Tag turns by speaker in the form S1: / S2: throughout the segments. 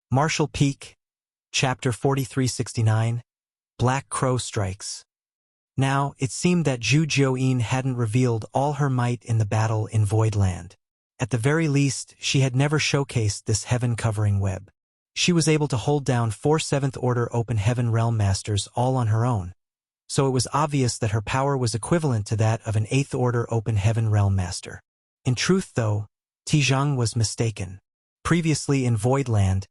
S1: Martial Peak, Chapter 4369, Black Crow Strikes. Now, it seemed that Zhu Jiuyin hadn't revealed all her might in the battle in Voidland. At the very least, she had never showcased this heaven-covering web. She was able to hold down 4 7th-order Open Heaven Realm Masters all on her own, so it was obvious that her power was equivalent to that of an 8th-order Open Heaven Realm Master. In truth, though, Tizhang was mistaken. Previously in Voidland,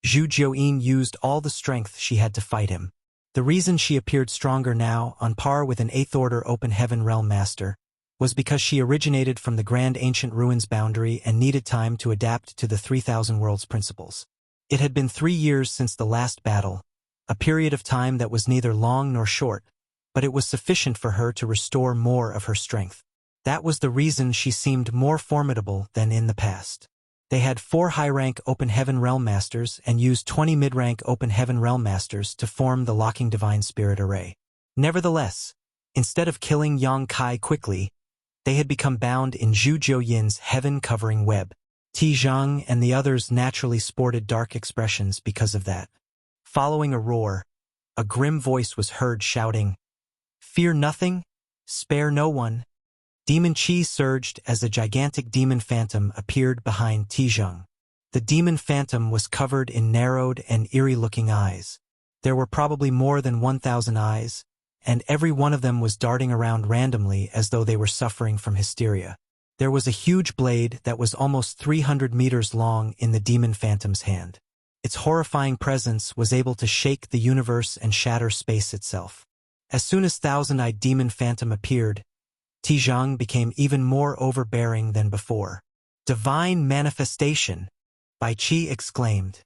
S1: Zhu Jiuyin used all the strength she had to fight him. The reason she appeared stronger now, on par with an 8th-order Open Heaven Realm Master, was because she originated from the Grand Ancient Ruins boundary and needed time to adapt to the 3,000 Worlds principles. It had been 3 years since the last battle, a period of time that was neither long nor short, but it was sufficient for her to restore more of her strength. That was the reason she seemed more formidable than in the past. They had 4 high-rank Open Heaven Realm Masters and used 20 mid-rank Open Heaven Realm Masters to form the Locking Divine Spirit Array. Nevertheless, instead of killing Yang Kai quickly, they had become bound in Zhu Jiuyin's heaven-covering web. Tizhang and the others naturally sported dark expressions because of that. Following a roar, a grim voice was heard shouting, "Fear nothing, spare no one." Demon Chi surged as a gigantic demon phantom appeared behind Tizhang. The demon phantom was covered in narrowed and eerie-looking eyes. There were probably more than 1,000 eyes, and every one of them was darting around randomly as though they were suffering from hysteria. There was a huge blade that was almost 300 meters long in the demon phantom's hand. Its horrifying presence was able to shake the universe and shatter space itself. As soon as Thousand-Eyed Demon Phantom appeared, Tizhang became even more overbearing than before. "Divine Manifestation!" Bai Qi exclaimed.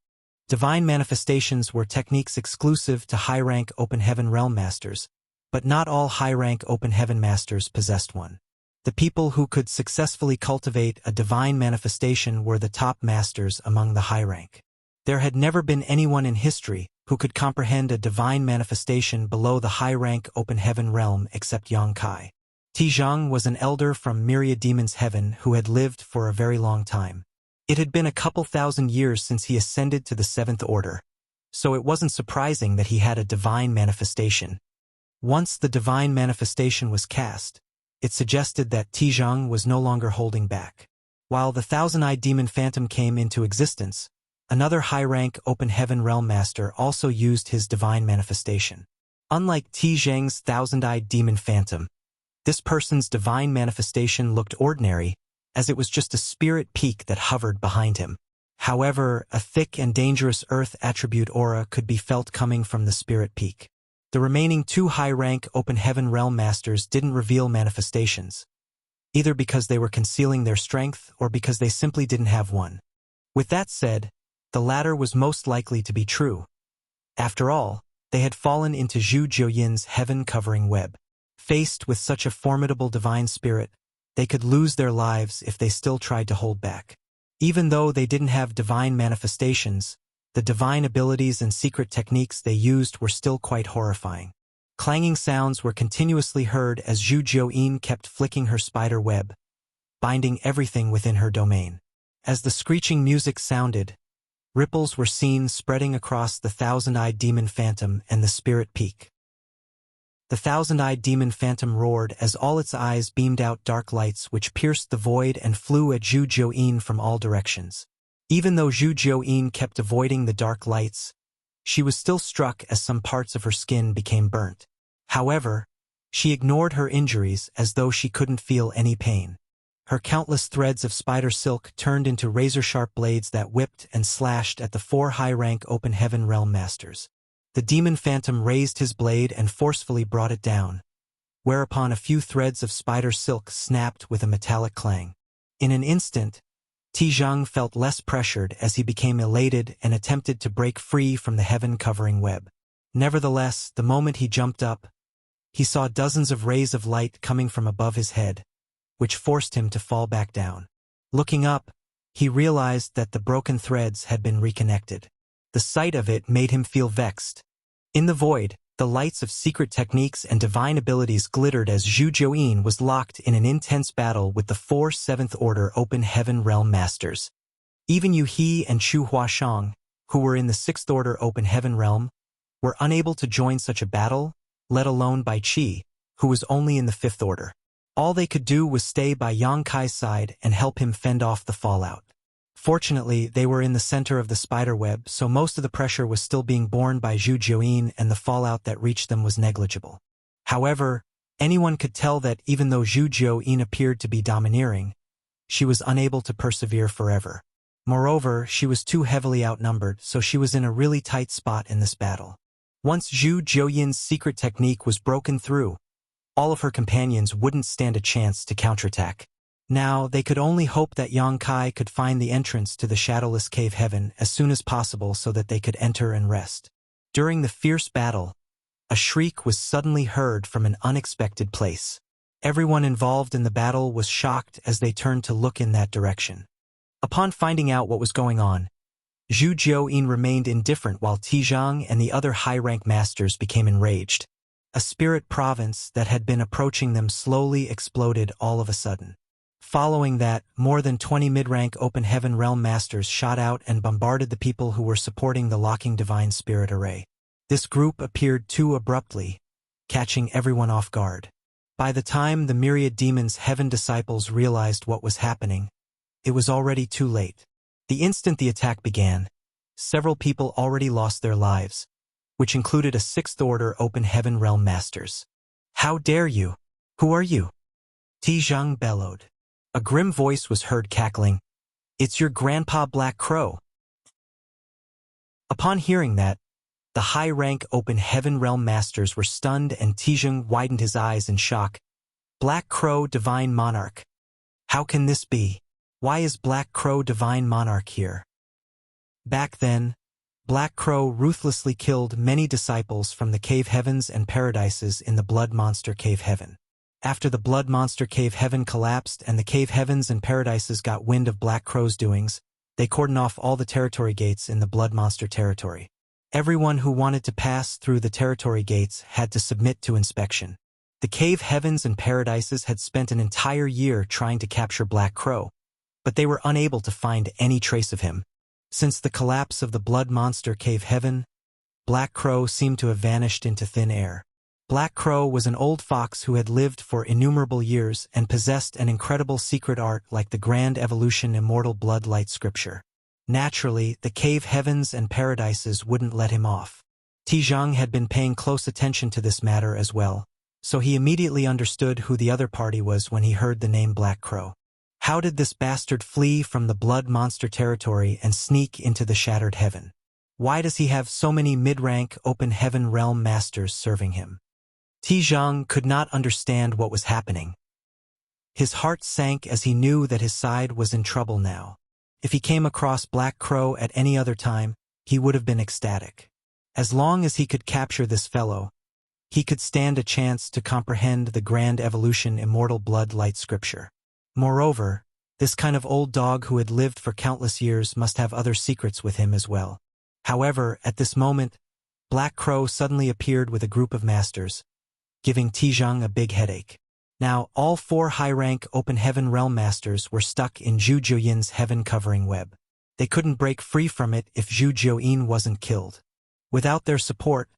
S1: Divine manifestations were techniques exclusive to high-rank Open Heaven Realm Masters, but not all high-rank Open Heaven Masters possessed one. The people who could successfully cultivate a divine manifestation were the top masters among the high-rank. There had never been anyone in history who could comprehend a divine manifestation below the high-rank Open Heaven realm except Yang Kai. Tizhang was an elder from Myriad Demon's Heaven who had lived for a very long time. It had been a couple thousand years since he ascended to the 7th Order, so it wasn't surprising that he had a divine manifestation. Once the divine manifestation was cast, it suggested that Tizhang was no longer holding back. While the Thousand-Eyed Demon Phantom came into existence, another high-rank Open Heaven Realm Master also used his divine manifestation. Unlike Tizhang's Thousand-Eyed Demon Phantom, this person's divine manifestation looked ordinary, as it was just a spirit peak that hovered behind him. However, a thick and dangerous earth attribute aura could be felt coming from the spirit peak. The remaining 2 high-rank Open Heaven Realm Masters didn't reveal manifestations, either because they were concealing their strength or because they simply didn't have one. With that said, the latter was most likely to be true. After all, they had fallen into Zhu Jiuyin's heaven-covering web. Faced with such a formidable divine spirit, they could lose their lives if they still tried to hold back. Even though they didn't have divine manifestations, the divine abilities and secret techniques they used were still quite horrifying. Clanging sounds were continuously heard as Zhu Jiuyin kept flicking her spider web, binding everything within her domain. As the screeching music sounded, ripples were seen spreading across the Thousand-Eyed Demon Phantom and the Spirit Peak. The Thousand-Eyed Demon Phantom roared as all its eyes beamed out dark lights which pierced the void and flew at Zhu Jiuyin from all directions. Even though Zhu Jiuyin kept avoiding the dark lights, she was still struck as some parts of her skin became burnt. However, she ignored her injuries as though she couldn't feel any pain. Her countless threads of spider silk turned into razor-sharp blades that whipped and slashed at the 4 high-rank Open Heaven Realm Masters. The Demon Phantom raised his blade and forcefully brought it down, whereupon a few threads of spider silk snapped with a metallic clang. In an instant, Tizhang felt less pressured as he became elated and attempted to break free from the heaven-covering web. Nevertheless, the moment he jumped up, he saw dozens of rays of light coming from above his head, which forced him to fall back down. Looking up, he realized that the broken threads had been reconnected. The sight of it made him feel vexed. In the void, the lights of secret techniques and divine abilities glittered as Zhu Jiuyin was locked in an intense battle with the 4 7th Order Open Heaven Realm Masters. Even Yu He and Chu Huashang, who were in the Sixth Order Open Heaven realm, were unable to join such a battle, let alone by Qi, who was only in the Fifth Order. All they could do was stay by Yang Kai's side and help him fend off the fallout. Fortunately, they were in the center of the spiderweb, so most of the pressure was still being borne by Zhu Jiuyin, and the fallout that reached them was negligible. However, anyone could tell that even though Zhu Jiuyin appeared to be domineering, she was unable to persevere forever. Moreover, she was too heavily outnumbered, so she was in a really tight spot in this battle. Once Zhu Jiuyin's secret technique was broken through, all of her companions wouldn't stand a chance to counterattack. Now, they could only hope that Yang Kai could find the entrance to the shadowless cave heaven as soon as possible so that they could enter and rest. During the fierce battle, a shriek was suddenly heard from an unexpected place. Everyone involved in the battle was shocked as they turned to look in that direction. Upon finding out what was going on, Zhu Jiuyin remained indifferent while Tizhang and the other high-rank masters became enraged. A spirit province that had been approaching them slowly exploded all of a sudden. Following that, more than 20 mid-rank Open Heaven Realm Masters shot out and bombarded the people who were supporting the locking Divine Spirit Array. This group appeared too abruptly, catching everyone off guard. By the time the myriad demons' heaven disciples realized what was happening, it was already too late. The instant the attack began, several people already lost their lives, which included a Sixth Order Open Heaven Realm Masters. "How dare you? Who are you?" Tizhang bellowed. A grim voice was heard cackling, "It's your grandpa Black Crow." Upon hearing that, the high-rank Open Heaven Realm Masters were stunned and Tizhang widened his eyes in shock. "Black Crow Divine Monarch. How can this be? Why is Black Crow Divine Monarch here?" Back then, Black Crow ruthlessly killed many disciples from the cave heavens and paradises in the Blood Monster Cave Heaven. After the Blood Monster Cave Heaven collapsed and the cave heavens and paradises got wind of Black Crow's doings, they cordoned off all the territory gates in the Blood Monster territory. Everyone who wanted to pass through the territory gates had to submit to inspection. The cave heavens and paradises had spent an entire year trying to capture Black Crow, but they were unable to find any trace of him. Since the collapse of the Blood Monster Cave Heaven, Black Crow seemed to have vanished into thin air. Black Crow was an old fox who had lived for innumerable years and possessed an incredible secret art like the Grand Evolution Immortal Blood Light Scripture. Naturally, the cave heavens and paradises wouldn't let him off. Tizhang had been paying close attention to this matter as well, so he immediately understood who the other party was when he heard the name Black Crow. How did this bastard flee from the Blood Monster territory and sneak into the Shattered Heaven? Why does he have so many mid-rank Open Heaven Realm Masters serving him? Tizhang could not understand what was happening. His heart sank as he knew that his side was in trouble now. If he came across Black Crow at any other time, he would have been ecstatic. As long as he could capture this fellow, he could stand a chance to comprehend the Grand Evolution Immortal Blood Light Scripture. Moreover, this kind of old dog who had lived for countless years must have other secrets with him as well. However, at this moment, Black Crow suddenly appeared with a group of masters, giving Tizhang a big headache. Now, all 4 high-rank Open Heaven Realm Masters were stuck in Zhu Jiuyin's heaven-covering web. They couldn't break free from it if Zhu Jiuyin wasn't killed. Without their support,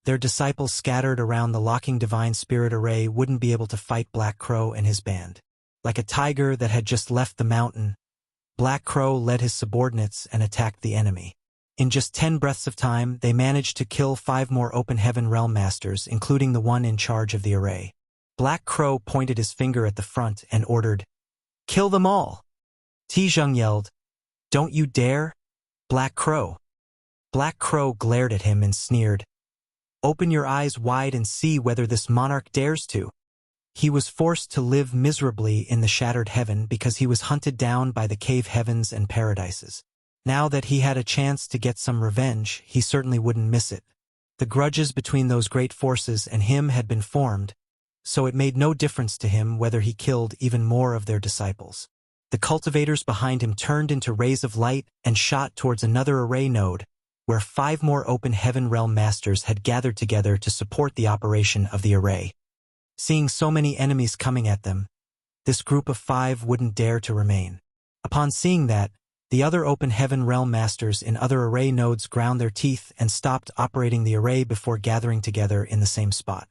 S1: their disciples scattered around the locking Divine Spirit Array wouldn't be able to fight Black Crow and his band. Like a tiger that had just left the mountain, Black Crow led his subordinates and attacked the enemy. In just 10 breaths of time, they managed to kill 5 more Open Heaven Realm Masters, including the one in charge of the array. Black Crow pointed his finger at the front and ordered, "Kill them all!" Tizhang yelled, "Don't you dare, Black Crow!" Black Crow glared at him and sneered, "Open your eyes wide and see whether this monarch dares to." He was forced to live miserably in the Shattered Heaven because he was hunted down by the cave heavens and paradises. Now that he had a chance to get some revenge, he certainly wouldn't miss it. The grudges between those great forces and him had been formed, so it made no difference to him whether he killed even more of their disciples. The cultivators behind him turned into rays of light and shot towards another array node, where 5 more Open Heaven Realm Masters had gathered together to support the operation of the array. Seeing so many enemies coming at them, this group of 5 wouldn't dare to remain. Upon seeing that, The other Open Heaven Realm Masters in other array nodes ground their teeth and stopped operating the array before gathering together in the same spot.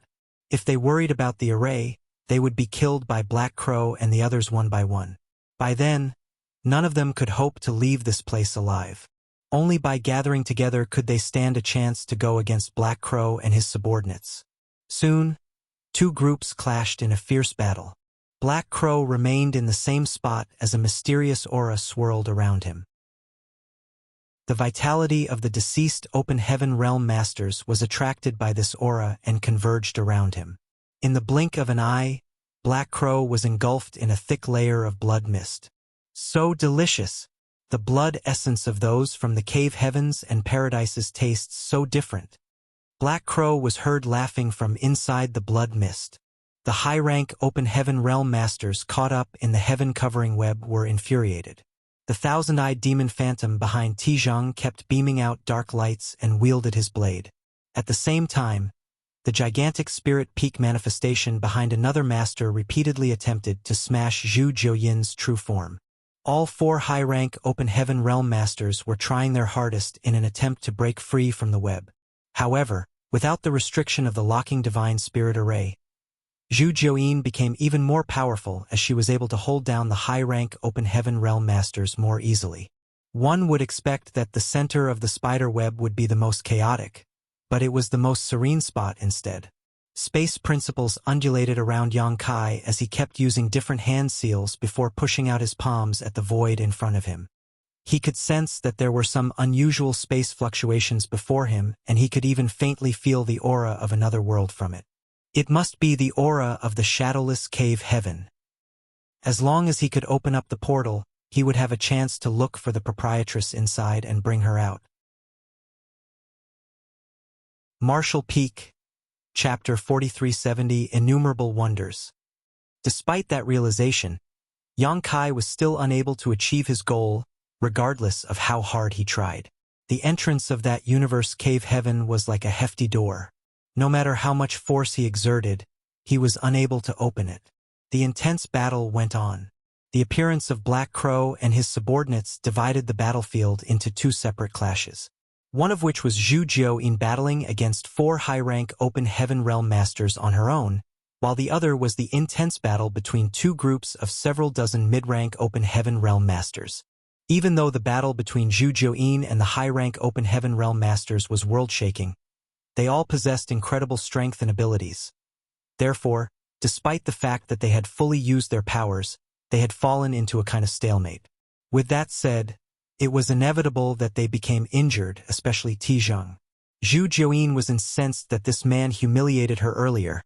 S1: If they worried about the array, they would be killed by Black Crow and the others one by one. By then, none of them could hope to leave this place alive. Only by gathering together could they stand a chance to go against Black Crow and his subordinates. Soon, two groups clashed in a fierce battle. Black Crow remained in the same spot as a mysterious aura swirled around him. The vitality of the deceased Open Heaven Realm Masters was attracted by this aura and converged around him. In the blink of an eye, Black Crow was engulfed in a thick layer of blood mist. So delicious! The blood essence of those from the cave heavens and paradises tastes so different. Black Crow was heard laughing from inside the blood mist. The high-rank Open Heaven Realm Masters caught up in the heaven-covering web were infuriated. The thousand-eyed demon phantom behind Tizhang kept beaming out dark lights and wielded his blade. At the same time, the gigantic spirit peak manifestation behind another master repeatedly attempted to smash Zhu Jiuyin's true form. All four high-rank Open Heaven Realm Masters were trying their hardest in an attempt to break free from the web. However, without the restriction of the locking Divine Spirit Array, Zhu Jiuyin became even more powerful as she was able to hold down the high-rank Open Heaven Realm Masters more easily. One would expect that the center of the spider web would be the most chaotic, but it was the most serene spot instead. Space principles undulated around Yang Kai as he kept using different hand seals before pushing out his palms at the void in front of him. He could sense that there were some unusual space fluctuations before him, and he could even faintly feel the aura of another world from it. It must be the aura of the shadowless cave heaven. As long as he could open up the portal, he would have a chance to look for the proprietress inside and bring her out. Martial Peak, Chapter 4370, Innumerable Wonders. Despite that realization, Yang Kai was still unable to achieve his goal, regardless of how hard he tried. The entrance of that universe cave heaven was like a hefty door. No matter how much force he exerted, he was unable to open it. The intense battle went on. The appearance of Black Crow and his subordinates divided the battlefield into two separate clashes. One of which was Zhu Jiuyin battling against four high-rank Open Heaven Realm Masters on her own, while the other was the intense battle between two groups of several dozen mid-rank Open Heaven Realm Masters. Even though the battle between Zhu Jiuyin and the high-rank Open Heaven Realm Masters was world-shaking, they all possessed incredible strength and abilities. Therefore, despite the fact that they had fully used their powers, they had fallen into a kind of stalemate. With that said, it was inevitable that they became injured, especially Tizhang. Zhu Jiuyin was incensed that this man humiliated her earlier,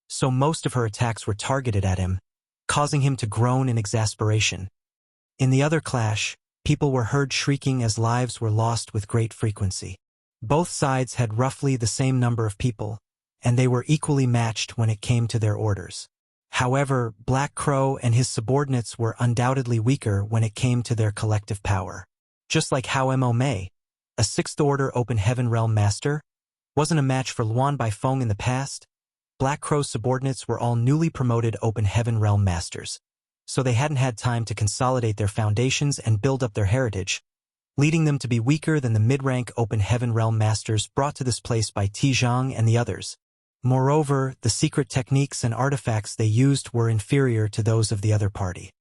S1: so most of her attacks were targeted at him, causing him to groan in exasperation. In the other clash, people were heard shrieking as lives were lost with great frequency. Both sides had roughly the same number of people, and they were equally matched when it came to their orders. However, Black Crow and his subordinates were undoubtedly weaker when it came to their collective power. Just like how Mo Mei, a sixth-order Open Heaven Realm Master, wasn't a match for Luan Baifeng in the past, Black Crow's subordinates were all newly promoted Open Heaven Realm Masters, so they hadn't had time to consolidate their foundations and build up their heritage, leading them to be weaker than the mid-rank Open Heaven Realm Masters brought to this place by Tizhang and the others. Moreover, the secret techniques and artifacts they used were inferior to those of the other party.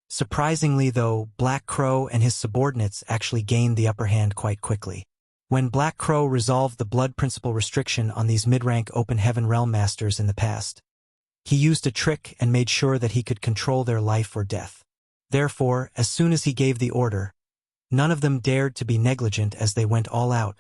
S1: Surprisingly, though, Black Crow and his subordinates actually gained the upper hand quite quickly. When Black Crow resolved the blood principle restriction on these mid-rank Open Heaven Realm Masters in the past, he used a trick and made sure that he could control their life or death. Therefore, as soon as he gave the order, none of them dared to be negligent as they went all out,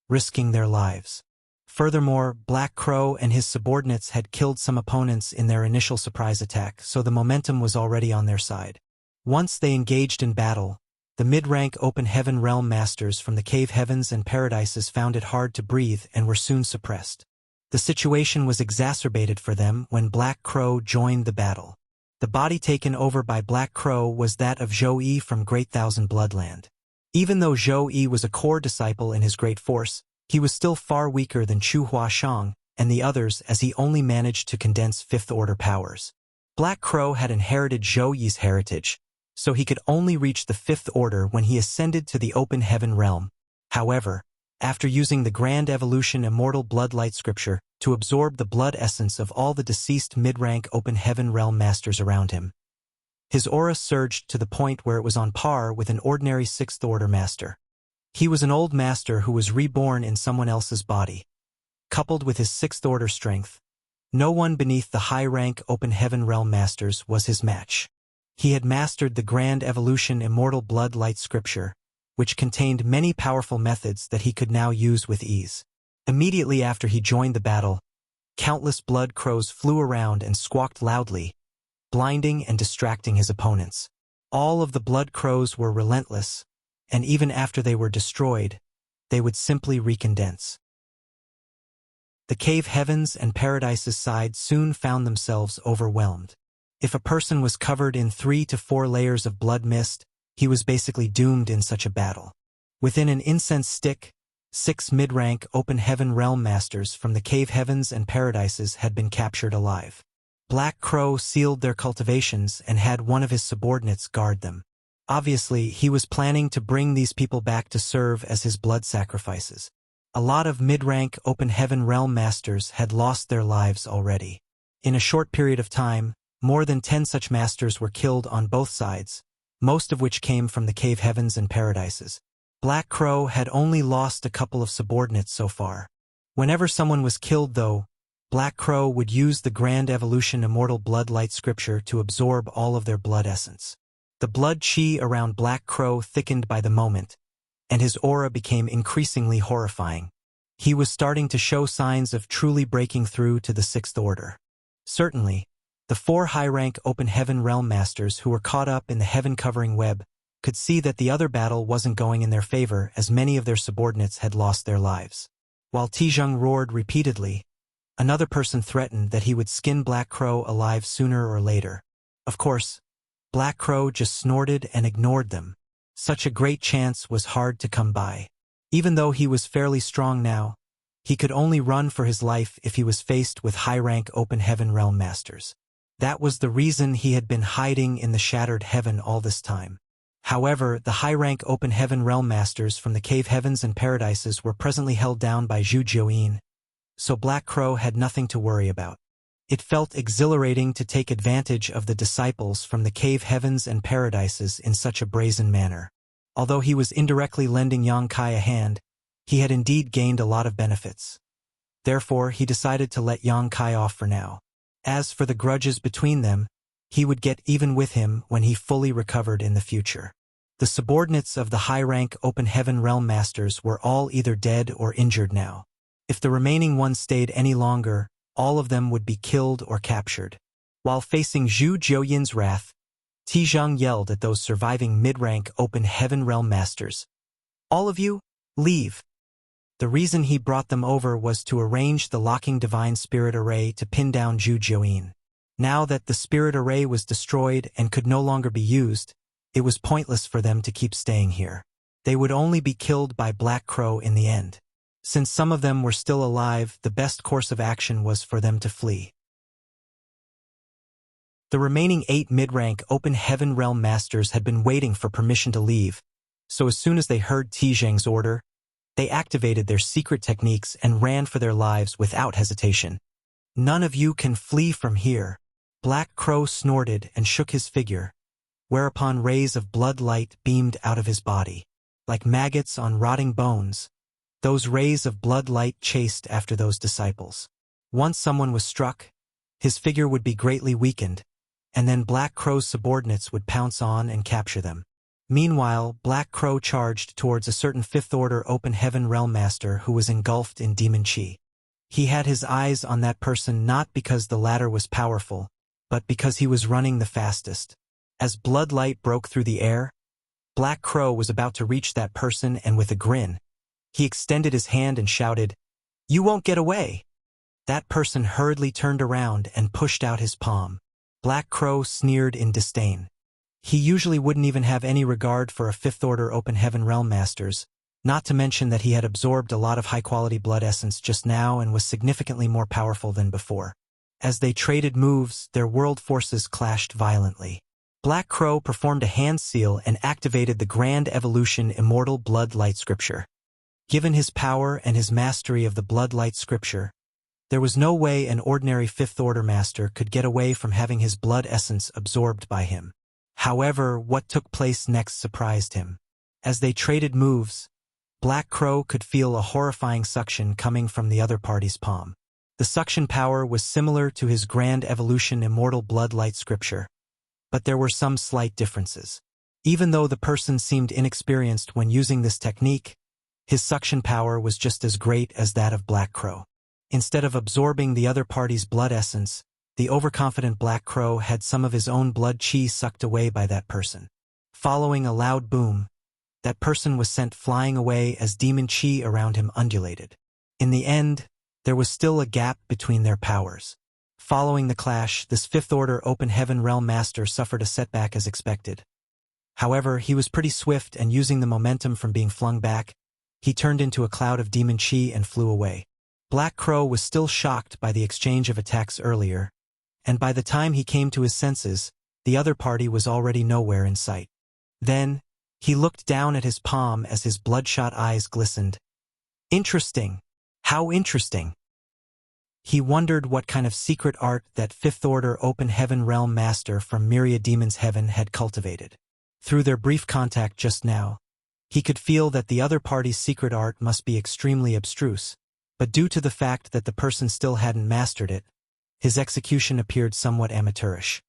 S1: risking their lives. Furthermore, Black Crow and his subordinates had killed some opponents in their initial surprise attack, so the momentum was already on their side. Once they engaged in battle, the mid-rank Open Heaven Realm Masters from the cave heavens and paradises found it hard to breathe and were soon suppressed. The situation was exacerbated for them when Black Crow joined the battle. The body taken over by Black Crow was that of Zhou Yi from Great Thousand Bloodland. Even though Zhou Yi was a core disciple in his great force, he was still far weaker than Chu Huashang and the others as he only managed to condense fifth-order powers. Black Crow had inherited Zhou Yi's heritage, so he could only reach the fifth order when he ascended to the open heaven realm. However, after using the Grand Evolution Immortal Bloodlight Scripture to absorb the blood essence of all the deceased mid-rank open heaven realm masters around him, his aura surged to the point where it was on par with an ordinary sixth order master. He was an old master who was reborn in someone else's body. Coupled with his sixth order strength, no one beneath the high-rank open heaven realm masters was his match. He had mastered the Grand Evolution Immortal Bloodlight Scripture, which contained many powerful methods that he could now use with ease. Immediately after he joined the battle, countless blood crows flew around and squawked loudly, blinding and distracting his opponents. All of the blood crows were relentless, and even after they were destroyed, they would simply recondense. The cave heavens and paradise's side soon found themselves overwhelmed. If a person was covered in 3 to 4 layers of blood mist, he was basically doomed in such a battle. Within an incense stick, 6 mid-rank open heaven realm masters from the cave heavens and paradises had been captured alive. Black Crow sealed their cultivations and had one of his subordinates guard them. Obviously, he was planning to bring these people back to serve as his blood sacrifices. A lot of mid-rank open heaven realm masters had lost their lives already. In a short period of time, more than 10 such masters were killed on both sides, most of which came from the cave heavens and paradises. Black Crow had only lost a couple of subordinates so far. Whenever someone was killed, though, Black Crow would use the Grand Evolution Immortal Bloodlight Scripture to absorb all of their blood essence. The blood chi around Black Crow thickened by the moment, and his aura became increasingly horrifying. He was starting to show signs of truly breaking through to the sixth order. Certainly, the 4 high-rank open heaven realm masters who were caught up in the heaven-covering web could see that the other battle wasn't going in their favor, as many of their subordinates had lost their lives. While Tizheng roared repeatedly, another person threatened that he would skin Black Crow alive sooner or later. Of course, Black Crow just snorted and ignored them. Such a great chance was hard to come by. Even though he was fairly strong now, he could only run for his life if he was faced with high-rank open heaven realm masters. That was the reason he had been hiding in the shattered heaven all this time. However, the high-rank open heaven realm masters from the cave heavens and paradises were presently held down by Zhu Jiuyin, so Black Crow had nothing to worry about. It felt exhilarating to take advantage of the disciples from the cave heavens and paradises in such a brazen manner. Although he was indirectly lending Yang Kai a hand, he had indeed gained a lot of benefits. Therefore, he decided to let Yang Kai off for now. As for the grudges between them, he would get even with him when he fully recovered in the future. The subordinates of the high-rank open heaven realm masters were all either dead or injured now. If the remaining ones stayed any longer, all of them would be killed or captured. While facing Zhu Jiuyin's wrath, Tizheng yelled at those surviving mid-rank open heaven realm masters, "All of you, leave." The reason he brought them over was to arrange the locking divine spirit array to pin down Zhu Jiuyin. Now that the spirit array was destroyed and could no longer be used, it was pointless for them to keep staying here. They would only be killed by Black Crow in the end. Since some of them were still alive, the best course of action was for them to flee. The remaining 8 mid-rank open heaven realm masters had been waiting for permission to leave, so as soon as they heard Tizheng's order, they activated their secret techniques and ran for their lives without hesitation. "None of you can flee from here." Black Crow snorted and shook his figure, whereupon rays of blood light beamed out of his body. Like maggots on rotting bones, those rays of blood light chased after those disciples. Once someone was struck, his figure would be greatly weakened, and then Black Crow's subordinates would pounce on and capture them. Meanwhile, Black Crow charged towards a certain fifth-order open heaven realm master who was engulfed in demon chi. He had his eyes on that person not because the latter was powerful, but because he was running the fastest. As blood light broke through the air, Black Crow was about to reach that person, and with a grin, he extended his hand and shouted, "You won't get away!" That person hurriedly turned around and pushed out his palm. Black Crow sneered in disdain. He usually wouldn't even have any regard for a fifth-order open heaven realm masters, not to mention that he had absorbed a lot of high-quality blood essence just now and was significantly more powerful than before. As they traded moves, their world forces clashed violently. Black Crow performed a hand seal and activated the Grand Evolution Immortal Blood Light Scripture. Given his power and his mastery of the Blood Light Scripture, there was no way an ordinary Fifth Order master could get away from having his blood essence absorbed by him. However, what took place next surprised him. As they traded moves, Black Crow could feel a horrifying suction coming from the other party's palm. The suction power was similar to his Grand Evolution Immortal Blood Light Scripture, but there were some slight differences. Even though the person seemed inexperienced when using this technique, his suction power was just as great as that of Black Crow. Instead of absorbing the other party's blood essence, the overconfident Black Crow had some of his own blood chi sucked away by that person. Following a loud boom, that person was sent flying away as demon chi around him undulated. In the end, there was still a gap between their powers. Following the clash, this Fifth Order Open Heaven Realm Master suffered a setback as expected. However, he was pretty swift, and using the momentum from being flung back, he turned into a cloud of demon chi and flew away. Black Crow was still shocked by the exchange of attacks earlier, and by the time he came to his senses, the other party was already nowhere in sight. Then, he looked down at his palm as his bloodshot eyes glistened. Interesting. How interesting. He wondered what kind of secret art that Fifth Order Open Heaven Realm Master from Myriad Demon's Heaven had cultivated. Through their brief contact just now, he could feel that the other party's secret art must be extremely abstruse, but due to the fact that the person still hadn't mastered it, his execution appeared somewhat amateurish.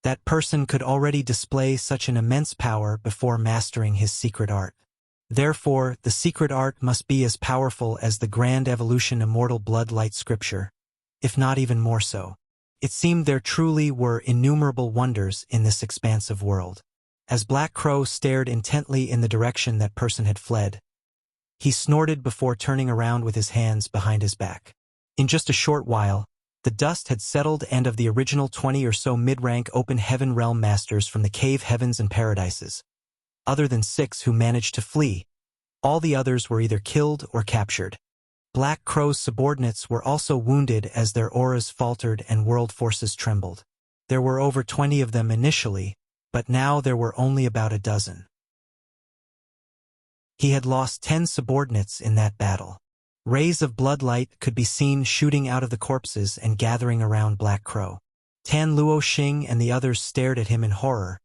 S1: That person could already display such an immense power before mastering his secret art. Therefore, the secret art must be as powerful as the Grand Evolution Immortal Blood Light Scripture, if not even more so. It seemed there truly were innumerable wonders in this expansive world. As Black Crow stared intently in the direction that person had fled, he snorted before turning around with his hands behind his back. In just a short while, the dust had settled, and of the original 20 or so mid-rank Open Heaven Realm Masters from the Cave Heavens and Paradises, other than 6 who managed to flee, all the others were either killed or captured. Black Crow's subordinates were also wounded as their auras faltered and world forces trembled. There were over 20 of them initially, but now there were only about a dozen. He had lost 10 subordinates in that battle. Rays of bloodlight could be seen shooting out of the corpses and gathering around Black Crow. Tan Luo Xing and the others stared at him in horror,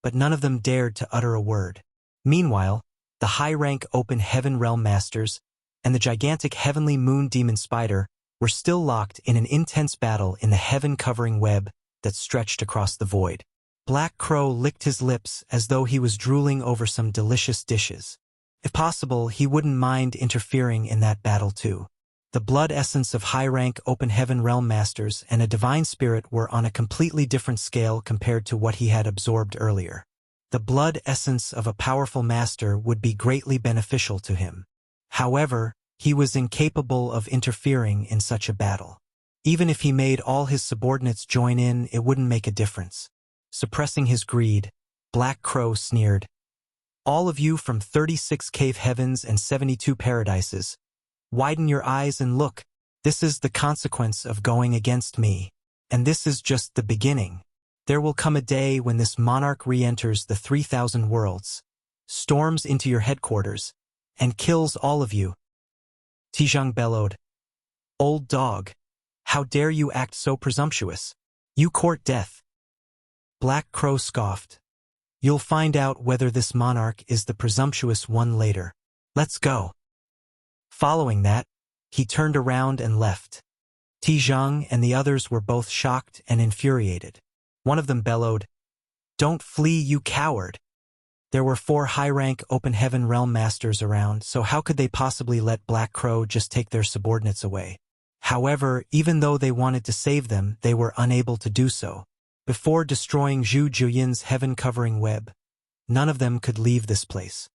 S1: but none of them dared to utter a word. Meanwhile, the high-rank Open Heaven Realm Masters and the gigantic Heavenly Moon Demon Spider were still locked in an intense battle in the heaven-covering web that stretched across the void. Black Crow licked his lips as though he was drooling over some delicious dishes. If possible, he wouldn't mind interfering in that battle too. The blood essence of high-rank Open Heaven Realm Masters and a divine spirit were on a completely different scale compared to what he had absorbed earlier. The blood essence of a powerful master would be greatly beneficial to him. However, he was incapable of interfering in such a battle. Even if he made all his subordinates join in, it wouldn't make a difference. Suppressing his greed, Black Crow sneered. All of you from 36 Cave Heavens and 72 Paradises, widen your eyes and look. This is the consequence of going against me. And this is just the beginning. There will come a day when this monarch re-enters the 3,000 worlds, storms into your headquarters, and kills all of you. Tizhang bellowed. Old dog, how dare you act so presumptuous? You court death. Black Crow scoffed. You'll find out whether this monarch is the presumptuous one later. Let's go. Following that, he turned around and left. Tizhang and the others were both shocked and infuriated. One of them bellowed, "Don't flee, you coward!" There were 4 high-rank Open Heaven Realm Masters around, so how could they possibly let Black Crow just take their subordinates away? However, even though they wanted to save them, they were unable to do so. Before destroying Zhu Juyin's heaven-covering web, none of them could leave this place.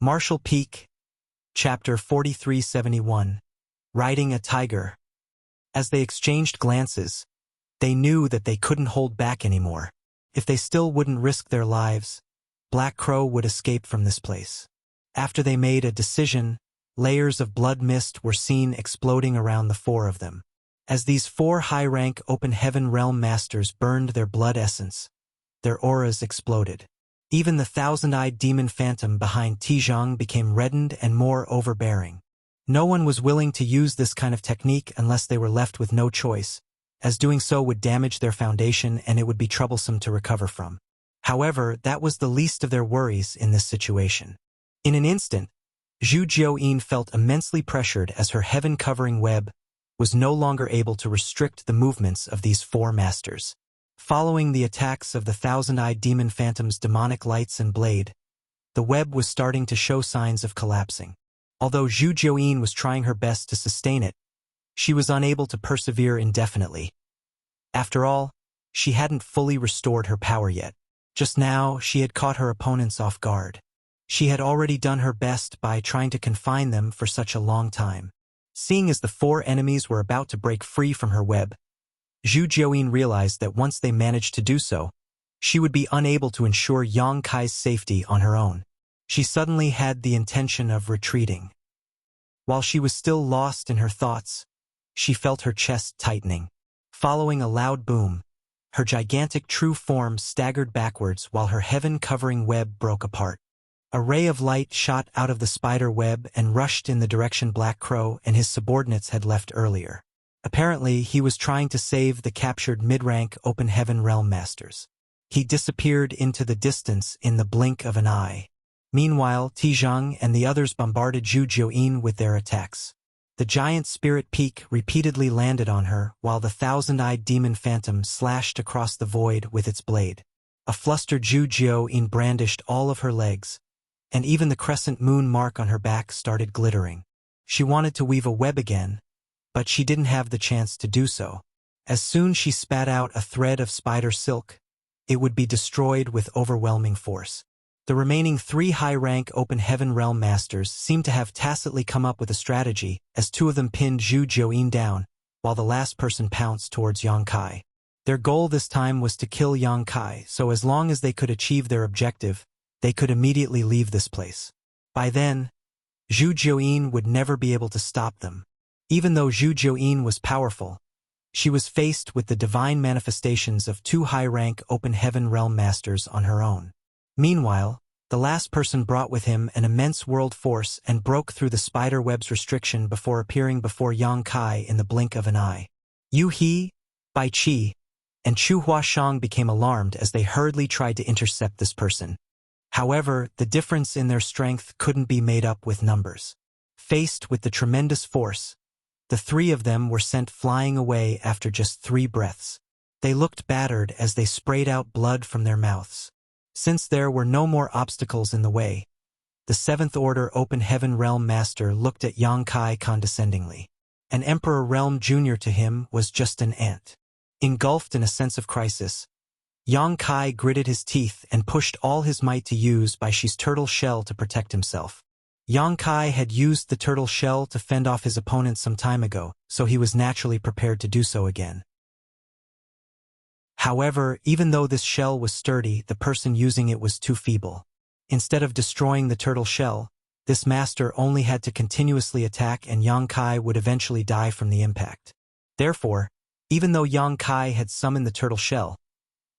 S1: Marshall Peak, Chapter 4371, Riding a Tiger. As they exchanged glances, they knew that they couldn't hold back anymore. If they still wouldn't risk their lives, Black Crow would escape from this place. After they made a decision, layers of blood mist were seen exploding around the 4 of them. As these 4 high-rank open heaven realm masters burned their blood essence, their auras exploded. Even the thousand-eyed demon phantom behind Tizhang became reddened and more overbearing. No one was willing to use this kind of technique unless they were left with no choice, as doing so would damage their foundation and it would be troublesome to recover from. However, that was the least of their worries in this situation. In an instant, Zhu Jiuyin felt immensely pressured as her heaven-covering web was no longer able to restrict the movements of these 4 masters. Following the attacks of the thousand-eyed demon phantom's demonic lights and blade, the web was starting to show signs of collapsing. Although Zhu Jiuyin was trying her best to sustain it, she was unable to persevere indefinitely. After all, she hadn't fully restored her power yet. Just now, she had caught her opponents off guard. She had already done her best by trying to confine them for such a long time. Seeing as the 4 enemies were about to break free from her web, Zhu Jiuyin realized that once they managed to do so, she would be unable to ensure Yang Kai's safety on her own. She suddenly had the intention of retreating. While she was still lost in her thoughts, she felt her chest tightening. Following a loud boom, her gigantic true form staggered backwards while her heaven-covering web broke apart. A ray of light shot out of the spider web and rushed in the direction Black Crow and his subordinates had left earlier. Apparently, he was trying to save the captured mid-rank open heaven realm masters. He disappeared into the distance in the blink of an eye. Meanwhile, Tizhang and the others bombarded Zhu Jiuyin with their attacks. The giant spirit peak repeatedly landed on her while the thousand-eyed demon phantom slashed across the void with its blade. A flustered Zhu Jiuyin brandished all of her legs, and even the crescent moon mark on her back started glittering. She wanted to weave a web again, but she didn't have the chance to do so. As soon as she spat out a thread of spider silk, it would be destroyed with overwhelming force. The remaining 3 high-rank open heaven realm masters seemed to have tacitly come up with a strategy, as 2 of them pinned Zhu Jiuyin down, while the last person pounced towards Yang Kai. Their goal this time was to kill Yang Kai, so as long as they could achieve their objective, they could immediately leave this place. By then, Zhu Jiuyin would never be able to stop them. Even though Zhu Jiuyin was powerful, she was faced with the divine manifestations of 2 high-rank open heaven realm masters on her own. Meanwhile, the last person brought with him an immense world force and broke through the spider web's restriction before appearing before Yang Kai in the blink of an eye. Yu He, Bai Qi, and Chu Huashang became alarmed as they hurriedly tried to intercept this person. However, the difference in their strength couldn't be made up with numbers. Faced with the tremendous force, the 3 of them were sent flying away after just 3 breaths. They looked battered as they sprayed out blood from their mouths. Since there were no more obstacles in the way, the 7th Order Open Heaven Realm Master looked at Yang Kai condescendingly. An Emperor Realm Junior to him was just an ant. Engulfed in a sense of crisis, Yang Kai gritted his teeth and pushed all his might to use Bai Qi's turtle shell to protect himself. Yang Kai had used the turtle shell to fend off his opponent some time ago, so he was naturally prepared to do so again. However, even though this shell was sturdy, the person using it was too feeble. Instead of destroying the turtle shell, this master only had to continuously attack and Yang Kai would eventually die from the impact. Therefore, even though Yang Kai had summoned the turtle shell,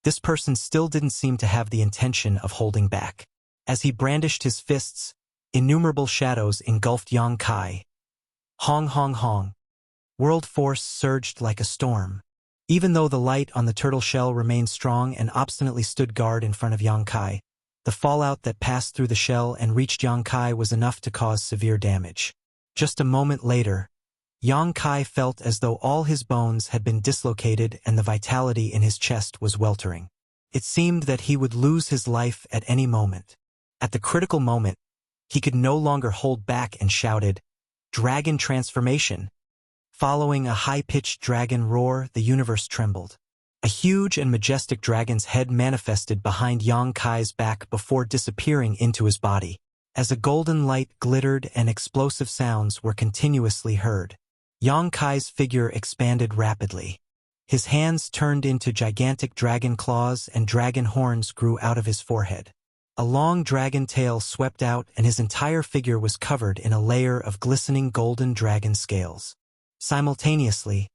S1: this person still didn't seem to have the intention of holding back. As he brandished his fists, innumerable shadows engulfed Yang Kai. Hong hong hong. World force surged like a storm. Even though the light on the turtle shell remained strong and obstinately stood guard in front of Yang Kai, the fallout that passed through the shell and reached Yang Kai was enough to cause severe damage. Just a moment later, Yang Kai felt as though all his bones had been dislocated and the vitality in his chest was weltering. It seemed that he would lose his life at any moment. At the critical moment, he could no longer hold back and shouted, "Dragon transformation!" Following a high-pitched dragon roar, the universe trembled. A huge and majestic dragon's head manifested behind Yang Kai's back before disappearing into his body. As a golden light glittered and explosive sounds were continuously heard, Yang Kai's figure expanded rapidly. His hands turned into gigantic dragon claws and dragon horns grew out of his forehead. A long dragon tail swept out and his entire figure was covered in a layer of glistening golden dragon scales. Simultaneously,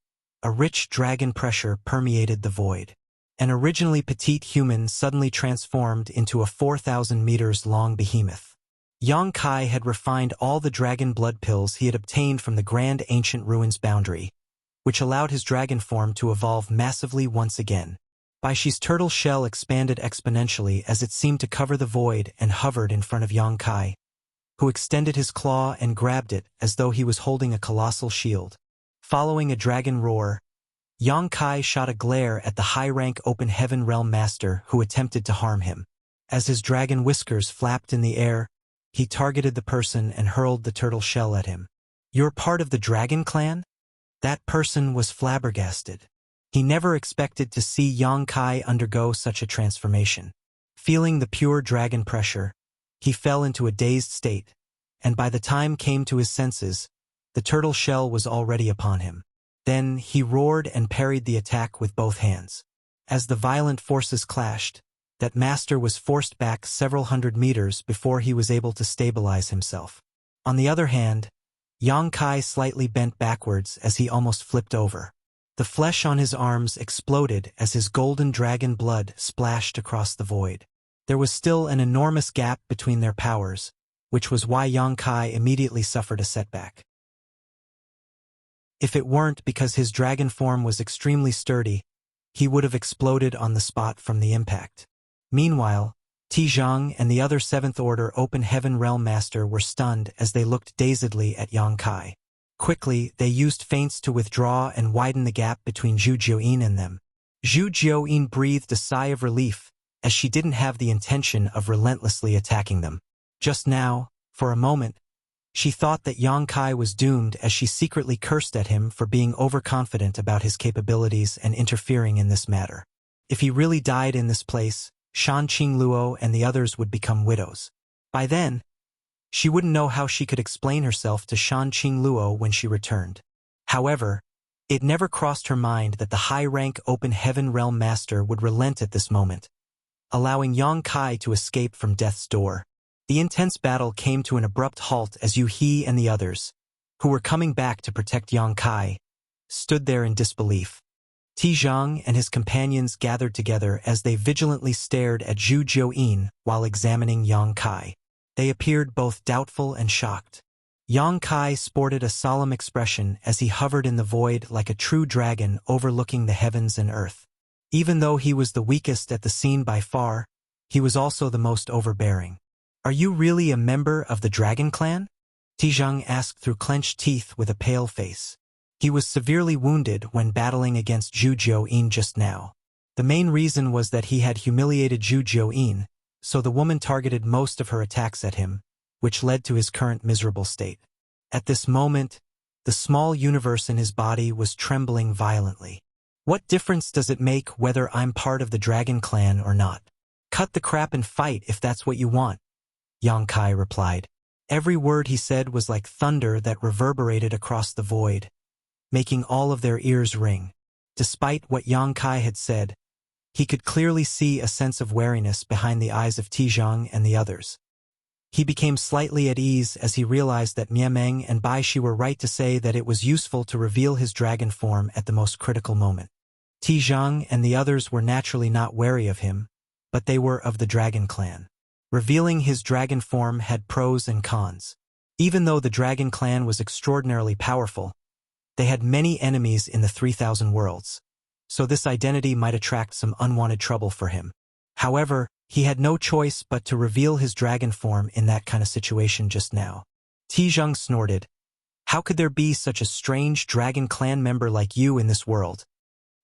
S1: a rich dragon pressure permeated the void. An originally petite human suddenly transformed into a 4,000 meters long behemoth. Yang Kai had refined all the dragon blood pills he had obtained from the grand ancient ruins boundary, which allowed his dragon form to evolve massively once again. Baishi's turtle shell expanded exponentially as it seemed to cover the void and hovered in front of Yang Kai, who extended his claw and grabbed it as though he was holding a colossal shield. Following a dragon roar, Yang Kai shot a glare at the high-rank Open Heaven Realm Master who attempted to harm him. As his dragon whiskers flapped in the air, he targeted the person and hurled the turtle shell at him. "You're part of the Dragon Clan?" That person was flabbergasted. He never expected to see Yang Kai undergo such a transformation. Feeling the pure dragon pressure, he fell into a dazed state, and by the time came to his senses, the turtle shell was already upon him. Then he roared and parried the attack with both hands. As the violent forces clashed, that master was forced back several hundred meters before he was able to stabilize himself. On the other hand, Yang Kai slightly bent backwards as he almost flipped over. The flesh on his arms exploded as his golden dragon blood splashed across the void. There was still an enormous gap between their powers, which was why Yang Kai immediately suffered a setback. If it weren't because his dragon form was extremely sturdy, he would have exploded on the spot from the impact. Meanwhile, Tizhang and the other 7th Order Open Heaven Realm Master were stunned as they looked dazedly at Yang Kai. Quickly, they used feints to withdraw and widen the gap between Zhu Jiuyin and them. Zhu Jiuyin breathed a sigh of relief, as she didn't have the intention of relentlessly attacking them. Just now, for a moment, she thought that Yang Kai was doomed as she secretly cursed at him for being overconfident about his capabilities and interfering in this matter. If he really died in this place, Shan Qingluo and the others would become widows. By then, she wouldn't know how she could explain herself to Shan Qingluo when she returned. However, it never crossed her mind that the high-rank Open Heaven Realm Master would relent at this moment, allowing Yang Kai to escape from death's door. The intense battle came to an abrupt halt as Yu He and the others, who were coming back to protect Yang Kai, stood there in disbelief. Tizhang and his companions gathered together as they vigilantly stared at Zhu Jiuyin while examining Yang Kai. They appeared both doubtful and shocked. Yang Kai sported a solemn expression as he hovered in the void like a true dragon overlooking the heavens and earth. Even though he was the weakest at the scene by far, he was also the most overbearing. "Are you really a member of the Dragon Clan?" Tizhang asked through clenched teeth with a pale face. He was severely wounded when battling against Zhu Jiuyin just now. The main reason was that he had humiliated Zhu Jiuyin, so the woman targeted most of her attacks at him, which led to his current miserable state. At this moment, the small universe in his body was trembling violently. "What difference does it make whether I'm part of the Dragon Clan or not? Cut the crap and fight if that's what you want," Yang Kai replied. Every word he said was like thunder that reverberated across the void, making all of their ears ring. Despite what Yang Kai had said, he could clearly see a sense of wariness behind the eyes of Tizhang and the others. He became slightly at ease as he realized that Miameng and Baishi were right to say that it was useful to reveal his dragon form at the most critical moment. Tizhang and the others were naturally not wary of him, but they were of the Dragon Clan. Revealing his dragon form had pros and cons. Even though the Dragon Clan was extraordinarily powerful, they had many enemies in the 3,000 worlds, so this identity might attract some unwanted trouble for him. However, he had no choice but to reveal his dragon form in that kind of situation just now. Tizhang snorted. "How could there be such a strange Dragon Clan member like you in this world?"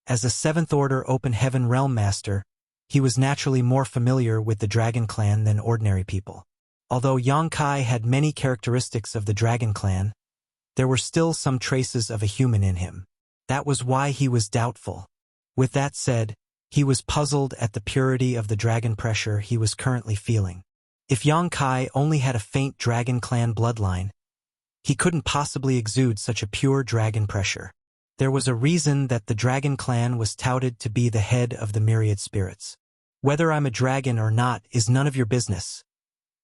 S1: As a 7th Order Open Heaven Realm Master, he was naturally more familiar with the Dragon Clan than ordinary people. Although Yang Kai had many characteristics of the Dragon Clan, there were still some traces of a human in him. That was why he was doubtful. With that said, he was puzzled at the purity of the dragon pressure he was currently feeling. If Yang Kai only had a faint Dragon Clan bloodline, he couldn't possibly exude such a pure dragon pressure. There was a reason that the Dragon Clan was touted to be the head of the myriad spirits. "Whether I'm a dragon or not is none of your business."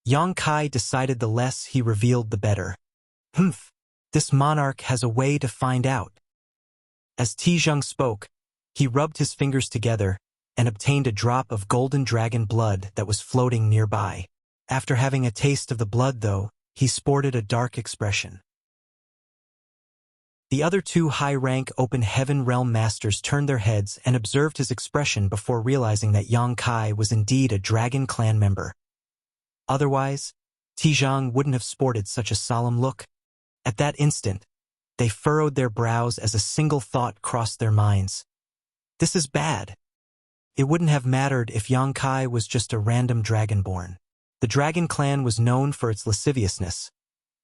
S1: Yang Kai decided the less he revealed the better. "Humph, this monarch has a way to find out." As Tizheng spoke, he rubbed his fingers together and obtained a drop of golden dragon blood that was floating nearby. After having a taste of the blood, though, he sported a dark expression. The other two high-rank Open Heaven Realm Masters turned their heads and observed his expression before realizing that Yang Kai was indeed a Dragon Clan member. Otherwise, Tizheng wouldn't have sported such a solemn look. At that instant, they furrowed their brows as a single thought crossed their minds. This is bad. It wouldn't have mattered if Yang Kai was just a random dragonborn. The Dragon Clan was known for its lasciviousness,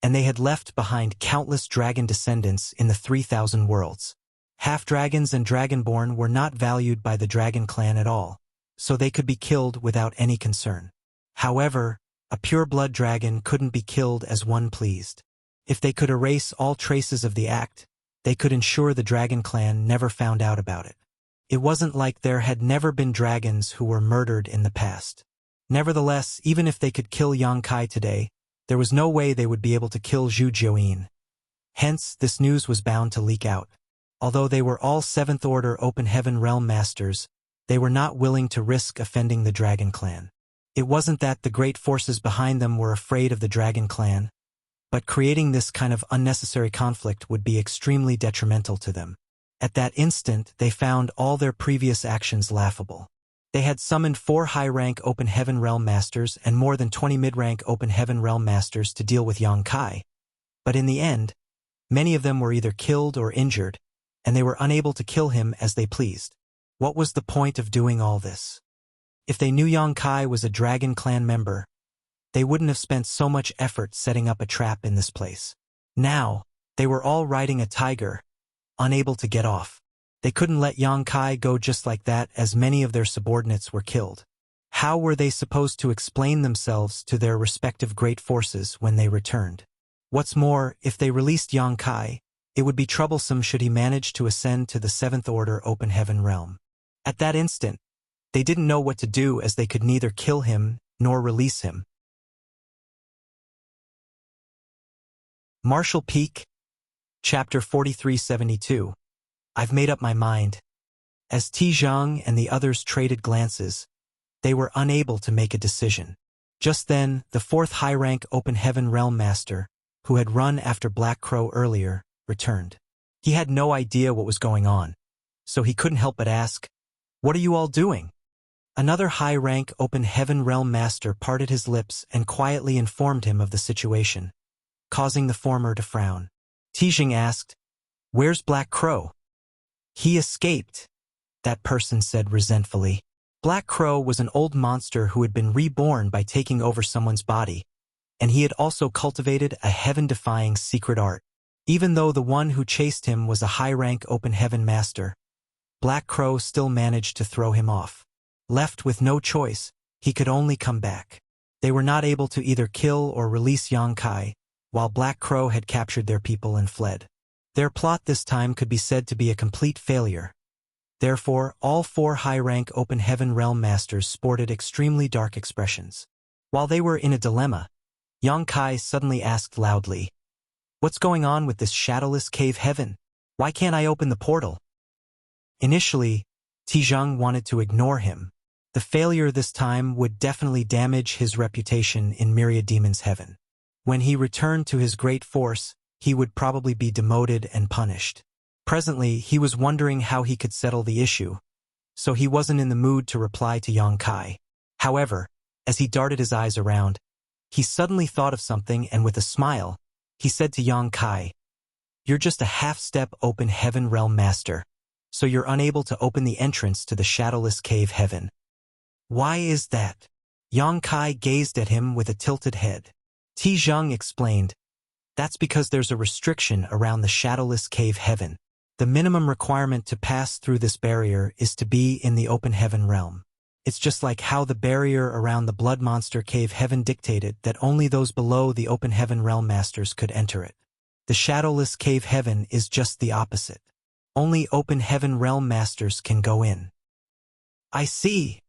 S1: and they had left behind countless dragon descendants in the 3,000 worlds. Half-dragons and dragonborn were not valued by the Dragon Clan at all, so they could be killed without any concern. However, a pure-blood dragon couldn't be killed as one pleased. If they could erase all traces of the act, they could ensure the Dragon Clan never found out about it. It wasn't like there had never been dragons who were murdered in the past. Nevertheless, even if they could kill Yang Kai today, there was no way they would be able to kill Zhu Jiuyin. Hence, this news was bound to leak out. Although they were all 7th Order Open Heaven Realm Masters, they were not willing to risk offending the Dragon Clan. It wasn't that the great forces behind them were afraid of the Dragon Clan, but creating this kind of unnecessary conflict would be extremely detrimental to them. At that instant, they found all their previous actions laughable. They had summoned 4 high-rank Open Heaven Realm Masters and more than 20 mid-rank Open Heaven Realm Masters to deal with Yang Kai. But in the end, many of them were either killed or injured, and they were unable to kill him as they pleased. What was the point of doing all this? If they knew Yang Kai was a Dragon Clan member, they wouldn't have spent so much effort setting up a trap in this place. Now, they were all riding a tiger, unable to get off. They couldn't let Yang Kai go just like that, as many of their subordinates were killed. How were they supposed to explain themselves to their respective great forces when they returned? What's more, if they released Yang Kai, it would be troublesome should he manage to ascend to the 7th Order Open Heaven Realm. At that instant, they didn't know what to do, as they could neither kill him nor release him. Martial Peak, Chapter 4372. I've made up my mind. As Tizheng and the others traded glances, they were unable to make a decision. Just then, the 4th high-rank Open Heaven Realm Master, who had run after Black Crow earlier, returned. He had no idea what was going on, so he couldn't help but ask, "What are you all doing?" Another high-rank Open Heaven Realm Master parted his lips and quietly informed him of the situation, causing the former to frown. Tizheng asked, "Where's Black Crow?" "He escaped," that person said resentfully. Black Crow was an old monster who had been reborn by taking over someone's body, and he had also cultivated a heaven-defying secret art. Even though the one who chased him was a high-rank Open Heaven Master, Black Crow still managed to throw him off. Left with no choice, he could only come back. They were not able to either kill or release Yang Kai, while Black Crow had captured their people and fled. Their plot this time could be said to be a complete failure. Therefore, all 4 high-rank Open Heaven Realm Masters sported extremely dark expressions. While they were in a dilemma, Yang Kai suddenly asked loudly, "What's going on with this shadowless cave heaven? Why can't I open the portal?" Initially, Tizheng wanted to ignore him. The failure this time would definitely damage his reputation in Myriad Demon's Heaven. When he returned to his great force, he would probably be demoted and punished. Presently, he was wondering how he could settle the issue, so he wasn't in the mood to reply to Yang Kai. However, as he darted his eyes around, he suddenly thought of something, and with a smile, he said to Yang Kai, "You're just a half-step Open Heaven Realm Master, so you're unable to open the entrance to the shadowless cave heaven." "Why is that?" Yang Kai gazed at him with a tilted head. Tizheng explained, "That's because there's a restriction around the shadowless cave heaven. The minimum requirement to pass through this barrier is to be in the Open Heaven Realm. It's just like how the barrier around the Blood Monster Cave Heaven dictated that only those below the Open Heaven Realm Masters could enter it. The Shadowless Cave Heaven is just the opposite. Only Open Heaven Realm Masters can go in." "I see,"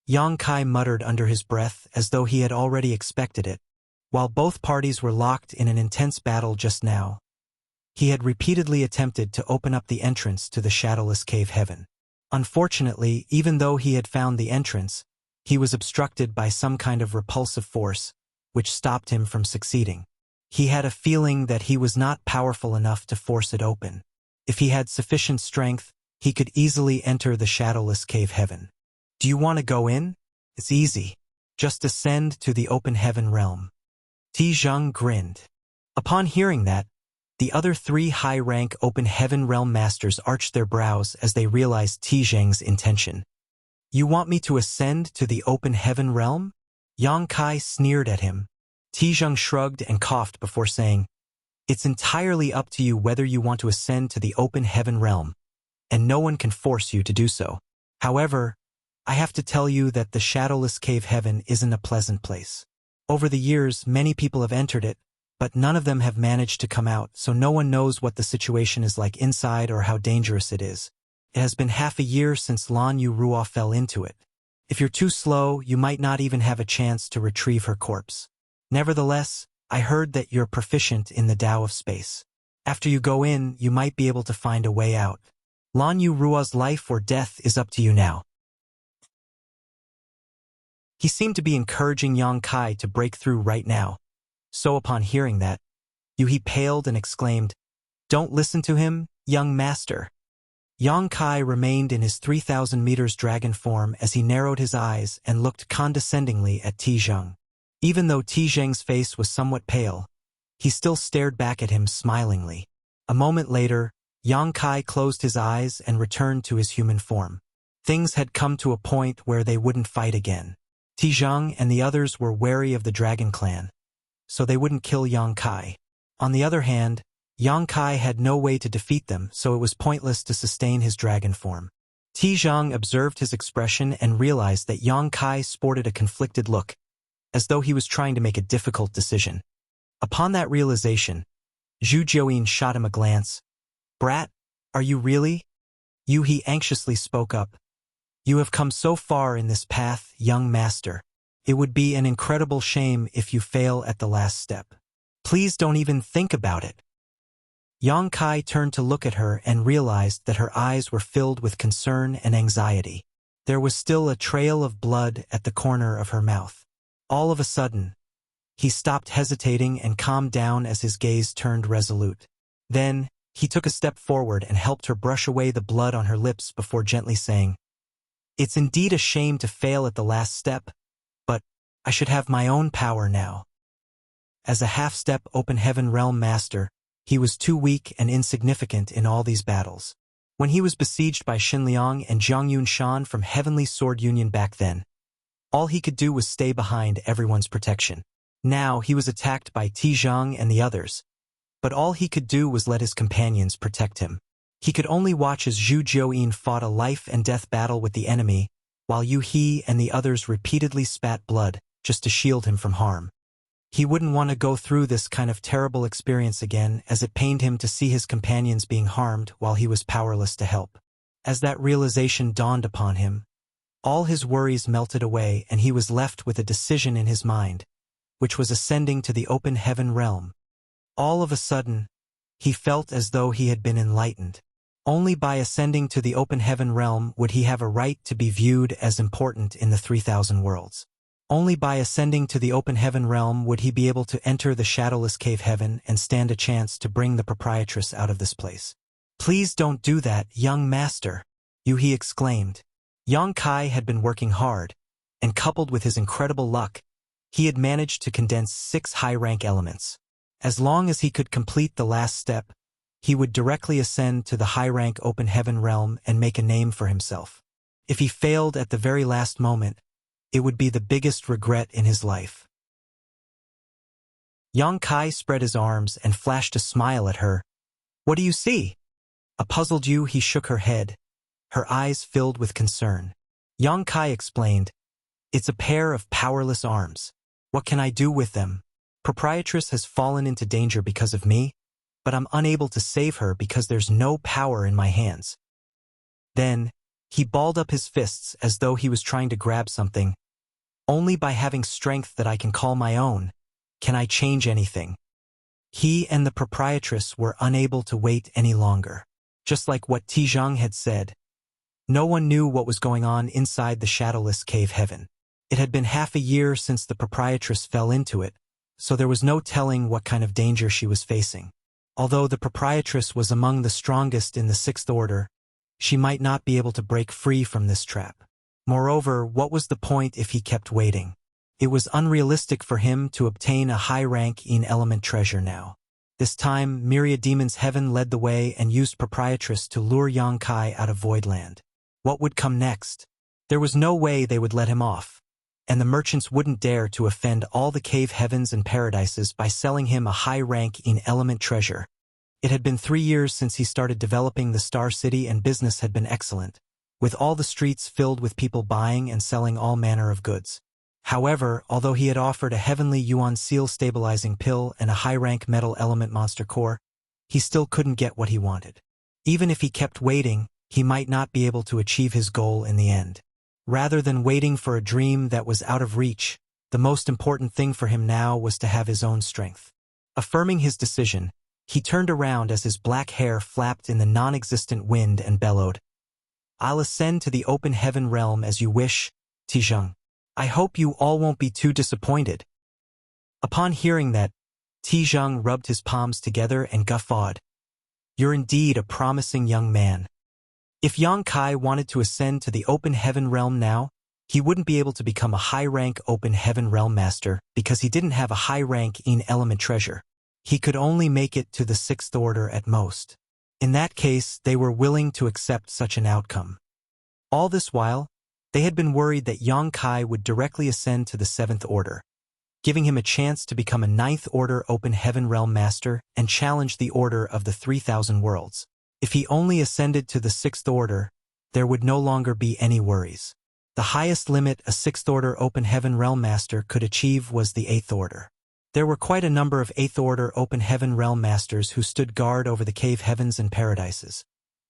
S1: Yang Kai muttered under his breath, as though he had already expected it. While both parties were locked in an intense battle just now, He had repeatedly attempted to open up the entrance to the shadowless cave heaven. Unfortunately, even though he had found the entrance, he was obstructed by some kind of repulsive force, which stopped him from succeeding. He had a feeling that he was not powerful enough to force it open. If he had sufficient strength, he could easily enter the shadowless cave heaven. Do you want to go in? It's easy. Just ascend to the open heaven realm. Tizheng grinned. Upon hearing that, the other 3 high-rank open heaven realm masters arched their brows as they realized Tizheng's intention. You want me to ascend to the open heaven realm? Yang Kai sneered at him. Tizheng shrugged and coughed before saying, It's entirely up to you whether you want to ascend to the open heaven realm, and no one can force you to do so. However, I have to tell you that the shadowless cave heaven isn't a pleasant place. Over the years, many people have entered it, but none of them have managed to come out, so no one knows what the situation is like inside or how dangerous it is. It has been half a year since Lan Yu Ruo fell into it. If you're too slow, you might not even have a chance to retrieve her corpse. Nevertheless, I heard that you're proficient in the Tao of space. After you go in, you might be able to find a way out. Lan Yu Ruo's life or death is up to you now. He seemed to be encouraging Yang Kai to break through right now. So upon hearing that, Yu paled and exclaimed, Don't listen to him, young master. Yang Kai remained in his 3,000 meters dragon form as he narrowed his eyes and looked condescendingly at Tizheng. Even though Tizheng's face was somewhat pale, he still stared back at him smilingly. A moment later, Yang Kai closed his eyes and returned to his human form. Things had come to a point where they wouldn't fight again. Tizheng and the others were wary of the Dragon Clan, so they wouldn't kill Yang Kai. On the other hand, Yang Kai had no way to defeat them, so it was pointless to sustain his dragon form. Tizheng observed his expression and realized that Yang Kai sported a conflicted look, as though he was trying to make a difficult decision. Upon that realization, Zhu Jiuyin shot him a glance. Brat, are you really? Yu He anxiously spoke up. You have come so far in this path, young master. It would be an incredible shame if you fail at the last step. Please don't even think about it. Yang Kai turned to look at her and realized that her eyes were filled with concern and anxiety. There was still a trail of blood at the corner of her mouth. All of a sudden, he stopped hesitating and calmed down as his gaze turned resolute. Then, he took a step forward and helped her brush away the blood on her lips before gently saying, It's indeed a shame to fail at the last step, but I should have my own power now. As a half-step open heaven realm master, he was too weak and insignificant in all these battles. When he was besieged by Xinliang and Zhang Yunshan from Heavenly Sword Union back then, all he could do was stay behind everyone's protection. Now he was attacked by Tizheng and the others, but all he could do was let his companions protect him. He could only watch as Zhu Jiuyin fought a life-and-death battle with the enemy, while Yu He and the others repeatedly spat blood, just to shield him from harm. He wouldn't want to go through this kind of terrible experience again, as it pained him to see his companions being harmed while he was powerless to help. As that realization dawned upon him, all his worries melted away and he was left with a decision in his mind, which was ascending to the open heaven realm. All of a sudden, he felt as though he had been enlightened. Only by ascending to the open heaven realm would he have a right to be viewed as important in the 3,000 worlds. Only by ascending to the open heaven realm would he be able to enter the shadowless cave heaven and stand a chance to bring the proprietress out of this place. Please don't do that, young master, Yu He exclaimed. Yang Kai had been working hard, and coupled with his incredible luck, he had managed to condense 6 high-rank elements. As long as he could complete the last step, he would directly ascend to the high-rank open heaven realm and make a name for himself. If he failed at the very last moment, it would be the biggest regret in his life. Yang Kai spread his arms and flashed a smile at her. What do you see? A puzzled Yu He shook her head, her eyes filled with concern. Yang Kai explained, It's a pair of powerless arms. What can I do with them? Proprietress has fallen into danger because of me, but I'm unable to save her because there's no power in my hands. Then, he balled up his fists as though he was trying to grab something. Only by having strength that I can call my own can I change anything. He and the proprietress were unable to wait any longer. Just like what Tizhang had said, no one knew what was going on inside the shadowless cave heaven. It had been half a year since the proprietress fell into it, so there was no telling what kind of danger she was facing. Although the proprietress was among the strongest in the Sixth Order, she might not be able to break free from this trap. Moreover, what was the point if he kept waiting? It was unrealistic for him to obtain a high rank in element treasure now. This time, Myriad Demon's Heaven led the way and used proprietress to lure Yang Kai out of Voidland. What would come next? There was no way they would let him off, and the merchants wouldn't dare to offend all the cave heavens and paradises by selling him a high rank in element treasure. It had been 3 years since he started developing the Star City, and business had been excellent, with all the streets filled with people buying and selling all manner of goods. However, although he had offered a heavenly Yuan seal stabilizing pill and a high-rank metal element monster core, he still couldn't get what he wanted. Even if he kept waiting, he might not be able to achieve his goal in the end. Rather than waiting for a dream that was out of reach, the most important thing for him now was to have his own strength. Affirming his decision, he turned around as his black hair flapped in the non-existent wind and bellowed, "I'll ascend to the open heaven realm as you wish, Tizhang. I hope you all won't be too disappointed." Upon hearing that, Tizhang rubbed his palms together and guffawed. "You're indeed a promising young man." If Yang Kai wanted to ascend to the open heaven realm now, he wouldn't be able to become a high-rank open heaven realm master because he didn't have a high rank in element treasure. He could only make it to the Sixth Order at most. In that case, they were willing to accept such an outcome. All this while, they had been worried that Yang Kai would directly ascend to the Seventh Order, giving him a chance to become a Ninth Order Open Heaven Realm Master and challenge the Order of the 3,000 Worlds. If he only ascended to the Sixth Order, there would no longer be any worries. The highest limit a Sixth Order Open Heaven Realm Master could achieve was the Eighth Order. There were quite a number of Eighth Order Open Heaven Realm Masters who stood guard over the cave heavens and paradises,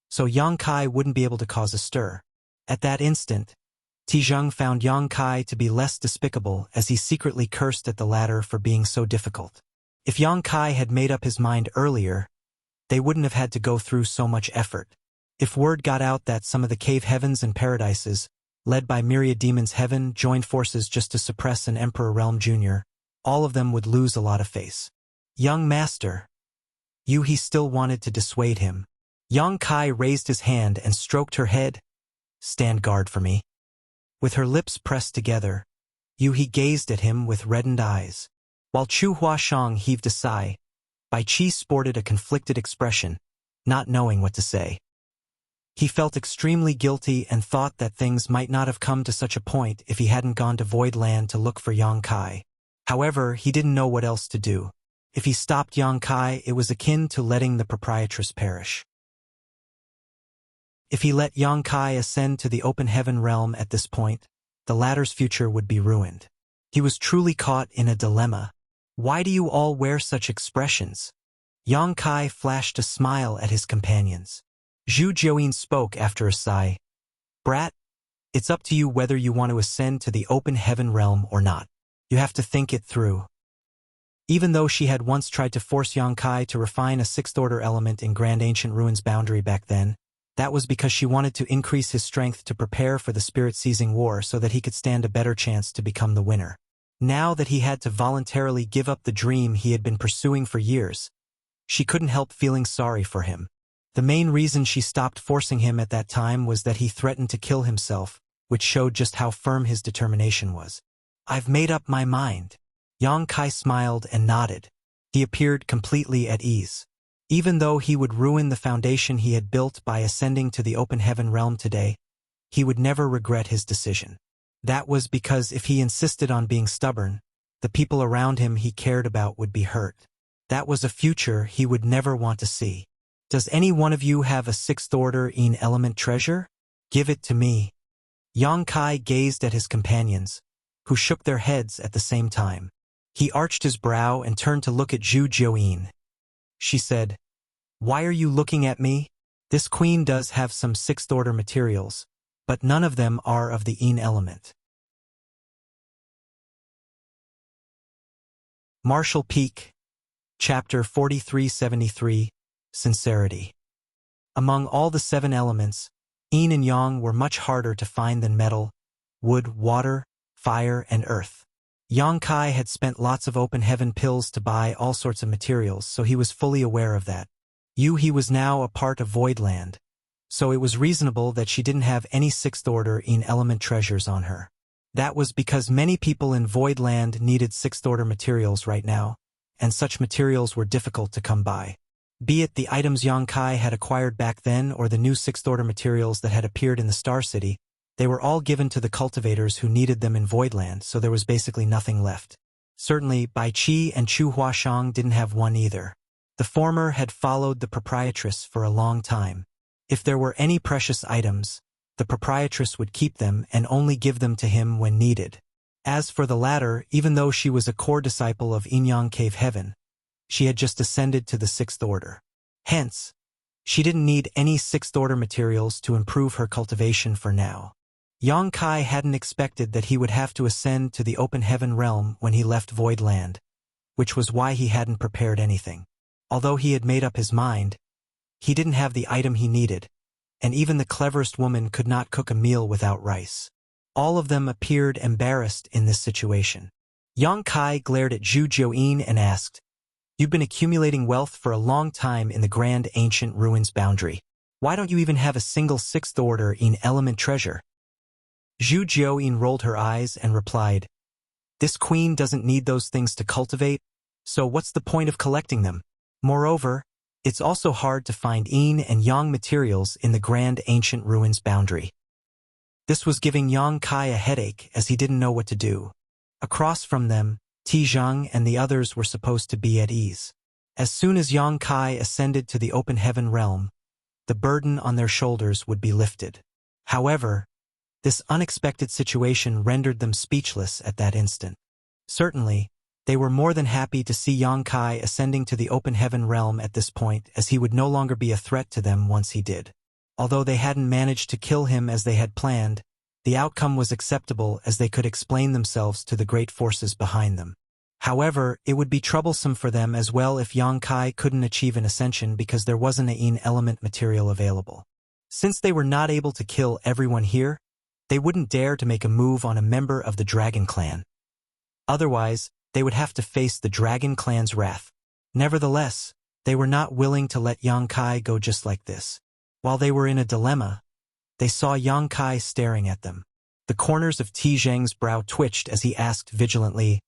S1: so Yang Kai wouldn't be able to cause a stir. At that instant, Tizhang found Yang Kai to be less despicable as he secretly cursed at the latter for being so difficult. If Yang Kai had made up his mind earlier, they wouldn't have had to go through so much effort. If word got out that some of the cave heavens and paradises, led by Myriad Demon's Heaven, joined forces just to suppress an Emperor Realm Jr., all of them would lose a lot of face. "Young master." He still wanted to dissuade him. Yang Kai raised his hand and stroked her head. "Stand guard for me." With her lips pressed together, he gazed at him with reddened eyes. While Chu Huashang heaved a sigh, Bai Qi sported a conflicted expression, not knowing what to say. He felt extremely guilty and thought that things might not have come to such a point if he hadn't gone to Voidland to look for Yang Kai. However, he didn't know what else to do. If he stopped Yang Kai, it was akin to letting the proprietress perish. If he let Yang Kai ascend to the open heaven realm at this point, the latter's future would be ruined. He was truly caught in a dilemma. "Why do you all wear such expressions?" Yang Kai flashed a smile at his companions. Zhu Jiuyin spoke after a sigh. "Brat, it's up to you whether you want to ascend to the open heaven realm or not. You have to think it through." Even though she had once tried to force Yang Kai to refine a Sixth Order element in Grand Ancient Ruins boundary back then, that was because she wanted to increase his strength to prepare for the spirit-seizing war so that he could stand a better chance to become the winner. Now that he had to voluntarily give up the dream he had been pursuing for years, she couldn't help feeling sorry for him. The main reason she stopped forcing him at that time was that he threatened to kill himself, which showed just how firm his determination was. "I've made up my mind." Yang Kai smiled and nodded. He appeared completely at ease. Even though he would ruin the foundation he had built by ascending to the open heaven realm today, he would never regret his decision. That was because if he insisted on being stubborn, the people around him he cared about would be hurt. That was a future he would never want to see. "Does any one of you have a Sixth Order in element treasure? Give it to me." Yang Kai gazed at his companions, who shook their heads at the same time. He arched his brow and turned to look at Zhu Jiuyin. She said, "Why are you looking at me? This queen does have some Sixth Order materials, but none of them are of the Yin element." Marshall Peak, Chapter 4373, Sincerity. Among all the 7 elements, yin and yang were much harder to find than metal, wood, water, fire, and earth. Yang Kai had spent lots of open heaven pills to buy all sorts of materials, so he was fully aware of that. He was now a part of Voidland, so it was reasonable that she didn't have any 6th order yin element treasures on her. That was because many people in Voidland needed 6th order materials right now, and such materials were difficult to come by. Be it the items Yang Kai had acquired back then or the new 6th order materials that had appeared in the Star City, they were all given to the cultivators who needed them in Voidland, so there was basically nothing left. Certainly, Bai Qi and Chu Huashang didn't have one either. The former had followed the proprietress for a long time. If there were any precious items, the proprietress would keep them and only give them to him when needed. As for the latter, even though she was a core disciple of Yin-Yang Cave Heaven, she had just ascended to the 6th order. Hence, she didn't need any 6th order materials to improve her cultivation for now. Yang Kai hadn't expected that he would have to ascend to the open heaven realm when he left Voidland, which was why he hadn't prepared anything. Although he had made up his mind, he didn't have the item he needed, and even the cleverest woman could not cook a meal without rice. All of them appeared embarrassed in this situation. Yang Kai glared at Zhu Jiuyin and asked, "You've been accumulating wealth for a long time in the Grand Ancient Ruins boundary. Why don't you even have a single 6th order yin element treasure?" Zhu Jiuyin rolled her eyes and replied, "This queen doesn't need those things to cultivate, so what's the point of collecting them? Moreover, it's also hard to find yin and yang materials in the Grand Ancient Ruins boundary." This was giving Yang Kai a headache as he didn't know what to do. Across from them, Tizhang and the others were supposed to be at ease. As soon as Yang Kai ascended to the open heaven realm, the burden on their shoulders would be lifted. However, this unexpected situation rendered them speechless at that instant. Certainly, they were more than happy to see Yang Kai ascending to the open heaven realm at this point, as he would no longer be a threat to them once he did. Although they hadn't managed to kill him as they had planned, the outcome was acceptable as they could explain themselves to the great forces behind them. However, it would be troublesome for them as well if Yang Kai couldn't achieve an ascension because there wasn't a yin element material available. Since they were not able to kill everyone here, they wouldn't dare to make a move on a member of the Dragon Clan. Otherwise, they would have to face the Dragon Clan's wrath. Nevertheless, they were not willing to let Yang Kai go just like this. While they were in a dilemma, they saw Yang Kai staring at them. The corners of Tizhang's brow twitched as he asked vigilantly,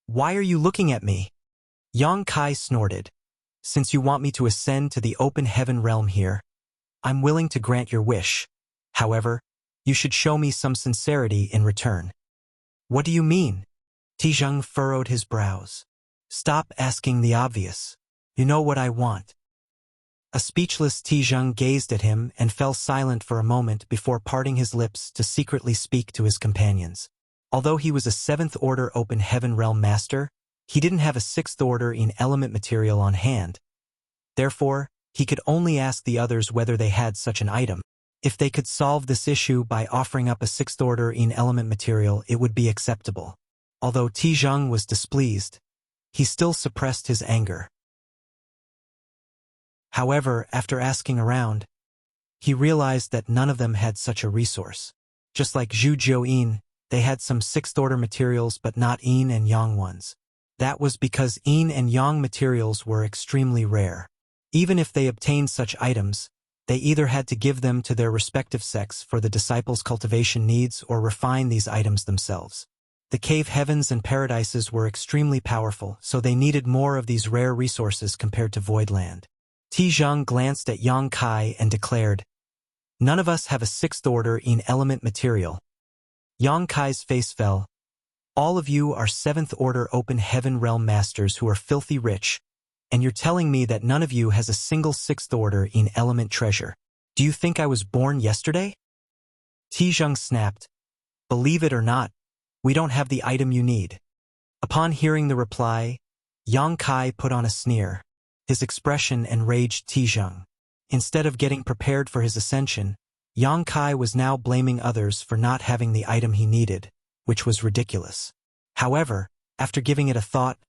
S1: "Why are you looking at me?" Yang Kai snorted, "Since you want me to ascend to the open heaven realm here, I'm willing to grant your wish. However, you should show me some sincerity in return." "What do you mean?" Tizhang furrowed his brows. "Stop asking the obvious. You know what I want." A speechless Tizhang gazed at him and fell silent for a moment before parting his lips to secretly speak to his companions. Although he was a 7th order open heaven realm master, he didn't have a 6th order yin element material on hand. Therefore, he could only ask the others whether they had such an item. If they could solve this issue by offering up a 6th order yin element material, it would be acceptable. Although Tizhang was displeased, he still suppressed his anger. However, after asking around, he realized that none of them had such a resource. Just like Zhu Jiuyin, they had some 6th order materials but not yin and yang ones. That was because yin and yang materials were extremely rare. Even if they obtained such items, they either had to give them to their respective sects for the disciples' cultivation needs or refine these items themselves. The cave heavens and paradises were extremely powerful, so they needed more of these rare resources compared to Voidland. Tizhang glanced at Yang Kai and declared, "None of us have a 6th order yin element material." Yang Kai's face fell. "All of you are 7th order open heaven realm masters who are filthy rich, and you're telling me that none of you has a single 6th order yin element treasure. Do you think I was born yesterday?" Tizhang snapped, "Believe it or not, we don't have the item you need." Upon hearing the reply, Yang Kai put on a sneer. His expression enraged Tizhang. Instead of getting prepared for his ascension, Yang Kai was now blaming others for not having the item he needed, which was ridiculous. However, after giving it a thought,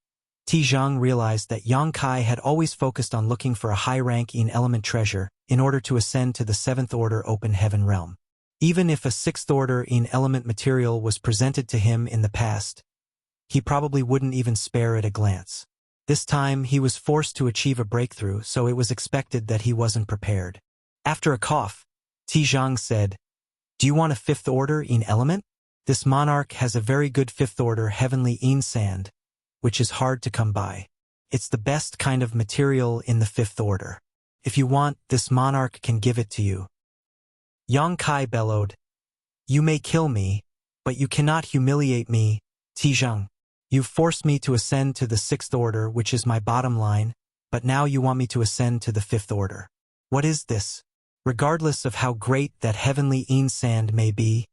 S1: Zhang realized that Yang Kai had always focused on looking for a high-ranking element treasure in order to ascend to the 7th Order Open Heaven realm. Even if a 6th Order element material was presented to him in the past, he probably wouldn't even spare it a glance. This time, he was forced to achieve a breakthrough, so it was expected that he wasn't prepared. After a cough, Zhang said, "Do you want a 5th Order element? This monarch has a very good 5th Order heavenly sand, which is hard to come by. It's the best kind of material in the 5th Order. If you want, this monarch can give it to you." Yang Kai bellowed, "You may kill me, but you cannot humiliate me, Zhang. You've forced me to ascend to the 6th Order, which is my bottom line, but now you want me to ascend to the 5th Order. What is this? Regardless of how great that heavenly sand may be,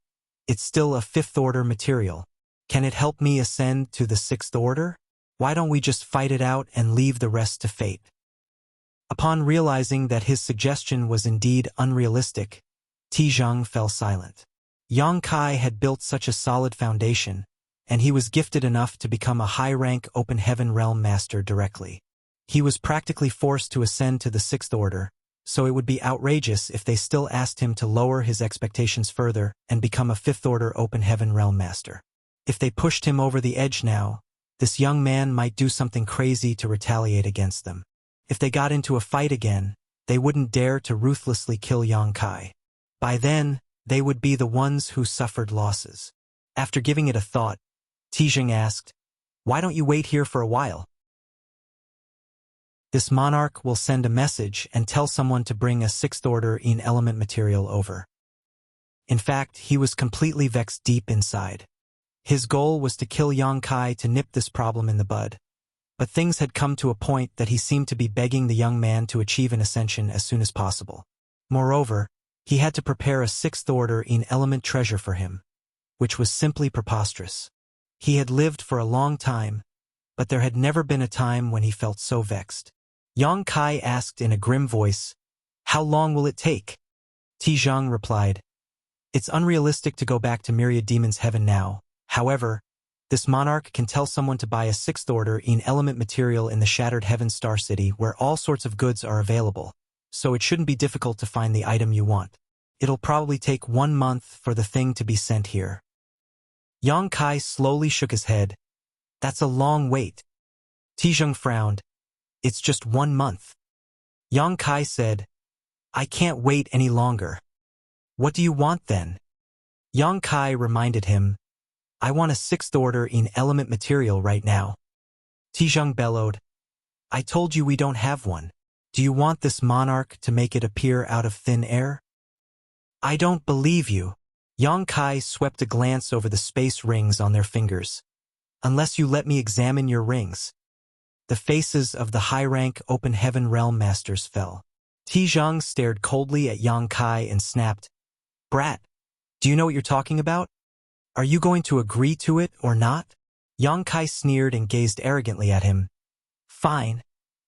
S1: it's still a 5th Order material. Can it help me ascend to the 6th Order? Why don't we just fight it out and leave the rest to fate?" Upon realizing that his suggestion was indeed unrealistic, Zhang fell silent. Yang Kai had built such a solid foundation, and he was gifted enough to become a high-rank Open Heaven Realm Master directly. He was practically forced to ascend to the 6th Order, so it would be outrageous if they still asked him to lower his expectations further and become a 5th Order Open Heaven Realm Master. If they pushed him over the edge now, this young man might do something crazy to retaliate against them. If they got into a fight again, they wouldn't dare to ruthlessly kill Yang Kai. By then, they would be the ones who suffered losses. After giving it a thought, Zhang asked, "Why don't you wait here for a while? This monarch will send a message and tell someone to bring a 6th Order element material over." In fact, he was completely vexed deep inside. His goal was to kill Yang Kai to nip this problem in the bud. But things had come to a point that he seemed to be begging the young man to achieve an ascension as soon as possible. Moreover, he had to prepare a 6th Order element treasure for him, which was simply preposterous. He had lived for a long time, but there had never been a time when he felt so vexed. Yang Kai asked in a grim voice, "How long will it take?" Zhang replied, "It's unrealistic to go back to Myriad Demon's Heaven now. However, this monarch can tell someone to buy a 6th Order element material in the Shattered Heaven Star City where all sorts of goods are available, so it shouldn't be difficult to find the item you want. It'll probably take 1 month for the thing to be sent here." Yang Kai slowly shook his head. "That's a long wait." Zhang frowned. "It's just 1 month." Yang Kai said, "I can't wait any longer." "What do you want then?" Yang Kai reminded him, "I want a 6th Order element material right now." Zhang bellowed, "I told you we don't have one. Do you want this monarch to make it appear out of thin air?" "I don't believe you." Yang Kai swept a glance over the space rings on their fingers. "Unless you let me examine your rings." The faces of the high-rank Open Heaven Realm Masters fell. Zhang stared coldly at Yang Kai and snapped, "Brat, do you know what you're talking about? Are you going to agree to it or not?" Yang Kai sneered and gazed arrogantly at him. "Fine.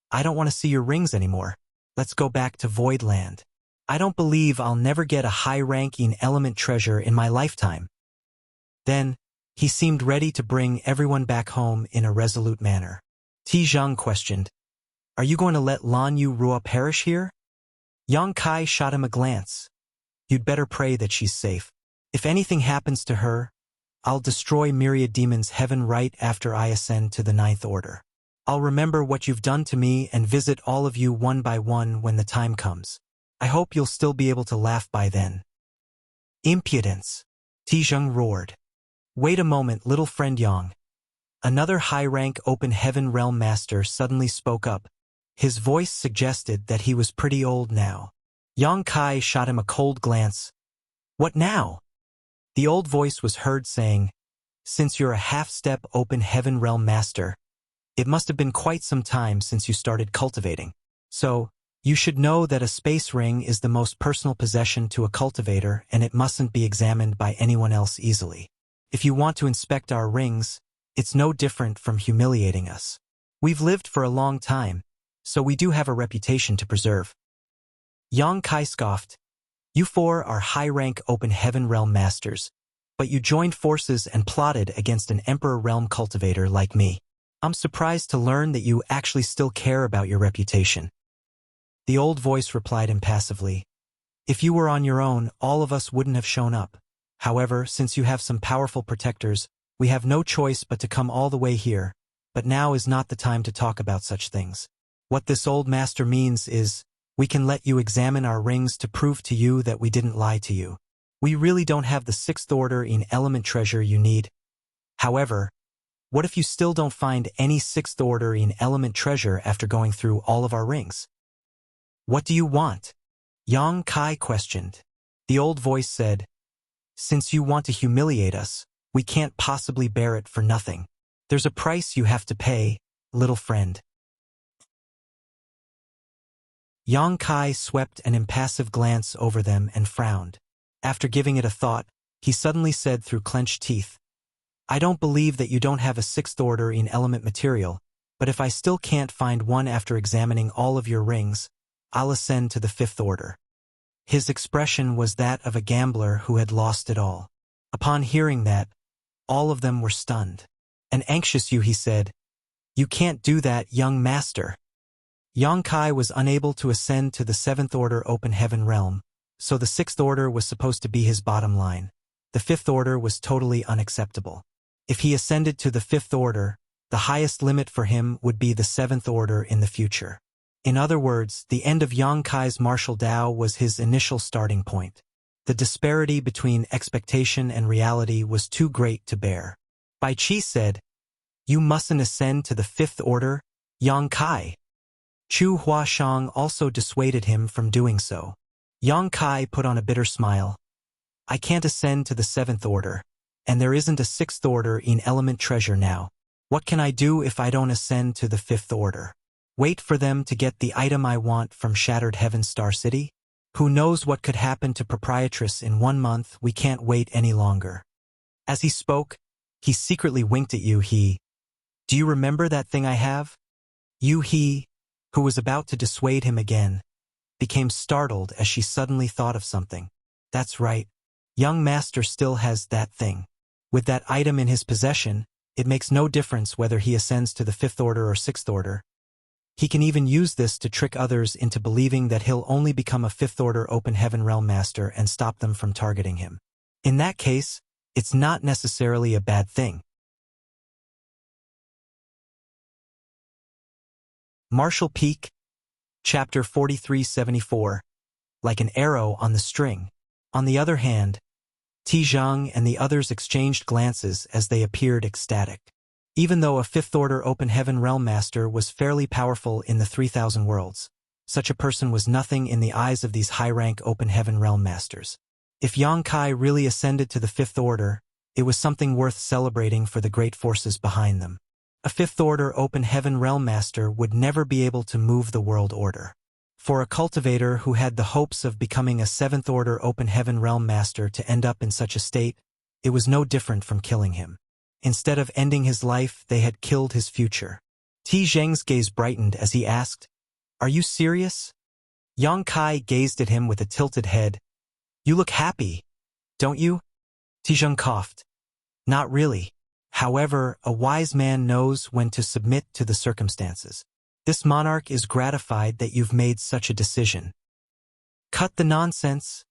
S1: I don't want to see your rings anymore. Let's go back to Voidland. I don't believe I'll never get a high-ranking element treasure in my lifetime." Then, he seemed ready to bring everyone back home in a resolute manner. Zhang questioned, "Are you going to let Lan Yu Rua perish here?" Yang Kai shot him a glance. "You'd better pray that she's safe. If anything happens to her, I'll destroy Myriad Demon's Heaven right after I ascend to the 9th Order. I'll remember what you've done to me and visit all of you one by one when the time comes. I hope you'll still be able to laugh by then." "Impudence!" Zhang roared. "Wait a moment, little friend Yang." Another high-rank Open Heaven Realm Master suddenly spoke up. His voice suggested that he was pretty old now. Yang Kai shot him a cold glance. "What now?" The old voice was heard saying, "Since you're a half-step Open Heaven Realm Master, it must have been quite some time since you started cultivating. So, you should know that a space ring is the most personal possession to a cultivator and it mustn't be examined by anyone else easily. If you want to inspect our rings, it's no different from humiliating us. We've lived for a long time, so we do have a reputation to preserve." Yang Kai scoffed, "You four are high-rank Open Heaven Realm Masters, but you joined forces and plotted against an Emperor Realm cultivator like me. I'm surprised to learn that you actually still care about your reputation. The old voice replied impassively. If you were on your own, all of us wouldn't have shown up. However, since you have some powerful protectors, we have no choice but to come all the way here. But now is not the time to talk about such things. What this old master means is, we can let you examine our rings to prove to you that we didn't lie to you. We really don't have the sixth order in element treasure you need. However, what if you still don't find any sixth order in element treasure after going through all of our rings? What do you want? Yang Kai questioned. The old voice said, since you want to humiliate us, we can't possibly bear it for nothing. There's a price you have to pay, little friend. Yang Kai swept an impassive glance over them and frowned. After giving it a thought, he suddenly said through clenched teeth, I don't believe that you don't have a sixth order in element material, but if I still can't find one after examining all of your rings, I'll ascend to the fifth order. His expression was that of a gambler who had lost it all. Upon hearing that, all of them were stunned. An anxious you, he said, you can't do that, young master. Yang Kai was unable to ascend to the seventh order open heaven realm, so the sixth order was supposed to be his bottom line. The fifth order was totally unacceptable. If he ascended to the fifth order, the highest limit for him would be the seventh order in the future. In other words, the end of Yang Kai's martial Dao was his initial starting point. The disparity between expectation and reality was too great to bear. Bai Qi said, you mustn't ascend to the fifth order, Yang Kai. Chu Huashang also dissuaded him from doing so. Yang Kai put on a bitter smile. I can't ascend to the seventh order, and there isn't a sixth order in element treasure now. What can I do if I don't ascend to the fifth order? Wait for them to get the item I want from Shattered Heaven Star City? Who knows what could happen to Proprietress in 1 month? We can't wait any longer. As he spoke, he secretly winked at Yu He. Do you remember that thing I have? Yu He, who was about to dissuade him again, became startled as she suddenly thought of something. That's right. Young Master still has that thing. With that item in his possession, it makes no difference whether he ascends to the fifth order or sixth order. He can even use this to trick others into believing that he'll only become a fifth order open heaven realm master and stop them from targeting him. In that case, it's not necessarily a bad thing. Martial Peak, Chapter 4374, like an arrow on the string. On the other hand, Tizhang and the others exchanged glances as they appeared ecstatic. Even though a fifth order open heaven realm master was fairly powerful in the 3,000 worlds, such a person was nothing in the eyes of these high-rank open heaven realm masters. If Yang Kai really ascended to the fifth order, it was something worth celebrating for the great forces behind them. A fifth order open heaven realm master would never be able to move the world order. For a cultivator who had the hopes of becoming a seventh order open heaven realm master to end up in such a state, it was no different from killing him. Instead of ending his life, they had killed his future. Ti Zheng's gaze brightened as he asked, Are you serious? Yang Kai gazed at him with a tilted head. You look happy, don't you? Ti Zheng coughed. Not really. However, a wise man knows when to submit to the circumstances. This monarch is gratified that you've made such a decision. Cut the nonsense,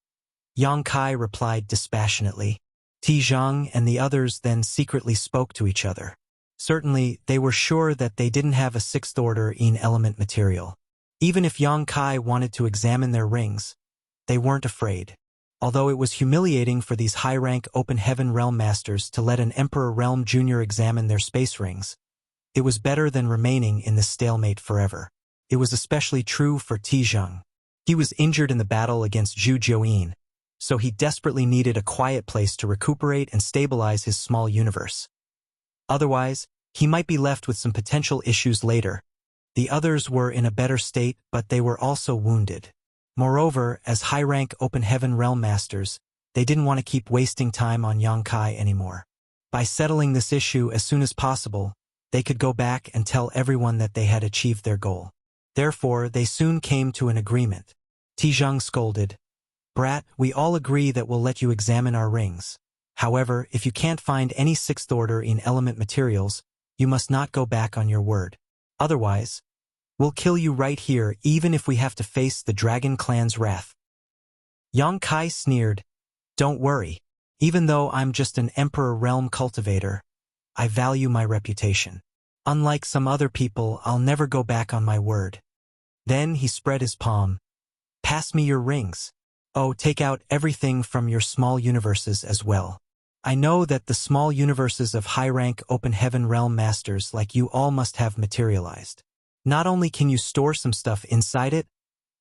S1: Yang Kai replied dispassionately. Ti Zheng and the others then secretly spoke to each other. Certainly, they were sure that they didn't have a sixth order in element material. Even if Yang Kai wanted to examine their rings, they weren't afraid. Although it was humiliating for these high-rank open heaven realm masters to let an Emperor Realm Jr. examine their space rings, it was better than remaining in this stalemate forever. It was especially true for Ti Zheng. He was injured in the battle against Zhu Jiuyin, so he desperately needed a quiet place to recuperate and stabilize his small universe. Otherwise, he might be left with some potential issues later. The others were in a better state, but they were also wounded. Moreover, as high-rank open heaven realm masters, they didn't want to keep wasting time on Yang Kai anymore. By settling this issue as soon as possible, they could go back and tell everyone that they had achieved their goal. Therefore, they soon came to an agreement. Ti Zheng scolded, Brat, we all agree that we'll let you examine our rings. However, if you can't find any sixth order in element materials, You must not go back on your word. Otherwise, we'll kill you right here even if we have to face the Dragon Clan's wrath. Yang Kai sneered, Don't worry. Even though I'm just an Emperor Realm cultivator, I value my reputation. Unlike some other people, I'll never go back on my word. Then he spread his palm. Pass me your rings. Oh, take out everything from your small universes as well. I know that the small universes of high-rank open heaven realm masters like you all must have materialized. Not only can you store some stuff inside it,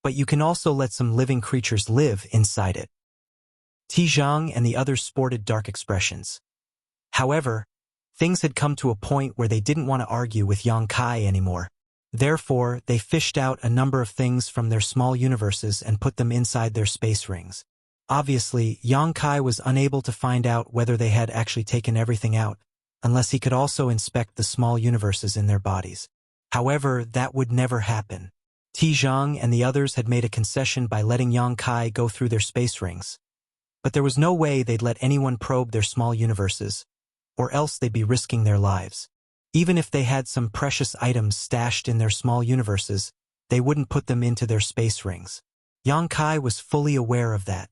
S1: but you can also let some living creatures live inside it. Tizhang and the others sported dark expressions. However, things had come to a point where they didn't want to argue with Yang Kai anymore. Therefore, they fished out a number of things from their small universes and put them inside their space rings. Obviously, Yang Kai was unable to find out whether they had actually taken everything out, unless he could also inspect the small universes in their bodies. However, that would never happen. Tizhang and the others had made a concession by letting Yang Kai go through their space rings. But there was no way they'd let anyone probe their small universes, or else they'd be risking their lives. Even if they had some precious items stashed in their small universes, they wouldn't put them into their space rings. Yang Kai was fully aware of that.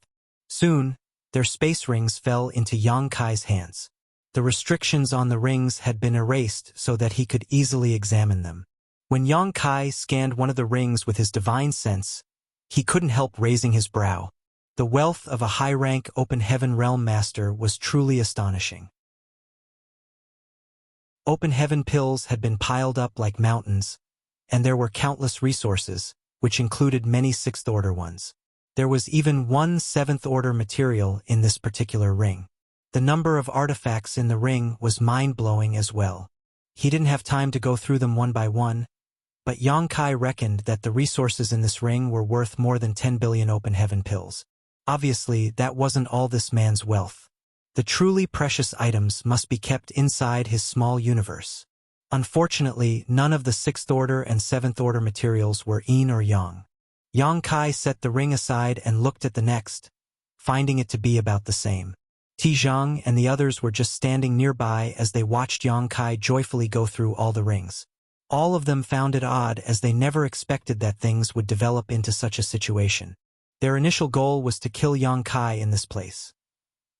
S1: Soon, their space rings fell into Yang Kai's hands. The restrictions on the rings had been erased so that he could easily examine them. When Yang Kai scanned one of the rings with his divine sense, he couldn't help raising his brow. The wealth of a high-rank open heaven realm master was truly astonishing. Open heaven pills had been piled up like mountains, and there were countless resources, which included many sixth-order ones. There was even one seventh-order material in this particular ring. The number of artifacts in the ring was mind-blowing as well. He didn't have time to go through them one by one, but Yang Kai reckoned that the resources in this ring were worth more than 10 billion open heaven pills. Obviously, that wasn't all this man's wealth. The truly precious items must be kept inside his small universe. Unfortunately, none of the sixth-order and seventh-order materials were yin or yang. Yang Kai set the ring aside and looked at the next, finding it to be about the same. Tizhang and the others were just standing nearby as they watched Yang Kai joyfully go through all the rings. All of them found it odd as they never expected that things would develop into such a situation. Their initial goal was to kill Yang Kai in this place.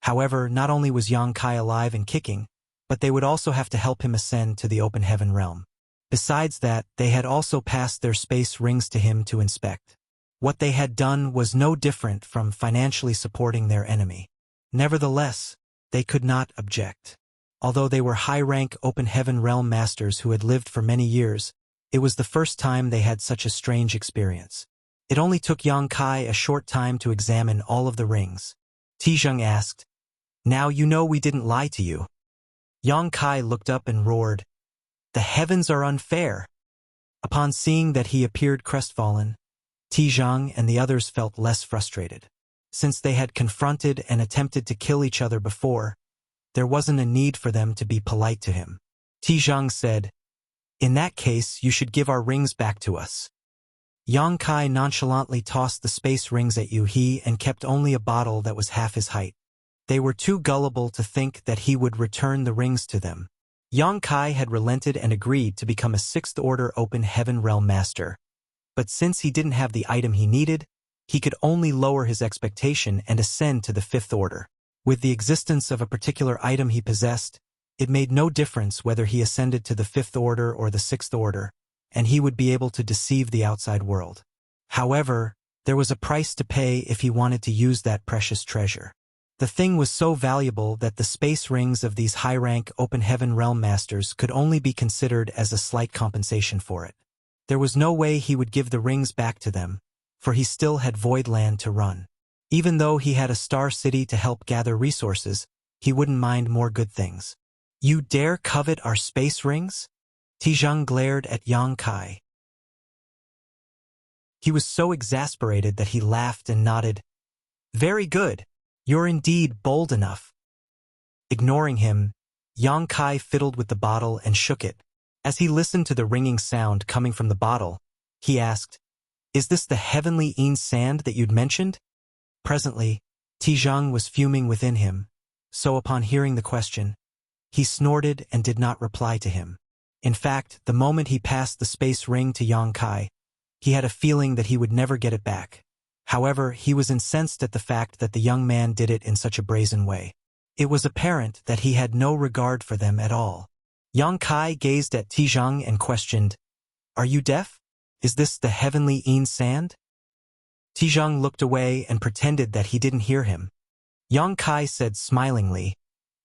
S1: However, not only was Yang Kai alive and kicking, but they would also have to help him ascend to the open heaven realm. Besides that, they had also passed their space rings to him to inspect. What they had done was no different from financially supporting their enemy. Nevertheless, they could not object. Although they were high-rank open heaven realm masters who had lived for many years, it was the first time they had such a strange experience. It only took Yang Kai a short time to examine all of the rings. Tizhang asked, "Now you know we didn't lie to you." Yang Kai looked up and roared, "The heavens are unfair!" Upon seeing that he appeared crestfallen, Tizhang and the others felt less frustrated. Since they had confronted and attempted to kill each other before, there wasn't a need for them to be polite to him. Tizhang said, "In that case, you should give our rings back to us." Yang Kai nonchalantly tossed the space rings at Yu-He and kept only a bottle that was half his height. They were too gullible to think that he would return the rings to them. Yang Kai had relented and agreed to become a sixth-order open heaven realm master. But since he didn't have the item he needed, he could only lower his expectation and ascend to the fifth order. With the existence of a particular item he possessed, it made no difference whether he ascended to the fifth order or the sixth order, and he would be able to deceive the outside world. However, there was a price to pay if he wanted to use that precious treasure. The thing was so valuable that the space rings of these high-rank open heaven realm masters could only be considered as a slight compensation for it. There was no way he would give the rings back to them, for he still had Voidland to run. Even though he had a star city to help gather resources, he wouldn't mind more good things. "You dare covet our space rings?" Tizhang glared at Yang Kai. He was so exasperated that he laughed and nodded. "Very good. You're indeed bold enough." Ignoring him, Yang Kai fiddled with the bottle and shook it. As he listened to the ringing sound coming from the bottle, he asked, "Is this the heavenly Yin sand that you'd mentioned?" Presently, Tizhang was fuming within him, so upon hearing the question, he snorted and did not reply to him. In fact, the moment he passed the space ring to Yang Kai, he had a feeling that he would never get it back. However, he was incensed at the fact that the young man did it in such a brazen way. It was apparent that he had no regard for them at all. Yang Kai gazed at Tizhang and questioned, "Are you deaf? Is this the heavenly Yin sand?" Tizhang looked away and pretended that he didn't hear him. Yang Kai said smilingly,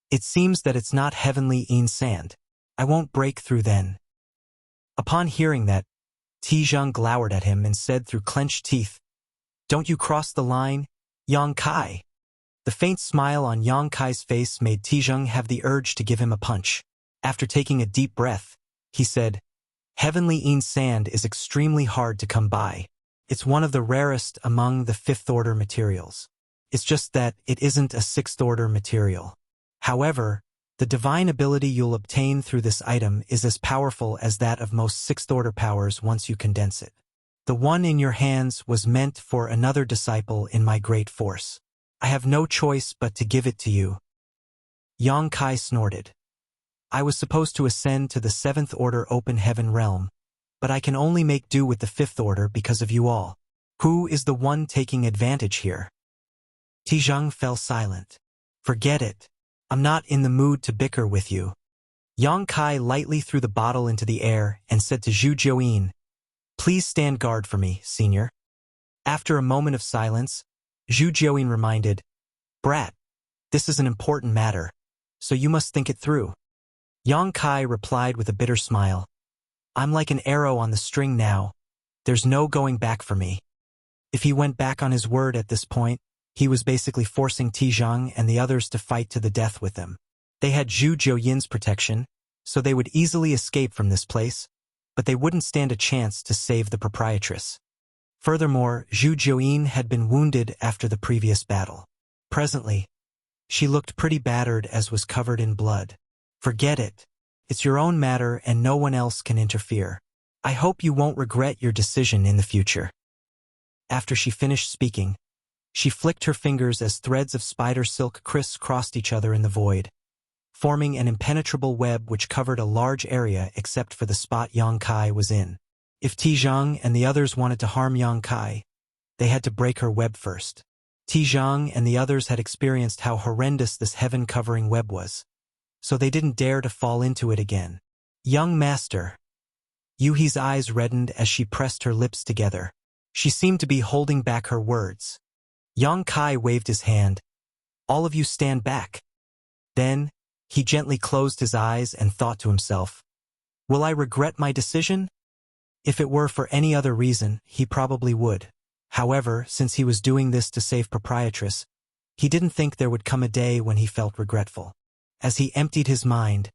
S1: "It seems that it's not heavenly Yin sand. I won't break through then." Upon hearing that, Tizhang glowered at him and said through clenched teeth, "Don't you cross the line, Yang Kai?" The faint smile on Yang Kai's face made Tizhang have the urge to give him a punch. After taking a deep breath, he said, "Heavenly Yin sand is extremely hard to come by. It's one of the rarest among the fifth-order materials. It's just that it isn't a sixth-order material. However, the divine ability you'll obtain through this item is as powerful as that of most sixth-order powers once you condense it. The one in your hands was meant for another disciple in my great force. I have no choice but to give it to you." Yang Kai snorted. "I was supposed to ascend to the seventh-order open heaven realm, but I can only make do with the fifth order because of you all. Who is the one taking advantage here?" Tizhang fell silent. "Forget it. I'm not in the mood to bicker with you." Yang Kai lightly threw the bottle into the air and said to Zhu Jiuyin, "Please stand guard for me, senior." After a moment of silence, Zhu Jiuyin reminded, "Brat, this is an important matter, so you must think it through." Yang Kai replied with a bitter smile, "I'm like an arrow on the string now. There's no going back for me." If he went back on his word at this point, he was basically forcing Tizhang and the others to fight to the death with them. They had Zhu Jiuyin's protection, so they would easily escape from this place, but they wouldn't stand a chance to save the proprietress. Furthermore, Zhu Jiuyin had been wounded after the previous battle. Presently, she looked pretty battered as was covered in blood. "Forget it. It's your own matter and no one else can interfere. I hope you won't regret your decision in the future." After she finished speaking, she flicked her fingers as threads of spider silk criss-crossed each other in the void, forming an impenetrable web which covered a large area except for the spot Yang Kai was in. If Tizhang and the others wanted to harm Yang Kai, they had to break her web first. Tizhang and the others had experienced how horrendous this heaven-covering web was, so they didn't dare to fall into it again. "Young master." Yuhi's eyes reddened as she pressed her lips together. She seemed to be holding back her words. Yang Kai waved his hand. "All of you stand back." Then, he gently closed his eyes and thought to himself, "Will I regret my decision?" If it were for any other reason, he probably would. However, since he was doing this to save proprietress, he didn't think there would come a day when he felt regretful. As he emptied his mind,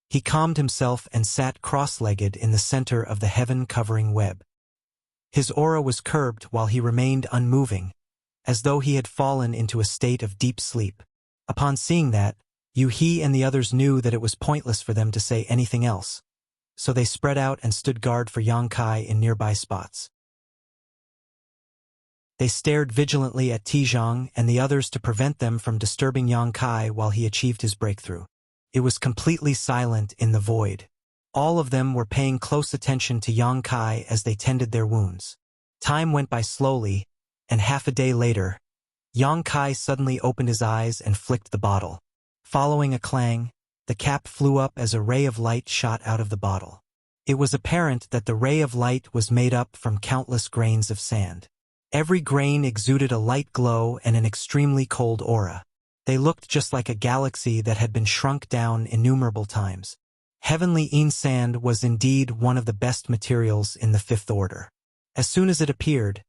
S1: he calmed himself and sat cross-legged in the center of the heaven-covering web. His aura was curbed while he remained unmoving, as though he had fallen into a state of deep sleep. Upon seeing that, Yuhi and the others knew that it was pointless for them to say anything else, so they spread out and stood guard for Yang Kai in nearby spots. They stared vigilantly at Tizhang and the others to prevent them from disturbing Yang Kai while he achieved his breakthrough. It was completely silent in the void. All of them were paying close attention to Yang Kai as they tended their wounds. Time went by slowly, and half a day later, Yang Kai suddenly opened his eyes and flicked the bottle. Following a clang, the cap flew up as a ray of light shot out of the bottle. It was apparent that the ray of light was made up from countless grains of sand. Every grain exuded a light glow and an extremely cold aura. They looked just like a galaxy that had been shrunk down innumerable times. Heavenly Yin sand was indeed one of the best materials in the fifth order. As soon as it appeared,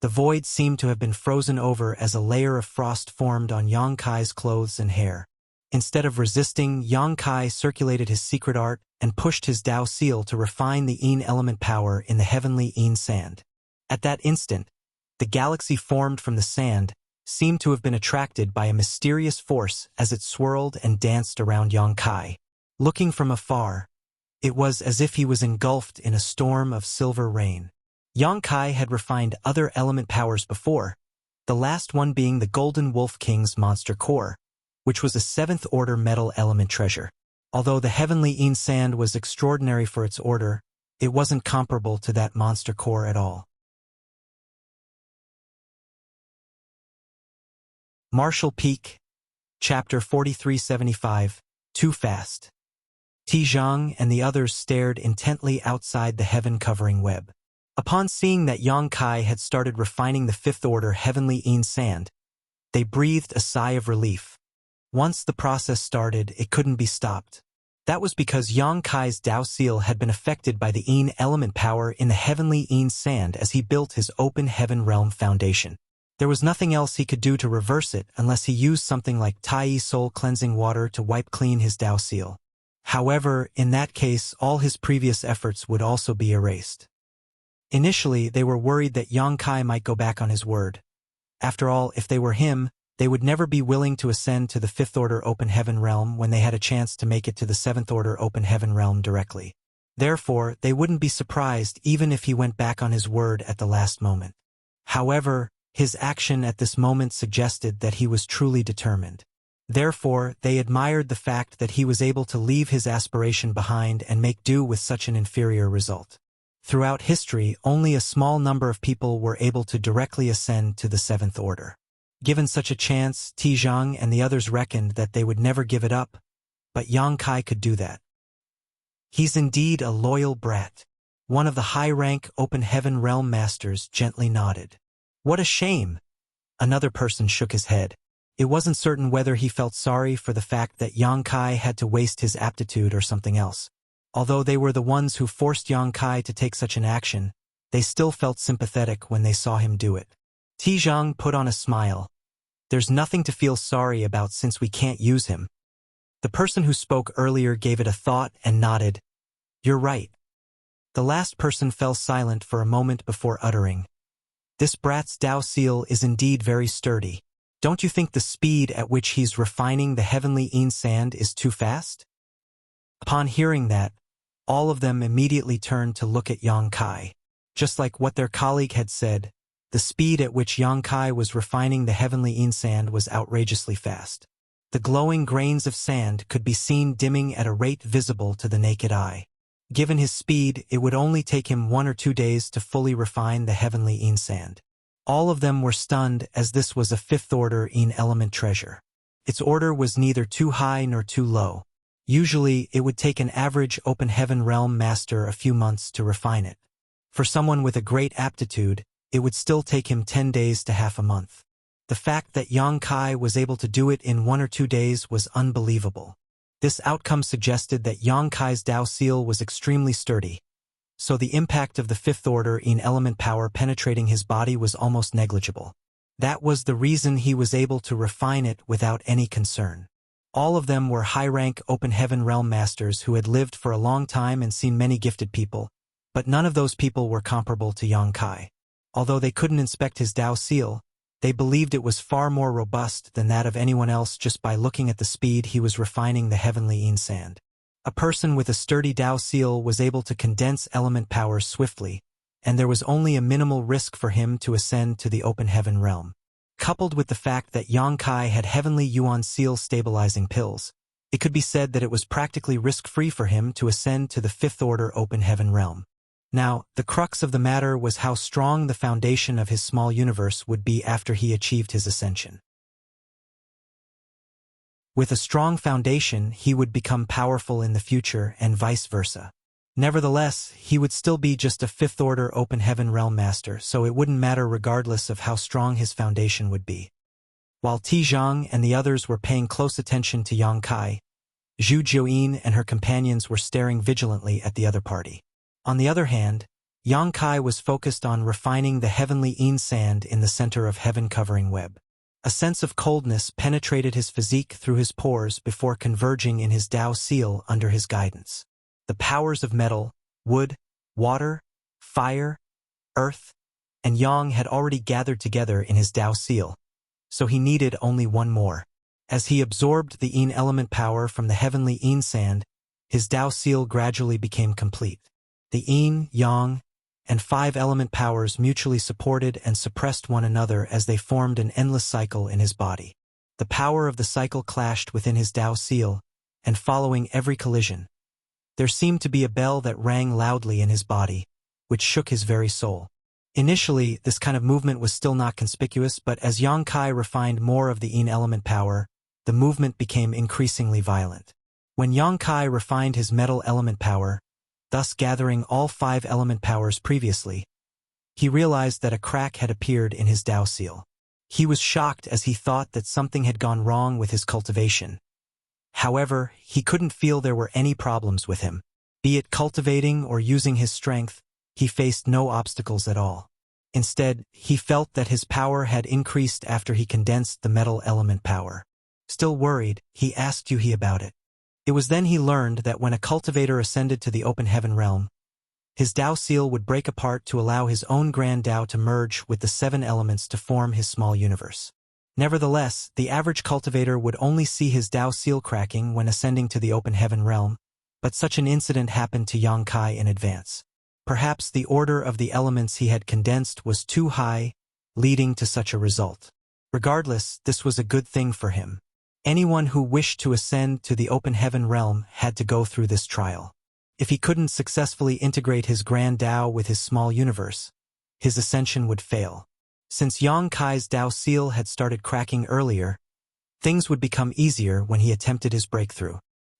S1: the void seemed to have been frozen over as a layer of frost formed on Yang Kai's clothes and hair. Instead of resisting, Yang Kai circulated his secret art and pushed his Dao seal to refine the Yin element power in the heavenly Yin sand. At that instant, the galaxy formed from the sand seemed to have been attracted by a mysterious force as it swirled and danced around Yang Kai. Looking from afar, it was as if he was engulfed in a storm of silver rain. Yang Kai had refined other element powers before, the last one being the Golden Wolf King's monster core, which was a seventh-order metal element treasure. Although the heavenly Yin sand was extraordinary for its order, it wasn't comparable to that monster core at all. Marshall Peak, Chapter 4375, Too Fast. Zhang and the others stared intently outside the heaven-covering web. Upon seeing that Yang Kai had started refining the fifth-order heavenly Yin sand, they breathed a sigh of relief. Once the process started, it couldn't be stopped. That was because Yang Kai's Dao Seal had been affected by the Yin element power in the heavenly Yin sand as he built his open heaven realm foundation. There was nothing else he could do to reverse it unless he used something like Tai Soul cleansing water to wipe clean his Dao Seal. However, in that case, all his previous efforts would also be erased. Initially, they were worried that Yang Kai might go back on his word. After all, if they were him, they would never be willing to ascend to the fifth-order open heaven realm when they had a chance to make it to the seventh-order open heaven realm directly. Therefore, they wouldn't be surprised even if he went back on his word at the last moment. However, his action at this moment suggested that he was truly determined. Therefore, they admired the fact that he was able to leave his aspiration behind and make do with such an inferior result. Throughout history, only a small number of people were able to directly ascend to the seventh order. Given such a chance, Zhang and the others reckoned that they would never give it up, but Yang Kai could do that. He's indeed a loyal brat. One of the high-rank open heaven realm masters gently nodded. What a shame! Another person shook his head. It wasn't certain whether he felt sorry for the fact that Yang Kai had to waste his aptitude or something else. Although they were the ones who forced Yang Kai to take such an action, they still felt sympathetic when they saw him do it. Zhang put on a smile. There's nothing to feel sorry about since we can't use him. The person who spoke earlier gave it a thought and nodded. You're right. The last person fell silent for a moment before uttering. This brat's Dao Seal is indeed very sturdy. Don't you think the speed at which he's refining the heavenly Yin sand is too fast? Upon hearing that, all of them immediately turned to look at Yang Kai. Just like what their colleague had said, the speed at which Yang Kai was refining the heavenly Yin sand was outrageously fast. The glowing grains of sand could be seen dimming at a rate visible to the naked eye. Given his speed, it would only take him 1 or 2 days to fully refine the heavenly Yin sand. All of them were stunned as this was a fifth-order Yin element treasure. Its order was neither too high nor too low. Usually, it would take an average open heaven realm master a few months to refine it. For someone with a great aptitude, it would still take him 10 days to half a month. The fact that Yang Kai was able to do it in 1 or 2 days was unbelievable. This outcome suggested that Yang Kai's Dao Seal was extremely sturdy, so the impact of the fifth-order Yin element power penetrating his body was almost negligible. That was the reason he was able to refine it without any concern. All of them were high-rank open heaven realm masters who had lived for a long time and seen many gifted people, but none of those people were comparable to Yang Kai. Although they couldn't inspect his Dao Seal, they believed it was far more robust than that of anyone else just by looking at the speed he was refining the heavenly Yin sand. A person with a sturdy Dao Seal was able to condense element powers swiftly, and there was only a minimal risk for him to ascend to the open heaven realm. Coupled with the fact that Yang Kai had heavenly Yuan Seal stabilizing pills, it could be said that it was practically risk-free for him to ascend to the fifth-order open heaven realm. Now, the crux of the matter was how strong the foundation of his small universe would be after he achieved his ascension. With a strong foundation, he would become powerful in the future and vice versa. Nevertheless, he would still be just a fifth-order open heaven realm master, so it wouldn't matter regardless of how strong his foundation would be. While Zhang and the others were paying close attention to Yang Kai, Zhu Jiuyin and her companions were staring vigilantly at the other party. On the other hand, Yang Kai was focused on refining the heavenly Yin sand in the center of heaven-covering web. A sense of coldness penetrated his physique through his pores before converging in his Dao Seal under his guidance. The powers of metal, wood, water, fire, earth, and yang had already gathered together in his Dao Seal, so he needed only one more. As he absorbed the Yin element power from the heavenly Yin sand, his Dao Seal gradually became complete. The Yin, Yang, and 5 element powers mutually supported and suppressed one another as they formed an endless cycle in his body. The power of the cycle clashed within his Dao Seal, and following every collision. There seemed to be a bell that rang loudly in his body, which shook his very soul. Initially, this kind of movement was still not conspicuous, but as Yang Kai refined more of the Yin element power, the movement became increasingly violent. When Yang Kai refined his metal element power, thus gathering all 5 element powers previously, he realized that a crack had appeared in his Dao seal. He was shocked as he thought that something had gone wrong with his cultivation. However, he couldn't feel there were any problems with him. Be it cultivating or using his strength, he faced no obstacles at all. Instead, he felt that his power had increased after he condensed the metal element power. Still worried, he asked Yuhi about it. It was then he learned that when a cultivator ascended to the open heaven realm, his Dao seal would break apart to allow his own grand Dao to merge with the 7 elements to form his small universe. Nevertheless, the average cultivator would only see his Dao seal cracking when ascending to the open heaven realm, but such an incident happened to Yang Kai in advance. Perhaps the order of the elements he had condensed was too high, leading to such a result. Regardless, this was a good thing for him. Anyone who wished to ascend to the open heaven realm had to go through this trial. If he couldn't successfully integrate his grand Dao with his small universe, his ascension would fail. Since Yang Kai's Dao seal had started cracking earlier, things would become easier when he attempted his breakthrough.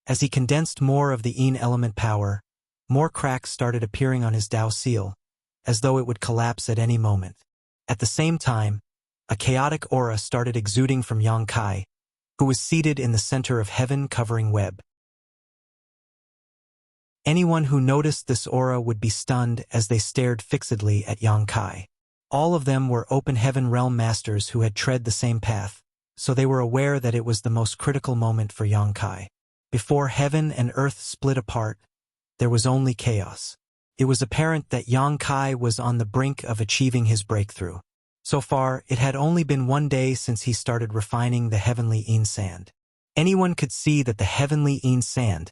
S1: As he condensed more of the Yin element power, more cracks started appearing on his Dao seal, as though it would collapse at any moment. At the same time, a chaotic aura started exuding from Yang Kai, who was seated in the center of heaven-covering web. Anyone who noticed this aura would be stunned as they stared fixedly at Yang Kai. All of them were open heaven realm masters who had tread the same path, so they were aware that it was the most critical moment for Yang Kai. Before heaven and earth split apart, there was only chaos. It was apparent that Yang Kai was on the brink of achieving his breakthrough. So far, it had only been 1 day since he started refining the heavenly Yin sand. Anyone could see that the heavenly Yin sand,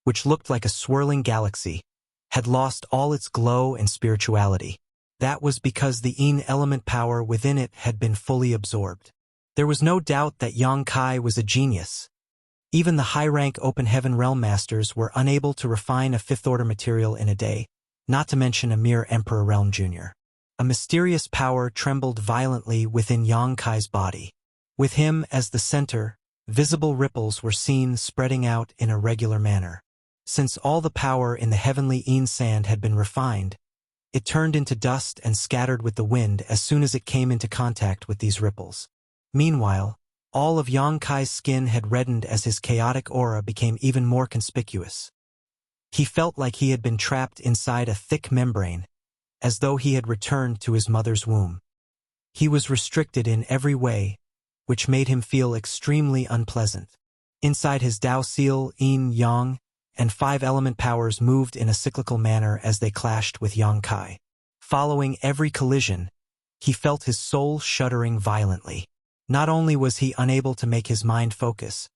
S1: which looked like a swirling galaxy, had lost all its glow and spirituality. That was because the Yin element power within it had been fully absorbed. There was no doubt that Yang Kai was a genius. Even the high-rank open heaven realm masters were unable to refine a 5th-order material in a day, not to mention a mere Emperor Realm Jr. A mysterious power trembled violently within Yang Kai's body. With him as the center, visible ripples were seen spreading out in a regular manner. Since all the power in the heavenly Yin sand had been refined, it turned into dust and scattered with the wind as soon as it came into contact with these ripples. Meanwhile, all of Yang Kai's skin had reddened as his chaotic aura became even more conspicuous. He felt like he had been trapped inside a thick membrane, as though he had returned to his mother's womb. He was restricted in every way, which made him feel extremely unpleasant. Inside his Dao seal, Yin, Yang, and 5 element powers moved in a cyclical manner as they clashed with Yang Kai. Following every collision, he felt his soul shuddering violently. Not only was he unable to make his mind focus,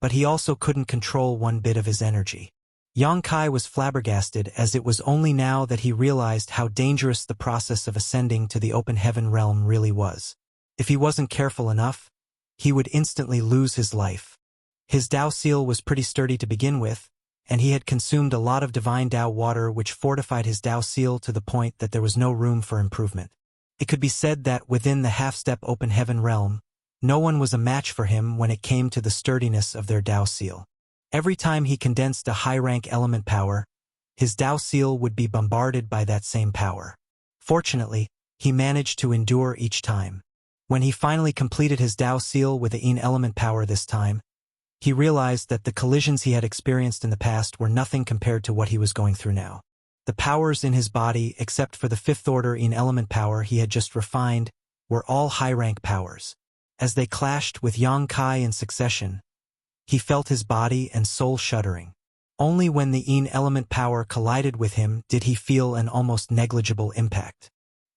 S1: but he also couldn't control one bit of his energy. Yang Kai was flabbergasted as it was only now that he realized how dangerous the process of ascending to the open heaven realm really was. If he wasn't careful enough, he would instantly lose his life. His Dao seal was pretty sturdy to begin with, and he had consumed a lot of divine Dao water which fortified his Dao seal to the point that there was no room for improvement. It could be said that within the half-step open heaven realm, no one was a match for him when it came to the sturdiness of their Dao seal. Every time he condensed a high-rank element power, his Dao seal would be bombarded by that same power. Fortunately, he managed to endure each time. When he finally completed his Dao seal with the Yin element power this time, he realized that the collisions he had experienced in the past were nothing compared to what he was going through now. The powers in his body, except for the 5th-order Yin element power he had just refined, were all high-rank powers. As they clashed with Yang Kai in succession, he felt his body and soul shuddering. Only when the Yin element power collided with him did he feel an almost negligible impact.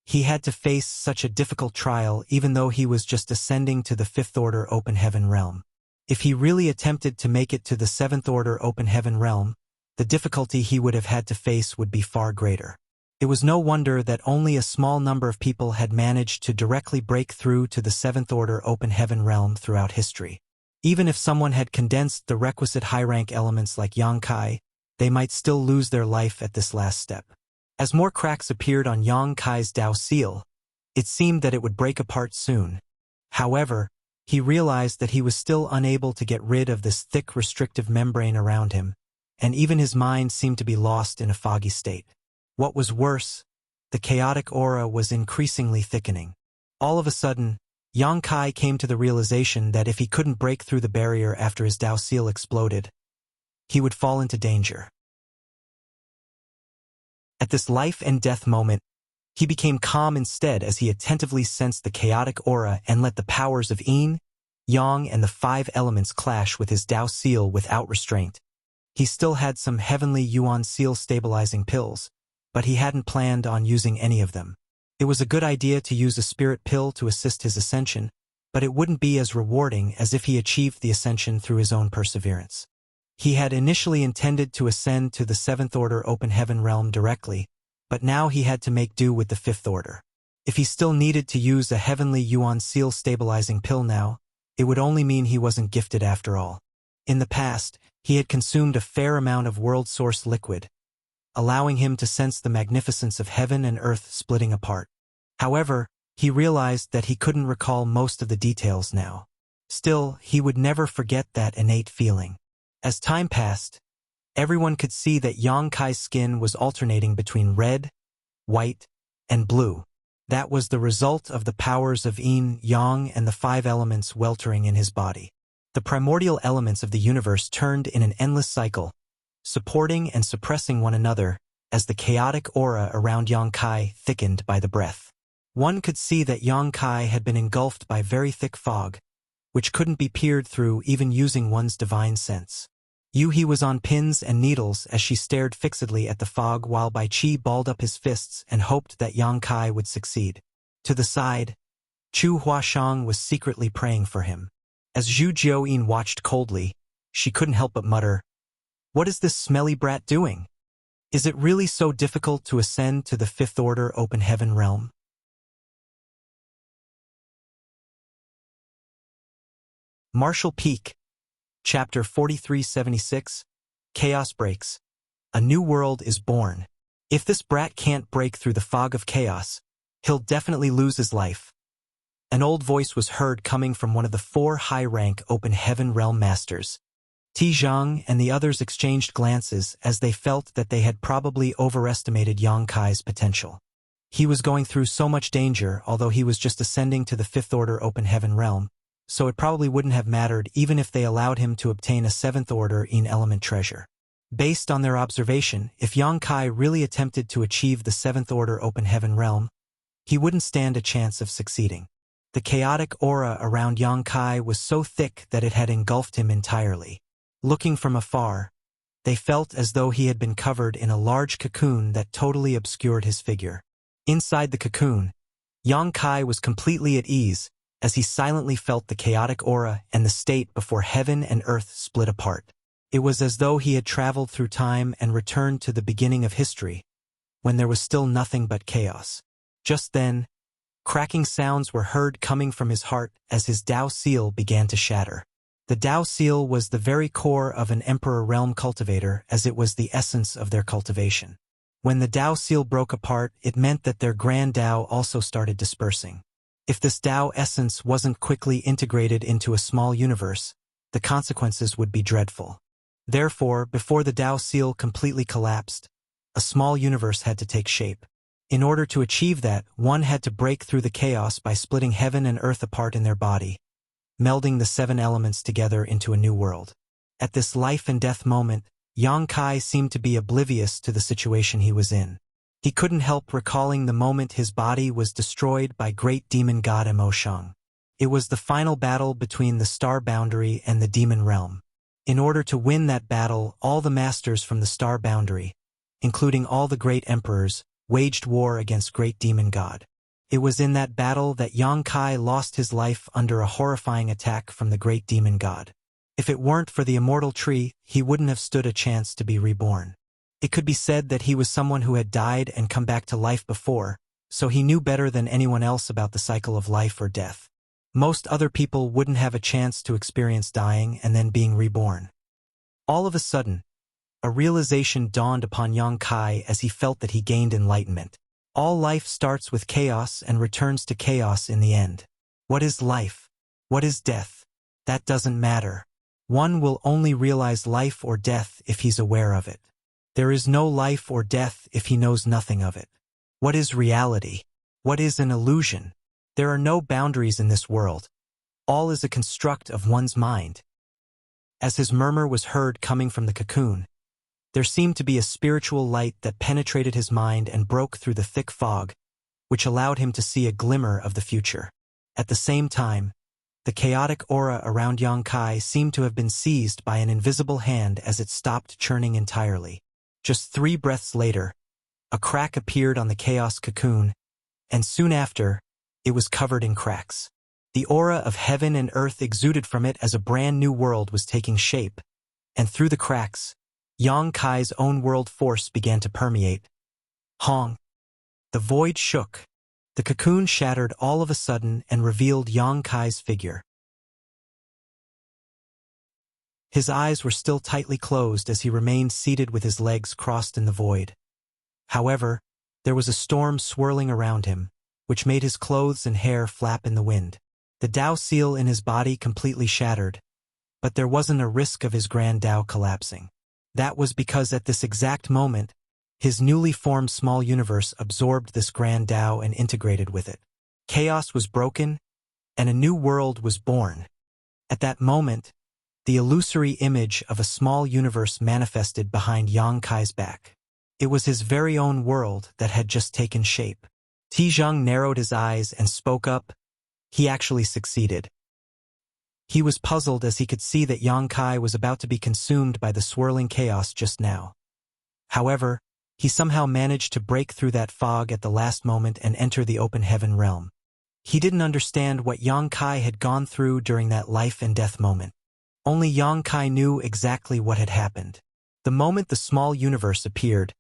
S1: He had to face such a difficult trial even though he was just ascending to the 5th-order open heaven realm. If he really attempted to make it to the 7th-order open heaven realm, the difficulty he would have had to face would be far greater. It was no wonder that only a small number of people had managed to directly break through to the 7th-order open heaven realm throughout history. Even if someone had condensed the requisite high-rank elements like Yang Kai, they might still lose their life at this last step. As more cracks appeared on Yang Kai's Dao seal, it seemed that it would break apart soon. However, he realized that he was still unable to get rid of this thick restrictive membrane around him, and even his mind seemed to be lost in a foggy state. What was worse, the chaotic aura was increasingly thickening. All of a sudden, Yang Kai came to the realization that if he couldn't break through the barrier after his Dao seal exploded, he would fall into danger. At this life and death moment, he became calm instead as he attentively sensed the chaotic aura and let the powers of Yin, Yang, and the 5 elements clash with his Dao seal without restraint. He still had some heavenly Yuan seal stabilizing pills, but he hadn't planned on using any of them. It was a good idea to use a spirit pill to assist his ascension, but it wouldn't be as rewarding as if he achieved the ascension through his own perseverance. He had initially intended to ascend to the 7th Order Open Heaven realm directly, but now he had to make do with the 5th Order. If he still needed to use a heavenly Yuan seal stabilizing pill now, it would only mean he wasn't gifted after all. In the past, he had consumed a fair amount of world-source liquid, allowing him to sense the magnificence of heaven and earth splitting apart. However, he realized that he couldn't recall most of the details now. Still, he would never forget that innate feeling. As time passed, everyone could see that Yang Kai's skin was alternating between red, white, and blue. That was the result of the powers of Yin, Yang, and the 5 elements weltering in his body. The primordial elements of the universe turned in an endless cycle, supporting and suppressing one another as the chaotic aura around Yang Kai thickened by the breath. One could see that Yang Kai had been engulfed by very thick fog, which couldn't be peered through even using one's divine sense. Yuhi was on pins and needles as she stared fixedly at the fog while Bai Qi balled up his fists and hoped that Yang Kai would succeed. To the side, Chu Huashang was secretly praying for him. As Zhu Jiuyin watched coldly, she couldn't help but mutter, "What is this smelly brat doing? Is it really so difficult to ascend to the 5th Order Open Heaven realm?" Martial Peak, Chapter 4376, Chaos Breaks. A new world is born. If this brat can't break through the fog of chaos, he'll definitely lose his life. An old voice was heard coming from one of the 4 high-rank Open Heaven realm masters. Ti Zhang and the others exchanged glances as they felt that they had probably overestimated Yang Kai's potential. He was going through so much danger, although he was just ascending to the 5th Order Open Heaven realm, so it probably wouldn't have mattered even if they allowed him to obtain a 7th Order Yin element treasure. Based on their observation, if Yang Kai really attempted to achieve the 7th Order Open Heaven realm, he wouldn't stand a chance of succeeding. The chaotic aura around Yang Kai was so thick that it had engulfed him entirely. Looking from afar, they felt as though he had been covered in a large cocoon that totally obscured his figure. Inside the cocoon, Yang Kai was completely at ease, as he silently felt the chaotic aura and the state before heaven and earth split apart. It was as though he had traveled through time and returned to the beginning of history, when there was still nothing but chaos. Just then, cracking sounds were heard coming from his heart as his Dao seal began to shatter. The Dao seal was the very core of an Emperor realm cultivator, as it was the essence of their cultivation. When the Dao seal broke apart, it meant that their grand Dao also started dispersing. If this Dao essence wasn't quickly integrated into a small universe, the consequences would be dreadful. Therefore, before the Dao seal completely collapsed, a small universe had to take shape. In order to achieve that, one had to break through the chaos by splitting heaven and earth apart in their body, melding the 7 elements together into a new world. At this life and death moment, Yang Kai seemed to be oblivious to the situation he was in. He couldn't help recalling the moment his body was destroyed by great demon god Emoshang. It was the final battle between the star boundary and the demon realm. In order to win that battle, all the masters from the star boundary, including all the great emperors, waged war against great demon god. It was in that battle that Yang Kai lost his life under a horrifying attack from the great demon god. If it weren't for the immortal tree, he wouldn't have stood a chance to be reborn. It could be said that he was someone who had died and come back to life before, so he knew better than anyone else about the cycle of life or death. Most other people wouldn't have a chance to experience dying and then being reborn. All of a sudden, a realization dawned upon Yang Kai as he felt that he gained enlightenment. All life starts with chaos and returns to chaos in the end. What is life? What is death? That doesn't matter. One will only realize life or death if he's aware of it. There is no life or death if he knows nothing of it. What is reality? What is an illusion? There are no boundaries in this world. All is a construct of one's mind. As his murmur was heard coming from the cocoon, there seemed to be a spiritual light that penetrated his mind and broke through the thick fog, which allowed him to see a glimmer of the future. At the same time, the chaotic aura around Yang Kai seemed to have been seized by an invisible hand as it stopped churning entirely. Just 3 breaths later, a crack appeared on the chaos cocoon, and soon after, it was covered in cracks. The aura of heaven and earth exuded from it as a brand new world was taking shape, and through the cracks, Yang Kai's own world force began to permeate. Hong! The void shook. The cocoon shattered all of a sudden and revealed Yang Kai's figure. His eyes were still tightly closed as he remained seated with his legs crossed in the void. However, there was a storm swirling around him, which made his clothes and hair flap in the wind. The Tao seal in his body completely shattered, but there wasn't a risk of his grand Tao collapsing. That was because at this exact moment, his newly formed small universe absorbed this grand Tao and integrated with it. Chaos was broken, and a new world was born. At that moment, the illusory image of a small universe manifested behind Yang Kai's back. It was his very own world that had just taken shape. Tizheng narrowed his eyes and spoke up. He actually succeeded. He was puzzled as he could see that Yang Kai was about to be consumed by the swirling chaos just now. However, he somehow managed to break through that fog at the last moment and enter the open heaven realm. He didn't understand what Yang Kai had gone through during that life and death moment. Only Yang Kai knew exactly what had happened. The moment the small universe appeared,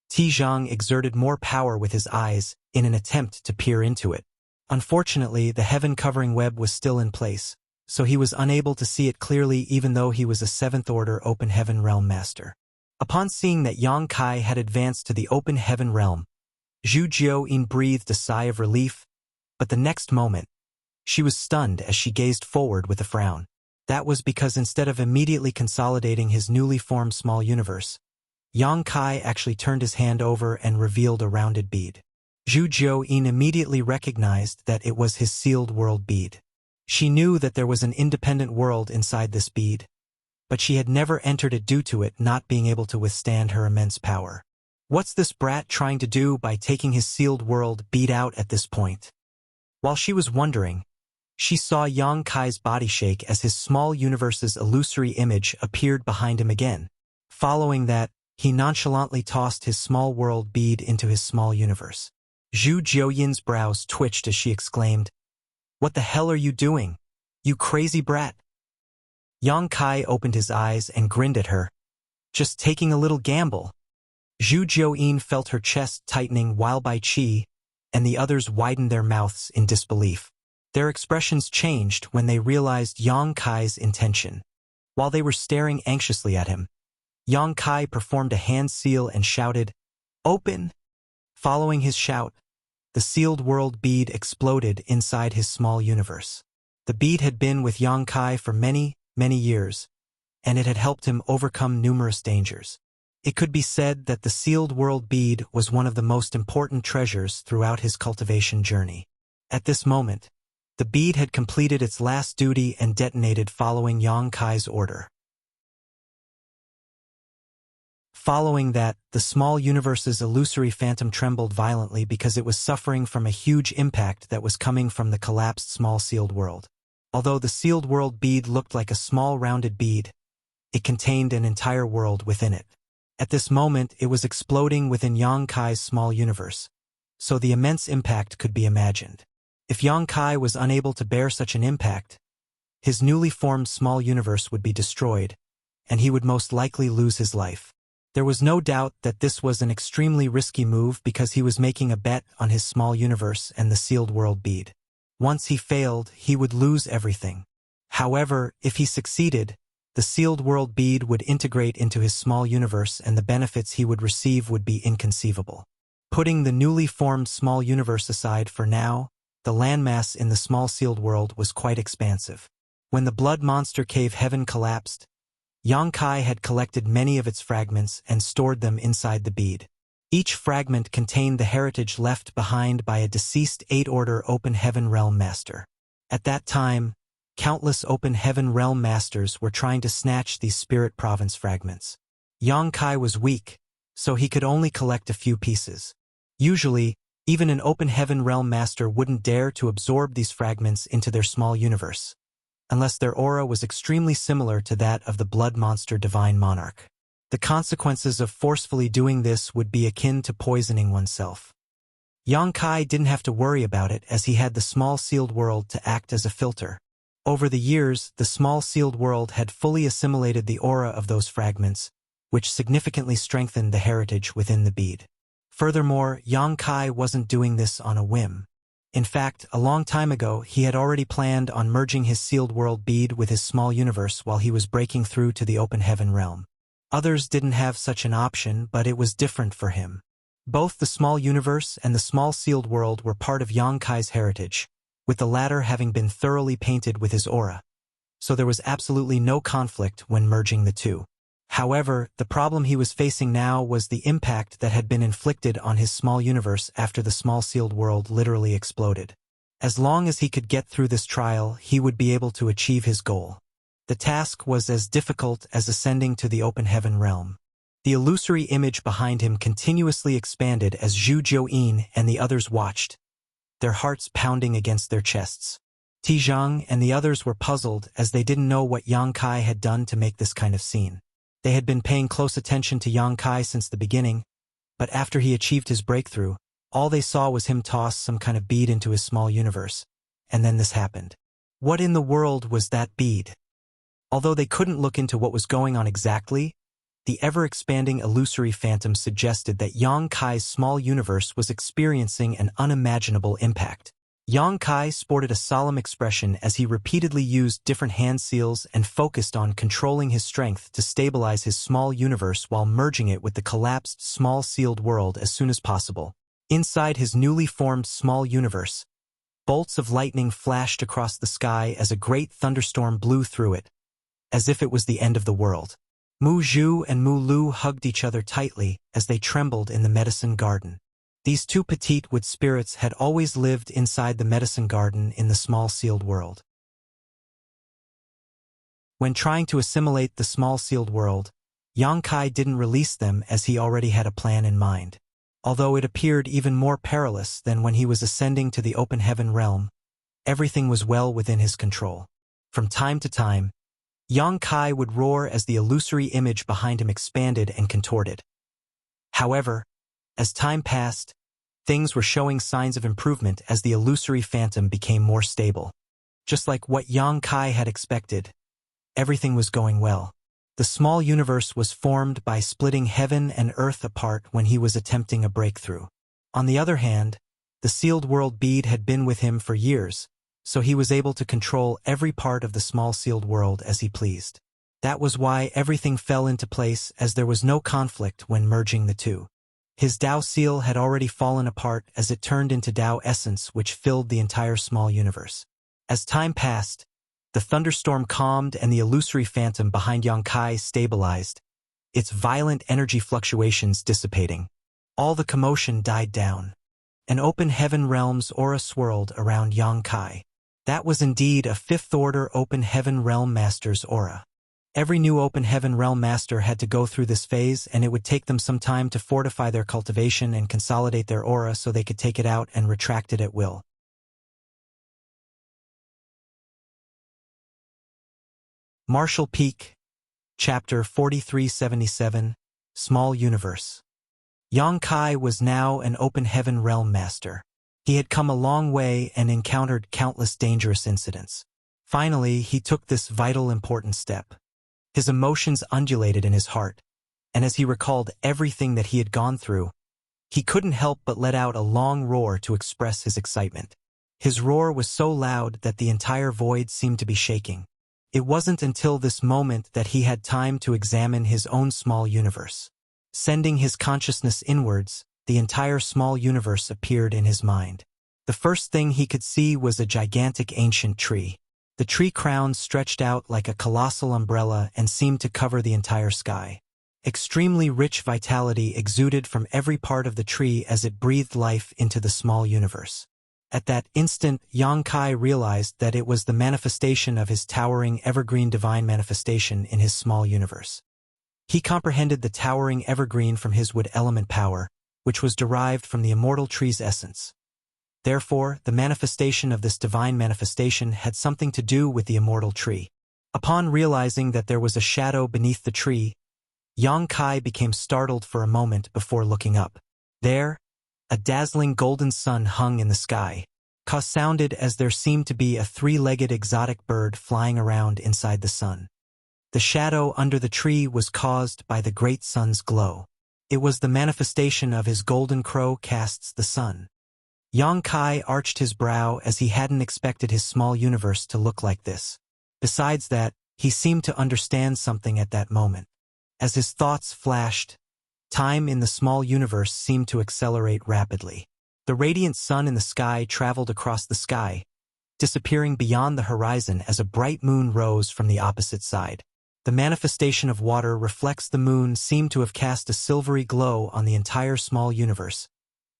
S1: Tizheng exerted more power with his eyes in an attempt to peer into it. Unfortunately, the heaven-covering web was still in place, so he was unable to see it clearly even though he was a 7th-order open heaven realm master. Upon seeing that Yang Kai had advanced to the open heaven realm, Zhu Jiuyin breathed a sigh of relief, but the next moment, she was stunned as she gazed forward with a frown. That was because instead of immediately consolidating his newly formed small universe, Yang Kai actually turned his hand over and revealed a rounded bead. Zhu Jiuyin immediately recognized that it was his sealed world bead. She knew that there was an independent world inside this bead, but she had never entered it due to it not being able to withstand her immense power. What's this brat trying to do by taking his sealed world bead out at this point? While she was wondering, she saw Yang Kai's body shake as his small universe's illusory image appeared behind him again. Following that, he nonchalantly tossed his small world bead into his small universe. Zhu Jiuyin's brows twitched as she exclaimed, "What the hell are you doing? You crazy brat?" Yang Kai opened his eyes and grinned at her. "Just taking a little gamble." Zhu Jiuyin felt her chest tightening while Bai Qi and the others widened their mouths in disbelief. Their expressions changed when they realized Yang Kai's intention. While they were staring anxiously at him, Yang Kai performed a hand seal and shouted, "Open!" Following his shout, the sealed world bead exploded inside his small universe. The bead had been with Yang Kai for many, many years, and it had helped him overcome numerous dangers. It could be said that the sealed world bead was one of the most important treasures throughout his cultivation journey. At this moment, the bead had completed its last duty and detonated following Yang Kai's order. Following that, the small universe's illusory phantom trembled violently because it was suffering from a huge impact that was coming from the collapsed small sealed world. Although the sealed world bead looked like a small rounded bead, it contained an entire world within it. At this moment, it was exploding within Yang Kai's small universe, so the immense impact could be imagined. If Yang Kai was unable to bear such an impact, his newly formed small universe would be destroyed, and he would most likely lose his life. There was no doubt that this was an extremely risky move because he was making a bet on his small universe and the sealed world bead. Once he failed, he would lose everything. However, if he succeeded, the sealed world bead would integrate into his small universe and the benefits he would receive would be inconceivable. Putting the newly formed small universe aside for now, the landmass in the small sealed world was quite expansive. When the blood monster cave heaven collapsed, Yangkai had collected many of its fragments and stored them inside the bead. Each fragment contained the heritage left behind by a deceased 8-order Open Heaven Realm Master. At that time, countless Open Heaven Realm Masters were trying to snatch these Spirit Province fragments. Yangkai was weak, so he could only collect a few pieces. Usually, even an Open Heaven Realm Master wouldn't dare to absorb these fragments into their small universe, unless their aura was extremely similar to that of the blood monster Divine Monarch. The consequences of forcefully doing this would be akin to poisoning oneself. Yangkai didn't have to worry about it as he had the small sealed world to act as a filter. Over the years, the small sealed world had fully assimilated the aura of those fragments, which significantly strengthened the heritage within the bead. Furthermore, Yangkai wasn't doing this on a whim. In fact, a long time ago, he had already planned on merging his sealed world bead with his small universe while he was breaking through to the Open Heaven realm. Others didn't have such an option, but it was different for him. Both the small universe and the small sealed world were part of Yangkai's heritage, with the latter having been thoroughly painted with his aura. So there was absolutely no conflict when merging the two. However, the problem he was facing now was the impact that had been inflicted on his small universe after the small sealed world literally exploded. As long as he could get through this trial, he would be able to achieve his goal. The task was as difficult as ascending to the Open Heaven realm. The illusory image behind him continuously expanded as Zhu Jiuyin and the others watched, their hearts pounding against their chests. Tizhang and the others were puzzled as they didn't know what Yangkai had done to make this kind of scene. They had been paying close attention to Yangkai since the beginning, but after he achieved his breakthrough, all they saw was him toss some kind of bead into his small universe. And then this happened. What in the world was that bead? Although they couldn't look into what was going on exactly, the ever-expanding illusory phantom suggested that Yangkai's small universe was experiencing an unimaginable impact. Yangkai sported a solemn expression as he repeatedly used different hand seals and focused on controlling his strength to stabilize his small universe while merging it with the collapsed small sealed world as soon as possible. Inside his newly formed small universe, bolts of lightning flashed across the sky as a great thunderstorm blew through it, as if it was the end of the world. Mu Zhu and Mu Lu hugged each other tightly as they trembled in the medicine garden. These two petite wood spirits had always lived inside the medicine garden in the small sealed world. When trying to assimilate the small sealed world, Yangkai didn't release them as he already had a plan in mind. Although it appeared even more perilous than when he was ascending to the Open Heaven realm, everything was well within his control. From time to time, Yangkai would roar as the illusory image behind him expanded and contorted. However, as time passed, things were showing signs of improvement as the illusory phantom became more stable. Just like what Yangkai had expected, everything was going well. The small universe was formed by splitting heaven and earth apart when he was attempting a breakthrough. On the other hand, the sealed world bead had been with him for years, so he was able to control every part of the small sealed world as he pleased. That was why everything fell into place as there was no conflict when merging the two. His Tao seal had already fallen apart as it turned into Tao essence which filled the entire small universe. As time passed, the thunderstorm calmed and the illusory phantom behind Yangkai stabilized, its violent energy fluctuations dissipating. All the commotion died down. An Open Heaven realm's aura swirled around Yangkai. That was indeed a fifth-order Open Heaven Realm Master's aura. Every new Open Heaven Realm Master had to go through this phase, and it would take them some time to fortify their cultivation and consolidate their aura so they could take it out and retract it at will. Martial Peak, Chapter 4377, Small Universe. Yangkai was now an Open Heaven Realm Master. He had come a long way and encountered countless dangerous incidents. Finally, he took this vital important step. His emotions undulated in his heart, and as he recalled everything that he had gone through, he couldn't help but let out a long roar to express his excitement. His roar was so loud that the entire void seemed to be shaking. It wasn't until this moment that he had time to examine his own small universe. Sending his consciousness inwards, the entire small universe appeared in his mind. The first thing he could see was a gigantic ancient tree. The tree crown stretched out like a colossal umbrella and seemed to cover the entire sky. Extremely rich vitality exuded from every part of the tree as it breathed life into the small universe. At that instant, Yang Kai realized that it was the manifestation of his towering evergreen divine manifestation in his small universe. He comprehended the towering evergreen from his wood element power, which was derived from the immortal tree's essence. Therefore, the manifestation of this divine manifestation had something to do with the immortal tree. Upon realizing that there was a shadow beneath the tree, Yang Kai became startled for a moment before looking up. There, a dazzling golden sun hung in the sky. Ka sounded as there seemed to be a three-legged exotic bird flying around inside the sun. The shadow under the tree was caused by the great sun's glow. It was the manifestation of his golden crow casts the sun. Yang Kai arched his brow as he hadn't expected his small universe to look like this. Besides that, he seemed to understand something at that moment. As his thoughts flashed, time in the small universe seemed to accelerate rapidly. The radiant sun in the sky traveled across the sky, disappearing beyond the horizon as a bright moon rose from the opposite side. The manifestation of water reflects the moon seemed to have cast a silvery glow on the entire small universe,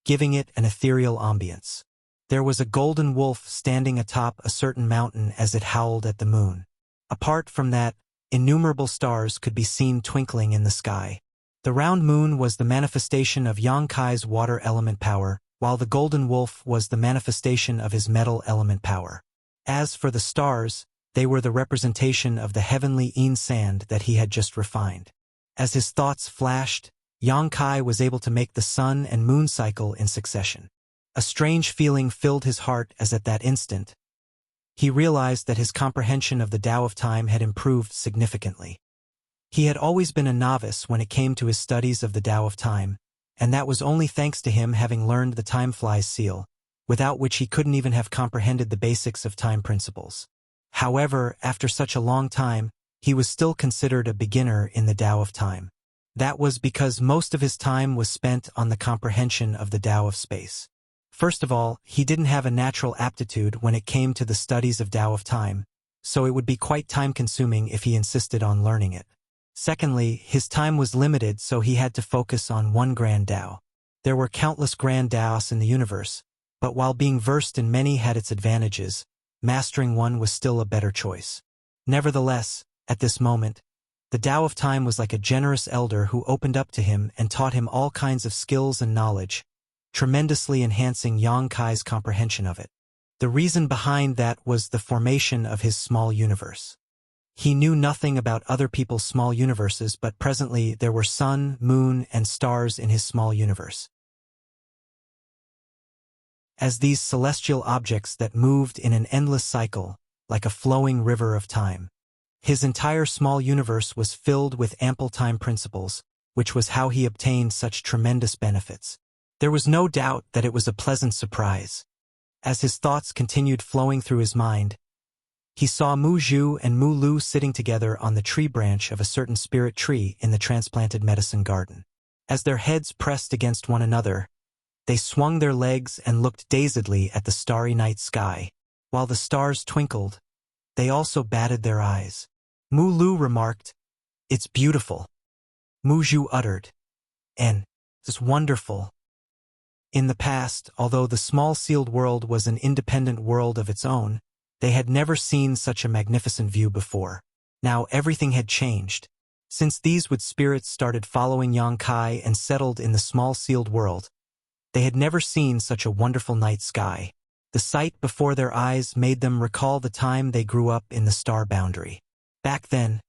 S1: giving it an ethereal ambience. There was a golden wolf standing atop a certain mountain as it howled at the moon. Apart from that, innumerable stars could be seen twinkling in the sky. The round moon was the manifestation of Yang Kai's water element power, while the golden wolf was the manifestation of his metal element power. As for the stars, they were the representation of the heavenly Yin sand that he had just refined. As his thoughts flashed, Yang Kai was able to make the sun and moon cycle in succession. A strange feeling filled his heart as at that instant, he realized that his comprehension of the Tao of time had improved significantly. He had always been a novice when it came to his studies of the Tao of time, and that was only thanks to him having learned the time flies seal, without which he couldn't even have comprehended the basics of time principles. However, after such a long time, he was still considered a beginner in the Tao of time. That was because most of his time was spent on the comprehension of the Tao of space. First of all, he didn't have a natural aptitude when it came to the studies of Tao of time, so it would be quite time-consuming if he insisted on learning it. Secondly, his time was limited, so he had to focus on one grand Tao. There were countless grand Taos in the universe, but while being versed in many had its advantages, mastering one was still a better choice. Nevertheless, at this moment, the Tao of time was like a generous elder who opened up to him and taught him all kinds of skills and knowledge, tremendously enhancing Yang Kai's comprehension of it. The reason behind that was the formation of his small universe. He knew nothing about other people's small universes, but presently there were sun, moon, and stars in his small universe. As these celestial objects that moved in an endless cycle, like a flowing river of time. His entire small universe was filled with ample time principles, which was how he obtained such tremendous benefits. There was no doubt that it was a pleasant surprise. As his thoughts continued flowing through his mind, he saw Mu Zhu and Mu Lu sitting together on the tree branch of a certain spirit tree in the transplanted medicine garden. As their heads pressed against one another, they swung their legs and looked dazedly at the starry night sky. While the stars twinkled, they also batted their eyes. Mu Lu remarked, "It's beautiful." Mu Zhu uttered, "And it's wonderful." In the past, although the small sealed world was an independent world of its own, they had never seen such a magnificent view before. Now everything had changed. Since these wood spirits started following Yang Kai and settled in the small sealed world, they had never seen such a wonderful night sky. The sight before their eyes made them recall the time they grew up in the star boundary. Back then,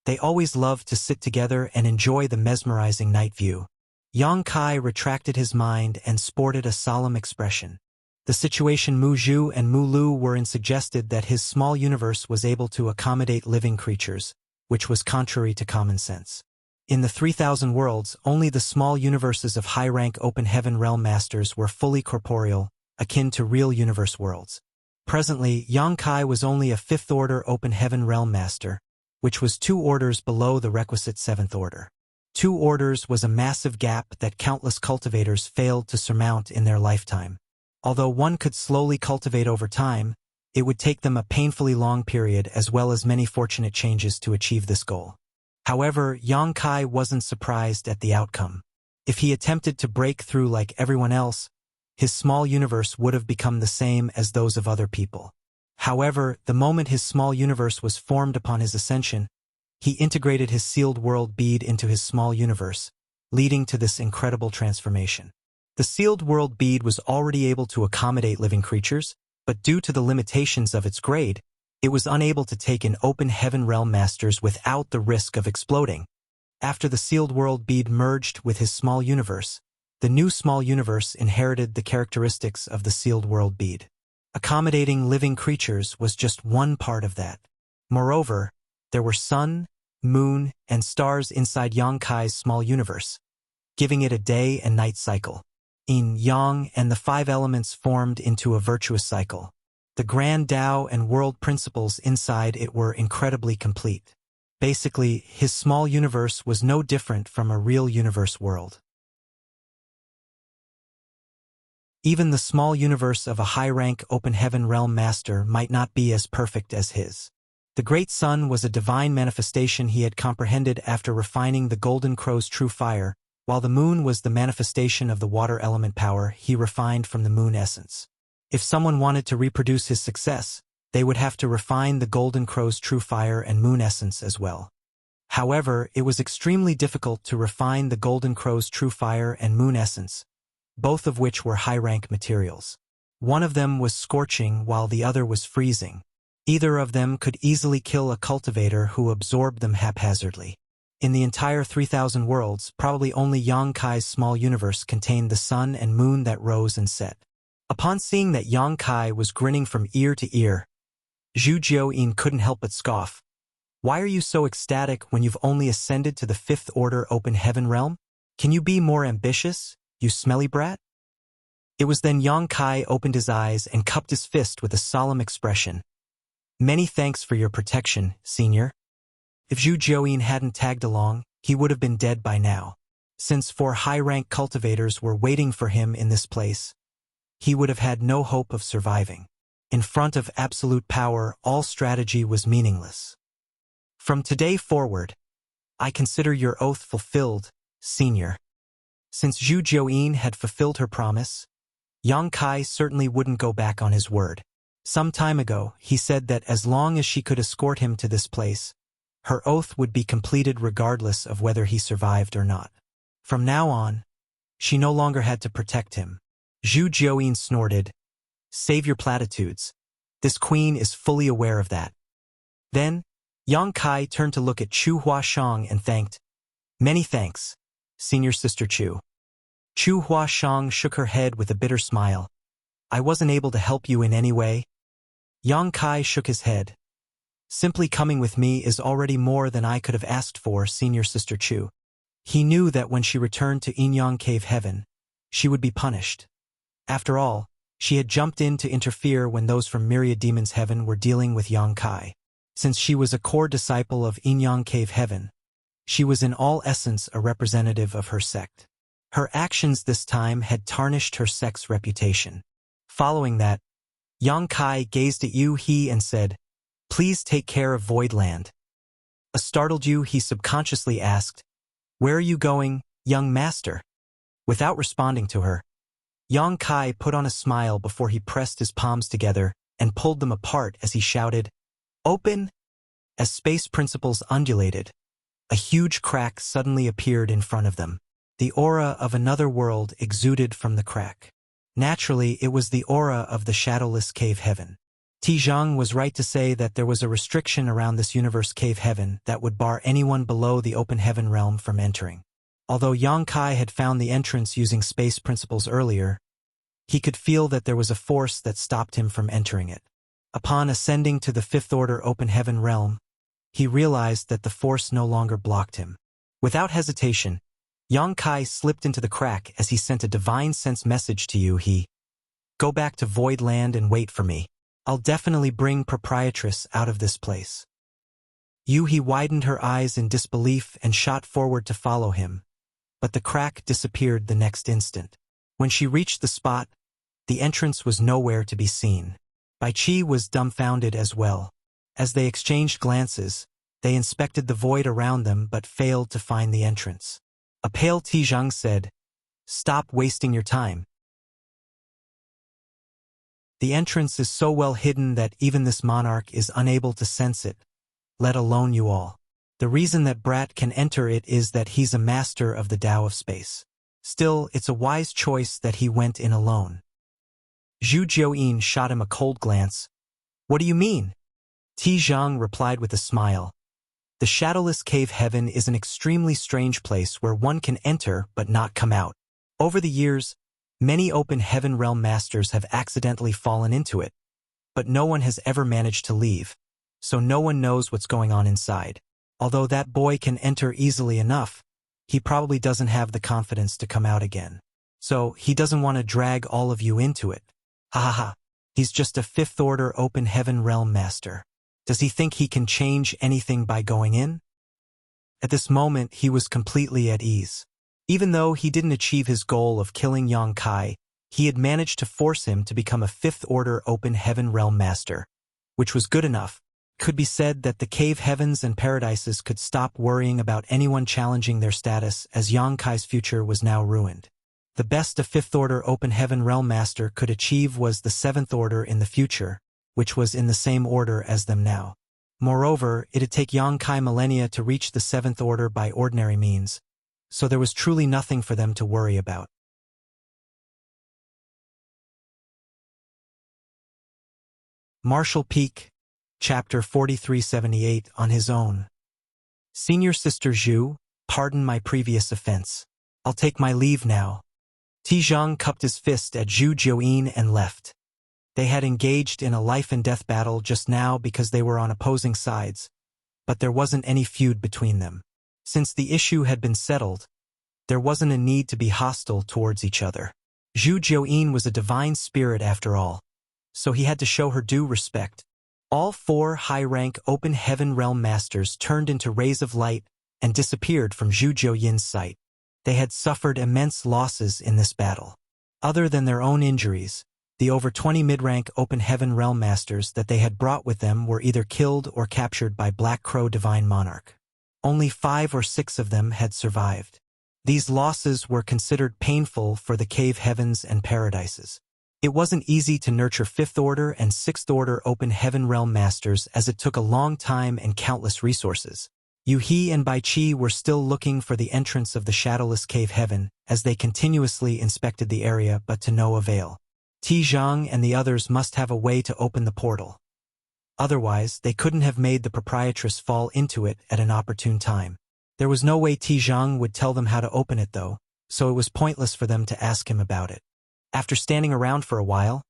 S1: they always loved to sit together and enjoy the mesmerizing night view. Yang Kai retracted his mind and sported a solemn expression. The situation Mu Zhu and Mu Lu were in suggested that his small universe was able to accommodate living creatures, which was contrary to common sense. In the 3,000 worlds, only the small universes of high-rank open heaven realm masters were fully corporeal, akin to real universe worlds. Presently, Yang Kai was only a 5th order open heaven realm master, which was 2 orders below the requisite 7th order. 2 orders was a massive gap that countless cultivators failed to surmount in their lifetime. Although one could slowly cultivate over time, it would take them a painfully long period as well as many fortunate changes to achieve this goal. However, Yang Kai wasn't surprised at the outcome. If he attempted to break through like everyone else, his small universe would have become the same as those of other people. However, the moment his small universe was formed upon his ascension, he integrated his sealed world bead into his small universe, leading to this incredible transformation. The sealed world bead was already able to accommodate living creatures, but due to the limitations of its grade, it was unable to take in open heaven realm masters without the risk of exploding. After the sealed world bead merged with his small universe, the new small universe inherited the characteristics of the sealed world bead. Accommodating living creatures was just one part of that. Moreover, there were sun, moon, and stars inside Yang Kai's small universe, giving it a day and night cycle. Yin, Yang, and the 5 elements formed into a virtuous cycle. The grand Tao and world principles inside it were incredibly complete. Basically, his small universe was no different from a real universe world. Even the small universe of a high-rank open heaven realm master might not be as perfect as his. The great sun was a divine manifestation he had comprehended after refining the golden crow's true fire, while the moon was the manifestation of the water element power he refined from the moon essence. If someone wanted to reproduce his success, they would have to refine the golden crow's true fire and moon essence as well. However, it was extremely difficult to refine the golden crow's true fire and moon essence, both of which were high-rank materials. One of them was scorching while the other was freezing. Either of them could easily kill a cultivator who absorbed them haphazardly. In the entire 3,000 worlds, probably only Yang Kai's small universe contained the sun and moon that rose and set. Upon seeing that Yang Kai was grinning from ear to ear, Zhu Jiuyin couldn't help but scoff. Why are you so ecstatic when you've only ascended to the 5th order open heaven realm? Can you be more ambitious, you smelly brat? It was then Yang Kai opened his eyes and cupped his fist with a solemn expression. Many thanks for your protection, senior. If Zhu Jiuyin hadn't tagged along, he would have been dead by now. Since 4 high-rank cultivators were waiting for him in this place, he would have had no hope of surviving. In front of absolute power, all strategy was meaningless. From today forward, I consider your oath fulfilled, senior. Since Zhu Jiuyin had fulfilled her promise, Yang Kai certainly wouldn't go back on his word. Some time ago, he said that as long as she could escort him to this place, her oath would be completed regardless of whether he survived or not. From now on, she no longer had to protect him. Zhu Jiuyin snorted. Save your platitudes. This queen is fully aware of that. Then, Yang Kai turned to look at Chu Huashang and thanked. Many thanks, senior sister Chu. Chu Huashang shook her head with a bitter smile. I wasn't able to help you in any way. Yang Kai shook his head. Simply coming with me is already more than I could have asked for, senior sister Chu. He knew that when she returned to Yin Cave Heaven, she would be punished. After all, she had jumped in to interfere when those from Myriad Demons Heaven were dealing with Yang Kai. Since she was a core disciple of Yin Cave Heaven, she was in all essence a representative of her sect. Her actions this time had tarnished her sect's reputation. Following that, Yang Kai gazed at Yu He and said, Please take care of Voidland. A startled Yu He subconsciously asked, Where are you going, young master? Without responding to her, Yang Kai put on a smile before he pressed his palms together and pulled them apart as he shouted, Open! As space principles undulated, a huge crack suddenly appeared in front of them. The aura of another world exuded from the crack. Naturally, it was the aura of the shadowless cave heaven. Tizhang was right to say that there was a restriction around this universe cave heaven that would bar anyone below the open heaven realm from entering. Although Yang Kai had found the entrance using space principles earlier, he could feel that there was a force that stopped him from entering it. Upon ascending to the 5th order open heaven realm, he realized that the force no longer blocked him. Without hesitation, Yang Kai slipped into the crack as he sent a divine sense message to Yu He. Go back to Void Land and wait for me. I'll definitely bring Proprietress out of this place. Yuhi widened her eyes in disbelief and shot forward to follow him, but the crack disappeared the next instant. When she reached the spot, the entrance was nowhere to be seen. Bai Qi was dumbfounded as well. As they exchanged glances, they inspected the void around them but failed to find the entrance. A pale Tizhang said, "Stop wasting your time. The entrance is so well hidden that even this monarch is unable to sense it, let alone you all. The reason that Brat can enter it is that he's a master of the Tao of space. Still, it's a wise choice that he went in alone." Zhu Jiuyin shot him a cold glance. "What do you mean?" Tizhang replied with a smile. "The shadowless cave heaven is an extremely strange place where one can enter but not come out. Over the years, many open heaven realm masters have accidentally fallen into it, but no one has ever managed to leave, so no one knows what's going on inside. Although that boy can enter easily enough, he probably doesn't have the confidence to come out again. So he doesn't want to drag all of you into it. Ha ha ha. He's just a fifth-order open heaven realm master. Does he think he can change anything by going in?" At this moment, he was completely at ease. Even though he didn't achieve his goal of killing Yang Kai, he had managed to force him to become a fifth-order open heaven realm master, which was good enough. Could be said that the cave heavens and paradises could stop worrying about anyone challenging their status, as Yang Kai's future was now ruined. The best a fifth-order open heaven realm master could achieve was the seventh order in the future, which was in the same order as them now. Moreover, it'd take Yang Kai millennia to reach the seventh order by ordinary means, so there was truly nothing for them to worry about. Marshall Peak, Chapter 4378, on his own. Senior Sister Zhu, pardon my previous offense. I'll take my leave now. Tizhang cupped his fist at Zhu Jiuyin and left. They had engaged in a life-and-death battle just now because they were on opposing sides, but there wasn't any feud between them. Since the issue had been settled, there wasn't a need to be hostile towards each other. Zhu Jiuyin was a divine spirit after all, so he had to show her due respect. All four high-rank open heaven realm masters turned into rays of light and disappeared from Zhu Jiuyin's sight. They had suffered immense losses in this battle. Other than their own injuries, the over 20 mid-rank open heaven realm masters that they had brought with them were either killed or captured by Black Crow Divine Monarch. Only 5 or 6 of them had survived. These losses were considered painful for the cave heavens and paradises. It wasn't easy to nurture 5th order and 6th order open heaven realm masters, as it took a long time and countless resources. Yuhi and Bai Qi were still looking for the entrance of the shadowless cave heaven as they continuously inspected the area, but to no avail. Tizhang and the others must have a way to open the portal. Otherwise, they couldn't have made the proprietress fall into it at an opportune time. There was no way Tizhang would tell them how to open it though, so it was pointless for them to ask him about it. After standing around for a while,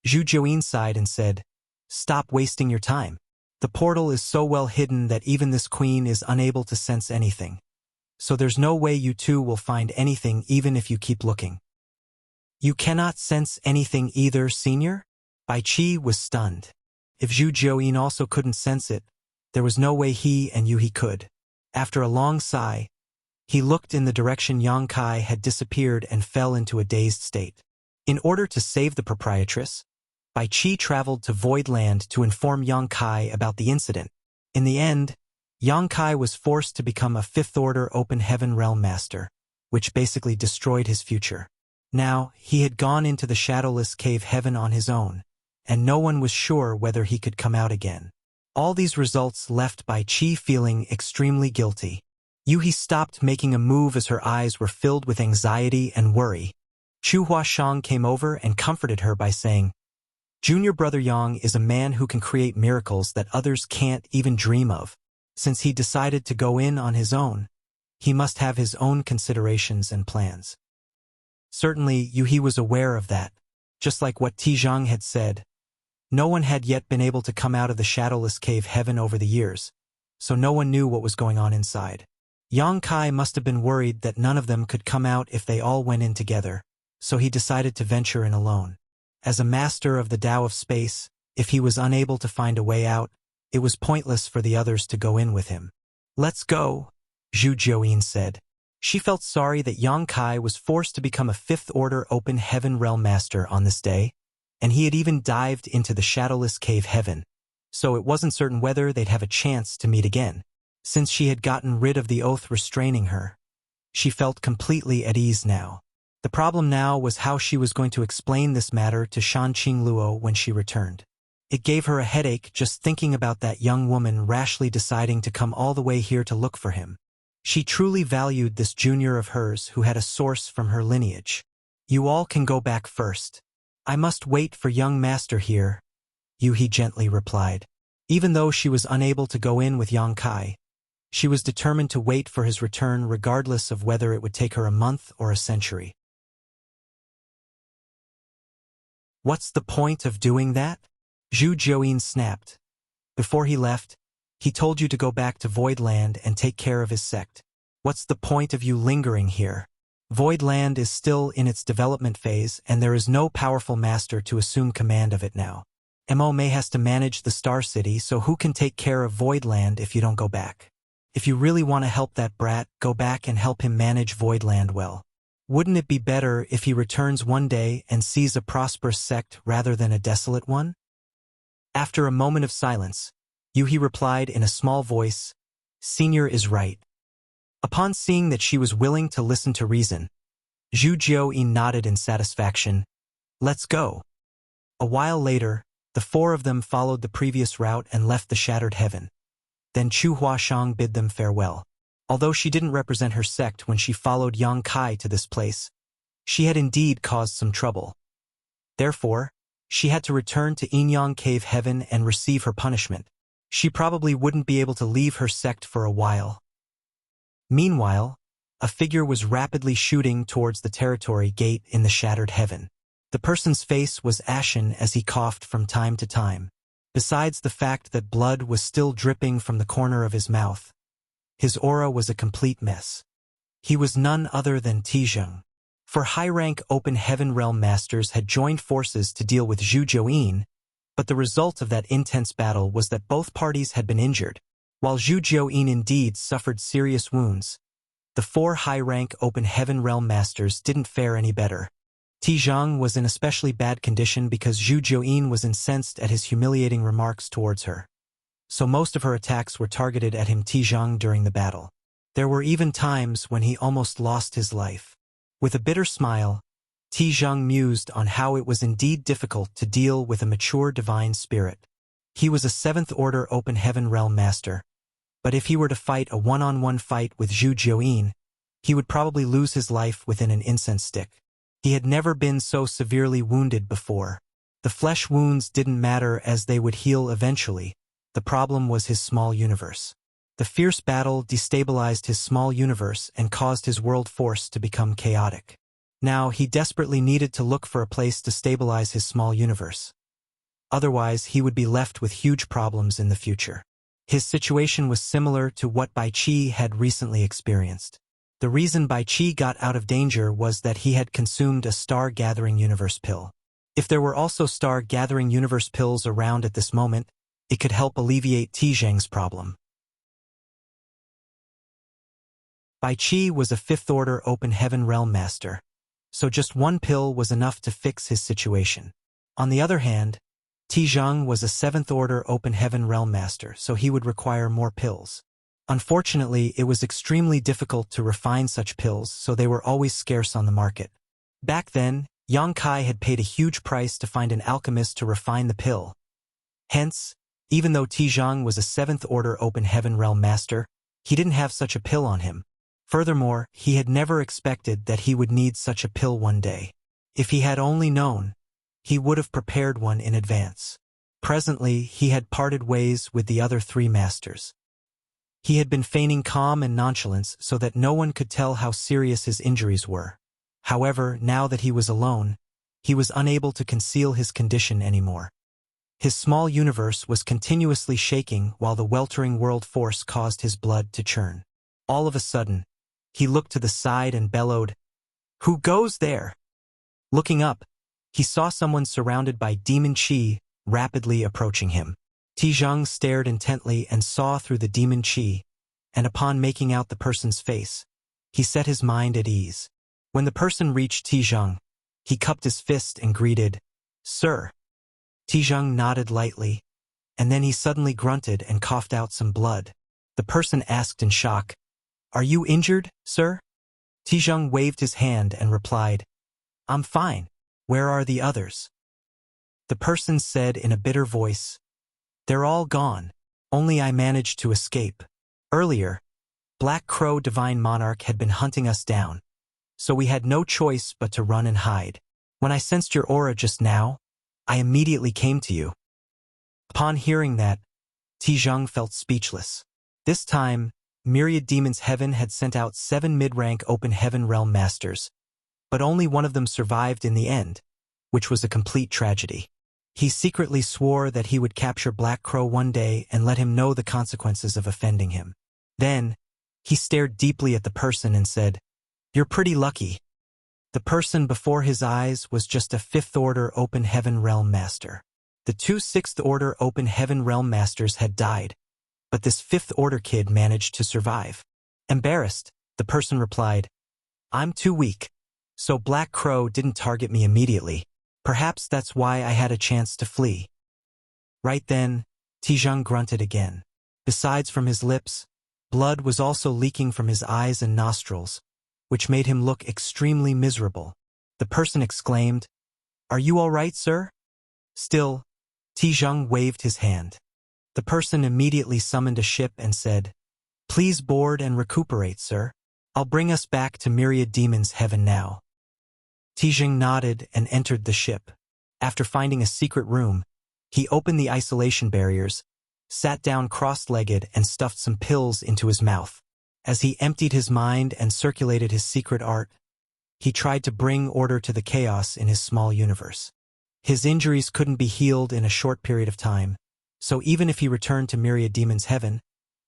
S1: Zhu Jiuyin sighed and said, "Stop wasting your time. The portal is so well hidden that even this queen is unable to sense anything. So there's no way you two will find anything even if you keep looking." "You cannot sense anything either, senior?" Bai Qi was stunned. If Zhu Jiuyin also couldn't sense it, there was no way he and Yuhi could. After a long sigh, he looked in the direction Yang Kai had disappeared and fell into a dazed state. In order to save the proprietress, Bai Qi traveled to Void Land to inform Yang Kai about the incident. In the end, Yang Kai was forced to become a 5th order open heaven realm master, which basically destroyed his future. Now, he had gone into the shadowless cave heaven on his own, and no one was sure whether he could come out again. All these results left Bai Qi feeling extremely guilty. Yuhi stopped making a move as her eyes were filled with anxiety and worry. Chu Huashang came over and comforted her by saying, "Junior Brother Yang is a man who can create miracles that others can't even dream of. Since he decided to go in on his own, he must have his own considerations and plans." Certainly, Yuhi was aware of that. Just like what Tizhang had said, no one had yet been able to come out of the shadowless cave heaven over the years, so no one knew what was going on inside. Yang Kai must have been worried that none of them could come out if they all went in together, so he decided to venture in alone. As a master of the Tao of space, if he was unable to find a way out, it was pointless for the others to go in with him. "Let's go," Zhu Jiuyin said. She felt sorry that Yang Kai was forced to become a fifth-order open heaven realm master on this day, and he had even dived into the shadowless cave heaven, so it wasn't certain whether they'd have a chance to meet again. Since she had gotten rid of the oath restraining her, she felt completely at ease now. The problem now was how she was going to explain this matter to Shan Qingluo when she returned. It gave her a headache just thinking about that young woman rashly deciding to come all the way here to look for him. She truly valued this junior of hers who had a source from her lineage. "You all can go back first. I must wait for young master here," Yuhi gently replied. Even though she was unable to go in with Yang Kai, she was determined to wait for his return regardless of whether it would take her a month or a century. "What's the point of doing that?" Zhu Jiuyin snapped. "Before he left, he told you to go back to Voidland and take care of his sect. What's the point of you lingering here? Voidland is still in its development phase, and there is no powerful master to assume command of it now. Mo May has to manage the Star City, so who can take care of Voidland if you don't go back? If you really want to help that brat, go back and help him manage Voidland well. Wouldn't it be better if he returns one day and sees a prosperous sect rather than a desolate one?" After a moment of silence, Yuhi replied in a small voice, "Senior is right." Upon seeing that she was willing to listen to reason, Zhu Jiuyin nodded in satisfaction. "Let's go." A while later, the four of them followed the previous route and left the shattered heaven. Then Chu Huashang bid them farewell. Although she didn't represent her sect when she followed Yang Kai to this place, she had indeed caused some trouble. Therefore, she had to return to Inyang Cave Heaven and receive her punishment. She probably wouldn't be able to leave her sect for a while. Meanwhile, a figure was rapidly shooting towards the territory gate in the shattered heaven. The person's face was ashen as he coughed from time to time. Besides the fact that blood was still dripping from the corner of his mouth, his aura was a complete mess. He was none other than Tizheng. For high-rank open heaven realm masters had joined forces to deal with Zhu Jiuyin, but the result of that intense battle was that both parties had been injured. While Zhu Jiuyin indeed suffered serious wounds, the four high-rank open heaven realm masters didn't fare any better. Tizheng was in especially bad condition because Zhu Jiuyin was incensed at his humiliating remarks towards her. So most of her attacks were targeted at him Tizheng during the battle. There were even times when he almost lost his life. With a bitter smile, Tizheng mused on how it was indeed difficult to deal with a mature divine spirit. He was a seventh-order open heaven realm master, but if he were to fight a one-on-one fight with Zhu Jiuyin, he would probably lose his life within an incense stick. He had never been so severely wounded before. The flesh wounds didn't matter as they would heal eventually. The problem was his small universe. The fierce battle destabilized his small universe and caused his world force to become chaotic. Now he desperately needed to look for a place to stabilize his small universe. Otherwise, he would be left with huge problems in the future. His situation was similar to what Bai Qi had recently experienced. The reason Bai Qi got out of danger was that he had consumed a star-gathering universe pill. If there were also star-gathering universe pills around at this moment, it could help alleviate Tizheng's problem. Bai Qi was a fifth-order open heaven realm master, so just one pill was enough to fix his situation. On the other hand, Tizheng was a seventh-order open heaven realm master, so he would require more pills. Unfortunately, it was extremely difficult to refine such pills, so they were always scarce on the market. Back then, Yang Kai had paid a huge price to find an alchemist to refine the pill. Hence, even though Tizheng was a seventh-order open heaven realm master, he didn't have such a pill on him. Furthermore, he had never expected that he would need such a pill one day. If he had only known, he would have prepared one in advance. Presently, he had parted ways with the other three masters. He had been feigning calm and nonchalance so that no one could tell how serious his injuries were. However, now that he was alone, he was unable to conceal his condition anymore. His small universe was continuously shaking while the weltering world force caused his blood to churn. All of a sudden, he looked to the side and bellowed, "Who goes there?" Looking up, he saw someone surrounded by demon qi rapidly approaching him. Tizheng stared intently and saw through the demon qi, and upon making out the person's face, he set his mind at ease. When the person reached Tizheng, he cupped his fist and greeted, "Sir." Tizheng nodded lightly, and then he suddenly grunted and coughed out some blood. The person asked in shock, "Are you injured, sir?" Tizheng waved his hand and replied, "I'm fine. Where are the others?" The person said in a bitter voice, "They're all gone. Only I managed to escape. Earlier, Black Crow Divine Monarch had been hunting us down, so we had no choice but to run and hide. When I sensed your aura just now, I immediately came to you." Upon hearing that, Tizheng felt speechless. This time, Myriad Demons Heaven had sent out 7 mid-rank Open Heaven Realm Masters, but only one of them survived in the end, which was a complete tragedy. He secretly swore that he would capture Black Crow one day and let him know the consequences of offending him. Then, he stared deeply at the person and said, "You're pretty lucky." The person before his eyes was just a 5th Order Open Heaven Realm Master. The 2 6th Order Open Heaven Realm Masters had died, but this 5th Order kid managed to survive. Embarrassed, the person replied, "I'm too weak, so Black Crow didn't target me immediately. Perhaps that's why I had a chance to flee." Right then, Tizheng grunted again. Besides from his lips, blood was also leaking from his eyes and nostrils, which made him look extremely miserable. The person exclaimed, "Are you all right, sir?" Still, Tizheng waved his hand. The person immediately summoned a ship and said, "Please board and recuperate, sir. I'll bring us back to Myriad Demons Heaven now." Tizheng nodded and entered the ship. After finding a secret room, he opened the isolation barriers, sat down cross-legged and stuffed some pills into his mouth. As he emptied his mind and circulated his secret art, he tried to bring order to the chaos in his small universe. His injuries couldn't be healed in a short period of time, so even if he returned to Myriad Demons Heaven,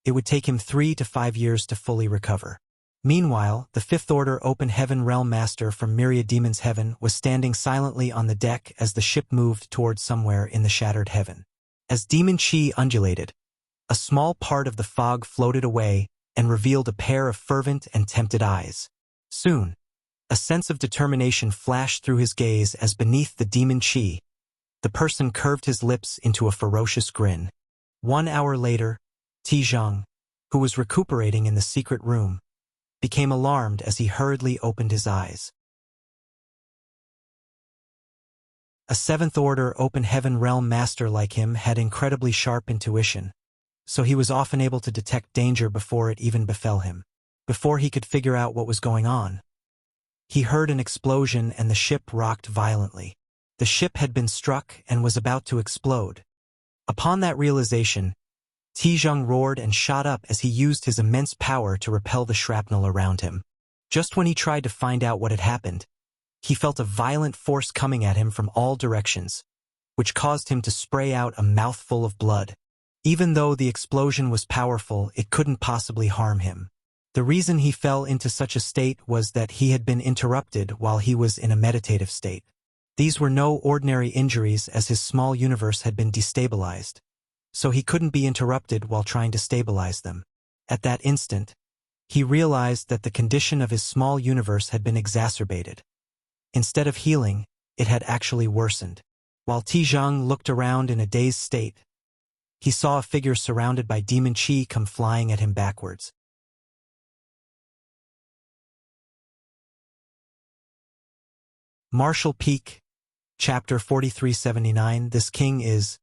S1: it would take him 3 to 5 years to fully recover. Meanwhile, the 5th Order Open Heaven Realm Master from Myriad Demons Heaven was standing silently on the deck as the ship moved towards somewhere in the shattered heaven. As demon chi undulated, a small part of the fog floated away and revealed a pair of fervent and tempted eyes. Soon, a sense of determination flashed through his gaze as beneath the demon chi, the person curved his lips into a ferocious grin. 1 hour later, Tizheng, who was recuperating in the secret room, became alarmed as he hurriedly opened his eyes. A 7th Order Open Heaven Realm Master like him had incredibly sharp intuition, so he was often able to detect danger before it even befell him. Before he could figure out what was going on, he heard an explosion and the ship rocked violently. The ship had been struck and was about to explode. Upon that realization, Tizheng roared and shot up as he used his immense power to repel the shrapnel around him. Just when he tried to find out what had happened, he felt a violent force coming at him from all directions, which caused him to spray out a mouthful of blood. Even though the explosion was powerful, it couldn't possibly harm him. The reason he fell into such a state was that he had been interrupted while he was in a meditative state. These were no ordinary injuries as his small universe had been destabilized, so he couldn't be interrupted while trying to stabilize them. At that instant, he realized that the condition of his small universe had been exacerbated. Instead of healing, it had actually worsened. While Tizheng looked around in a dazed state, he saw a figure surrounded by demon chi come flying at him backwards. Martial Peak, Chapter 4379. This king is...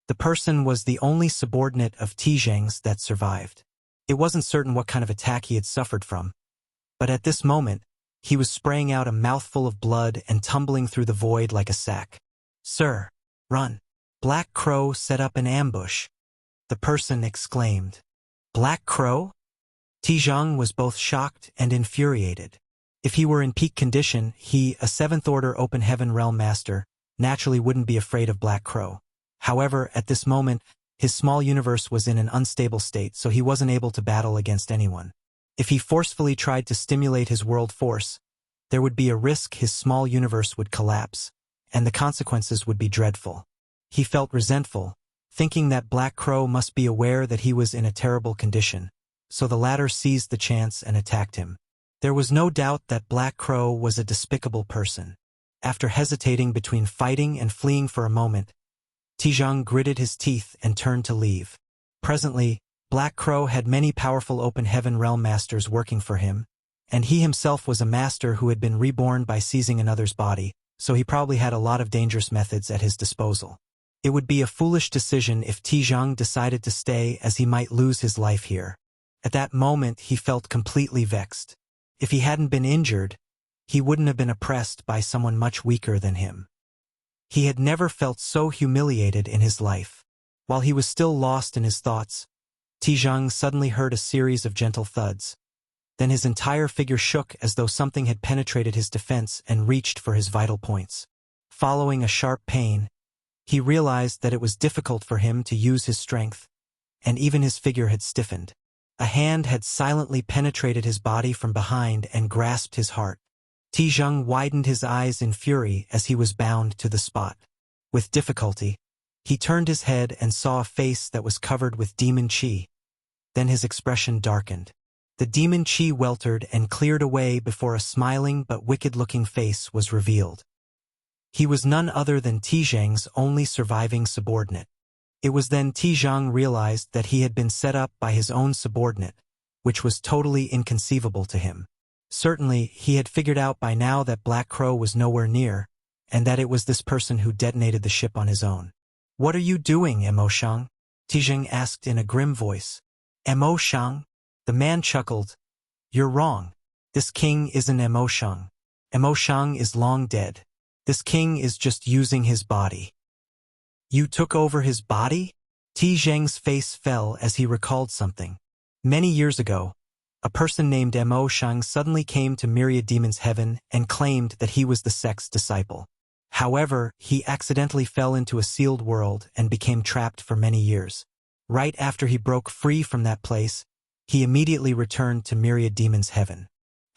S1: The person was the only subordinate of Tizheng's that survived. It wasn't certain what kind of attack he had suffered from, but at this moment, he was spraying out a mouthful of blood and tumbling through the void like a sack. "Sir, run. Black Crow set up an ambush," the person exclaimed. Black Crow? Tizheng was both shocked and infuriated. If he were in peak condition, he, a 7th Order Open Heaven Realm Master, naturally wouldn't be afraid of Black Crow. However, at this moment, his small universe was in an unstable state, so he wasn't able to battle against anyone. If he forcefully tried to stimulate his world force, there would be a risk his small universe would collapse, and the consequences would be dreadful. He felt resentful, thinking that Black Crow must be aware that he was in a terrible condition, so the latter seized the chance and attacked him. There was no doubt that Black Crow was a despicable person. After hesitating between fighting and fleeing for a moment, Tijang gritted his teeth and turned to leave. Presently, Black Crow had many powerful open heaven realm masters working for him, and he himself was a master who had been reborn by seizing another's body, so he probably had a lot of dangerous methods at his disposal. It would be a foolish decision if Tijang decided to stay, as he might lose his life here. At that moment he felt completely vexed. If he hadn't been injured, he wouldn't have been oppressed by someone much weaker than him. He had never felt so humiliated in his life. While he was still lost in his thoughts, Tijang suddenly heard a series of gentle thuds. Then his entire figure shook as though something had penetrated his defense and reached for his vital points. Following a sharp pain, he realized that it was difficult for him to use his strength, and even his figure had stiffened. A hand had silently penetrated his body from behind and grasped his heart. Tijang widened his eyes in fury as he was bound to the spot. With difficulty, he turned his head and saw a face that was covered with demon chi. Then his expression darkened. The demon chi weltered and cleared away before a smiling but wicked-looking face was revealed. He was none other than Tijang's only surviving subordinate. It was then Tijang realized that he had been set up by his own subordinate, which was totally inconceivable to him. Certainly, he had figured out by now that Black Crow was nowhere near, and that it was this person who detonated the ship on his own. "What are you doing, Emo Shang?" Tijang asked in a grim voice. "Emo Shang?" The man chuckled. "You're wrong. This king isn't Emo Shang. Emo Shang is long dead. This king is just using his body." "You took over his body?" Tijang's face fell as he recalled something. Many years ago, a person named Emo Shang suddenly came to Myriad Demon's heaven and claimed that he was the sect's disciple. However, he accidentally fell into a sealed world and became trapped for many years. Right after he broke free from that place, he immediately returned to Myriad Demon's heaven.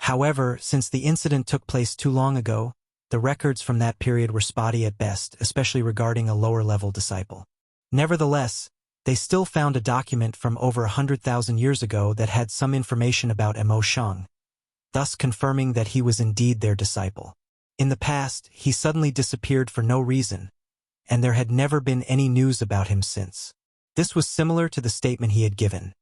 S1: However, since the incident took place too long ago, the records from that period were spotty at best, especially regarding a lower-level disciple. Nevertheless, they still found a document from over 100,000 years ago that had some information about Emo Shang, thus confirming that he was indeed their disciple. In the past, he suddenly disappeared for no reason, and there had never been any news about him since. This was similar to the statement he had given.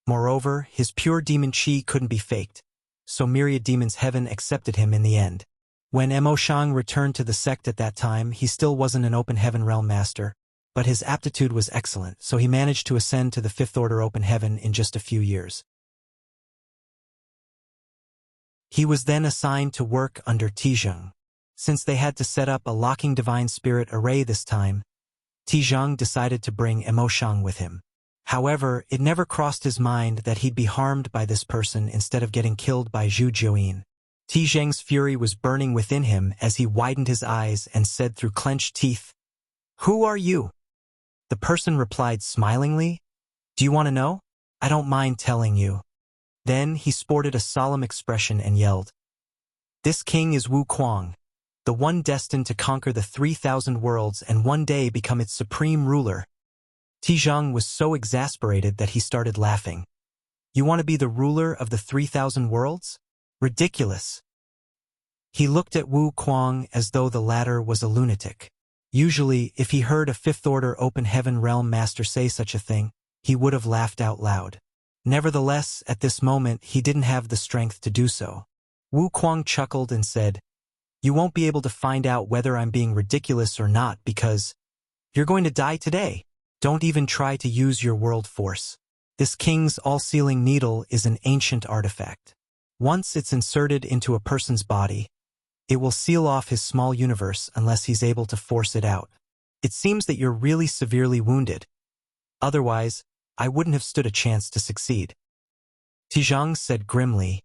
S1: Moreover, his pure demon chi couldn't be faked, so Myriad Demon's heaven accepted him in the end. When Emo Shang returned to the sect at that time, he still wasn't an open heaven realm master, but his aptitude was excellent, so he managed to ascend to the Fifth Order open heaven in just a few years. He was then assigned to work under Tijang. Since they had to set up a locking divine spirit array this time, Tijang decided to bring Emo Shang with him. However, it never crossed his mind that he'd be harmed by this person instead of getting killed by Zhu Jiuyin. Tijang's fury was burning within him as he widened his eyes and said through clenched teeth, "Who are you?" The person replied smilingly, "Do you want to know? I don't mind telling you." Then he sported a solemn expression and yelled, "This king is Wu Kuang, the one destined to conquer the 3,000 worlds and one day become its supreme ruler." Tijang was so exasperated that he started laughing. "You want to be the ruler of the 3,000 worlds? Ridiculous." He looked at Wu Kuang as though the latter was a lunatic. Usually, if he heard a Fifth Order open heaven realm master say such a thing, he would have laughed out loud. Nevertheless, at this moment, he didn't have the strength to do so. Wu Kuang chuckled and said, "You won't be able to find out whether I'm being ridiculous or not because you're going to die today. Don't even try to use your world force. This king's all-sealing needle is an ancient artifact. Once it's inserted into a person's body, it will seal off his small universe unless he's able to force it out. It seems that you're really severely wounded. Otherwise, I wouldn't have stood a chance to succeed." Tijang said grimly,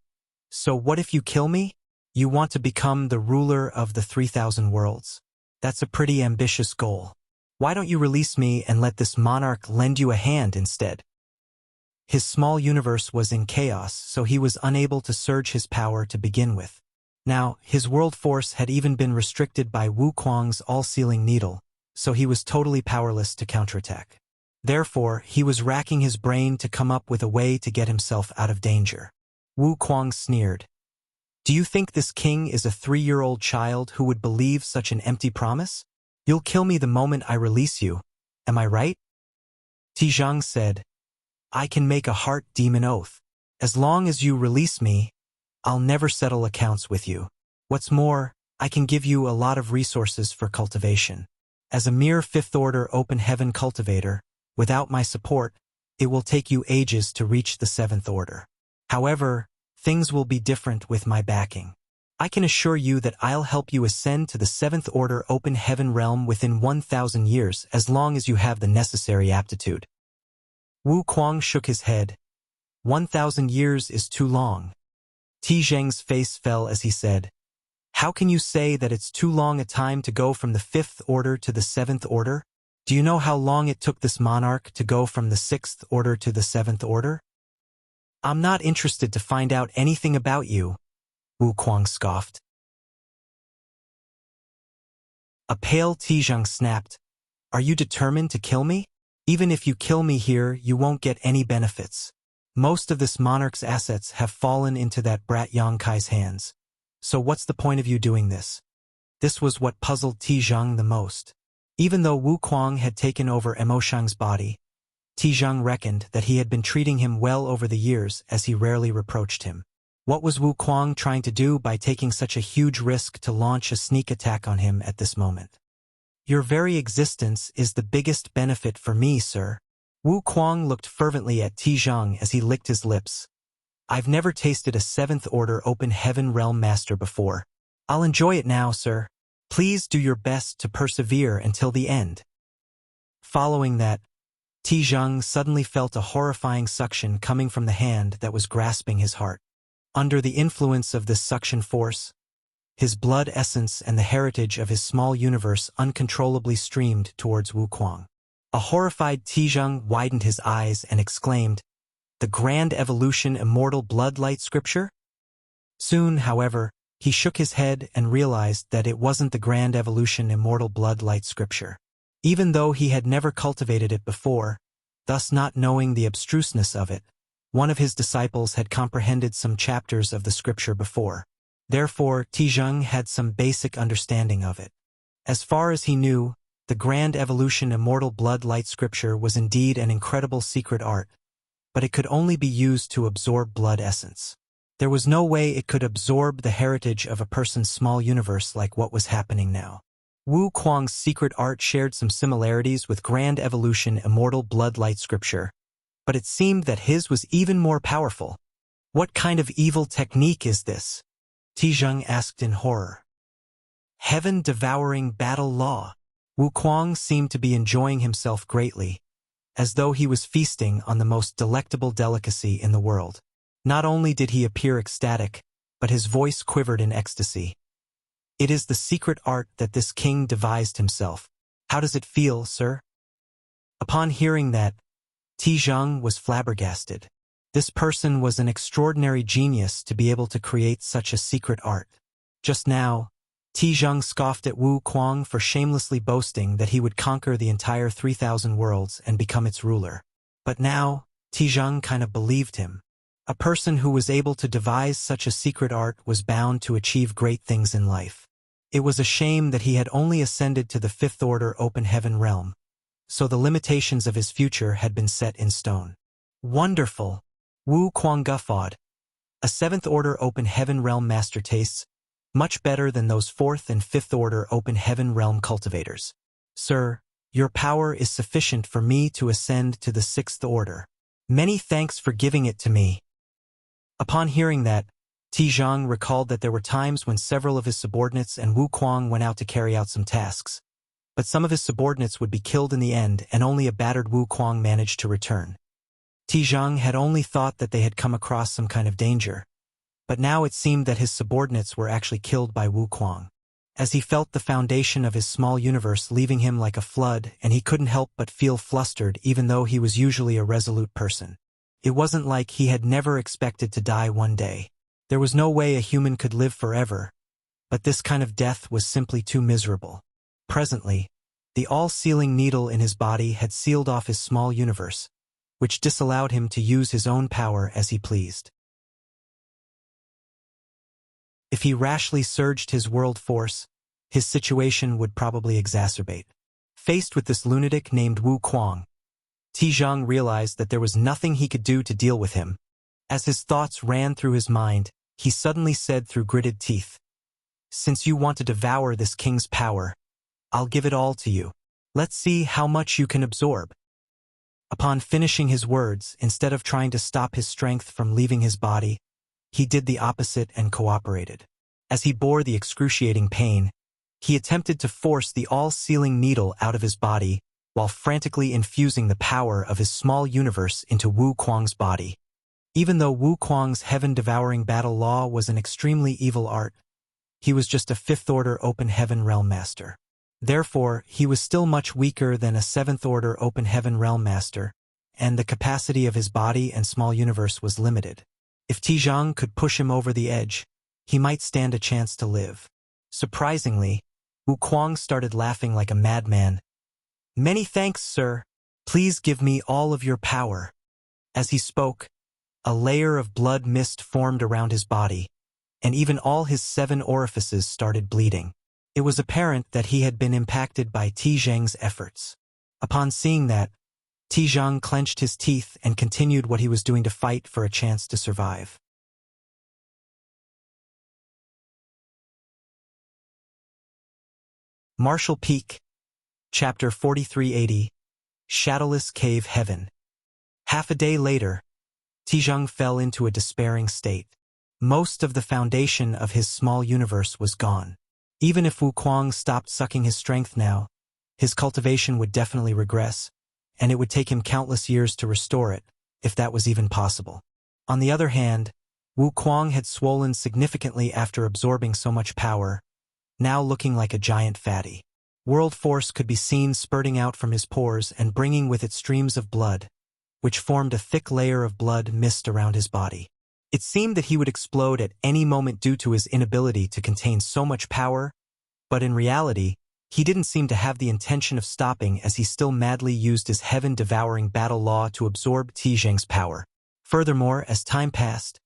S1: "So what if you kill me? You want to become the ruler of the 3,000 worlds? That's a pretty ambitious goal. Why don't you release me and let this monarch lend you a hand instead?" His small universe was in chaos, so he was unable to surge his power to begin with. Now, his world force had even been restricted by Wu Kuang's all-sealing needle, so he was totally powerless to counterattack. Therefore, he was racking his brain to come up with a way to get himself out of danger. Wu Kuang sneered. Do you think this king is a 3-year-old child who would believe such an empty promise? You'll kill me the moment I release you, am I right? Tizhang said, I can make a heart demon oath. As long as you release me, I'll never settle accounts with you. What's more, I can give you a lot of resources for cultivation. As a mere 5th-order open heaven cultivator, without my support, it will take you ages to reach the 7th order. However, things will be different with my backing. I can assure you that I'll help you ascend to the 7th order open heaven realm within 1,000 years as long as you have the necessary aptitude. Wu Kuang shook his head. 1,000 years is too long. Tizhang's face fell as he said, How can you say that it's too long a time to go from the 5th order to the 7th order? Do you know how long it took this monarch to go from the 6th order to the 7th order? I'm not interested to find out anything about you, Wu Kuang scoffed. A pale Tizhang snapped. Are you determined to kill me? Even if you kill me here, you won't get any benefits. Most of this monarch's assets have fallen into that brat Yang Kai's hands. So what's the point of you doing this? This was what puzzled Tizhang the most. Even though Wu Kuang had taken over Emoshang's body, Tizhang reckoned that he had been treating him well over the years as he rarely reproached him. What was Wu Kuang trying to do by taking such a huge risk to launch a sneak attack on him at this moment? Your very existence is the biggest benefit for me, sir. Wu Kuang looked fervently at Tizhang as he licked his lips. I've never tasted a 7th order open heaven realm master before. I'll enjoy it now, sir. Please do your best to persevere until the end. Following that, Tizhang suddenly felt a horrifying suction coming from the hand that was grasping his heart. Under the influence of this suction force, his blood essence and the heritage of his small universe uncontrollably streamed towards Wu Kuang. A horrified Tizhang widened his eyes and exclaimed, The Grand Evolution Immortal Blood Light Scripture? Soon, however, he shook his head and realized that it wasn't the Grand Evolution Immortal Blood Light Scripture. Even though he had never cultivated it before, thus not knowing the abstruseness of it, one of his disciples had comprehended some chapters of the scripture before. Therefore, Tizhang had some basic understanding of it. As far as he knew, the Grand Evolution Immortal Blood Light Scripture was indeed an incredible secret art, but it could only be used to absorb blood essence. There was no way it could absorb the heritage of a person's small universe like what was happening now. Wu Kuang's secret art shared some similarities with Grand Evolution Immortal Blood Light Scripture, but it seemed that his was even more powerful. What kind of evil technique is this? Tizhang asked in horror. Heaven-devouring battle law. Wu Kuang seemed to be enjoying himself greatly, as though he was feasting on the most delectable delicacy in the world. Not only did he appear ecstatic, but his voice quivered in ecstasy. It is the secret art that this king devised himself. How does it feel, sir? Upon hearing that, Tizhang was flabbergasted. This person was an extraordinary genius to be able to create such a secret art. Just now, Tizhang scoffed at Wu Kuang for shamelessly boasting that he would conquer the entire 3,000 worlds and become its ruler. But now, Tizhang kind of believed him. A person who was able to devise such a secret art was bound to achieve great things in life. It was a shame that he had only ascended to the 5th order open heaven realm, so the limitations of his future had been set in stone. Wonderful! Wu Kuang guffawed. A 7th order open heaven realm master tastes much better than those 4th and 5th order open heaven realm cultivators. Sir, your power is sufficient for me to ascend to the 6th order. Many thanks for giving it to me. Upon hearing that, Tizhang recalled that there were times when several of his subordinates and Wu Kuang went out to carry out some tasks. But some of his subordinates would be killed in the end and only a battered Wu Kuang managed to return. Tizhang had only thought that they had come across some kind of danger, but now it seemed that his subordinates were actually killed by Wu Kuang. As he felt the foundation of his small universe leaving him like a flood, and he couldn't help but feel flustered even though he was usually a resolute person. It wasn't like he had never expected to die one day. There was no way a human could live forever, but this kind of death was simply too miserable. Presently, the all-sealing needle in his body had sealed off his small universe, which disallowed him to use his own power as he pleased. If he rashly surged his world force, his situation would probably exacerbate. Faced with this lunatic named Wu Kuang, Tizhang realized that there was nothing he could do to deal with him. As his thoughts ran through his mind, he suddenly said through gritted teeth, "Since you want to devour this king's power, I'll give it all to you. Let's see how much you can absorb." Upon finishing his words, instead of trying to stop his strength from leaving his body, he did the opposite and cooperated. As he bore the excruciating pain, he attempted to force the all-sealing needle out of his body while frantically infusing the power of his small universe into Wu Kuang's body. Even though Wu Kuang's heaven-devouring battle law was an extremely evil art, he was just a fifth-order open heaven realm master. Therefore, he was still much weaker than a seventh-order open heaven realm master, and the capacity of his body and small universe was limited. If Tizhang could push him over the edge, he might stand a chance to live. Surprisingly, Wu Kuang started laughing like a madman. "Many thanks, sir. Please give me all of your power." As he spoke, a layer of blood mist formed around his body, and even all his 7 orifices started bleeding. It was apparent that he had been impacted by Tizhang's efforts. Upon seeing that, Tizhang clenched his teeth and continued what he was doing to fight for a chance to survive. Martial Peak, Chapter 4380, Shadowless Cave Heaven. Half a day later, Tizhang fell into a despairing state. Most of the foundation of his small universe was gone. Even if Wu Kuang stopped sucking his strength now, his cultivation would definitely regress, and it would take him countless years to restore it, if that was even possible. On the other hand, Wu Kuang had swollen significantly after absorbing so much power, now looking like a giant fatty. World force could be seen spurting out from his pores and bringing with it streams of blood, which formed a thick layer of blood mist around his body. It seemed that he would explode at any moment due to his inability to contain so much power, but in reality, he didn't seem to have the intention of stopping as he still madly used his heaven-devouring battle law to absorb Tizhang's power. Furthermore, as time passed,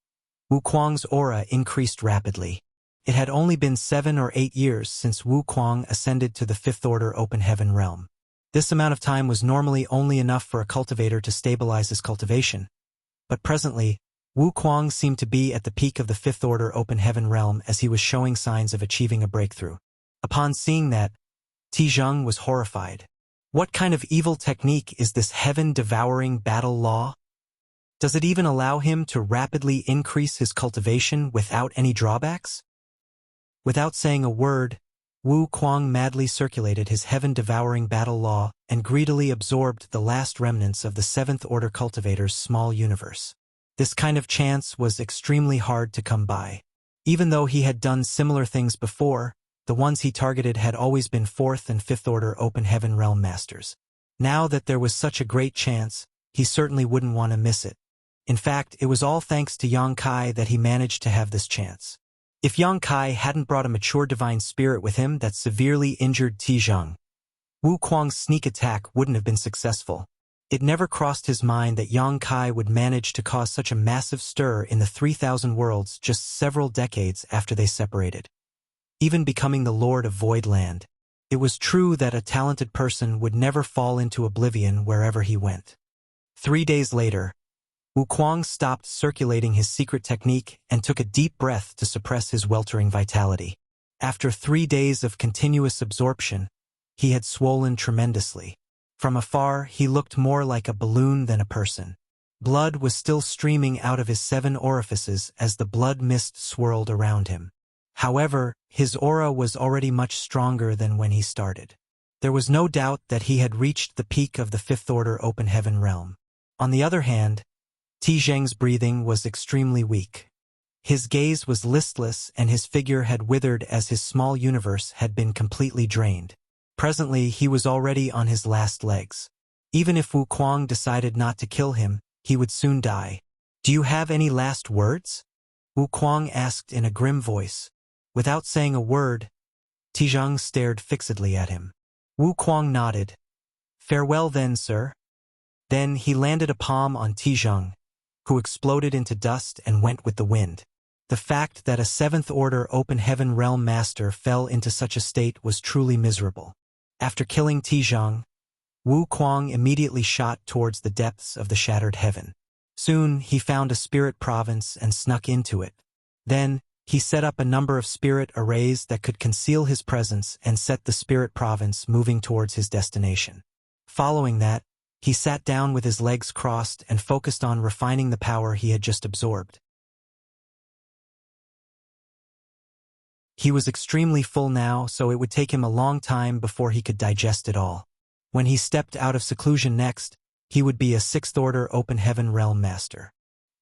S1: Wu Kuang's aura increased rapidly. It had only been 7 or 8 years since Wu Kuang ascended to the fifth-order open heaven realm. This amount of time was normally only enough for a cultivator to stabilize his cultivation, but presently, Wu Kuang seemed to be at the peak of the fifth-order open heaven realm as he was showing signs of achieving a breakthrough. Upon seeing that, Tizhang was horrified. What kind of evil technique is this heaven-devouring battle law? Does it even allow him to rapidly increase his cultivation without any drawbacks? Without saying a word, Wu Kuang madly circulated his heaven-devouring battle law and greedily absorbed the last remnants of the seventh-order cultivator's small universe. This kind of chance was extremely hard to come by. Even though he had done similar things before, the ones he targeted had always been 4th and 5th order open heaven realm masters. Now that there was such a great chance, he certainly wouldn't want to miss it. In fact, it was all thanks to Yang Kai that he managed to have this chance. If Yang Kai hadn't brought a mature divine spirit with him that severely injured Tizhang, Wu Kuang's sneak attack wouldn't have been successful. It never crossed his mind that Yang Kai would manage to cause such a massive stir in the 3,000 worlds just several decades after they separated. Even becoming the Lord of Voidland, it was true that a talented person would never fall into oblivion wherever he went. 3 days later, Wu Kuang stopped circulating his secret technique and took a deep breath to suppress his weltering vitality. After 3 days of continuous absorption, he had swollen tremendously. From afar, he looked more like a balloon than a person. Blood was still streaming out of his 7 orifices as the blood mist swirled around him. However, his aura was already much stronger than when he started. There was no doubt that he had reached the peak of the 5th order open heaven realm. On the other hand, Tizhang's breathing was extremely weak. His gaze was listless and his figure had withered as his small universe had been completely drained. Presently, he was already on his last legs. Even if Wu Kuang decided not to kill him, he would soon die. "Do you have any last words?" Wu Kuang asked in a grim voice. Without saying a word, Tizheng stared fixedly at him. Wu Kuang nodded. Farewell then, sir. Then he landed a palm on Tizheng, who exploded into dust and went with the wind. The fact that a 7th Order Open Heaven Realm Master fell into such a state was truly miserable. After killing Tizheng, Wu Kuang immediately shot towards the depths of the shattered heaven. Soon he found a spirit province and snuck into it. Then, he set up a number of spirit arrays that could conceal his presence and set the spirit province moving towards his destination. Following that, he sat down with his legs crossed and focused on refining the power he had just absorbed. He was extremely full now, so it would take him a long time before he could digest it all. When he stepped out of seclusion next, he would be a 6th Order Open Heaven Realm Master.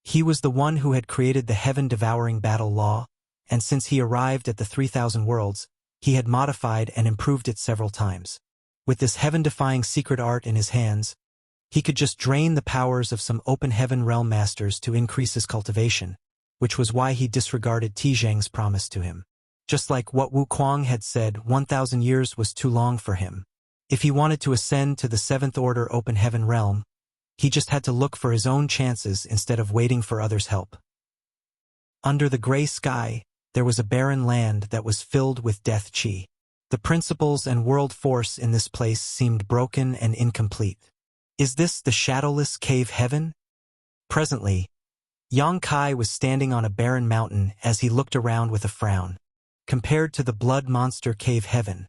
S1: He was the one who had created the heaven-devouring battle law, and since he arrived at the 3,000 worlds, he had modified and improved it several times. With this heaven-defying secret art in his hands, he could just drain the powers of some Open Heaven Realm Masters to increase his cultivation, which was why he disregarded Tizheng's promise to him. Just like what Wu Kuang had said, 1,000 years was too long for him. If he wanted to ascend to the 7th Order Open Heaven Realm, he just had to look for his own chances instead of waiting for others' help. Under the gray sky, there was a barren land that was filled with death chi. The principles and world force in this place seemed broken and incomplete. Is this the shadowless cave heaven? Presently, Yang Kai was standing on a barren mountain as he looked around with a frown. Compared to the blood monster cave heaven,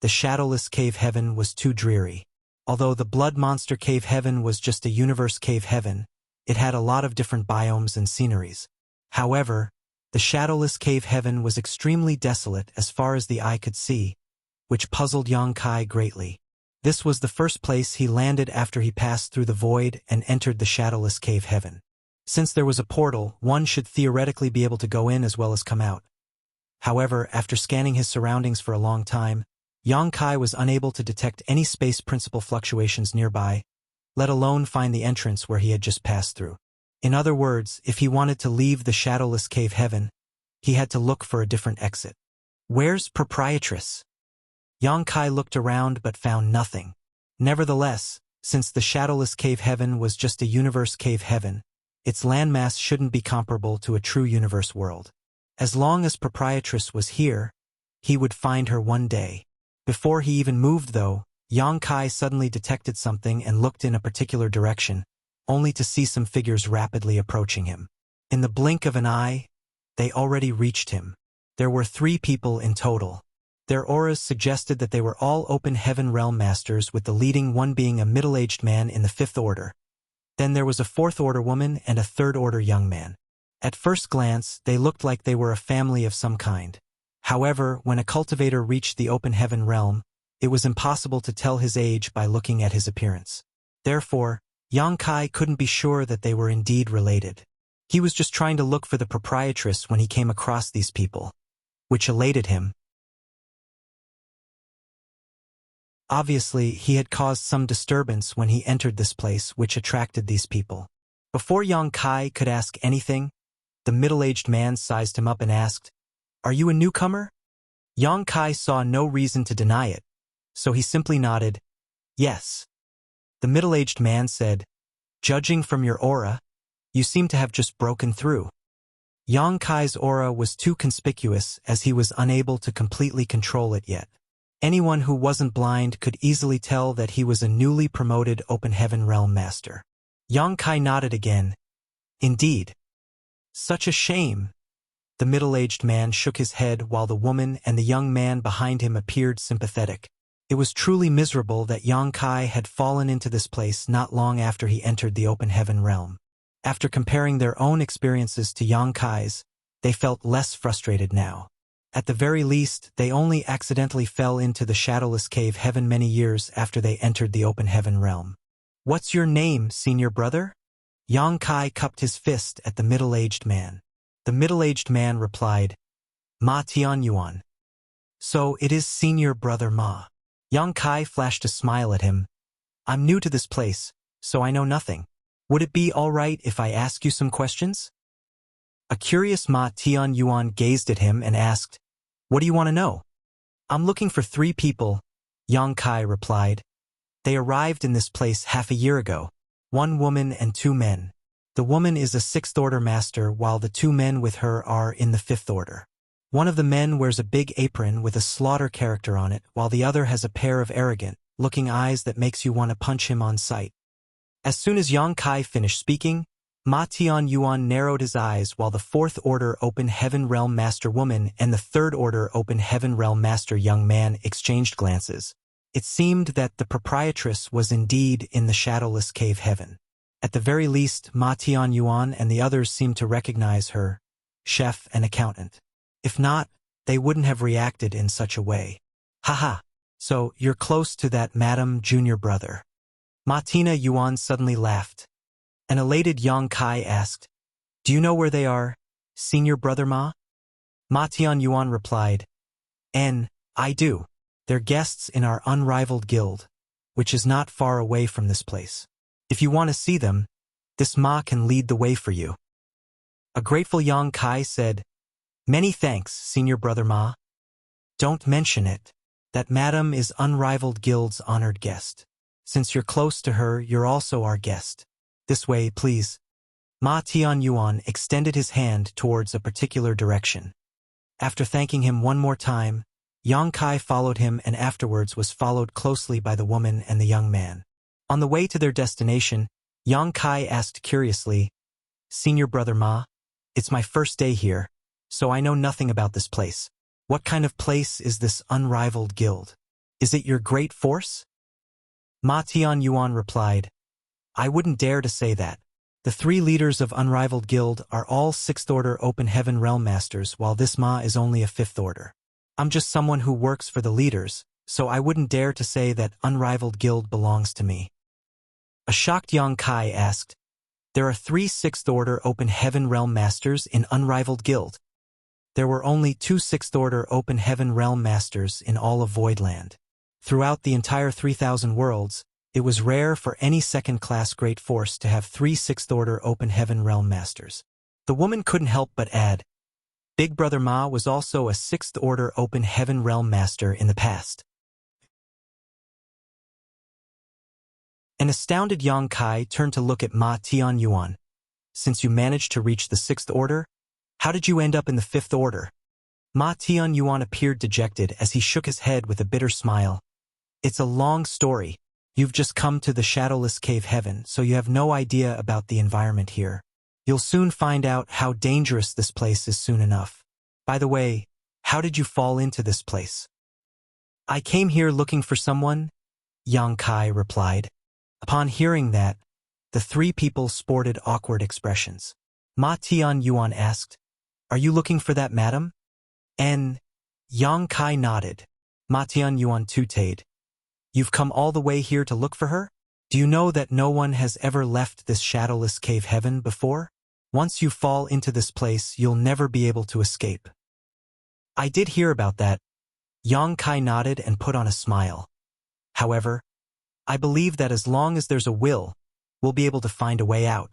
S1: the shadowless cave heaven was too dreary. Although the blood monster cave heaven was just a universe cave heaven, it had a lot of different biomes and sceneries. However, the shadowless cave heaven was extremely desolate as far as the eye could see, which puzzled Yang Kai greatly. This was the first place he landed after he passed through the void and entered the shadowless cave heaven. Since there was a portal, one should theoretically be able to go in as well as come out. However, after scanning his surroundings for a long time, Yang Kai was unable to detect any space principle fluctuations nearby, let alone find the entrance where he had just passed through. In other words, if he wanted to leave the shadowless cave heaven, he had to look for a different exit. Where's Proprietress? Yang Kai looked around but found nothing. Nevertheless, since the shadowless cave heaven was just a universe cave heaven, its landmass shouldn't be comparable to a true universe world. As long as Proprietress was here, he would find her one day. Before he even moved though, Yang Kai suddenly detected something and looked in a particular direction, only to see some figures rapidly approaching him. In the blink of an eye, they already reached him. There were 3 people in total. Their auras suggested that they were all Open Heaven Realm Masters, with the leading one being a middle-aged man in the 5th Order. Then there was a 4th Order woman and a 3rd Order young man. At first glance, they looked like they were a family of some kind. However, when a cultivator reached the Open Heaven Realm, it was impossible to tell his age by looking at his appearance. Therefore, Yang Kai couldn't be sure that they were indeed related. He was just trying to look for the Proprietress when he came across these people, which elated him. Obviously, he had caused some disturbance when he entered this place, which attracted these people. Before Yang Kai could ask anything, the middle-aged man sized him up and asked, "Are you a newcomer?" Yang Kai saw no reason to deny it, so he simply nodded, "Yes." The middle-aged man said, "Judging from your aura, you seem to have just broken through." Yang Kai's aura was too conspicuous as he was unable to completely control it yet. Anyone who wasn't blind could easily tell that he was a newly promoted Open Heaven Realm Master. Yang Kai nodded again. "Indeed. Such a shame." The middle-aged man shook his head while the woman and the young man behind him appeared sympathetic. It was truly miserable that Yang Kai had fallen into this place not long after he entered the Open Heaven Realm. After comparing their own experiences to Yang Kai's, they felt less frustrated now. At the very least, they only accidentally fell into the shadowless cave heaven many years after they entered the Open Heaven Realm. "What's your name, senior brother?" Yang Kai cupped his fist at the middle-aged man. The middle-aged man replied, "Ma Tianyuan." "So it is senior brother Ma." Yang Kai flashed a smile at him. "I'm new to this place, so I know nothing. Would it be all right if I ask you some questions?" A curious Ma Tian Yuan gazed at him and asked, "What do you want to know?" "I'm looking for 3 people," Yang Kai replied. "They arrived in this place half a year ago. 1 woman and 2 men. The woman is a 6th order master while the 2 men with her are in the 5th order. One of the men wears a big apron with a slaughter character on it, while the other has a pair of arrogant-looking eyes that makes you want to punch him on sight." As soon as Yang Kai finished speaking, Ma Tian Yuan narrowed his eyes while the 4th Order Open Heaven Realm Master woman and the 3rd Order Open Heaven Realm Master young man exchanged glances. It seemed that the proprietress was indeed in the shadowless cave heaven. At the very least, Ma Tian Yuan and the others seemed to recognize her, chef and accountant. If not, they wouldn't have reacted in such a way. "Haha, so you're close to that Madam Junior Brother." Ma Tina Yuan suddenly laughed. An elated Yang Kai asked, "Do you know where they are, Senior Brother Ma?" Ma Tian Yuan replied, "I do. They're guests in our unrivaled guild, which is not far away from this place. If you want to see them, this Ma can lead the way for you." A grateful Yang Kai said, "Many thanks, Senior Brother Ma. Don't mention it. That Madam is unrivaled guild's honored guest. Since you're close to her, you're also our guest. This way, please." Ma Tian Yuan extended his hand towards a particular direction. After thanking him one more time, Yang Kai followed him and afterwards was followed closely by the woman and the young man. On the way to their destination, Yang Kai asked curiously, "Senior Brother Ma, it's my first day here, so I know nothing about this place. What kind of place is this unrivaled guild? Is it your great force?" Ma Tian Yuan replied, "I wouldn't dare to say that. The 3 leaders of Unrivaled Guild are all 6th Order Open Heaven Realm Masters, while this Ma is only a 5th Order. I'm just someone who works for the leaders, so I wouldn't dare to say that Unrivaled Guild belongs to me." A shocked Yang Kai asked, "There are 3 6th Order Open Heaven Realm Masters in Unrivaled Guild?" There were only 2 6th Order Open Heaven Realm Masters in all of Voidland. Throughout the entire 3,000 worlds, it was rare for any second-class great force to have 3 6th Order Open Heaven Realm Masters. The woman couldn't help but add, "Big Brother Ma was also a 6th Order Open Heaven Realm Master in the past." An astounded Yang Kai turned to look at Ma Tian Yuan. "Since you managed to reach the 6th Order, how did you end up in the 5th Order?" Ma Tian Yuan appeared dejected as he shook his head with a bitter smile. "It's a long story. You've just come to the shadowless cave heaven, so you have no idea about the environment here. You'll soon find out how dangerous this place is soon enough. By the way, how did you fall into this place?" "I came here looking for someone," Yang Kai replied. Upon hearing that, the 3 people sported awkward expressions. Ma Tian Yuan asked, "Are you looking for that madam?" Yang Kai nodded. Ma Tian Yuan tutade, "You've come all the way here to look for her? Do you know that no one has ever left this shadowless cave heaven before? Once you fall into this place, you'll never be able to escape." "I did hear about that." Yang Kai nodded and put on a smile. "However, I believe that as long as there's a will, we'll be able to find a way out."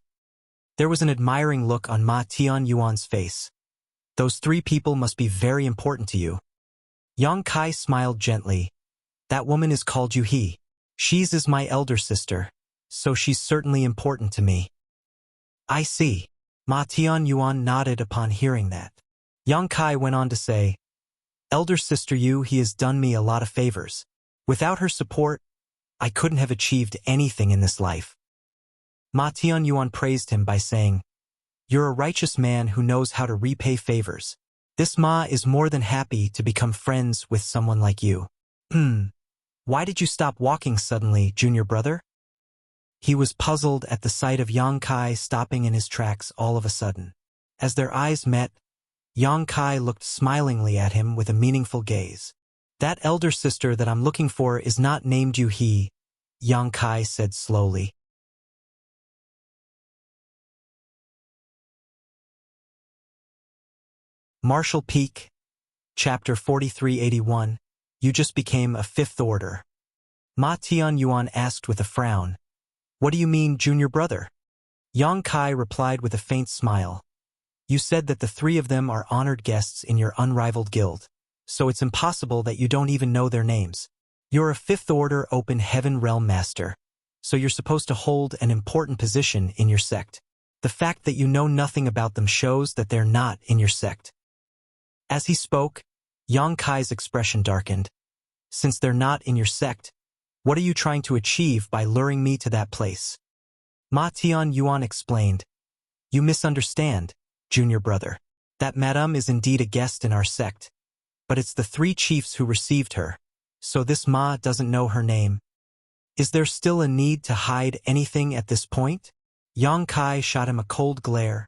S1: There was an admiring look on Ma Tian Yuan's face. "Those 3 people must be very important to you." Yang Kai smiled gently. "That woman is called Yuhi. She's is my elder sister, so she's certainly important to me." "I see." Ma Tian Yuan nodded upon hearing that. Yang Kai went on to say, "Elder sister Yuhi has done me a lot of favors. Without her support, I couldn't have achieved anything in this life." Ma Tian Yuan praised him by saying, "You're a righteous man who knows how to repay favors. This Ma is more than happy to become friends with someone like you." Why did you stop walking suddenly, Junior Brother?" He was puzzled at the sight of Yang Kai stopping in his tracks all of a sudden. As their eyes met, Yang Kai looked smilingly at him with a meaningful gaze. "That elder sister that I'm looking for is not named Yuhi," Yang Kai said slowly. Martial Peak, Chapter 4381, You Just Became a 5th Order. Ma Tian Yuan asked with a frown, "What do you mean, Junior Brother?" Yang Kai replied with a faint smile, You said that the three of them are honored guests in your unrivaled guild, so it's impossible that you don't even know their names. You're a fifth order open heaven realm master, so you're supposed to hold an important position in your sect. The fact that you know nothing about them shows that they're not in your sect. As he spoke, Yang Kai's expression darkened. Since they're not in your sect, what are you trying to achieve by luring me to that place? Ma Tianyuan explained. You misunderstand, junior brother. That madame is indeed a guest in our sect, but it's the three chiefs who received her, so this Ma doesn't know her name. Is there still a need to hide anything at this point? Yang Kai shot him a cold glare,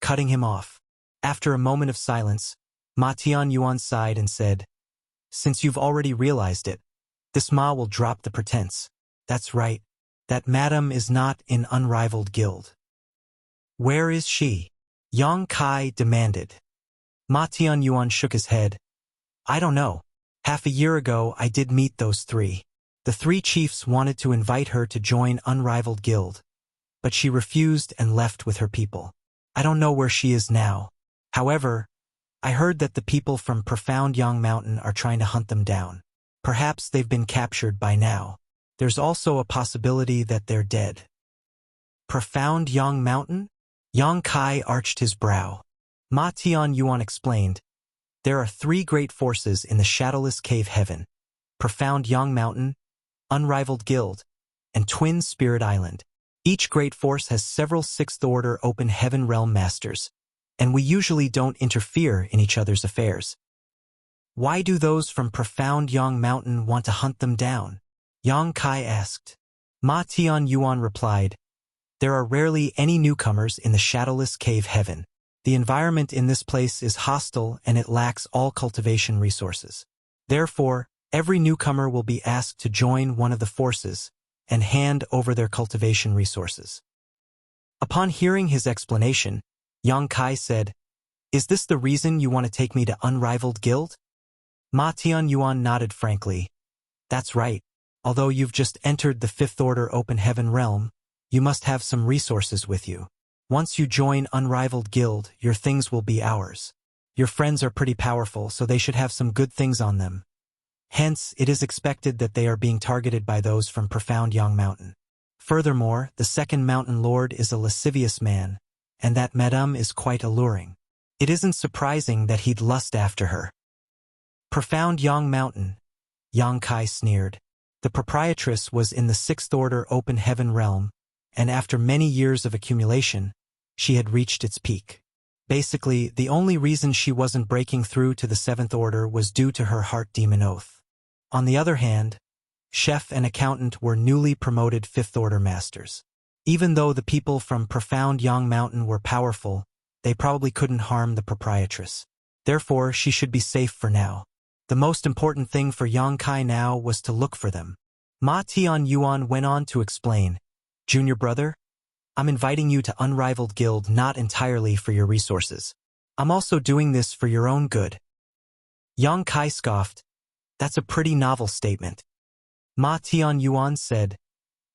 S1: cutting him off. After a moment of silence, Ma Tianyuan sighed and said, Since you've already realized it, this Ma will drop the pretense. That's right. That madam is not in unrivaled guild. Where is she? Yang Kai demanded. Ma Tianyuan shook his head. I don't know. Half a year ago I did meet those three. The three chiefs wanted to invite her to join unrivaled guild, but she refused and left with her people. I don't know where she is now. However, I heard that the people from Profound Yang Mountain are trying to hunt them down. Perhaps they've been captured by now. There's also a possibility that they're dead. Profound Yang Mountain? Yang Kai arched his brow. Ma Tianyuan explained, There are three great forces in the shadowless cave heaven: Profound Yang Mountain, Unrivaled Guild, and Twin Spirit Island. Each great force has several sixth-order open heaven realm masters, and we usually don't interfere in each other's affairs. Why do those from Profound Yang Mountain want to hunt them down? Yang Kai asked. Ma Tianyuan replied, There are rarely any newcomers in the shadowless cave heaven. The environment in this place is hostile and it lacks all cultivation resources. Therefore, every newcomer will be asked to join one of the forces and hand over their cultivation resources. Upon hearing his explanation, Yang Kai said, Is this the reason you want to take me to Unrivaled Guild? Ma Tianyuan nodded frankly. That's right. Although you've just entered the fifth order open heaven realm, you must have some resources with you. Once you join Unrivaled Guild, your things will be ours. Your friends are pretty powerful, so they should have some good things on them. Hence, it is expected that they are being targeted by those from Profound Yang Mountain. Furthermore, the second mountain lord is a lascivious man, and that madame is quite alluring. It isn't surprising that he'd lust after her. Profound Yang Mountain, Yang Kai sneered. The proprietress was in the sixth order open heaven realm, and after many years of accumulation, she had reached its peak. Basically, the only reason she wasn't breaking through to the seventh order was due to her heart demon oath. On the other hand, chef and accountant were newly promoted fifth order masters. Even though the people from Profound Yang Mountain were powerful, they probably couldn't harm the proprietress. Therefore, she should be safe for now. The most important thing for Yang Kai now was to look for them. Ma Tianyuan went on to explain, Junior brother, I'm inviting you to Unrivaled Guild not entirely for your resources. I'm also doing this for your own good. Yang Kai scoffed. That's a pretty novel statement. Ma Tianyuan said,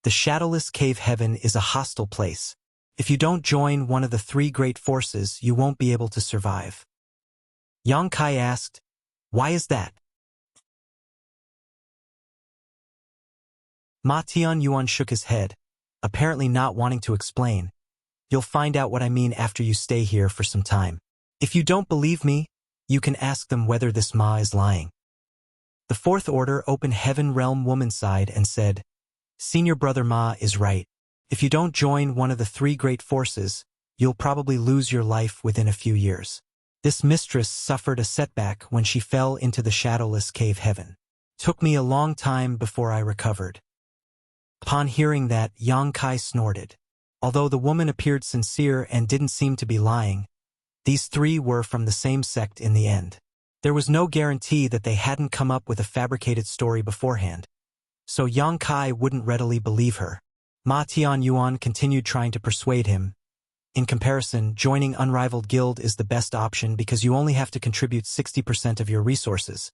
S1: The shadowless cave heaven is a hostile place. If you don't join one of the three great forces, you won't be able to survive. Yang Kai asked, Why is that? Ma Tianyuan shook his head, apparently not wanting to explain. You'll find out what I mean after you stay here for some time. If you don't believe me, you can ask them whether this Ma is lying. The fourth order open heaven realm woman sighed and said, Senior brother Ma is right. If you don't join one of the three great forces, you'll probably lose your life within a few years. This mistress suffered a setback when she fell into the shadowless cave heaven. Took me a long time before I recovered. Upon hearing that, Yang Kai snorted. Although the woman appeared sincere and didn't seem to be lying, these three were from the same sect in the end. There was no guarantee that they hadn't come up with a fabricated story beforehand, so Yang Kai wouldn't readily believe her. Ma Tianyuan continued trying to persuade him. In comparison, joining Unrivaled Guild is the best option because you only have to contribute 60% of your resources,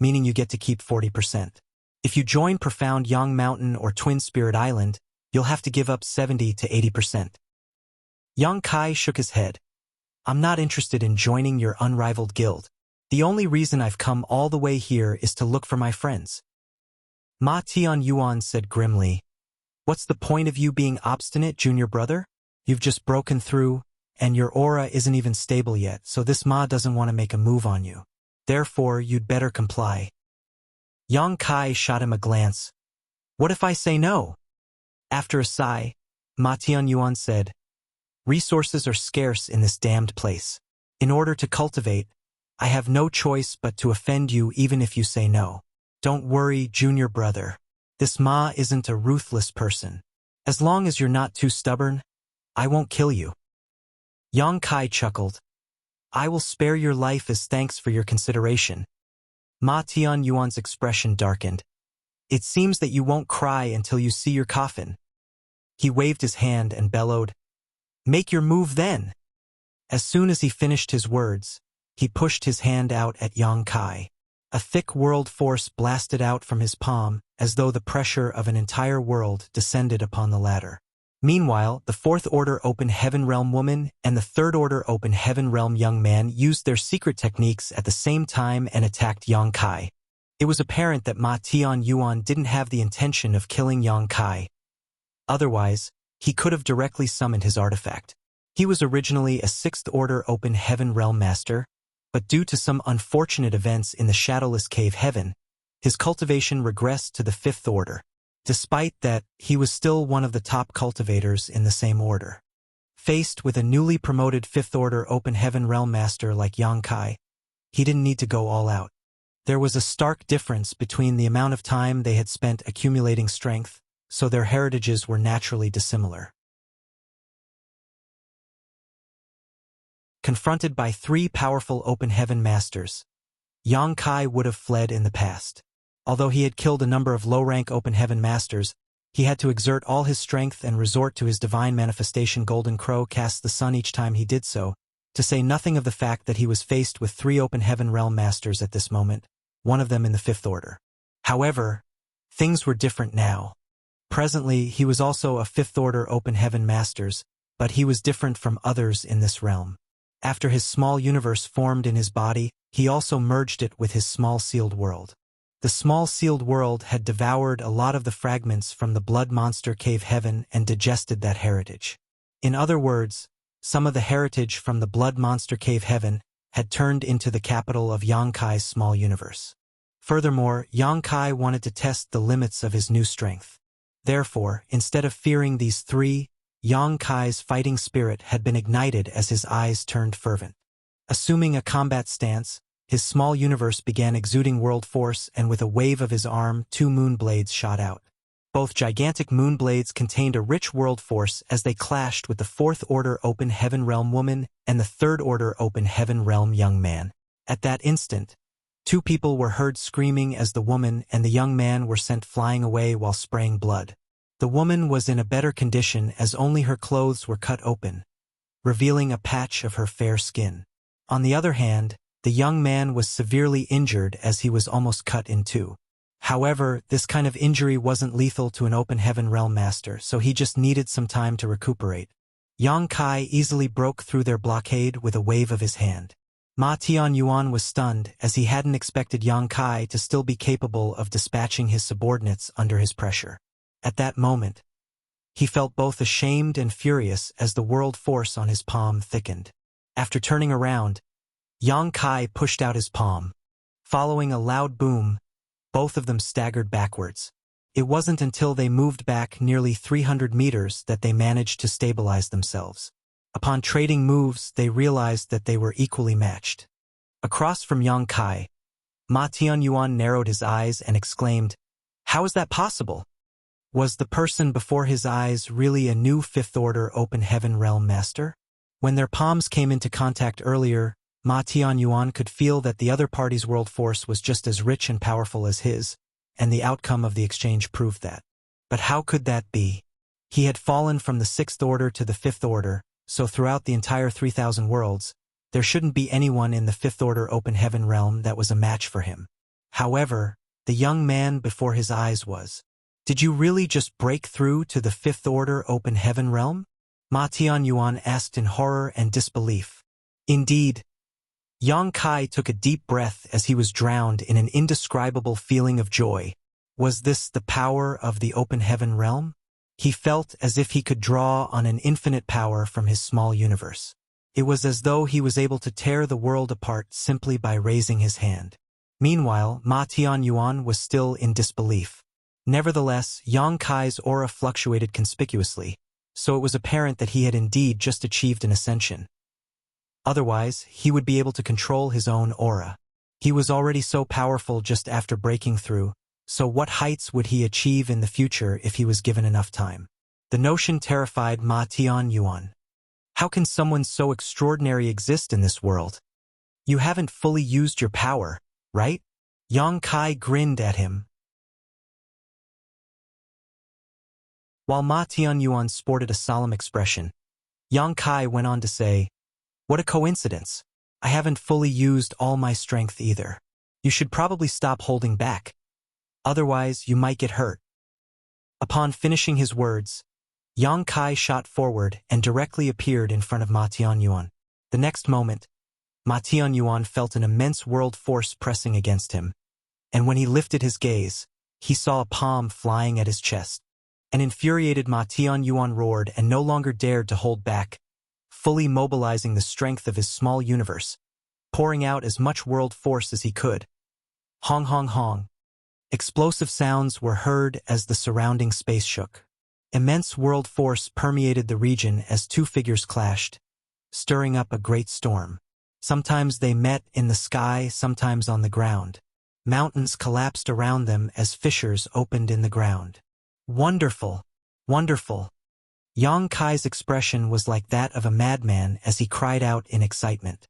S1: meaning you get to keep 40%. If you join Profound Yang Mountain or Twin Spirit Island, you'll have to give up 70 to 80%. Yang Kai shook his head. I'm not interested in joining your unrivaled guild. The only reason I've come all the way here is to look for my friends. Ma Tianyuan said grimly. What's the point of you being obstinate, junior brother? You've just broken through, and your aura isn't even stable yet, so this Ma doesn't want to make a move on you. Therefore, you'd better comply. Yang Kai shot him a glance. What if I say no? After a sigh, Ma Tianyuan said, resources are scarce in this damned place. In order to cultivate, I have no choice but to offend you even if you say no. Don't worry, junior brother. This Ma isn't a ruthless person. As long as you're not too stubborn, I won't kill you. Yang Kai chuckled. I will spare your life as thanks for your consideration. Ma Tianyuan's expression darkened. It seems that you won't cry until you see your coffin. He waved his hand and bellowed, make your move then. As soon as he finished his words, he pushed his hand out at Yang Kai. A thick world force blasted out from his palm, as though the pressure of an entire world descended upon the latter. Meanwhile, the Fourth Order Open Heaven Realm woman and the Third Order Open Heaven Realm young man used their secret techniques at the same time and attacked Yang Kai. It was apparent that Ma Tianyuan didn't have the intention of killing Yang Kai. Otherwise, he could have directly summoned his artifact. He was originally a Sixth Order Open Heaven Realm master, but due to some unfortunate events in the Shadowless Cave Heaven, his cultivation regressed to the Fifth Order. Despite that, he was still one of the top cultivators in the same order. Faced with a newly promoted Fifth Order Open Heaven Realm master like Yang Kai, he didn't need to go all out. There was a stark difference between the amount of time they had spent accumulating strength, so their heritages were naturally dissimilar. Confronted by three powerful Open Heaven masters, Yang Kai would have fled in the past. Although he had killed a number of low-rank Open Heaven masters, he had to exert all his strength and resort to his divine manifestation Golden Crow cast the sun each time he did so, to say nothing of the fact that he was faced with three Open Heaven Realm masters at this moment, one of them in the Fifth Order. However, things were different now. Presently, he was also a Fifth Order Open Heaven masters, but he was different from others in this realm. After his small universe formed in his body, he also merged it with his small sealed world. The small sealed world had devoured a lot of the fragments from the Blood Monster Cave Heaven and digested that heritage. In other words, some of the heritage from the Blood Monster Cave Heaven had turned into the capital of Yang Kai's small universe. Furthermore, Yang Kai wanted to test the limits of his new strength. Therefore, instead of fearing these three, Yang Kai's fighting spirit had been ignited as his eyes turned fervent. Assuming a combat stance, his small universe began exuding world force, and with a wave of his arm, two moon blades shot out. Both gigantic moon blades contained a rich world force as they clashed with the Fourth Order Open Heaven Realm woman and the Third Order Open Heaven Realm young man. At that instant, two people were heard screaming as the woman and the young man were sent flying away while spraying blood. The woman was in a better condition as only her clothes were cut open, revealing a patch of her fair skin. On the other hand, the young man was severely injured as he was almost cut in two. However, this kind of injury wasn't lethal to an Open Heaven Realm master, so he just needed some time to recuperate. Yang Kai easily broke through their blockade with a wave of his hand. Ma Tianyuan was stunned as he hadn't expected Yang Kai to still be capable of dispatching his subordinates under his pressure. At that moment, he felt both ashamed and furious as the world force on his palm thickened. After turning around, Yang Kai pushed out his palm. Following a loud boom, both of them staggered backwards. It wasn't until they moved back nearly 300 meters that they managed to stabilize themselves. Upon trading moves, they realized that they were equally matched. Across from Yang Kai, Ma Tianyuan narrowed his eyes and exclaimed, "How is that possible? Was the person before his eyes really a new Fifth Order Open Heaven Realm master?" When their palms came into contact earlier, Ma Tianyuan could feel that the other party's world force was just as rich and powerful as his, and the outcome of the exchange proved that. But how could that be? He had fallen from the Sixth Order to the Fifth Order, so throughout the entire 3,000 worlds, there shouldn't be anyone in the Fifth Order Open Heaven Realm that was a match for him. However, the young man before his eyes was. "Did you really just break through to the Fifth Order Open Heaven Realm?" Ma Tianyuan asked in horror and disbelief. Indeed, Yang Kai took a deep breath as he was drowned in an indescribable feeling of joy. Was this the power of the open heaven realm? He felt as if he could draw on an infinite power from his small universe. It was as though he was able to tear the world apart simply by raising his hand. Meanwhile, Ma Tianyuan was still in disbelief. Nevertheless, Yang Kai's aura fluctuated conspicuously, so it was apparent that he had indeed just achieved an ascension. Otherwise, he would be able to control his own aura. He was already so powerful just after breaking through, so what heights would he achieve in the future if he was given enough time? The notion terrified Ma Tianyuan. How can someone so extraordinary exist in this world? You haven't fully used your power, right? Yang Kai grinned at him. While Ma Tianyuan sported a solemn expression, Yang Kai went on to say, "What a coincidence. I haven't fully used all my strength either. You should probably stop holding back. Otherwise, you might get hurt." Upon finishing his words, Yang Kai shot forward and directly appeared in front of Ma Tianyuan. The next moment, Ma Tianyuan felt an immense world force pressing against him, and when he lifted his gaze, he saw a palm flying at his chest. An infuriated Ma Tianyuan roared and no longer dared to hold back, fully mobilizing the strength of his small universe, pouring out as much world force as he could. Hong hong hong. Explosive sounds were heard as the surrounding space shook. Immense world force permeated the region as two figures clashed, stirring up a great storm. Sometimes they met in the sky, sometimes on the ground. Mountains collapsed around them as fissures opened in the ground. Wonderful! Wonderful! Yang Kai's expression was like that of a madman as he cried out in excitement.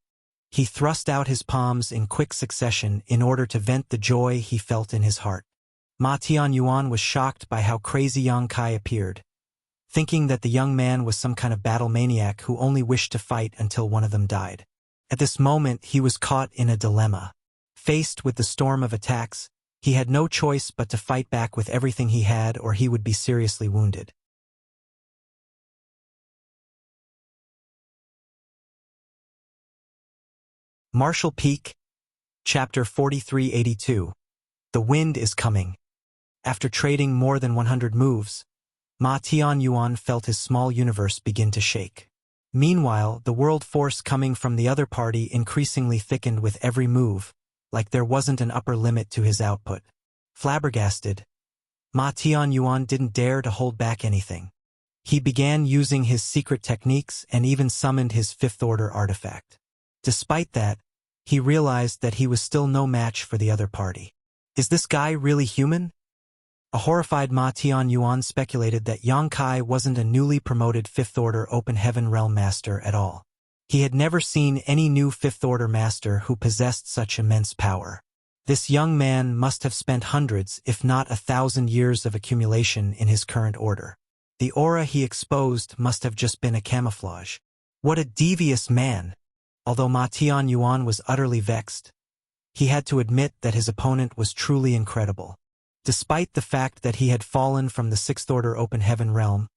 S1: He thrust out his palms in quick succession in order to vent the joy he felt in his heart. Ma Tianyuan was shocked by how crazy Yang Kai appeared, thinking that the young man was some kind of battle maniac who only wished to fight until one of them died. At this moment, he was caught in a dilemma. Faced with the storm of attacks, he had no choice but to fight back with everything he had, or he would be seriously wounded. Marshall Peak, Chapter 4382. The wind is coming. After trading more than 100 moves, Ma Tianyuan felt his small universe begin to shake. Meanwhile, the world force coming from the other party increasingly thickened with every move, like there wasn't an upper limit to his output. Flabbergasted, Ma Tianyuan didn't dare to hold back anything. He began using his secret techniques and even summoned his fifth-order artifact. Despite that, he realized that he was still no match for the other party. Is this guy really human? A horrified Ma Tianyuan speculated that Yang Kai wasn't a newly promoted fifth-order open heaven realm master at all. He had never seen any new fifth-order master who possessed such immense power. This young man must have spent hundreds, if not 1,000 years of accumulation in his current order. The aura he exposed must have just been a camouflage. What a devious man! Although Ma Tianyuan was utterly vexed, he had to admit that his opponent was truly incredible. Despite the fact that he had fallen from the sixth-order open heaven realm,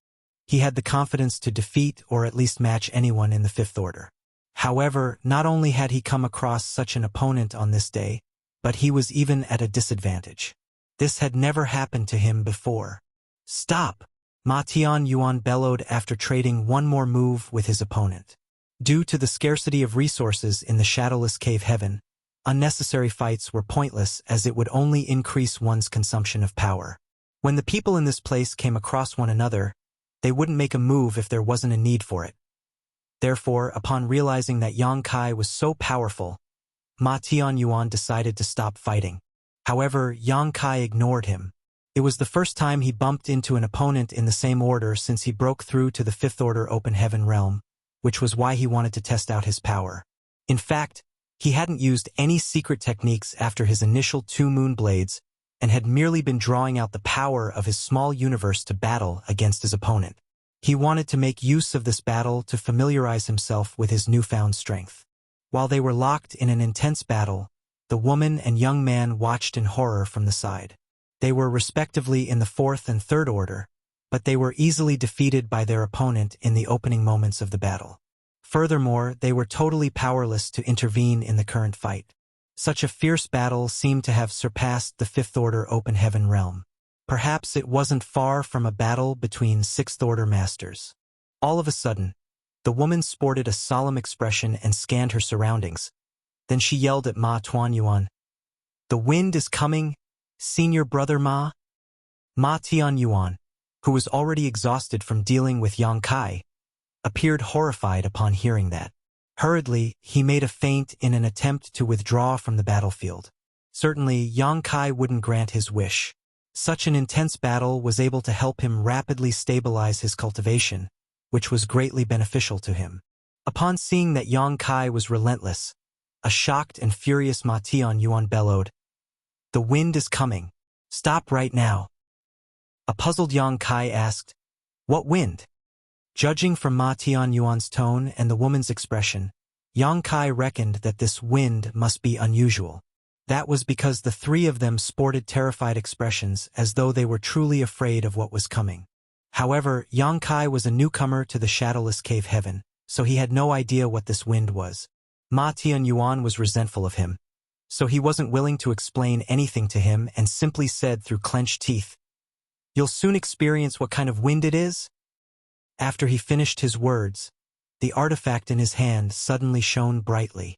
S1: he had the confidence to defeat or at least match anyone in the fifth order. However, not only had he come across such an opponent on this day, but he was even at a disadvantage. This had never happened to him before. "Stop!" Ma Tianyuan bellowed after trading one more move with his opponent. Due to the scarcity of resources in the shadowless cave heaven, unnecessary fights were pointless as it would only increase one's consumption of power. When the people in this place came across one another, they wouldn't make a move if there wasn't a need for it. Therefore, upon realizing that Yang Kai was so powerful, Ma Tianyuan decided to stop fighting. However, Yang Kai ignored him. It was the first time he bumped into an opponent in the same order since he broke through to the fifth-order open heaven realm, which was why he wanted to test out his power. In fact, he hadn't used any secret techniques after his initial 2 moon blades and had merely been drawing out the power of his small universe to battle against his opponent. He wanted to make use of this battle to familiarize himself with his newfound strength. While they were locked in an intense battle, the woman and young man watched in horror from the side. They were respectively in the 4th and 3rd order, but they were easily defeated by their opponent in the opening moments of the battle. Furthermore, they were totally powerless to intervene in the current fight. Such a fierce battle seemed to have surpassed the Fifth-Order Open Heaven realm. Perhaps it wasn't far from a battle between Sixth-Order masters. All of a sudden, the woman sported a solemn expression and scanned her surroundings. Then she yelled at Ma Tianyuan. "The wind is coming, senior brother Ma." Ma Tianyuan, who was already exhausted from dealing with Yang Kai, appeared horrified upon hearing that. Hurriedly, he made a feint in an attempt to withdraw from the battlefield. Certainly, Yang Kai wouldn't grant his wish. Such an intense battle was able to help him rapidly stabilize his cultivation, which was greatly beneficial to him. Upon seeing that Yang Kai was relentless, a shocked and furious Ma Tianyuan bellowed, "The wind is coming. Stop right now." A puzzled Yang Kai asked, "What wind?" Judging from Ma Tianyuan's tone and the woman's expression, Yang Kai reckoned that this wind must be unusual. That was because the three of them sported terrified expressions as though they were truly afraid of what was coming. However, Yang Kai was a newcomer to the shadowless cave heaven, so he had no idea what this wind was. Ma Tianyuan was resentful of him, so he wasn't willing to explain anything to him and simply said through clenched teeth, "You'll soon experience what kind of wind it is." After he finished his words, the artifact in his hand suddenly shone brightly.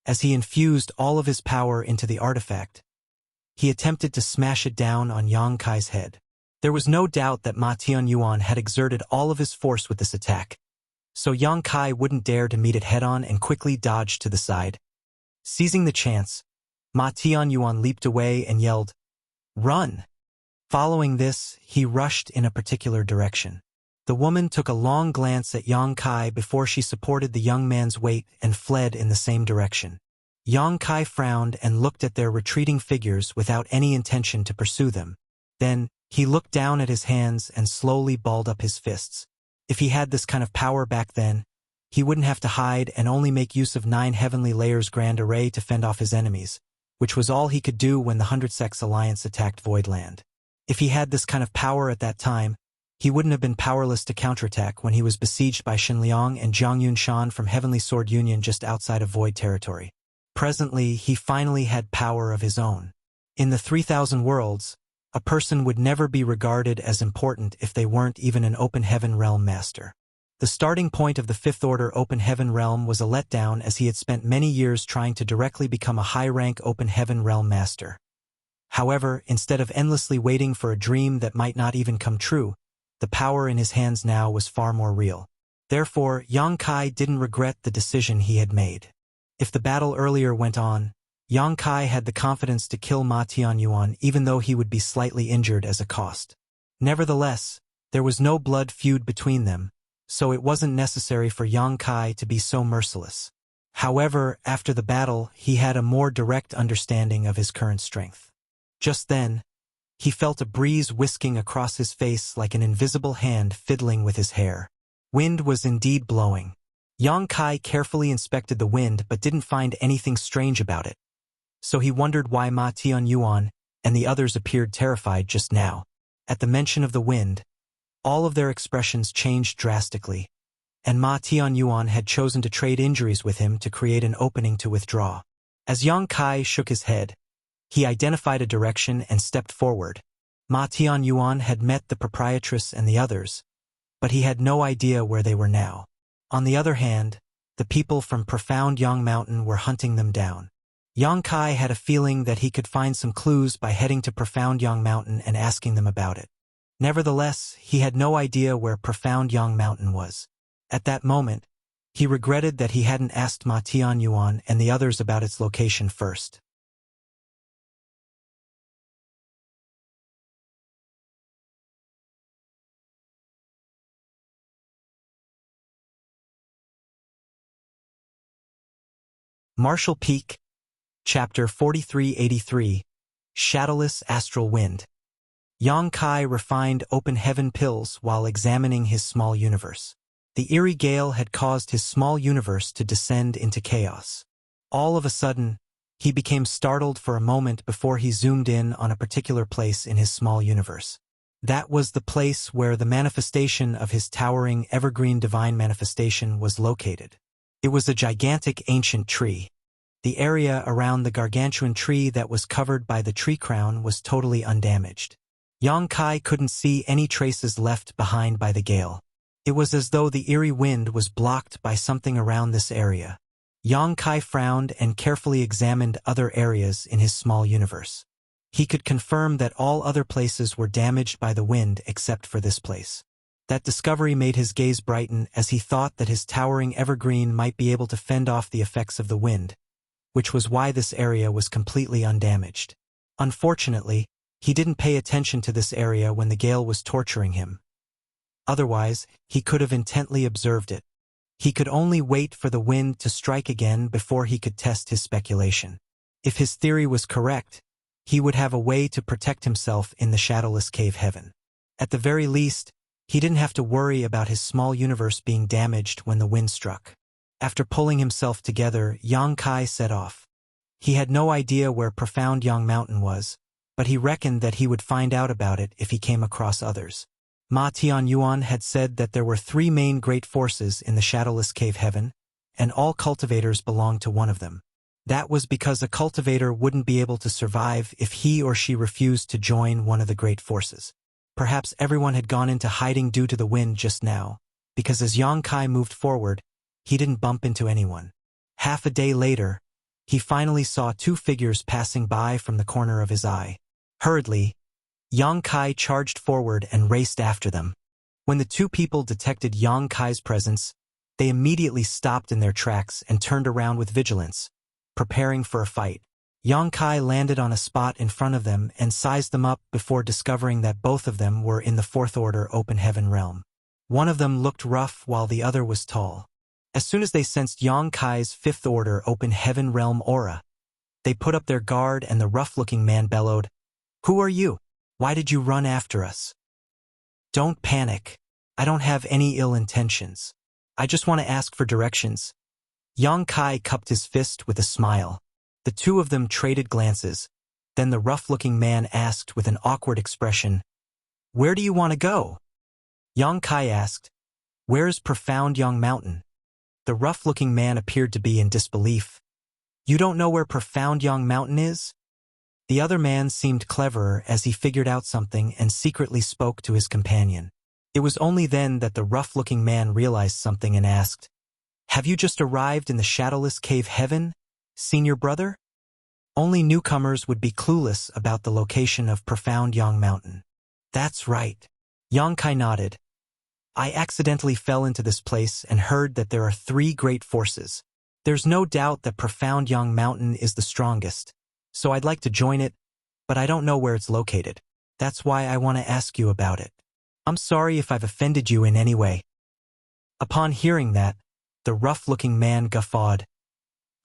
S1: As he infused all of his power into the artifact, he attempted to smash it down on Yang Kai's head. There was no doubt that Ma Tianyuan had exerted all of his force with this attack, so Yang Kai wouldn't dare to meet it head-on and quickly dodged to the side. Seizing the chance, Ma Tianyuan leaped away and yelled, "Run!" Following this, he rushed in a particular direction. The woman took a long glance at Yang Kai before she supported the young man's weight and fled in the same direction. Yang Kai frowned and looked at their retreating figures without any intention to pursue them. Then, he looked down at his hands and slowly balled up his fists. If he had this kind of power back then, he wouldn't have to hide and only make use of 9 heavenly layers grand array to fend off his enemies, which was all he could do when the 100 Sects Alliance attacked Voidland. If he had this kind of power at that time, he wouldn't have been powerless to counterattack when he was besieged by Xinliang and Zhang Yunshan from Heavenly Sword Union just outside of Void territory. Presently, he finally had power of his own. In the 3,000 worlds, a person would never be regarded as important if they weren't even an Open Heaven Realm master. The starting point of the Fifth Order Open Heaven Realm was a letdown as he had spent many years trying to directly become a high-rank Open Heaven Realm master. However, instead of endlessly waiting for a dream that might not even come true, the power in his hands now was far more real. Therefore, Yang Kai didn't regret the decision he had made. If the battle earlier went on, Yang Kai had the confidence to kill Ma Tianyuan even though he would be slightly injured as a cost. Nevertheless, there was no blood feud between them, so it wasn't necessary for Yang Kai to be so merciless. However, after the battle, he had a more direct understanding of his current strength. Just then, he felt a breeze whisking across his face like an invisible hand fiddling with his hair. Wind was indeed blowing. Yang Kai carefully inspected the wind but didn't find anything strange about it. So he wondered why Ma Tianyuan and the others appeared terrified just now. At the mention of the wind, all of their expressions changed drastically, and Ma Tianyuan had chosen to trade injuries with him to create an opening to withdraw. As Yang Kai shook his head, he identified a direction and stepped forward. Ma Tianyuan had met the proprietress and the others, but he had no idea where they were now. On the other hand, the people from Profound Yang Mountain were hunting them down. Yang Kai had a feeling that he could find some clues by heading to Profound Yang Mountain and asking them about it. Nevertheless, he had no idea where Profound Yang Mountain was. At that moment, he regretted that he hadn't asked Ma Tianyuan and the others about its location first. Martial Peak, Chapter 4383, Shadowless Astral Wind. Yang Kai refined open heaven pills while examining his small universe. The eerie gale had caused his small universe to descend into chaos. All of a sudden, he became startled for a moment before he zoomed in on a particular place in his small universe. That was the place where the manifestation of his towering evergreen divine manifestation was located. It was a gigantic ancient tree. The area around the gargantuan tree that was covered by the tree crown was totally undamaged. Yang Kai couldn't see any traces left behind by the gale. It was as though the eerie wind was blocked by something around this area. Yang Kai frowned and carefully examined other areas in his small universe. He could confirm that all other places were damaged by the wind except for this place. That discovery made his gaze brighten as he thought that his towering evergreen might be able to fend off the effects of the wind, which was why this area was completely undamaged. Unfortunately, he didn't pay attention to this area when the gale was torturing him. Otherwise, he could have intently observed it. He could only wait for the wind to strike again before he could test his speculation. If his theory was correct, he would have a way to protect himself in the shadowless cave heaven. At the very least, he didn't have to worry about his small universe being damaged when the wind struck. After pulling himself together, Yang Kai set off. He had no idea where Profound Yang Mountain was, but he reckoned that he would find out about it if he came across others. Ma Tianyuan had said that there were 3 main great forces in the shadowless cave heaven, and all cultivators belonged to one of them. That was because a cultivator wouldn't be able to survive if he or she refused to join one of the great forces. Perhaps everyone had gone into hiding due to the wind just now, because as Yang Kai moved forward, he didn't bump into anyone. Half a day later, he finally saw 2 figures passing by from the corner of his eye. Hurriedly, Yang Kai charged forward and raced after them. When the 2 people detected Yang Kai's presence, they immediately stopped in their tracks and turned around with vigilance, preparing for a fight. Yang Kai landed on a spot in front of them and sized them up before discovering that both of them were in the 4th Order Open Heaven realm. One of them looked rough while the other was tall. As soon as they sensed Yang Kai's 5th Order Open Heaven realm aura, they put up their guard and the rough-looking man bellowed, "Who are you? Why did you run after us?" "Don't panic. I don't have any ill intentions. I just want to ask for directions." Yang Kai cupped his fist with a smile. The 2 of them traded glances. Then the rough-looking man asked with an awkward expression, "Where do you want to go?" Yang Kai asked, "Where's Profound Yang Mountain?" The rough-looking man appeared to be in disbelief. "You don't know where Profound Yang Mountain is?" The other man seemed cleverer as he figured out something and secretly spoke to his companion. It was only then that the rough-looking man realized something and asked, "Have you just arrived in the shadowless cave heaven, senior brother?" Only newcomers would be clueless about the location of Profound Yang Mountain. "That's right." Yang Kai nodded. "I accidentally fell into this place and heard that there are 3 great forces. There's no doubt that Profound Yang Mountain is the strongest, so I'd like to join it, but I don't know where it's located. That's why I want to ask you about it. I'm sorry if I've offended you in any way." Upon hearing that, the rough-looking man guffawed.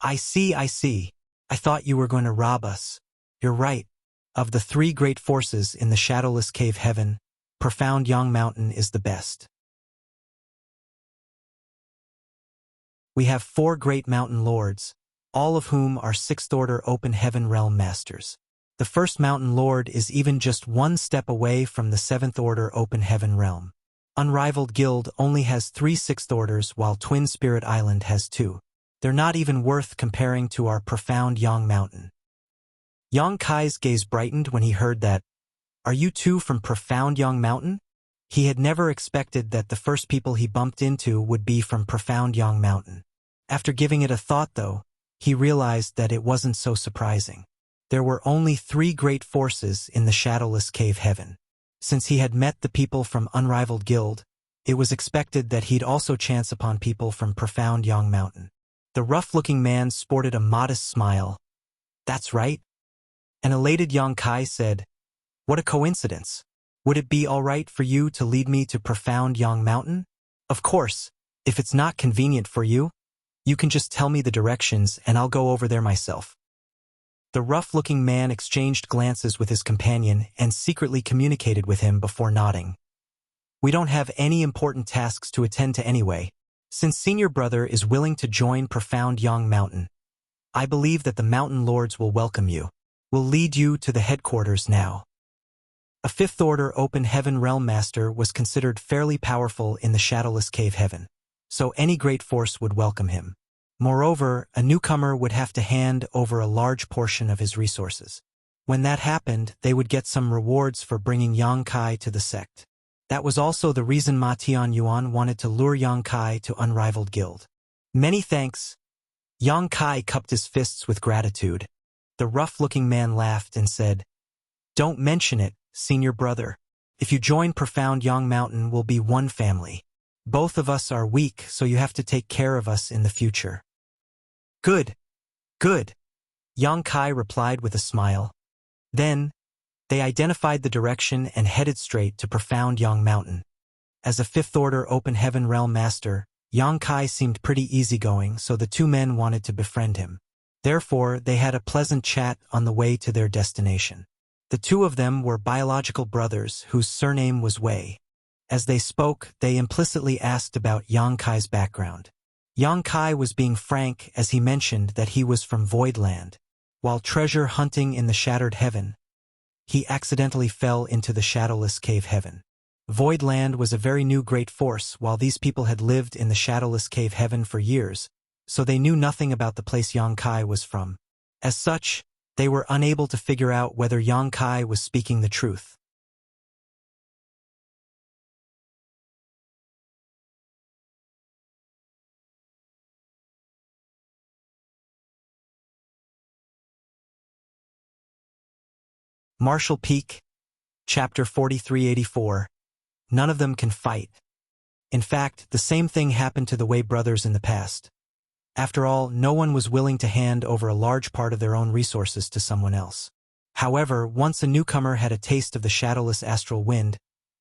S1: I see. I thought you were going to rob us. You're right. Of the 3 great forces in the shadowless cave heaven, Profound Yang Mountain is the best. We have 4 great mountain lords, all of whom are 6th Order Open Heaven realm masters. The first mountain lord is even just 1 step away from the 7th Order Open Heaven realm. Unrivaled Guild only has 3 6th Orders while Twin Spirit Island has 2. They're not even worth comparing to our Profound Yang Mountain. Yang Kai's gaze brightened when he heard that. Are you 2 from Profound Yang Mountain? He had never expected that the first people he bumped into would be from Profound Yang Mountain. After giving it a thought, though, he realized that it wasn't so surprising. There were only 3 great forces in the shadowless cave heaven. Since he had met the people from Unrivaled Guild, it was expected that he'd also chance upon people from Profound Yang Mountain. The rough-looking man sported a modest smile. "That's right." An elated Yang Kai said, "What a coincidence. Would it be all right for you to lead me to Profound Yang Mountain?" "Of course. If it's not convenient for you, you can just tell me the directions and I'll go over there myself." The rough-looking man exchanged glances with his companion and secretly communicated with him before nodding. "We don't have any important tasks to attend to anyway. Since senior brother is willing to join Profound Yang Mountain, I believe that the mountain lords will welcome you. We'll lead you to the headquarters now." A fifth-order open heaven realm master was considered fairly powerful in the shadowless cave heaven, so any great force would welcome him. Moreover, a newcomer would have to hand over a large portion of his resources. When that happened, they would get some rewards for bringing Yang Kai to the sect. That was also the reason Ma Tianyuan wanted to lure Yang Kai to unrivaled guild. Many thanks. Yang Kai cupped his fists with gratitude. The rough-looking man laughed and said, "Don't mention it, senior brother. If you join Profound Yang Mountain, we'll be one family. Both of us are weak, so you have to take care of us in the future." Good. Good. Yang Kai replied with a smile. Then, they identified the direction and headed straight to Profound Yang Mountain. As a fifth-order open heaven realm master, Yang Kai seemed pretty easygoing, so the two men wanted to befriend him. Therefore, they had a pleasant chat on the way to their destination. The two of them were biological brothers whose surname was Wei. As they spoke, they implicitly asked about Yang Kai's background. Yang Kai was being frank as he mentioned that he was from Voidland. While treasure hunting in the Shattered Heaven, he accidentally fell into the Shadowless Cave Heaven. Voidland was a very new great force, while these people had lived in the Shadowless Cave Heaven for years, so they knew nothing about the place Yang Kai was from. As such, they were unable to figure out whether Yang Kai was speaking the truth. Martial Peak, Chapter 4384. None of them can fight. In fact, the same thing happened to the Wei brothers in the past. After all, no one was willing to hand over a large part of their own resources to someone else. However, once a newcomer had a taste of the shadowless astral wind,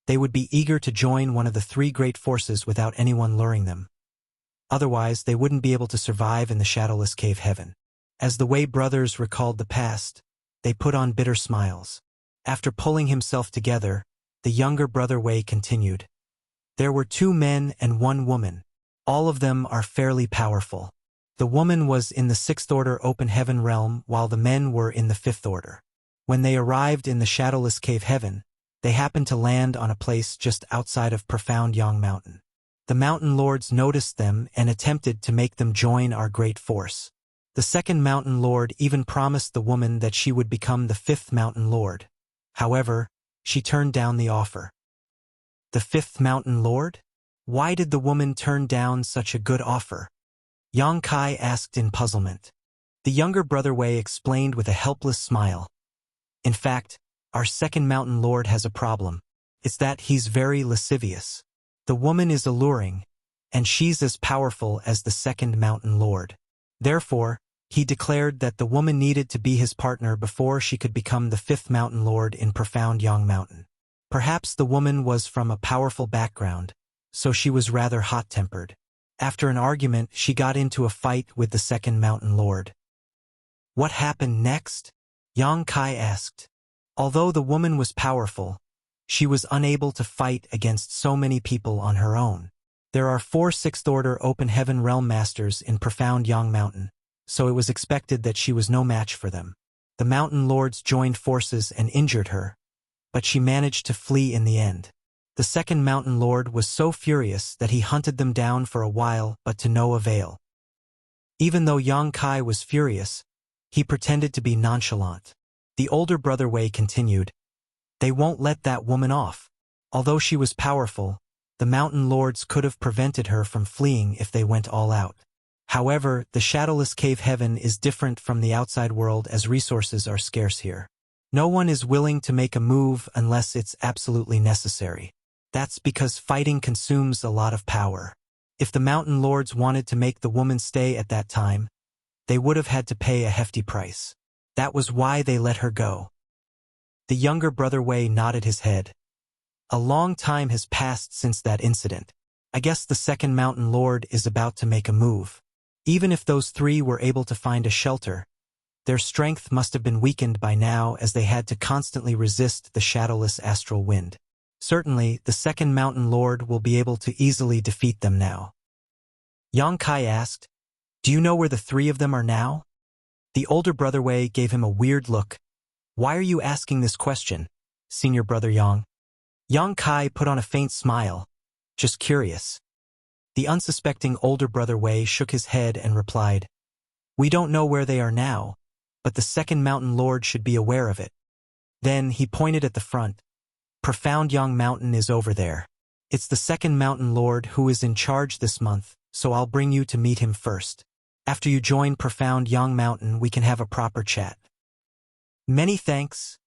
S1: they would be eager to join one of the three great forces without anyone luring them. Otherwise, they wouldn't be able to survive in the shadowless cave heaven. As the Wei brothers recalled the past, they put on bitter smiles. After pulling himself together, the younger brother Wei continued. There were 2 men and 1 woman. All of them are fairly powerful. The woman was in the 6th order open heaven realm while the men were in the 5th order. When they arrived in the shadowless cave heaven, they happened to land on a place just outside of Profound Yang Mountain. The mountain lords noticed them and attempted to make them join our great force. The second mountain lord even promised the woman that she would become the 5th mountain lord. However, she turned down the offer. The 5th mountain lord? Why did the woman turn down such a good offer? Yang Kai asked in puzzlement. The younger brother Wei explained with a helpless smile. In fact, our second mountain lord has a problem. It's that he's very lascivious. The woman is alluring, and she's as powerful as the second mountain lord. Therefore, he declared that the woman needed to be his partner before she could become the 5th mountain lord in Profound Yang Mountain. Perhaps the woman was from a powerful background, so she was rather hot-tempered. After an argument, she got into a fight with the second mountain lord. What happened next? Yang Kai asked. Although the woman was powerful, she was unable to fight against so many people on her own. There are 4 6th order open heaven realm masters in Profound Yang Mountain, so it was expected that she was no match for them. The mountain lords joined forces and injured her, but she managed to flee in the end. The second mountain lord was so furious that he hunted them down for a while, but to no avail. Even though Yang Kai was furious, he pretended to be nonchalant. The older brother Wei continued, "They won't let that woman off. Although she was powerful, the mountain lords could have prevented her from fleeing if they went all out. However, the shadowless cave heaven is different from the outside world as resources are scarce here. No one is willing to make a move unless it's absolutely necessary. That's because fighting consumes a lot of power. If the mountain lords wanted to make the woman stay at that time, they would have had to pay a hefty price. That was why they let her go." The younger brother Wei nodded his head. A long time has passed since that incident. I guess the second mountain lord is about to make a move. Even if those 3 were able to find a shelter, their strength must have been weakened by now as they had to constantly resist the shadowless astral wind. Certainly, the second mountain lord will be able to easily defeat them now. Yang Kai asked, "Do you know where the 3 of them are now?" The older brother Wei gave him a weird look. "Why are you asking this question? Senior Brother Yang? Yang Kai put on a faint smile. Just curious. The unsuspecting older brother Wei shook his head and replied, "We don't know where they are now, but the second mountain lord should be aware of it." Then he pointed at the front. "Profound Yang Mountain is over there. It's the second mountain lord who is in charge this month, so I'll bring you to meet him first. After you join Profound Yang Mountain, we can have a proper chat." "Many thanks."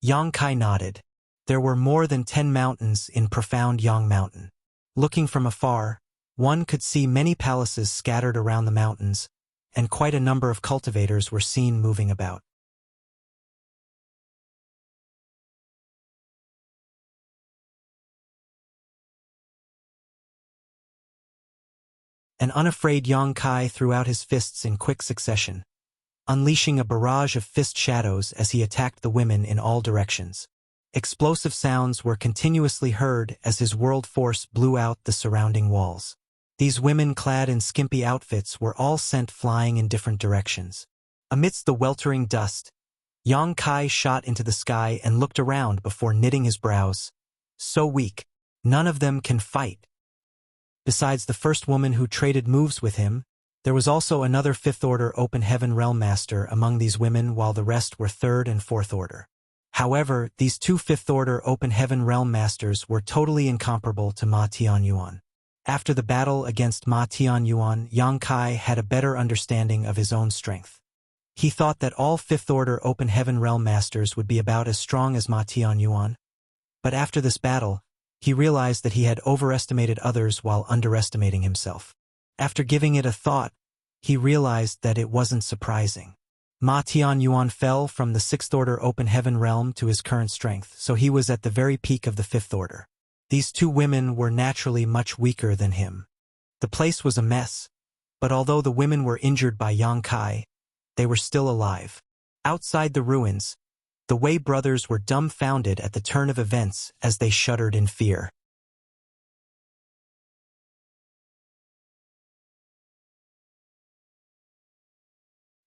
S1: Yang Kai nodded. There were more than 10 mountains in Profound Yang Mountain. Looking from afar, one could see many palaces scattered around the mountains, and quite a number of cultivators were seen moving about. An unafraid Yang Kai threw out his fists in quick succession, unleashing a barrage of fist shadows as he attacked the women in all directions. Explosive sounds were continuously heard as his world force blew out the surrounding walls. These women clad in skimpy outfits were all sent flying in different directions. Amidst the weltering dust, Yang Kai shot into the sky and looked around before knitting his brows. So weak, none of them can fight. Besides the first woman who traded moves with him, there was also another fifth-order Open Heaven Realm Master among these women, while the rest were third and fourth order. However, these two fifth-order Open Heaven Realm Masters were totally incomparable to Ma Tianyuan. After the battle against Ma Tianyuan, Yang Kai had a better understanding of his own strength. He thought that all fifth-order Open Heaven Realm Masters would be about as strong as Ma Tianyuan. But after this battle, he realized that he had overestimated others while underestimating himself. After giving it a thought, he realized that it wasn't surprising. Ma Tianyuan fell from the sixth-order Open Heaven Realm to his current strength, so he was at the very peak of the fifth order. These two women were naturally much weaker than him. The place was a mess, but although the women were injured by Yang Kai, they were still alive. Outside the ruins, the Wei brothers were dumbfounded at the turn of events as they shuddered in fear.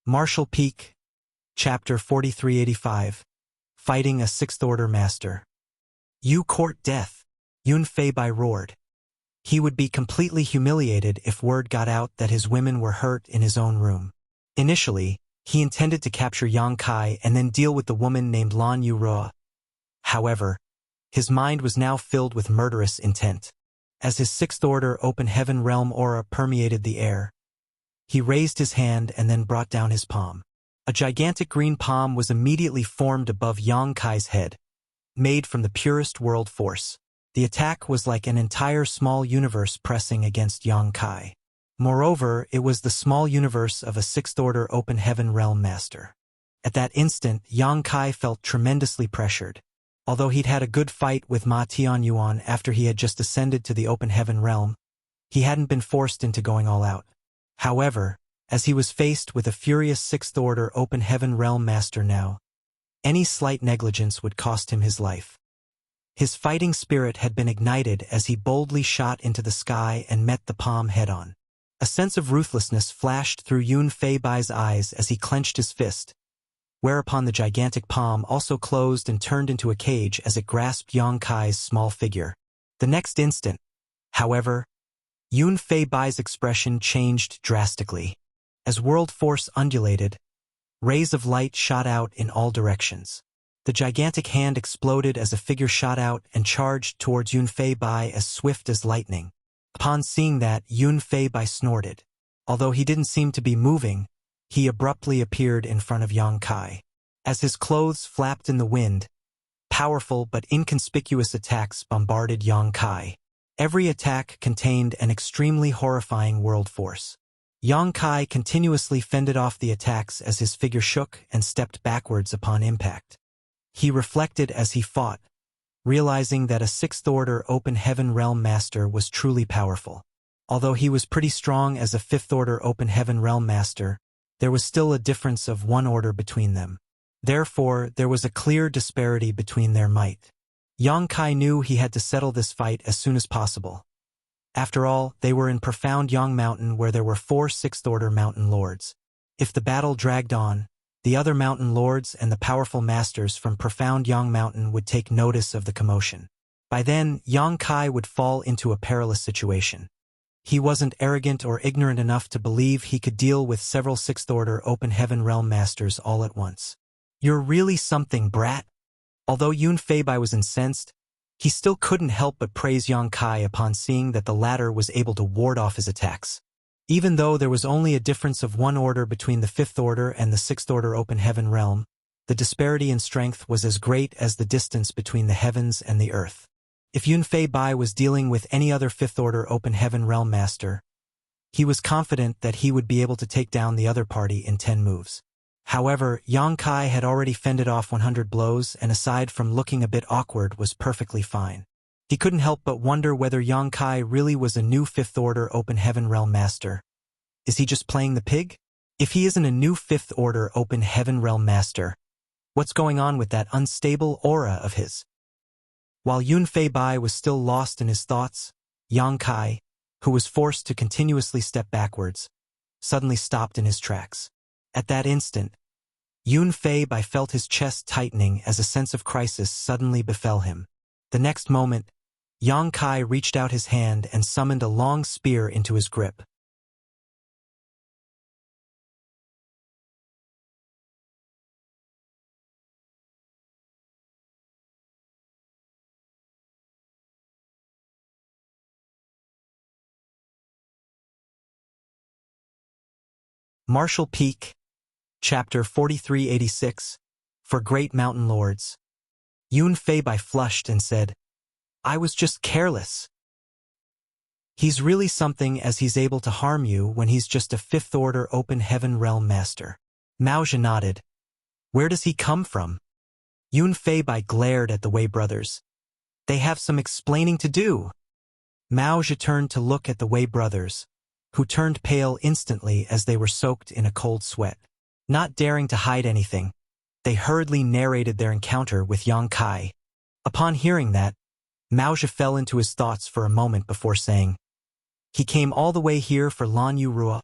S1: Martial Peak, Chapter 4385, Fighting a Sixth-Order Master. "You court death," Yun Feibai roared. He would be completely humiliated if word got out that his women were hurt in his own room. Initially, he intended to capture Yang Kai and then deal with the woman named Lan Yurua. However, his mind was now filled with murderous intent. As his sixth-order Open Heaven Realm aura permeated the air, he raised his hand and then brought down his palm. A gigantic green palm was immediately formed above Yang Kai's head, made from the purest world force. The attack was like an entire small universe pressing against Yang Kai. Moreover, it was the small universe of a sixth-order Open Heaven Realm Master. At that instant, Yang Kai felt tremendously pressured. Although he'd had a good fight with Ma Tianyuan after he had just ascended to the Open Heaven Realm, he hadn't been forced into going all out. However, as he was faced with a furious sixth-order Open Heaven Realm Master now, any slight negligence would cost him his life. His fighting spirit had been ignited as he boldly shot into the sky and met the palm head-on. A sense of ruthlessness flashed through Yun Feibai's eyes as he clenched his fist, whereupon the gigantic palm also closed and turned into a cage as it grasped Yang Kai's small figure. The next instant, however, Yun Feibai's expression changed drastically. As world force undulated, rays of light shot out in all directions. The gigantic hand exploded as a figure shot out and charged towards Yun Feibai as swift as lightning. Upon seeing that, Yun Feibai snorted. Although he didn't seem to be moving, he abruptly appeared in front of Yang Kai. As his clothes flapped in the wind, powerful but inconspicuous attacks bombarded Yang Kai. Every attack contained an extremely horrifying world force. Yang Kai continuously fended off the attacks as his figure shook and stepped backwards upon impact. He reflected as he fought, realizing that a sixth-order Open Heaven Realm Master was truly powerful. Although he was pretty strong as a fifth-order Open Heaven Realm Master, there was still a difference of one order between them. Therefore, there was a clear disparity between their might. Yang Kai knew he had to settle this fight as soon as possible. After all, they were in Profound Yang Mountain where there were 4 sixth-order mountain lords. If the battle dragged on, the other mountain lords and the powerful masters from profound Yang Mountain would take notice of the commotion. By then, Yang Kai would fall into a perilous situation. He wasn't arrogant or ignorant enough to believe he could deal with several sixth-order open heaven realm masters all at once. "You're really something, brat." Although Yun Feibai was incensed, he still couldn't help but praise Yang Kai upon seeing that the latter was able to ward off his attacks. Even though there was only a difference of one order between the fifth order and the sixth order open heaven realm, the disparity in strength was as great as the distance between the heavens and the earth. If Yun Feibai was dealing with any other fifth order open heaven realm master, he was confident that he would be able to take down the other party in 10 moves. However, Yang Kai had already fended off 100 blows and aside from looking a bit awkward was perfectly fine. He couldn't help but wonder whether Yang Kai really was a new fifth order open heaven realm master. Is he just playing the pig? If he isn't a new fifth order open heaven realm master, what's going on with that unstable aura of his? While Yun Feibai was still lost in his thoughts, Yang Kai, who was forced to continuously step backwards, suddenly stopped in his tracks. At that instant, Yun Feibai felt his chest tightening as a sense of crisis suddenly befell him. The next moment, Yang Kai reached out his hand and summoned a long spear into his grip. Martial Peak, Chapter 4386, For Great Mountain Lords. Yun Feibai flushed and said, "I was just careless." "He's really something as he's able to harm you when he's just a fifth-order open heaven realm master." Mao Zhe nodded. "Where does he come from?" Yun Feibai glared at the Wei brothers. "They have some explaining to do." Mao Zhe turned to look at the Wei brothers, who turned pale instantly as they were soaked in a cold sweat. Not daring to hide anything, they hurriedly narrated their encounter with Yang Kai. Upon hearing that, Mao Zhe fell into his thoughts for a moment before saying, "He came all the way here for Lan Yu Rua."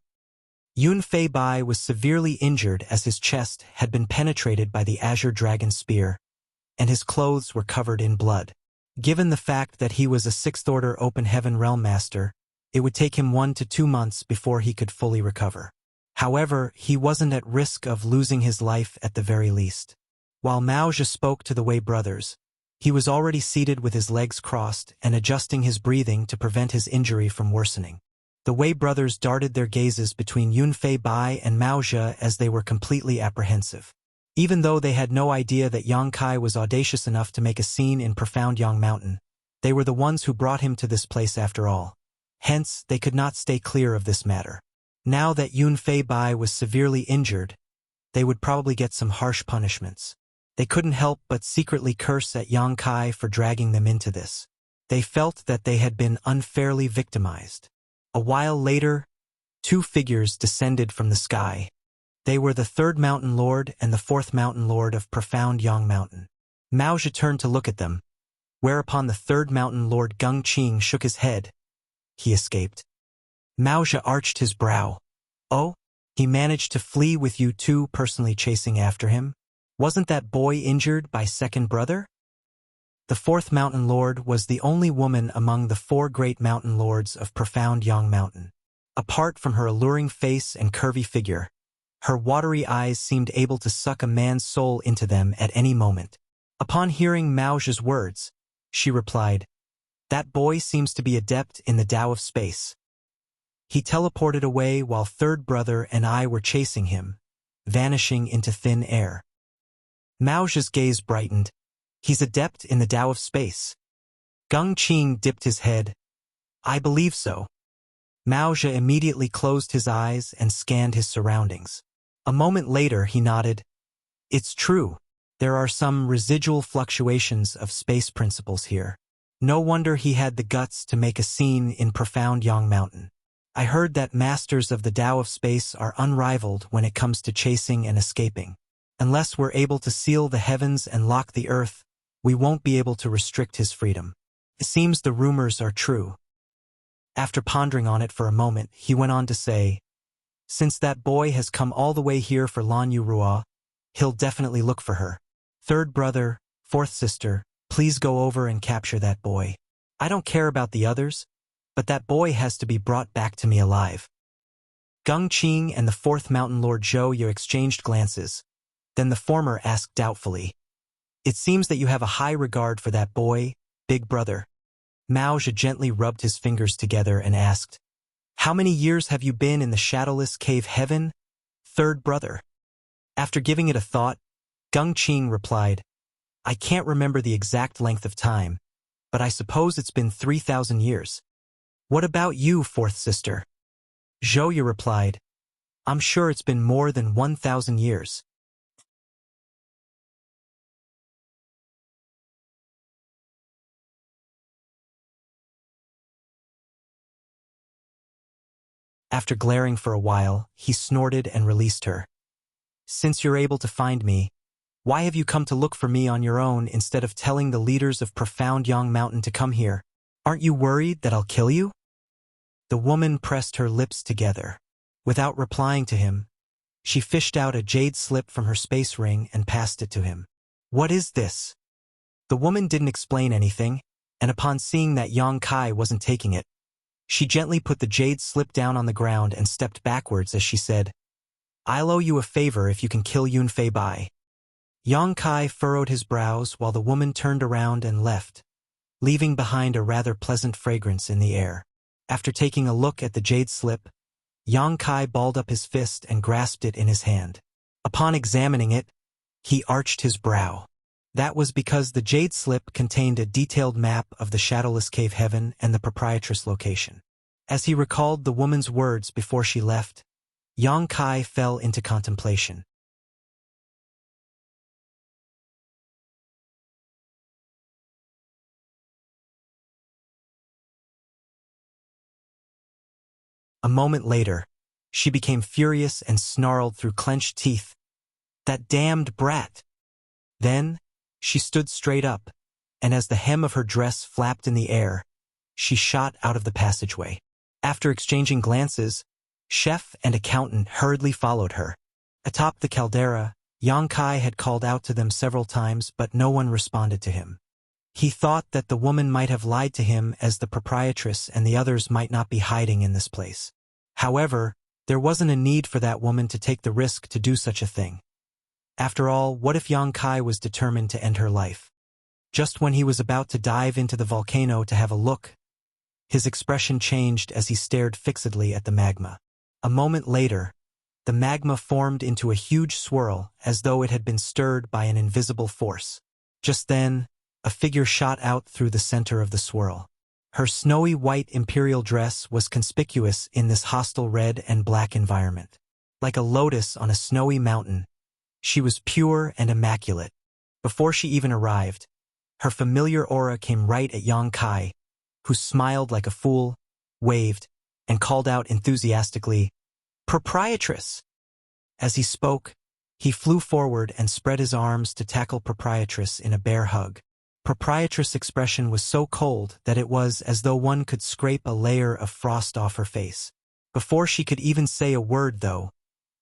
S1: Yun Feibai was severely injured as his chest had been penetrated by the Azure Dragon Spear, and his clothes were covered in blood. Given the fact that he was a sixth-order open heaven realm master, it would take him 1 to 2 months before he could fully recover. However, he wasn't at risk of losing his life at the very least. While Mao Zhe spoke to the Wei brothers, he was already seated with his legs crossed and adjusting his breathing to prevent his injury from worsening. The Wei brothers darted their gazes between Yun Feibai and Mao Zhe as they were completely apprehensive. Even though they had no idea that Yang Kai was audacious enough to make a scene in profound Yang Mountain, they were the ones who brought him to this place after all. Hence, they could not stay clear of this matter. Now that Yun Feibai was severely injured, they would probably get some harsh punishments. They couldn't help but secretly curse at Yang Kai for dragging them into this. They felt that they had been unfairly victimized. A while later, 2 figures descended from the sky. They were the third mountain lord and the fourth mountain lord of profound Yang Mountain. Mao Zhe turned to look at them, whereupon the third mountain lord Geng Qing shook his head. He escaped. Mao Zhe arched his brow. "Oh? He managed to flee with you two personally chasing after him? Wasn't that boy injured by second brother?" The fourth mountain lord was the only woman among the 4 great mountain lords of profound Yang Mountain. Apart from her alluring face and curvy figure, her watery eyes seemed able to suck a man's soul into them at any moment. Upon hearing Mao Zhe's words, she replied, "That boy seems to be adept in the Tao of space. He teleported away while third brother and I were chasing him, vanishing into thin air." Mao Zhe's gaze brightened. "He's adept in the Tao of space." Geng Qing dipped his head. "I believe so." Mao Zhe immediately closed his eyes and scanned his surroundings. A moment later he nodded. "It's true. There are some residual fluctuations of space principles here. No wonder he had the guts to make a scene in profound Yang Mountain. I heard that masters of the Tao of space are unrivaled when it comes to chasing and escaping. Unless we're able to seal the heavens and lock the earth, we won't be able to restrict his freedom. It seems the rumors are true." After pondering on it for a moment, he went on to say, "Since that boy has come all the way here for Lan Yu Rua, He'll definitely look for her. Third brother, fourth sister, please go over and capture that boy. I don't care about the others, but that boy has to be brought back to me alive. Gung Qing and the fourth mountain lord Zhou Yu exchanged glances. Then the former asked doubtfully, "It seems that you have a high regard for that boy, big brother." Mao Zhe gently rubbed his fingers together and asked, "How many years have you been in the shadowless cave heaven, third brother?" After giving it a thought, Gung Qing replied, "I can't remember the exact length of time, but I suppose it's been 3,000 years. What about you, fourth sister?" Zhou Yu replied, "I'm sure it's been more than 1,000 years. After glaring for a while, he snorted and released her. "Since you're able to find me, why have you come to look for me on your own instead of telling the leaders of Profound Yang Mountain to come here? Aren't you worried that I'll kill you?" The woman pressed her lips together. Without replying to him, she fished out a jade slip from her space ring and passed it to him. "What is this?" The woman didn't explain anything, and upon seeing that Yang Kai wasn't taking it, she gently put the jade slip down on the ground and stepped backwards as she said, "I'll owe you a favor if you can kill Yunfei Bai." Yang Kai furrowed his brows while the woman turned around and left, leaving behind a rather pleasant fragrance in the air. After taking a look at the jade slip, Yang Kai balled up his fist and grasped it in his hand. Upon examining it, he arched his brow. That was because the jade slip contained a detailed map of the shadowless cave heaven and the proprietress location. As he recalled the woman's words before she left, Yang Kai fell into contemplation. A moment later, she became furious and snarled through clenched teeth, "That damned brat!" Then, she stood straight up, and as the hem of her dress flapped in the air, she shot out of the passageway. After exchanging glances, chef and accountant hurriedly followed her. Atop the caldera, Yang Kai had called out to them several times, but no one responded to him. He thought that the woman might have lied to him, as the proprietress and the others might not be hiding in this place. However, there wasn't a need for that woman to take the risk to do such a thing. After all, what if Yang Kai was determined to end her life? Just when he was about to dive into the volcano to have a look, his expression changed as he stared fixedly at the magma. A moment later, the magma formed into a huge swirl as though it had been stirred by an invisible force. Just then, a figure shot out through the center of the swirl. Her snowy white imperial dress was conspicuous in this hostile red and black environment. Like a lotus on a snowy mountain, she was pure and immaculate. Before she even arrived, her familiar aura came right at Yang Kai, who smiled like a fool, waved, and called out enthusiastically, "Proprietress!" As he spoke, he flew forward and spread his arms to tackle Proprietress in a bear hug. Proprietress' expression was so cold that it was as though one could scrape a layer of frost off her face. Before she could even say a word, though,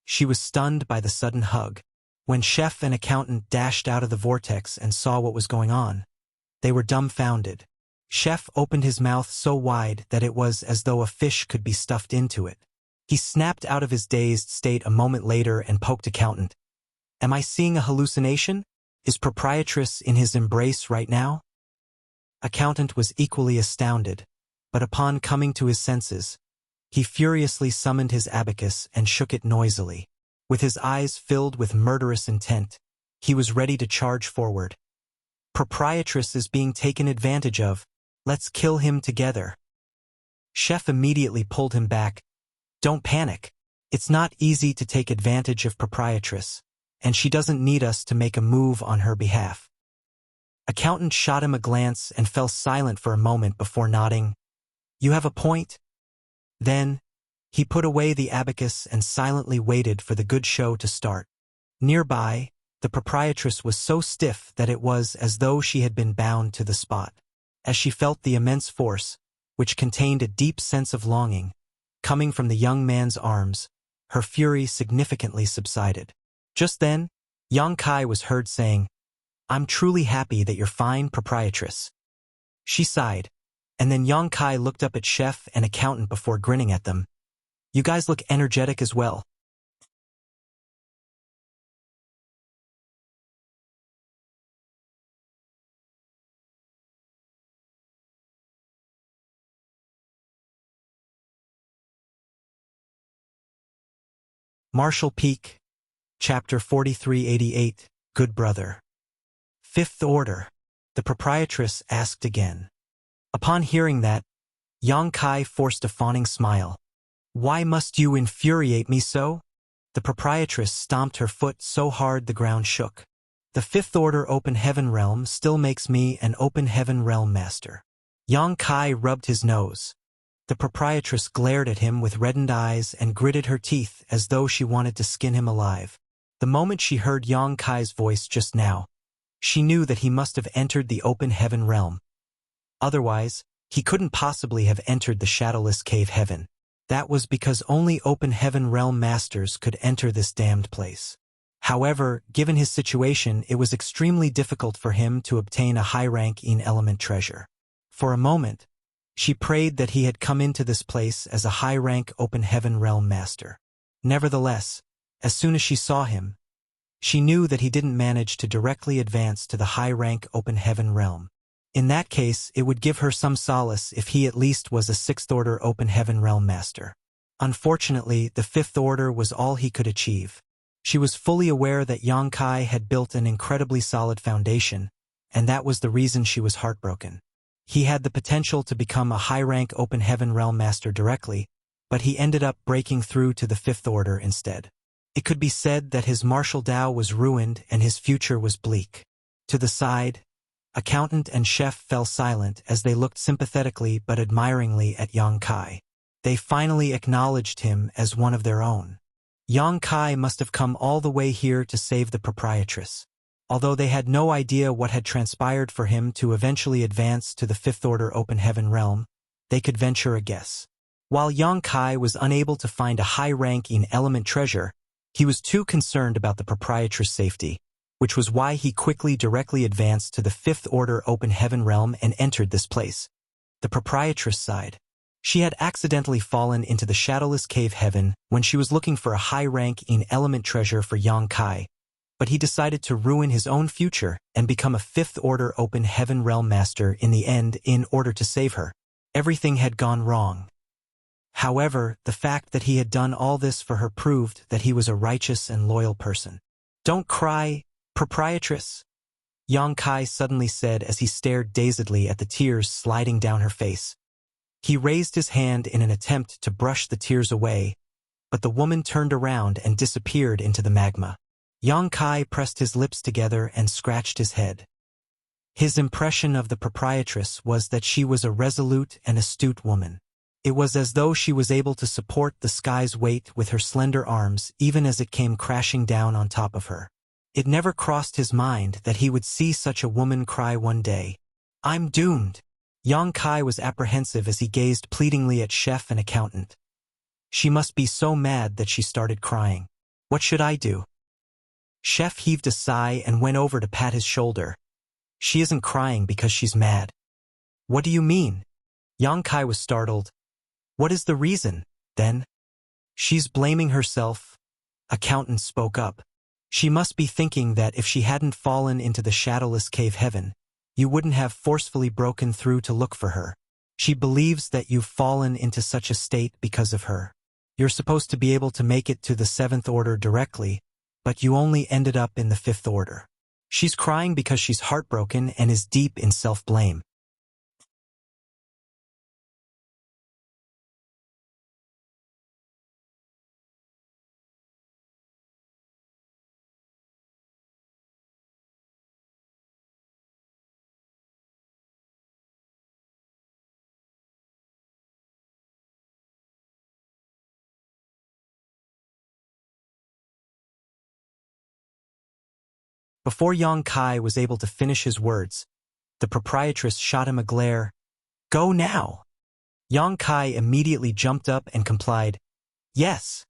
S1: she was stunned by the sudden hug. When chef and accountant dashed out of the vortex and saw what was going on, they were dumbfounded. Chef opened his mouth so wide that it was as though a fish could be stuffed into it. He snapped out of his dazed state a moment later and poked accountant. "Am I seeing a hallucination? Is proprietress in his embrace right now?" Accountant was equally astounded, but upon coming to his senses, he furiously summoned his abacus and shook it noisily. With his eyes filled with murderous intent, he was ready to charge forward. "Proprietress is being taken advantage of. Let's kill him together." Chef immediately pulled him back. "Don't panic. It's not easy to take advantage of proprietress, and she doesn't need us to make a move on her behalf." Accountant shot him a glance and fell silent for a moment before nodding. "You have a point." Then, he put away the abacus and silently waited for the good show to start. Nearby, the proprietress was so stiff that it was as though she had been bound to the spot. As she felt the immense force, which contained a deep sense of longing, coming from the young man's arms, her fury significantly subsided. Just then, Yang Kai was heard saying, "I'm truly happy that you're fine, proprietress." She sighed, and then Yang Kai looked up at chef and accountant before grinning at them. "You guys look energetic as well." Marshall Peak, Chapter 4388, Good Brother. Fifth Order, the proprietress asked again. Upon hearing that, Yang Kai forced a fawning smile. "Why must you infuriate me so?" The proprietress stomped her foot so hard the ground shook. "The Fifth Order Open Heaven Realm still makes me an Open Heaven Realm Master." Yang Kai rubbed his nose. The proprietress glared at him with reddened eyes and gritted her teeth as though she wanted to skin him alive. The moment she heard Yang Kai's voice just now, she knew that he must have entered the Open Heaven Realm. Otherwise, he couldn't possibly have entered the shadowless cave heaven. That was because only Open Heaven Realm Masters could enter this damned place. However, given his situation, it was extremely difficult for him to obtain a high rank in element treasure. For a moment, she prayed that he had come into this place as a high-rank Open Heaven Realm Master. Nevertheless, as soon as she saw him, she knew that he didn't manage to directly advance to the high-rank Open Heaven Realm. In that case, it would give her some solace if he at least was a Sixth Order Open Heaven Realm Master. Unfortunately, the Fifth Order was all he could achieve. She was fully aware that Yang Kai had built an incredibly solid foundation, and that was the reason she was heartbroken. He had the potential to become a high-rank Open Heaven Realm Master directly, but he ended up breaking through to the Fifth Order instead. It could be said that his martial Tao was ruined and his future was bleak. To the side, accountant and chef fell silent as they looked sympathetically but admiringly at Yang Kai. They finally acknowledged him as one of their own. Yang Kai must have come all the way here to save the proprietress. Although they had no idea what had transpired for him to eventually advance to the Fifth Order Open Heaven Realm, they could venture a guess. While Yang Kai was unable to find a high rank in element treasure, he was too concerned about the proprietress' safety, which was why he quickly directly advanced to the Fifth Order Open Heaven Realm and entered this place. The proprietress sighed. She had accidentally fallen into the shadowless cave heaven when she was looking for a high rank in element treasure for Yang Kai, but he decided to ruin his own future and become a Fifth Order Open Heaven Realm Master in the end in order to save her. Everything had gone wrong. However, the fact that he had done all this for her proved that he was a righteous and loyal person. "Don't cry, proprietress," Yang Kai suddenly said as he stared dazedly at the tears sliding down her face. He raised his hand in an attempt to brush the tears away, but the woman turned around and disappeared into the magma. Yang Kai pressed his lips together and scratched his head. His impression of the proprietress was that she was a resolute and astute woman. It was as though she was able to support the sky's weight with her slender arms even as it came crashing down on top of her. It never crossed his mind that he would see such a woman cry one day. "I'm doomed." Yang Kai was apprehensive as he gazed pleadingly at chef and accountant. She must be so mad that she started crying. "What should I do?" Chef heaved a sigh and went over to pat his shoulder. "She isn't crying because she's mad." "What do you mean?" Yang Kai was startled. "What is the reason, then?" "She's blaming herself," accountant spoke up. "She must be thinking that if she hadn't fallen into the shadowless cave heaven, you wouldn't have forcefully broken through to look for her. She believes that you've fallen into such a state because of her. You're supposed to be able to make it to the Seventh Order directly, but you only ended up in the Fifth Order. She's crying because she's heartbroken and is deep in self-blame." Before Yang Kai was able to finish his words, the proprietress shot him a glare. "Go now!" Yang Kai immediately jumped up and complied. "Yes."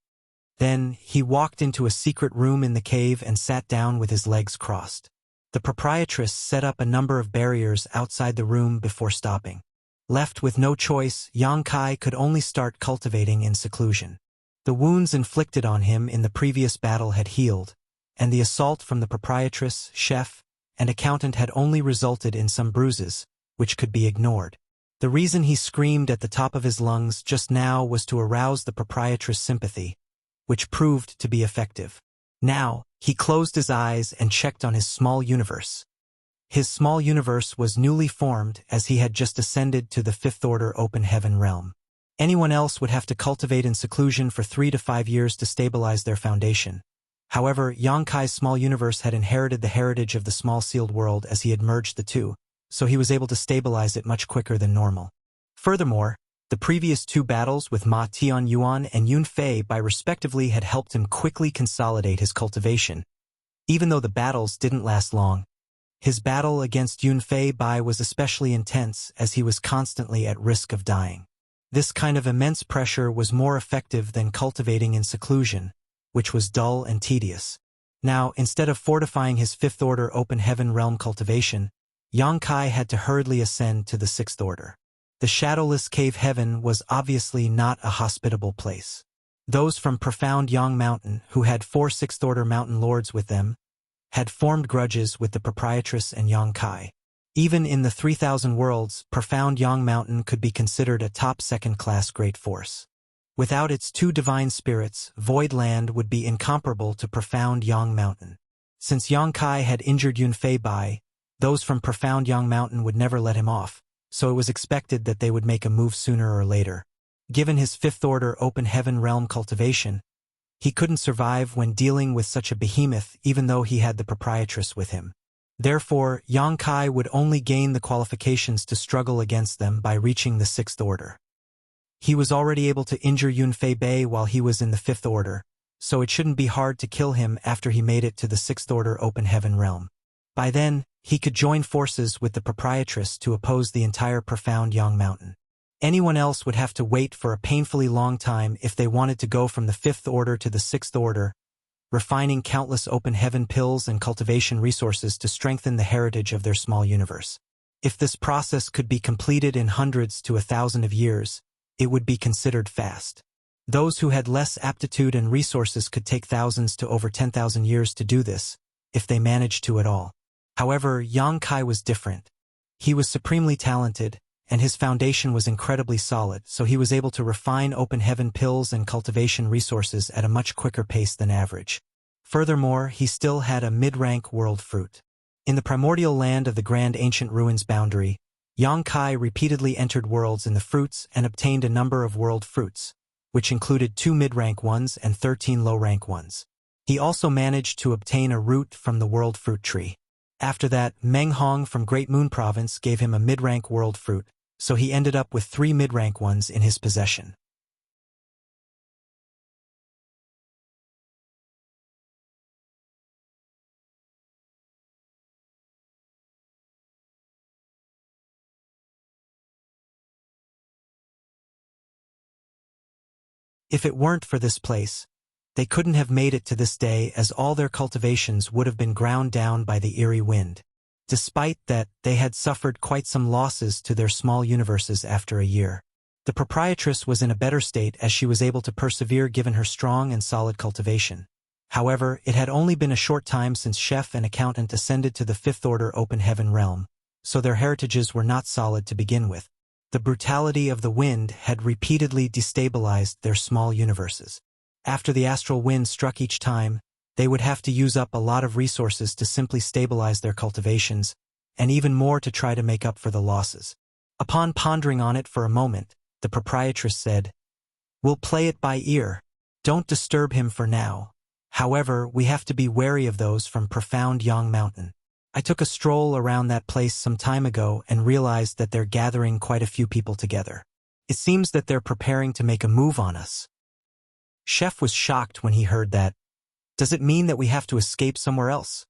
S1: Then, he walked into a secret room in the cave and sat down with his legs crossed. The proprietress set up a number of barriers outside the room before stopping. Left with no choice, Yang Kai could only start cultivating in seclusion. The wounds inflicted on him in the previous battle had healed, and the assault from the proprietress, chef, and accountant had only resulted in some bruises, which could be ignored. The reason he screamed at the top of his lungs just now was to arouse the proprietress' sympathy, which proved to be effective. Now, he closed his eyes and checked on his small universe. His small universe was newly formed as he had just ascended to the fifth order open heaven realm. Anyone else would have to cultivate in seclusion for 3 to 5 years to stabilize their foundation. However, Yang Kai's small universe had inherited the heritage of the small sealed world as he had merged the two, so he was able to stabilize it much quicker than normal. Furthermore, the previous 2 battles with Ma Tianyuan and Yun Fei Bai respectively had helped him quickly consolidate his cultivation. Even though the battles didn't last long, his battle against Yun Fei Bai was especially intense as he was constantly at risk of dying. This kind of immense pressure was more effective than cultivating in seclusion, which was dull and tedious. Now, instead of fortifying his fifth order open heaven realm cultivation, Yang Kai had to hurriedly ascend to the sixth order. The shadowless cave heaven was obviously not a hospitable place. Those from profound Yang Mountain, who had 4 sixth-order mountain lords with them, had formed grudges with the proprietress and Yang Kai. Even in the 3,000 worlds, profound Yang Mountain could be considered a top second-class great force. Without its 2 divine spirits, Void Land would be incomparable to profound Yang Mountain. Since Yang Kai had injured Yun Fei Bai, those from profound Yang Mountain would never let him off, so it was expected that they would make a move sooner or later. Given his fifth-order open heaven realm cultivation, he couldn't survive when dealing with such a behemoth even though he had the proprietress with him. Therefore, Yang Kai would only gain the qualifications to struggle against them by reaching the sixth order. He was already able to injure Yun Fei Bai while he was in the fifth order, so it shouldn't be hard to kill him after he made it to the sixth-order open heaven realm. By then, he could join forces with the proprietress to oppose the entire profound Yang Mountain. Anyone else would have to wait for a painfully long time if they wanted to go from the fifth order to the sixth order, refining countless open heaven pills and cultivation resources to strengthen the heritage of their small universe. If this process could be completed in hundreds to 1,000 of years, it would be considered fast. Those who had less aptitude and resources could take thousands to over 10,000 years to do this, if they managed to at all. However, Yang Kai was different. He was supremely talented, and his foundation was incredibly solid, so he was able to refine open heaven pills and cultivation resources at a much quicker pace than average. Furthermore, he still had a mid-rank world fruit. In the primordial land of the Grand Ancient Ruins boundary, Yang Kai repeatedly entered worlds in the fruits and obtained a number of world fruits, which included 2 mid-rank ones and 13 low-rank ones. He also managed to obtain a root from the world fruit tree. After that, Meng Hong from Great Moon Province gave him a mid-rank world fruit, so he ended up with 3 mid-rank ones in his possession. If it weren't for this place, they couldn't have made it to this day as all their cultivations would have been ground down by the eerie wind. Despite that, they had suffered quite some losses to their small universes after a year. The proprietress was in a better state as she was able to persevere given her strong and solid cultivation. However, it had only been a short time since chef and accountant ascended to the fifth order open heaven realm, so their heritages were not solid to begin with. The brutality of the wind had repeatedly destabilized their small universes. After the astral wind struck each time, they would have to use up a lot of resources to simply stabilize their cultivations, and even more to try to make up for the losses. Upon pondering on it for a moment, the proprietress said, "We'll play it by ear. Don't disturb him for now. However, we have to be wary of those from profound Yang Mountain. I took a stroll around that place some time ago and realized that they're gathering quite a few people together. It seems that they're preparing to make a move on us." Chef was shocked when he heard that. Does it mean that we have to escape somewhere else?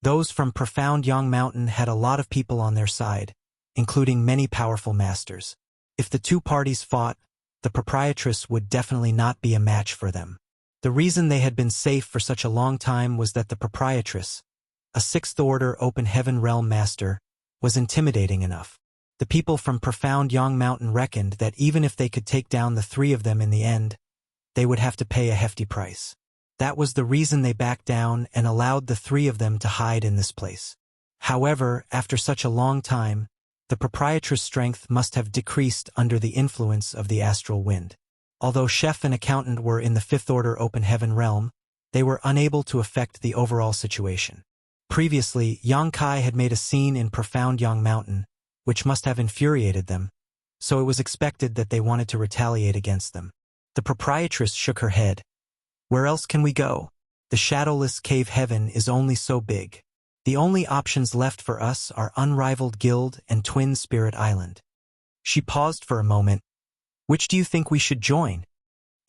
S1: Those from profound Yang Mountain had a lot of people on their side, including many powerful masters. If the 2 parties fought, the proprietress would definitely not be a match for them. The reason they had been safe for such a long time was that the proprietress, a sixth-order open heaven realm master, was intimidating enough. The people from Profound Yang Mountain reckoned that even if they could take down the three of them in the end, they would have to pay a hefty price. That was the reason they backed down and allowed the three of them to hide in this place. However, after such a long time, the proprietress' strength must have decreased under the influence of the astral wind. Although chef and accountant were in the fifth-order open heaven realm, they were unable to affect the overall situation. Previously, Yang Kai had made a scene in Profound Yang Mountain, which must have infuriated them, so it was expected that they wanted to retaliate against them. The proprietress shook her head. Where else can we go? The shadowless cave heaven is only so big. The only options left for us are Unrivaled Guild and Twin Spirit Island. She paused for a moment. Which do you think we should join?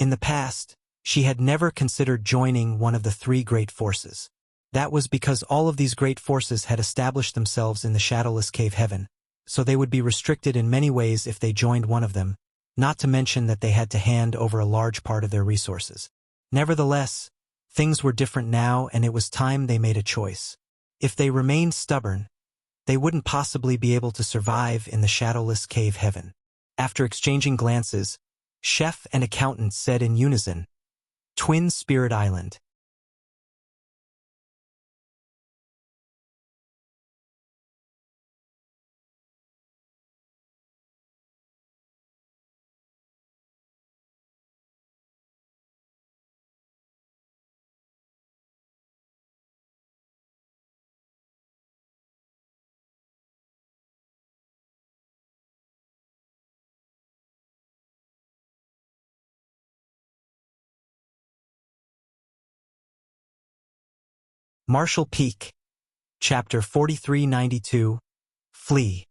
S1: In the past, she had never considered joining one of the three great forces. That was because all of these great forces had established themselves in the shadowless cave heaven, so they would be restricted in many ways if they joined one of them, not to mention that they had to hand over a large part of their resources. Nevertheless, things were different now, and it was time they made a choice. If they remained stubborn, they wouldn't possibly be able to survive in the shadowless cave heaven. After exchanging glances, chef and accountant said in unison, Twin Spirit Island. Marshall Peak. Chapter 4392. Flee.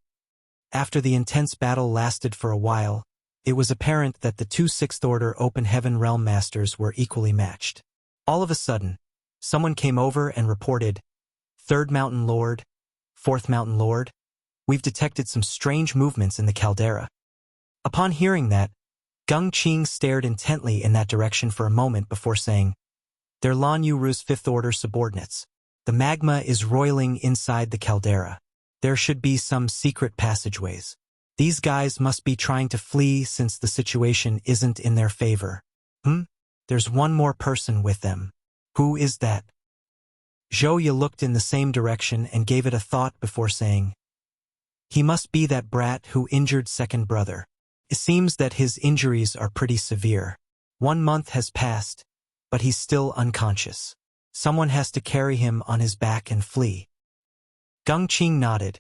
S1: After the intense battle lasted for a while, it was apparent that the two sixth-order open heaven realm masters were equally matched. All of a sudden, someone came over and reported, Third Mountain Lord, Fourth Mountain Lord, we've detected some strange movements in the caldera. Upon hearing that, Gung Qing stared intently in that direction for a moment before saying, They're Lan Yuru's fifth-order subordinates. The magma is roiling inside the caldera. There should be some secret passageways. These guys must be trying to flee since the situation isn't in their favor. There's one more person with them. Who is that? Zhou Ye looked in the same direction and gave it a thought before saying, He must be that brat who injured second brother. It seems that his injuries are pretty severe. 1 month has passed, but he's still unconscious. Someone has to carry him on his back and flee. Gung Qing nodded.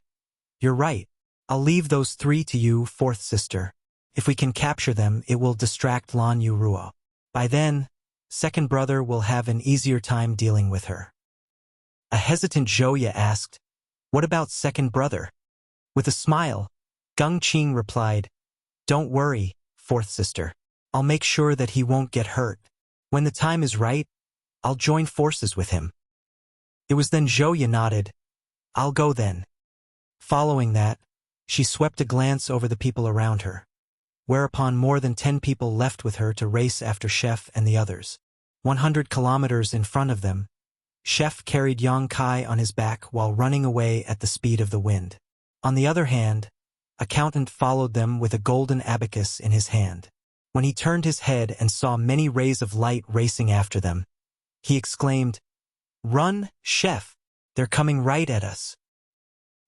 S1: You're right. I'll leave those three to you, fourth sister. If we can capture them, it will distract Lan Yuruo. By then, second brother will have an easier time dealing with her. A hesitant Zhou Ye asked, What about second brother? With a smile, Gung Qing replied, Don't worry, fourth sister. I'll make sure that he won't get hurt. When the time is right, I'll join forces with him. It was then Zhou Ye nodded. I'll go then. Following that, she swept a glance over the people around her, whereupon more than 10 people left with her to race after Chef and the others. 100 kilometers in front of them, Chef carried Yang Kai on his back while running away at the speed of the wind. On the other hand, Accountant followed them with a golden abacus in his hand. When he turned his head and saw many rays of light racing after them, he exclaimed, Run, Chef! They're coming right at us.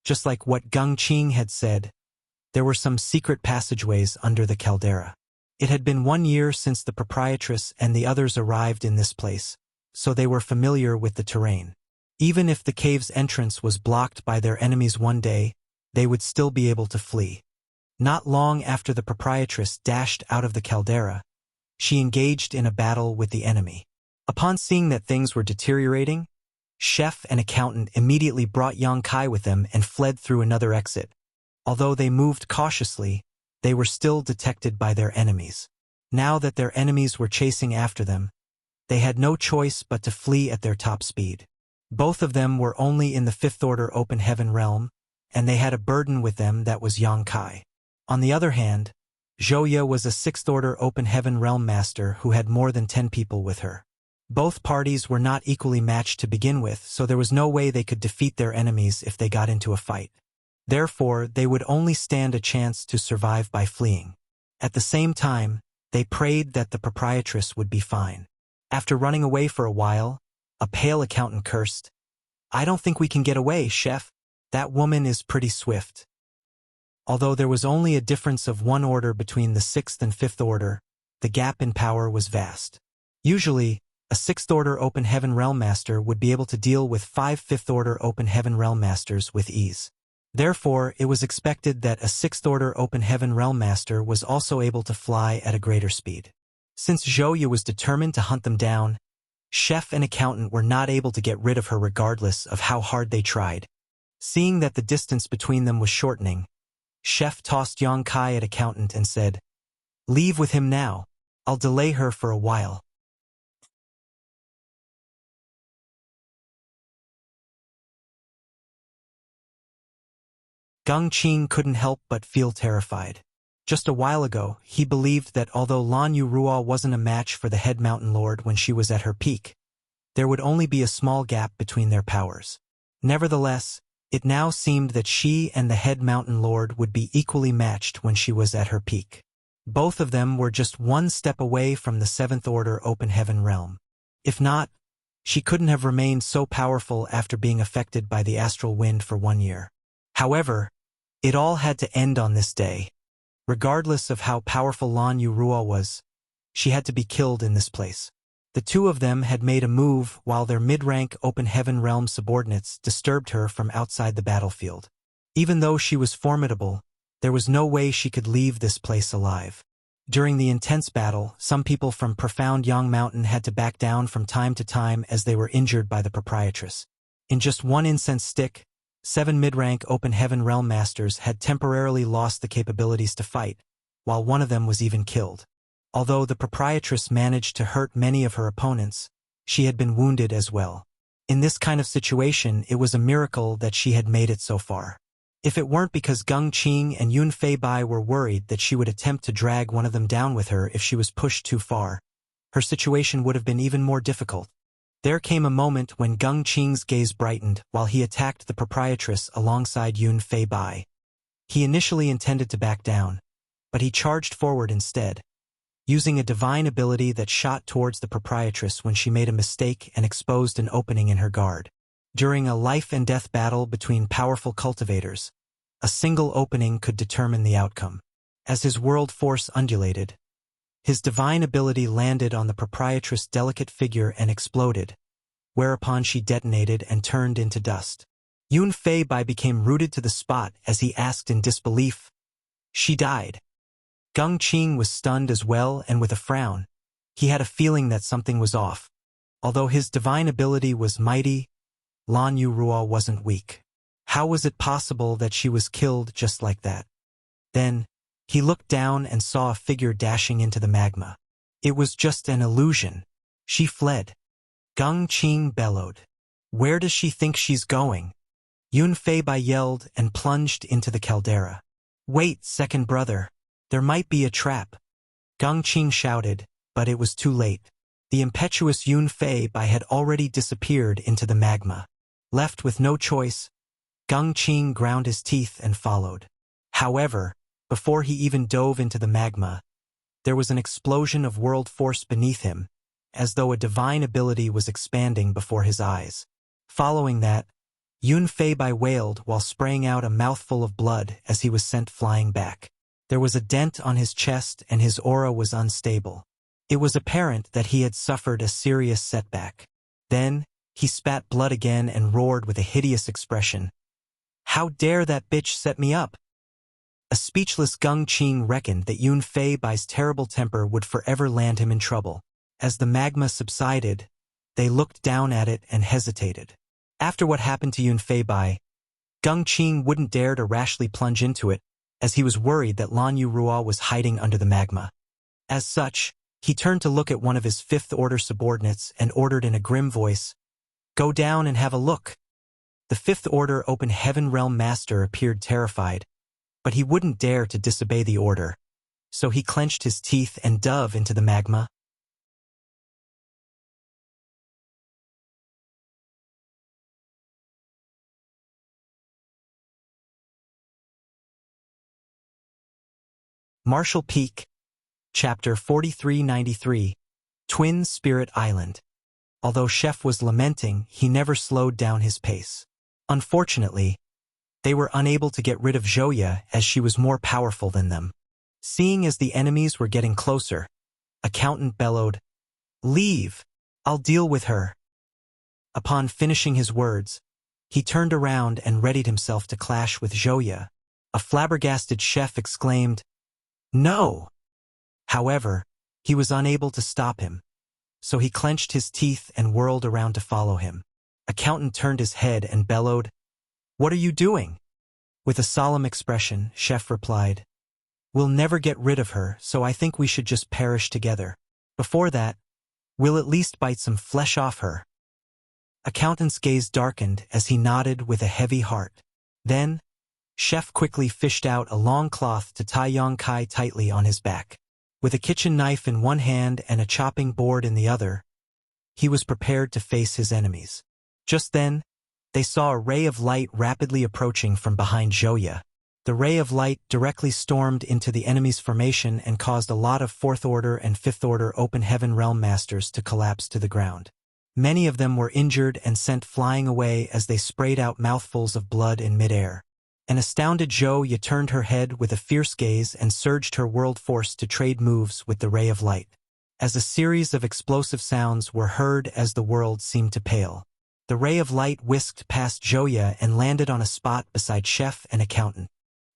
S1: Just like what Gung Qing had said, there were some secret passageways under the caldera. It had been 1 year since the proprietress and the others arrived in this place, so they were familiar with the terrain. Even if the cave's entrance was blocked by their enemies one day, they would still be able to flee. Not long after the proprietress dashed out of the caldera, she engaged in a battle with the enemy. Upon seeing that things were deteriorating, Chef and Accountant immediately brought Yang Kai with them and fled through another exit. Although they moved cautiously, they were still detected by their enemies. Now that their enemies were chasing after them, they had no choice but to flee at their top speed. Both of them were only in the fifth-order open heaven realm, and they had a burden with them that was Yang Kai. On the other hand, Zhou Ye was a sixth-order open heaven realm master who had more than 10 people with her. Both parties were not equally matched to begin with, so there was no way they could defeat their enemies if they got into a fight. Therefore, they would only stand a chance to survive by fleeing. At the same time, they prayed that the proprietress would be fine. After running away for a while, a pale accountant cursed, "I don't think we can get away, chef. That woman is pretty swift." Although there was only a difference of one order between the 6th and 5th order, the gap in power was vast. Usually, a 6th order Open Heaven Realm Master would be able to deal with 5 5th order Open Heaven Realm Masters with ease. Therefore, it was expected that a 6th order Open Heaven Realm Master was also able to fly at a greater speed. Since Zhouya was determined to hunt them down, chef and accountant were not able to get rid of her regardless of how hard they tried. Seeing that the distance between them was shortening, chef tossed Yang Kai at accountant and said, "Leave with him now. I'll delay her for a while." Gung Qing couldn't help but feel terrified. Just a while ago, he believed that although Lan Yu Ruo wasn't a match for the head mountain lord when she was at her peak, there would only be a small gap between their powers. Nevertheless, it now seemed that she and the head mountain lord would be equally matched when she was at her peak. Both of them were just one step away from the 7th order Open Heaven realm. If not, she couldn't have remained so powerful after being affected by the astral wind for 1 year. However, it all had to end on this day. Regardless of how powerful Lan Yu Ruo was, she had to be killed in this place. The two of them had made a move while their mid-rank Open Heaven realm subordinates disturbed her from outside the battlefield. Even though she was formidable, there was no way she could leave this place alive. During the intense battle, some people from profound Yang Mountain had to back down from time to time as they were injured by the proprietress. In just one incense stick, 7 mid-rank Open Heaven Realm Masters had temporarily lost the capabilities to fight, while one of them was even killed. Although the proprietress managed to hurt many of her opponents, she had been wounded as well. In this kind of situation, it was a miracle that she had made it so far. If it weren't because Gung Qing and Yun Fei Bai were worried that she would attempt to drag one of them down with her if she was pushed too far, her situation would have been even more difficult. There came a moment when Gung Qing's gaze brightened while he attacked the proprietress alongside Yun Fei Bai. He initially intended to back down, but he charged forward instead, using a divine ability that shot towards the proprietress when she made a mistake and exposed an opening in her guard. During a life-and-death battle between powerful cultivators, a single opening could determine the outcome. As his world force undulated, his divine ability landed on the proprietress' delicate figure and exploded, whereupon she detonated and turned into dust. Yun Fei Bai became rooted to the spot as he asked in disbelief, "She died?" Gung Qing was stunned as well, and with a frown, he had a feeling that something was off. Although his divine ability was mighty, Lan Yu Ruo wasn't weak. How was it possible that she was killed just like that? Then, he looked down and saw a figure dashing into the magma. It was just an illusion. She fled. Gung Qing bellowed. "Where does she think she's going?" Yun Fei Bai yelled and plunged into the caldera. "Wait, second brother. There might be a trap." Gung Qing shouted, but it was too late. The impetuous Yun Fei Bai had already disappeared into the magma. Left with no choice, Gung Qing ground his teeth and followed. However, before he even dove into the magma, there was an explosion of world force beneath him, as though a divine ability was expanding before his eyes. Following that, Yun Fei Bai wailed while spraying out a mouthful of blood as he was sent flying back. There was a dent on his chest and his aura was unstable. It was apparent that he had suffered a serious setback. Then, he spat blood again and roared with a hideous expression. "How dare that bitch set me up?" A speechless Gung Qing reckoned that Yun Fei Bai's terrible temper would forever land him in trouble. As the magma subsided, they looked down at it and hesitated. After what happened to Yun Fei Bai, Gung Qing wouldn't dare to rashly plunge into it, as he was worried that Lan Yu Ruo was hiding under the magma. As such, he turned to look at one of his fifth-order subordinates and ordered in a grim voice, "Go down and have a look." The fifth-order Open Heaven Realm Master appeared terrified, but he wouldn't dare to disobey the order, so he clenched his teeth and dove into the magma. Marshall Peak, Chapter 4393, Twin Spirit Island. Although Chef was lamenting, he never slowed down his pace. Unfortunately, they were unable to get rid of Zhouya as she was more powerful than them. Seeing as the enemies were getting closer, Accountant bellowed, "Leave! I'll deal with her." Upon finishing his words, he turned around and readied himself to clash with Zhouya. A flabbergasted Chef exclaimed, "No!" However, he was unable to stop him, so he clenched his teeth and whirled around to follow him. Accountant turned his head and bellowed, "What are you doing?" With a solemn expression, Chef replied, "We'll never get rid of her, so I think we should just perish together. Before that, we'll at least bite some flesh off her." Accountant's gaze darkened as he nodded with a heavy heart. Then, Chef quickly fished out a long cloth to tie Yang Kai tightly on his back. With a kitchen knife in one hand and a chopping board in the other, he was prepared to face his enemies. Just then, they saw a ray of light rapidly approaching from behind Zhouya. The ray of light directly stormed into the enemy's formation and caused a lot of 4th Order and 5th Order Open Heaven Realm Masters to collapse to the ground. Many of them were injured and sent flying away as they sprayed out mouthfuls of blood in midair. An astounded Zhouya turned her head with a fierce gaze and surged her world force to trade moves with the ray of light. As a series of explosive sounds were heard as the world seemed to pale, the ray of light whisked past Zhouya and landed on a spot beside Chef and Accountant.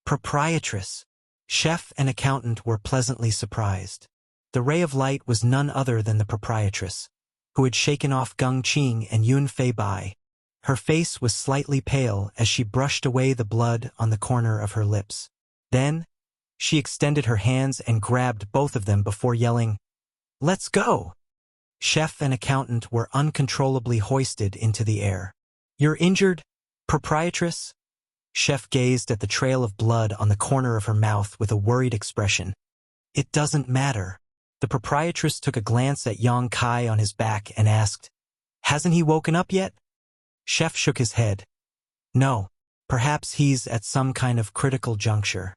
S1: Proprietress. Chef and Accountant were pleasantly surprised. The ray of light was none other than the proprietress, who had shaken off Gung Qing and Yun Fei Bai. Her face was slightly pale as she brushed away the blood on the corner of her lips. Then, she extended her hands and grabbed both of them before yelling, "Let's go!" Chef and Accountant were uncontrollably hoisted into the air. "You're injured, proprietress?" Chef gazed at the trail of blood on the corner of her mouth with a worried expression. "It doesn't matter." The proprietress took a glance at Yang Kai on his back and asked, "Hasn't he woken up yet?" Chef shook his head. "No, perhaps he's at some kind of critical juncture."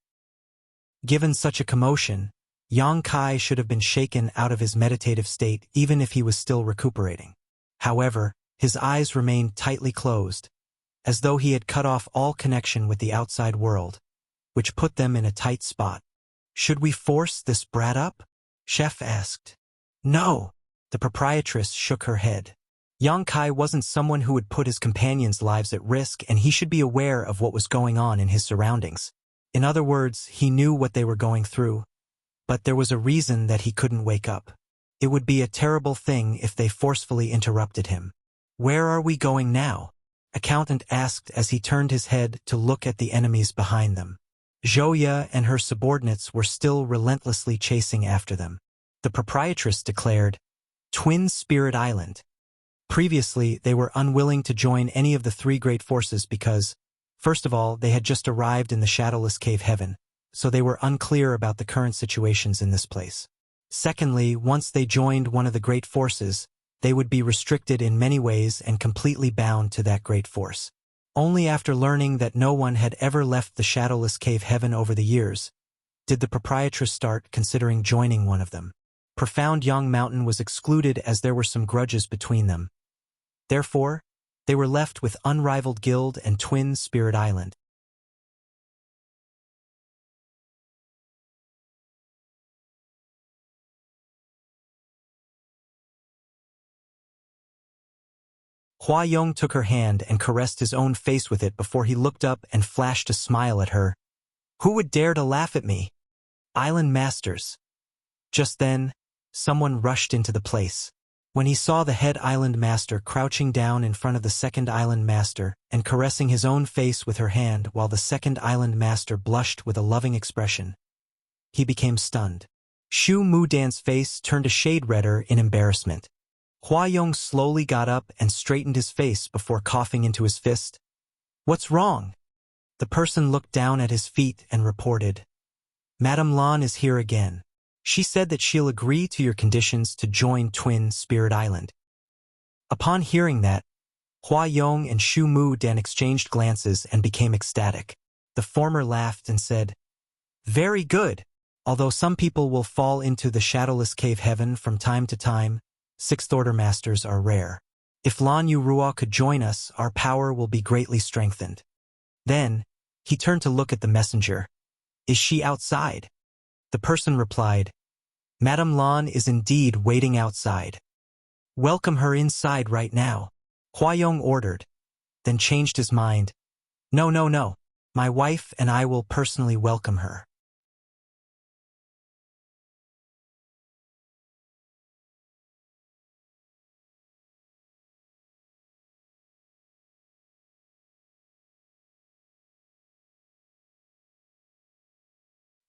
S1: Given such a commotion, Yang Kai should have been shaken out of his meditative state even if he was still recuperating. However, his eyes remained tightly closed, as though he had cut off all connection with the outside world, which put them in a tight spot. "Should we force this brat up?" Chef asked. "No." The proprietress shook her head. Yang Kai wasn't someone who would put his companions' lives at risk, and he should be aware of what was going on in his surroundings. In other words, he knew what they were going through, but there was a reason that he couldn't wake up. It would be a terrible thing if they forcefully interrupted him. "Where are we going now?" Accountant asked as he turned his head to look at the enemies behind them. Zhouya and her subordinates were still relentlessly chasing after them. The proprietress declared, "Twin Spirit Island." Previously, they were unwilling to join any of the 3 great forces because, first of all, they had just arrived in the shadowless cave heaven, so they were unclear about the current situations in this place. Secondly, once they joined one of the great forces, they would be restricted in many ways and completely bound to that great force. Only after learning that no one had ever left the shadowless cave heaven over the years, did the proprietress start considering joining one of them. Profound Yang Mountain was excluded as there were some grudges between them. Therefore, they were left with unrivaled guild and Twin Spirit Island. Hua Yong took her hand and caressed his own face with it before he looked up and flashed a smile at her. "Who would dare to laugh at me? Island Masters." Just then, someone rushed into the place. When he saw the head Island Master crouching down in front of the second Island Master and caressing his own face with her hand while the second Island Master blushed with a loving expression, he became stunned. Shu Mudan's face turned a shade redder in embarrassment. Hua Yong slowly got up and straightened his face before coughing into his fist. "What's wrong?" The person looked down at his feet and reported, "Madame Lan is here again. She said that she'll agree to your conditions to join Twin Spirit Island." Upon hearing that, Hua Yong and Shu Mudan exchanged glances and became ecstatic. The former laughed and said, "Very good. Although some people will fall into the shadowless cave heaven from time to time, sixth-order masters are rare. If Lan Yu Ruo could join us, our power will be greatly strengthened. Then, he turned to look at the messenger. Is she outside? The person replied, Madame Lan is indeed waiting outside. Welcome her inside right now. Huayong ordered, then changed his mind. No, no, no. My wife and I will personally welcome her.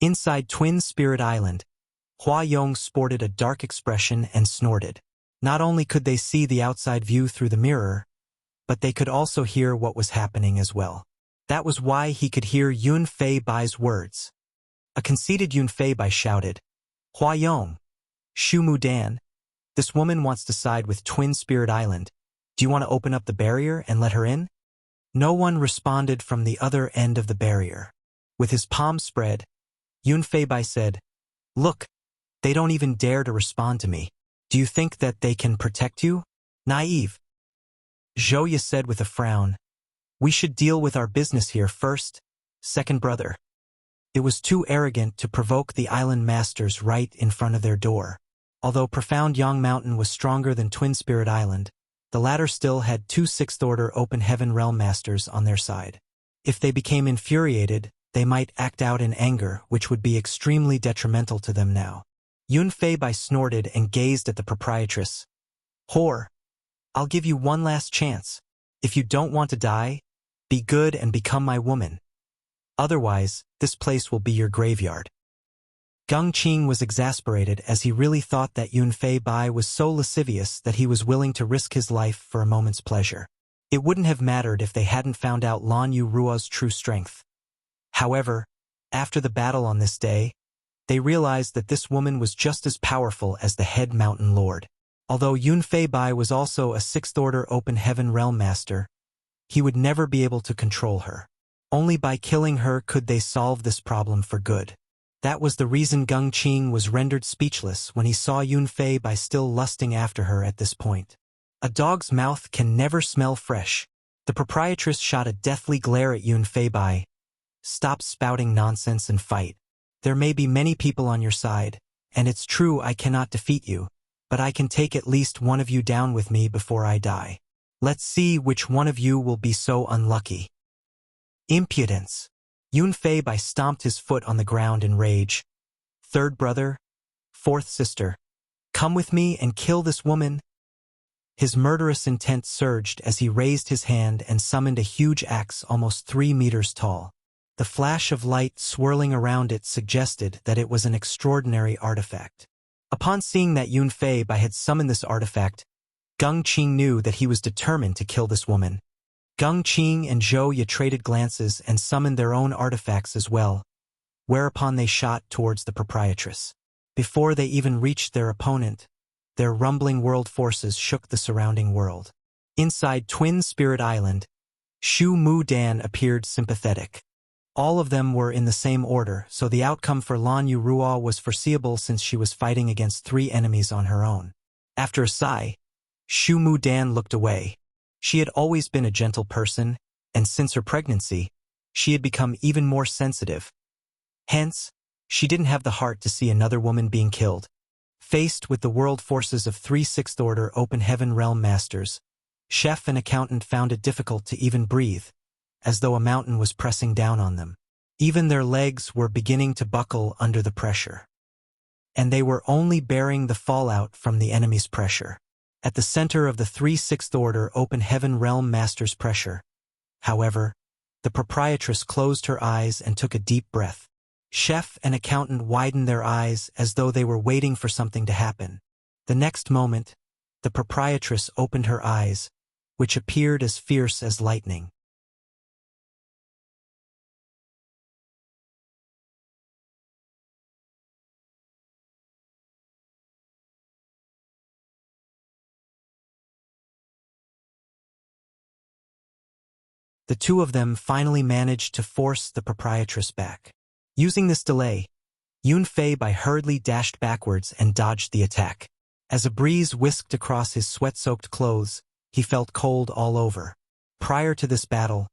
S1: Inside Twin Spirit Island, Huayong sported a dark expression and snorted. Not only could they see the outside view through the mirror, but they could also hear what was happening as well. That was why he could hear Yun Fei Bai's words. A conceited Yun Fei Bai shouted, Huayong, Shu Mu Dan, this woman wants to side with Twin Spirit Island. Do you want to open up the barrier and let her in? No one responded from the other end of the barrier. With his palms spread, Yun Fei Bai said, Look, they don't even dare to respond to me. Do you think that they can protect you? Naive. Zhou Ye said with a frown, We should deal with our business here first, second brother. It was too arrogant to provoke the island masters right in front of their door. Although Profound Yang Mountain was stronger than Twin Spirit Island, the latter still had two sixth-order Open Heaven Realm Masters on their side. If they became infuriated, they might act out in anger, which would be extremely detrimental to them now. Yun Fei Bai snorted and gazed at the proprietress. Whore, I'll give you one last chance. If you don't want to die, be good and become my woman. Otherwise, this place will be your graveyard. Gung Qing was exasperated as he really thought that Yun Fei Bai was so lascivious that he was willing to risk his life for a moment's pleasure. It wouldn't have mattered if they hadn't found out Lan Yu Ruo's true strength. However, after the battle on this day, they realized that this woman was just as powerful as the head mountain lord. Although Yun Fei Bai was also a sixth-order Open Heaven Realm Master, he would never be able to control her. Only by killing her could they solve this problem for good. That was the reason Gung Qing was rendered speechless when he saw Yun Fei Bai still lusting after her at this point. A dog's mouth can never smell fresh. The proprietress shot a deathly glare at Yun Fei Bai. Stop spouting nonsense and fight. There may be many people on your side, and it's true I cannot defeat you, but I can take at least one of you down with me before I die. Let's see which one of you will be so unlucky. Impudence. Yun Fei Bai stomped his foot on the ground in rage. Third brother, fourth sister, come with me and kill this woman. His murderous intent surged as he raised his hand and summoned a huge axe almost 3 meters tall. The flash of light swirling around it suggested that it was an extraordinary artifact. Upon seeing that Yun Fei Bai had summoned this artifact, Gung Qing knew that he was determined to kill this woman. Gung Qing and Zhou Ye traded glances and summoned their own artifacts as well, whereupon they shot towards the proprietress. Before they even reached their opponent, their rumbling world forces shook the surrounding world. Inside Twin Spirit Island, Shu Mu Dan appeared sympathetic. All of them were in the same order, so the outcome for Lan Yu Ruo was foreseeable since she was fighting against 3 enemies on her own. After a sigh, Shu Mu Dan looked away. She had always been a gentle person, and since her pregnancy, she had become even more sensitive. Hence, she didn't have the heart to see another woman being killed. Faced with the world forces of 3 sixth-order Open Heaven Realm Masters, chef and accountant found it difficult to even breathe, as though a mountain was pressing down on them. Even their legs were beginning to buckle under the pressure. And they were only bearing the fallout from the enemy's pressure. At the center of the 3 sixth-order Open Heaven Realm Masters' pressure, however, the proprietress closed her eyes and took a deep breath. Chef and accountant widened their eyes as though they were waiting for something to happen. The next moment, the proprietress opened her eyes, which appeared as fierce as lightning. The two of them finally managed to force the proprietress back. Using this delay, Yunfei hurriedly dashed backwards and dodged the attack. As a breeze whisked across his sweat-soaked clothes, he felt cold all over. Prior to this battle,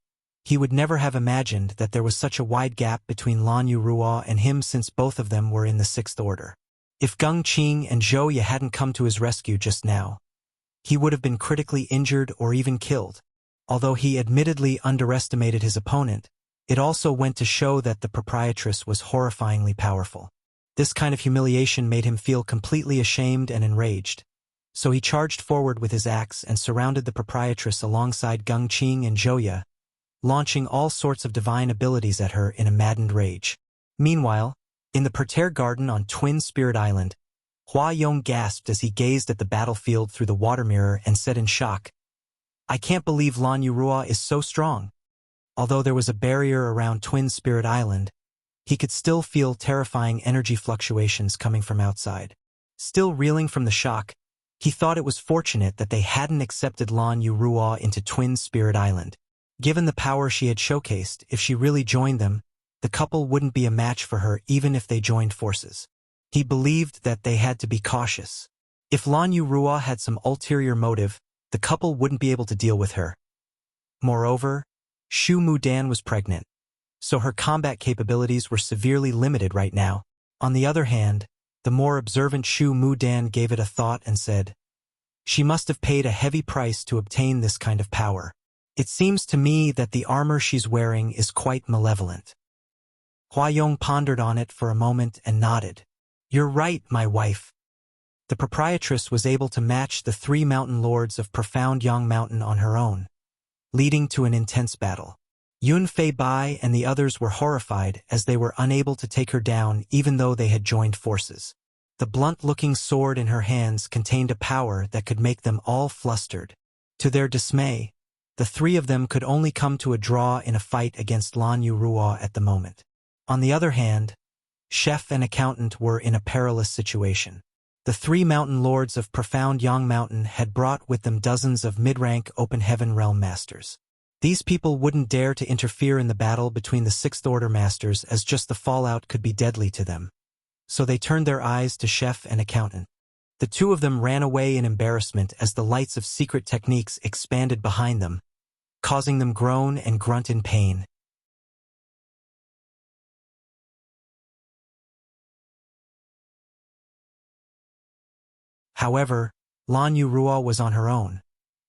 S1: he would never have imagined that there was such a wide gap between Lan Yuruo and him since both of them were in the Sixth Order. If Geng Qing and Zhou Ye hadn't come to his rescue just now, he would have been critically injured or even killed. Although he admittedly underestimated his opponent, it also went to show that the proprietress was horrifyingly powerful. This kind of humiliation made him feel completely ashamed and enraged. So he charged forward with his axe and surrounded the proprietress alongside Geng Qing and Zhou Ye, launching all sorts of divine abilities at her in a maddened rage. Meanwhile, in the parterre garden on Twin Spirit Island, Hua Yong gasped as he gazed at the battlefield through the water mirror and said in shock, "I can't believe Lan Yuruo is so strong." Although there was a barrier around Twin Spirit Island, he could still feel terrifying energy fluctuations coming from outside. Still reeling from the shock, he thought it was fortunate that they hadn't accepted Lan Yuruo into Twin Spirit Island. Given the power she had showcased, if she really joined them, the couple wouldn't be a match for her even if they joined forces. He believed that they had to be cautious. If Lan Yuruo had some ulterior motive, the couple wouldn't be able to deal with her. Moreover, Shu Mudan was pregnant, so her combat capabilities were severely limited right now. On the other hand, the more observant Shu Mudan gave it a thought and said, "She must have paid a heavy price to obtain this kind of power. It seems to me that the armor she's wearing is quite malevolent." Hua Yong pondered on it for a moment and nodded. "You're right, my wife." The proprietress was able to match the three mountain lords of Profound Yang Mountain on her own, leading to an intense battle. Yunfei Bai and the others were horrified as they were unable to take her down even though they had joined forces. The blunt-looking sword in her hands contained a power that could make them all flustered. To their dismay, the three of them could only come to a draw in a fight against Lan Yuruo at the moment. On the other hand, chef and accountant were in a perilous situation. The three mountain lords of Profound Yang Mountain had brought with them dozens of mid-rank Open Heaven Realm masters. These people wouldn't dare to interfere in the battle between the Sixth Order masters as just the fallout could be deadly to them. So they turned their eyes to chef and accountant. The two of them ran away in embarrassment as the lights of secret techniques expanded behind them, causing them groan and grunt in pain. However, Lan Yuruo was on her own,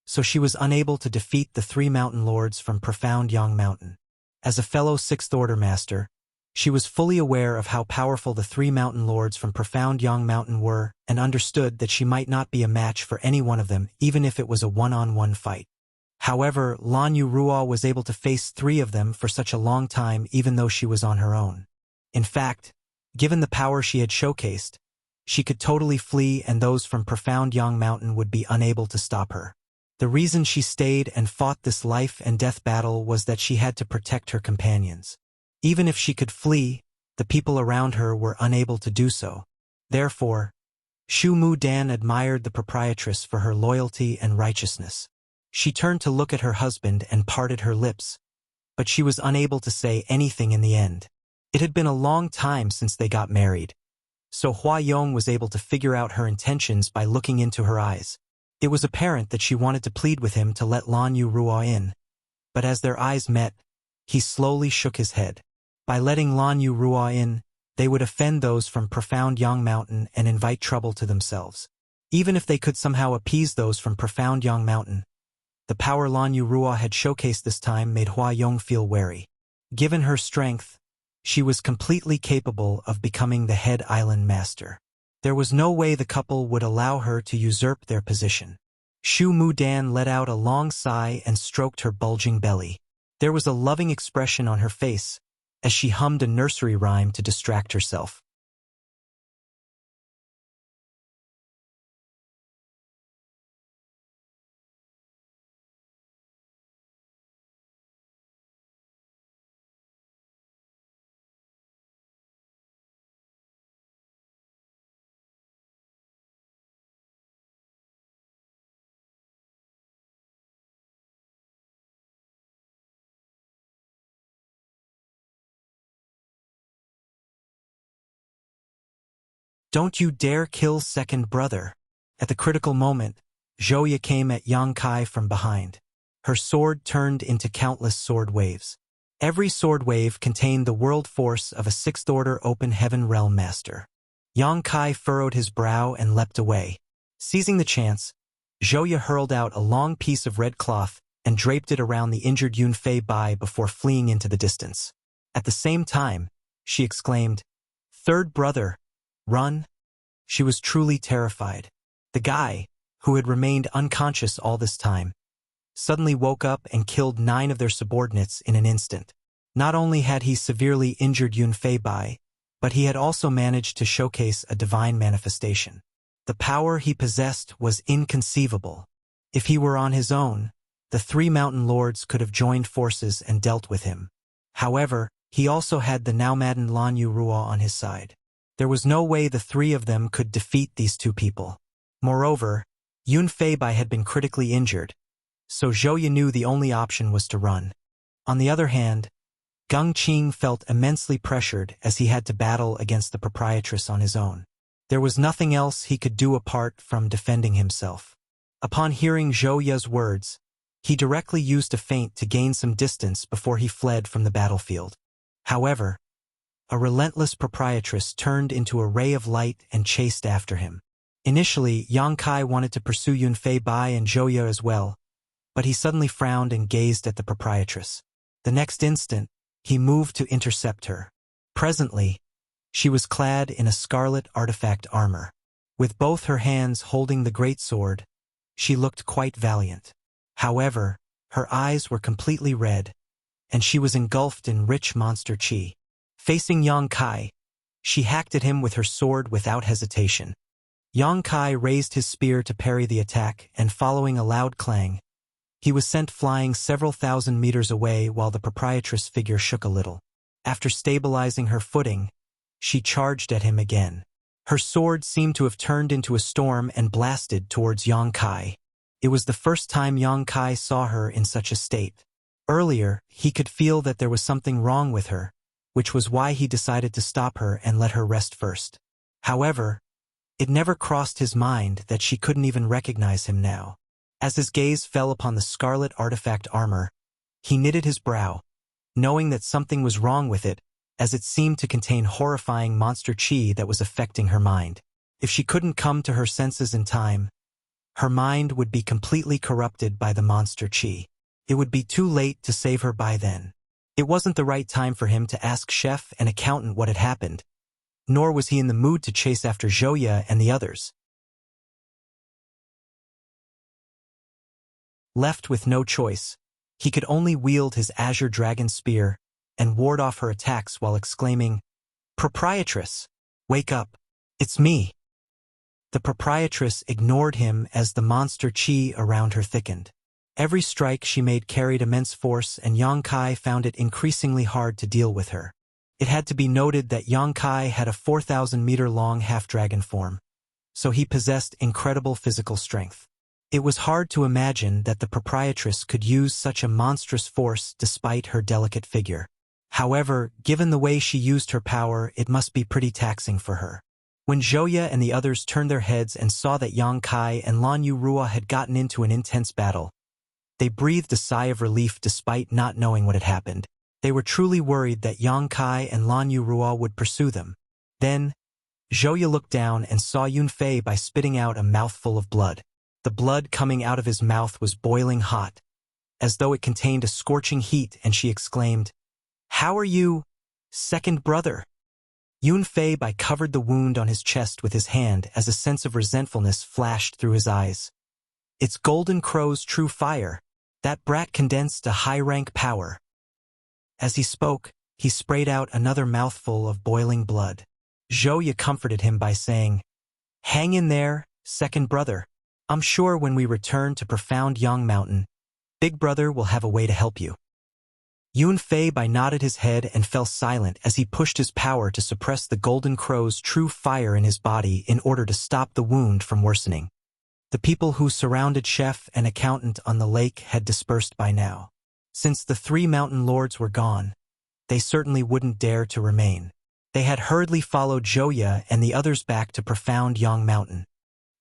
S1: so she was unable to defeat the three mountain lords from Profound Yang Mountain. As a fellow Sixth Order master, she was fully aware of how powerful the three mountain lords from Profound Yang Mountain were and understood that she might not be a match for any one of them even if it was a one-on-one fight. However, Lan Yuruo was able to face three of them for such a long time even though she was on her own. In fact, given the power she had showcased, she could totally flee and those from Profound Yang Mountain would be unable to stop her. The reason she stayed and fought this life and death battle was that she had to protect her companions. Even if she could flee, the people around her were unable to do so. Therefore, Shu Mudan admired the proprietress for her loyalty and righteousness. She turned to look at her husband and parted her lips, but she was unable to say anything in the end. It had been a long time since they got married, so Hua Yong was able to figure out her intentions by looking into her eyes. It was apparent that she wanted to plead with him to let Lan Yuruo in, but as their eyes met, he slowly shook his head. By letting Lan Yuruo in, they would offend those from Profound Yang Mountain and invite trouble to themselves. Even if they could somehow appease those from Profound Yang Mountain, the power Lan Yuruo had showcased this time made Hua Yong feel wary. Given her strength, she was completely capable of becoming the head island master. There was no way the couple would allow her to usurp their position. Shu Mudan let out a long sigh and stroked her bulging belly. There was a loving expression on her face as she hummed a nursery rhyme to distract herself. "Don't you dare kill second brother." At the critical moment, Zhouya came at Yang Kai from behind. Her sword turned into countless sword waves. Every sword wave contained the world force of a sixth-order open heaven realm master. Yang Kai furrowed his brow and leapt away. Seizing the chance, Zhouya hurled out a long piece of red cloth and draped it around the injured Yunfei Bai before fleeing into the distance. At the same time, she exclaimed, "Third brother, run!" She was truly terrified. The guy, who had remained unconscious all this time, suddenly woke up and killed 9 of their subordinates in an instant. Not only had he severely injured Yunfei Bai, but he had also managed to showcase a divine manifestation. The power he possessed was inconceivable. If he were on his own, the 3 mountain lords could have joined forces and dealt with him. However, he also had the now maddened Lan Yu Ruo on his side. There was no way the 3 of them could defeat these 2 people. Moreover, Yunfei Bai had been critically injured, so Zhouya knew the only option was to run. On the other hand, Geng Qing felt immensely pressured as he had to battle against the proprietress on his own. There was nothing else he could do apart from defending himself. Upon hearing Zhouya's words, he directly used a feint to gain some distance before he fled from the battlefield. However, a relentless proprietress turned into a ray of light and chased after him. Initially, Yang Kai wanted to pursue Yunfei Bai and Zhouya as well, but he suddenly frowned and gazed at the proprietress. The next instant, he moved to intercept her. Presently, she was clad in a scarlet artifact armor. With both her hands holding the great sword, she looked quite valiant. However, her eyes were completely red, and she was engulfed in rich monster chi. Facing Yang Kai, she hacked at him with her sword without hesitation. Yang Kai raised his spear to parry the attack, and following a loud clang, he was sent flying several thousand meters away while the proprietress figure shook a little. After stabilizing her footing, she charged at him again. Her sword seemed to have turned into a storm and blasted towards Yang Kai. It was the first time Yang Kai saw her in such a state. Earlier, he could feel that there was something wrong with her, which was why he decided to stop her and let her rest first. However, it never crossed his mind that she couldn't even recognize him now. As his gaze fell upon the scarlet artifact armor, he knitted his brow, knowing that something was wrong with it, as it seemed to contain horrifying monster chi that was affecting her mind. If she couldn't come to her senses in time, her mind would be completely corrupted by the monster chi. It would be too late to save her by then. It wasn't the right time for him to ask chef and accountant what had happened, nor was he in the mood to chase after Zhouya and the others. Left with no choice, he could only wield his azure dragon spear and ward off her attacks while exclaiming, "Proprietress, wake up, it's me." The proprietress ignored him as the monster chi around her thickened. Every strike she made carried immense force, and Yang Kai found it increasingly hard to deal with her. It had to be noted that Yang Kai had a 4,000-meter-long half-dragon form, so he possessed incredible physical strength. It was hard to imagine that the proprietress could use such a monstrous force despite her delicate figure. However, given the way she used her power, it must be pretty taxing for her. When Zhouya and the others turned their heads and saw that Yang Kai and Lan Yu Ruo had gotten into an intense battle, they breathed a sigh of relief despite not knowing what had happened. They were truly worried that Yang Kai and Lan Yu Ruo would pursue them. Then, Zhouya looked down and saw Yunfei by spitting out a mouthful of blood. The blood coming out of his mouth was boiling hot, as though it contained a scorching heat, and she exclaimed, "How are you, second brother?" Yunfei Bai covered the wound on his chest with his hand as a sense of resentfulness flashed through his eyes. "It's Golden Crow's true fire. That brat condensed a high-rank power." As he spoke, he sprayed out another mouthful of boiling blood. Zhouya comforted him by saying, "Hang in there, second brother. I'm sure when we return to Profound Yang Mountain, Big Brother will have a way to help you." Yunfei Bai nodded his head and fell silent as he pushed his power to suppress the Golden Crow's true fire in his body in order to stop the wound from worsening. The people who surrounded chef and accountant on the lake had dispersed by now. Since the 3 mountain lords were gone, they certainly wouldn't dare to remain. They had hurriedly followed Zhouya and the others back to profound Yang Mountain.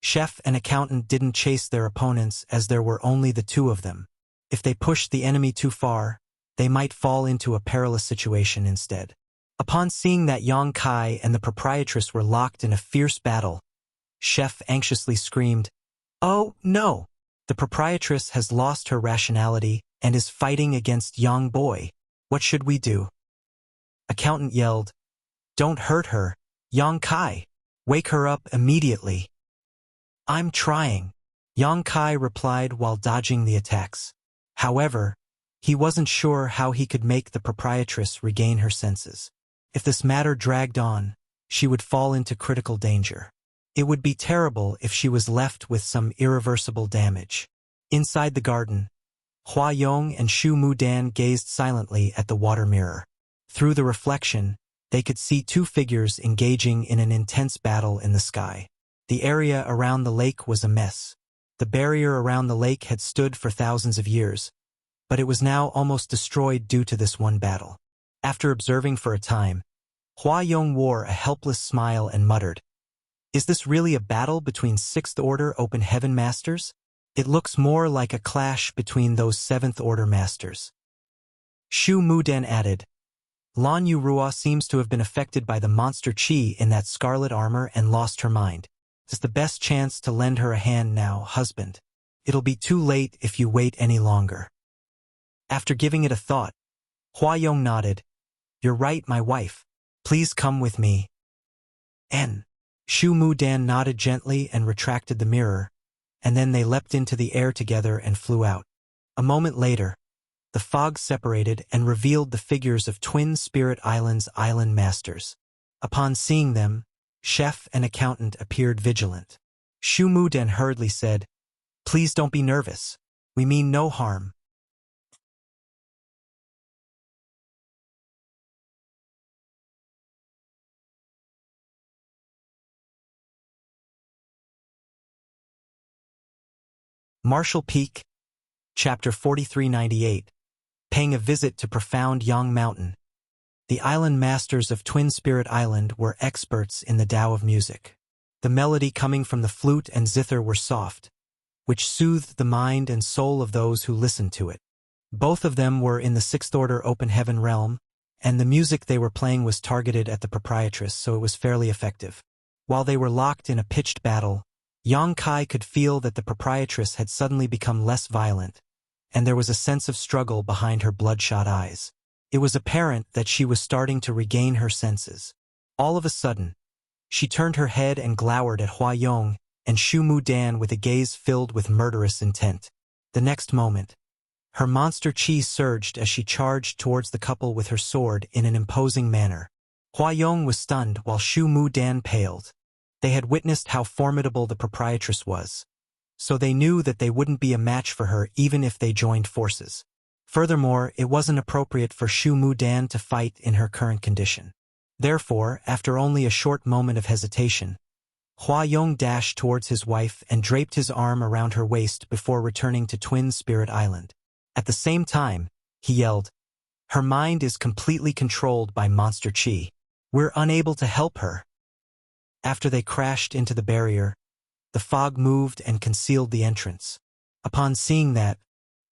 S1: Chef and accountant didn't chase their opponents as there were only the two of them. If they pushed the enemy too far, they might fall into a perilous situation instead. Upon seeing that Yang Kai and the proprietress were locked in a fierce battle, Chef anxiously screamed, "Oh, no! The proprietress has lost her rationality and is fighting against Yang Boy. What should we do?" Accountant yelled, "Don't hurt her, Yang Kai. Wake her up immediately." "I'm trying," Yang Kai replied while dodging the attacks. However, he wasn't sure how he could make the proprietress regain her senses. If this matter dragged on, she would fall into critical danger. It would be terrible if she was left with some irreversible damage. Inside the garden, Hua Yong and Shu Mudan gazed silently at the water mirror. Through the reflection, they could see two figures engaging in an intense battle in the sky. The area around the lake was a mess. The barrier around the lake had stood for thousands of years, but it was now almost destroyed due to this one battle. After observing for a time, Hua Yong wore a helpless smile and muttered, "Is this really a battle between Sixth Order Open Heaven Masters? It looks more like a clash between those Seventh Order Masters." Shu Muden added, "Lan Yurua seems to have been affected by the monster Qi in that scarlet armor and lost her mind. It's the best chance to lend her a hand now, husband. It'll be too late if you wait any longer." After giving it a thought, Hua Yong nodded, "You're right, my wife. Please come with me." "N." Shu Mudan nodded gently and retracted the mirror, and then they leapt into the air together and flew out. A moment later, the fog separated and revealed the figures of Twin Spirit Island's island masters. Upon seeing them, Chef and accountant appeared vigilant. Shu Muden hurriedly said, "Please don't be nervous. We mean no harm." Marshall Peak, Chapter 4398, Paying a Visit to Profound Yang Mountain. The island masters of Twin Spirit Island were experts in the Tao of music. The melody coming from the flute and zither were soft, which soothed the mind and soul of those who listened to it. Both of them were in the Sixth Order Open Heaven realm, and the music they were playing was targeted at the proprietress, so it was fairly effective. While they were locked in a pitched battle, Yang Kai could feel that the proprietress had suddenly become less violent, and there was a sense of struggle behind her bloodshot eyes. It was apparent that she was starting to regain her senses. All of a sudden, she turned her head and glowered at Hua Yong and Shu Mudan with a gaze filled with murderous intent. The next moment, her monster Qi surged as she charged towards the couple with her sword in an imposing manner. Hua Yong was stunned while Shu Mudan paled. They had witnessed how formidable the proprietress was, so they knew that they wouldn't be a match for her even if they joined forces. Furthermore, it wasn't appropriate for Shu Mudan to fight in her current condition. Therefore, after only a short moment of hesitation, Hua Yong dashed towards his wife and draped his arm around her waist before returning to Twin Spirit Island. At the same time, he yelled, "Her mind is completely controlled by Monster Qi. We're unable to help her." After they crashed into the barrier, the fog moved and concealed the entrance. Upon seeing that,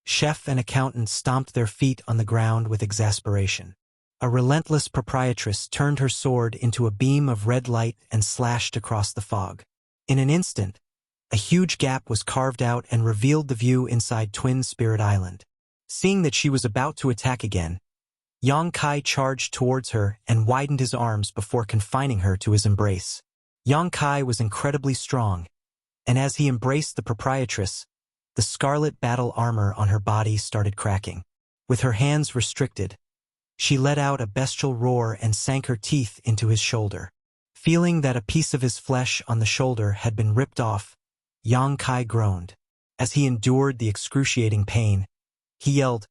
S1: Chef and accountant stomped their feet on the ground with exasperation. A relentless proprietress turned her sword into a beam of red light and slashed across the fog. In an instant, a huge gap was carved out and revealed the view inside Twin Spirit Island. Seeing that she was about to attack again, Yang Kai charged towards her and widened his arms before confining her to his embrace. Yang Kai was incredibly strong, and as he embraced the proprietress, the scarlet battle armor on her body started cracking. With her hands restricted, she let out a bestial roar and sank her teeth into his shoulder. Feeling that a piece of his flesh on the shoulder had been ripped off, Yang Kai groaned. As he endured the excruciating pain, he yelled,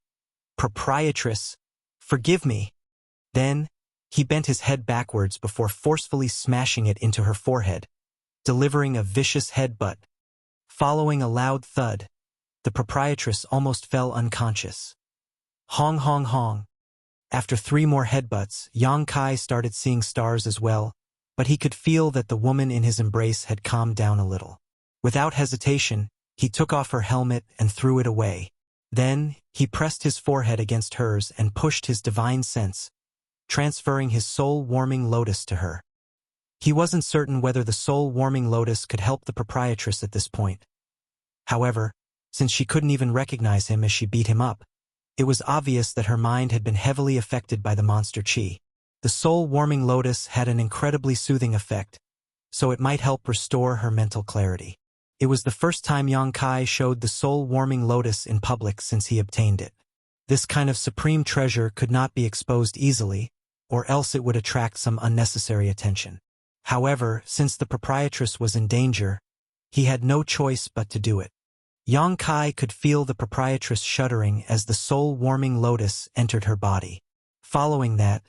S1: "Proprietress, forgive me." Then, he bent his head backwards before forcefully smashing it into her forehead, delivering a vicious headbutt. Following a loud thud, the proprietress almost fell unconscious. Hong hong hong. After 3 more headbutts, Yang Kai started seeing stars as well, but he could feel that the woman in his embrace had calmed down a little. Without hesitation, he took off her helmet and threw it away. Then, he pressed his forehead against hers and pushed his divine sense, transferring his soul-warming lotus to her. He wasn't certain whether the soul-warming lotus could help the proprietress at this point. However, since she couldn't even recognize him as she beat him up, it was obvious that her mind had been heavily affected by the monster chi. The soul-warming lotus had an incredibly soothing effect, so it might help restore her mental clarity. It was the first time Yang Kai showed the soul-warming lotus in public since he obtained it. This kind of supreme treasure could not be exposed easily, or else it would attract some unnecessary attention. However, since the proprietress was in danger, he had no choice but to do it. Yang Kai could feel the proprietress shuddering as the soul-warming lotus entered her body. Following that,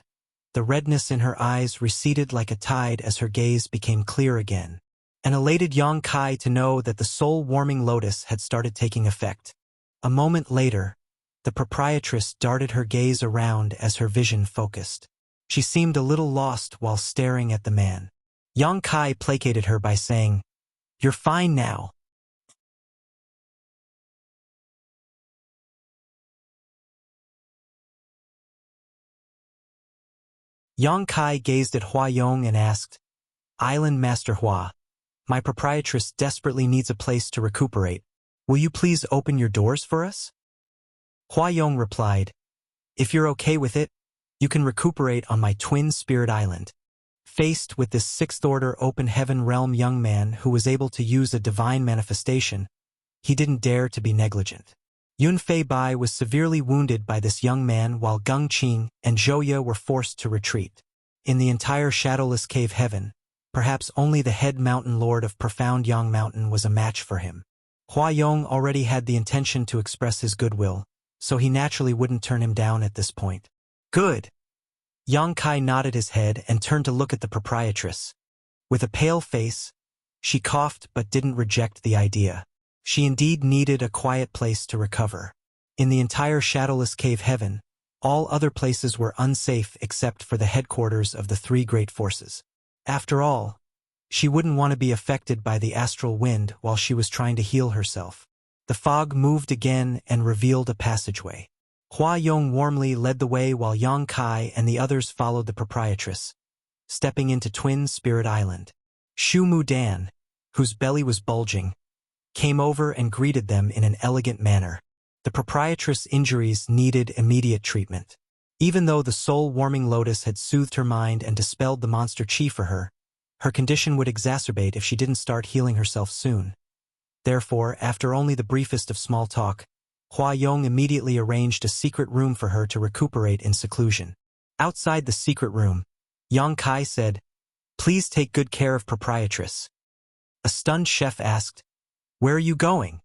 S1: the redness in her eyes receded like a tide as her gaze became clear again. An elated Yang Kai to know that the soul-warming lotus had started taking effect. A moment later, the proprietress darted her gaze around as her vision focused. She seemed a little lost while staring at the man. Yang Kai placated her by saying, "You're fine now." Yang Kai gazed at Hua Yong and asked, "Island Master Hua, my proprietress desperately needs a place to recuperate. Will you please open your doors for us?" Hua Yong replied, "If you're okay with it, you can recuperate on my twin spirit island." Faced with this 6th-order open heaven realm young man who was able to use a divine manifestation, he didn't dare to be negligent. Yun Fei Bai was severely wounded by this young man while Gung Qing and Zhou were forced to retreat. In the entire shadowless cave heaven, perhaps only the head mountain lord of profound Yang Mountain was a match for him. Hua Yong already had the intention to express his goodwill, so he naturally wouldn't turn him down at this point. "Good." Yang Kai nodded his head and turned to look at the proprietress. With a pale face, she coughed but didn't reject the idea. She indeed needed a quiet place to recover. In the entire shadowless cave heaven, all other places were unsafe except for the headquarters of the 3 great forces. After all, she wouldn't want to be affected by the astral wind while she was trying to heal herself. The fog moved again and revealed a passageway. Hua Yong warmly led the way while Yang Kai and the others followed the proprietress, stepping into Twin Spirit Island. Shu Mu Dan, whose belly was bulging, came over and greeted them in an elegant manner. The proprietress' injuries needed immediate treatment. Even though the soul-warming lotus had soothed her mind and dispelled the monster chi for her, her condition would exacerbate if she didn't start healing herself soon. Therefore, after only the briefest of small talk, Hua Yong immediately arranged a secret room for her to recuperate in seclusion. Outside the secret room, Yang Kai said, "Please take good care of proprietress." A stunned chef asked, "Where are you going?"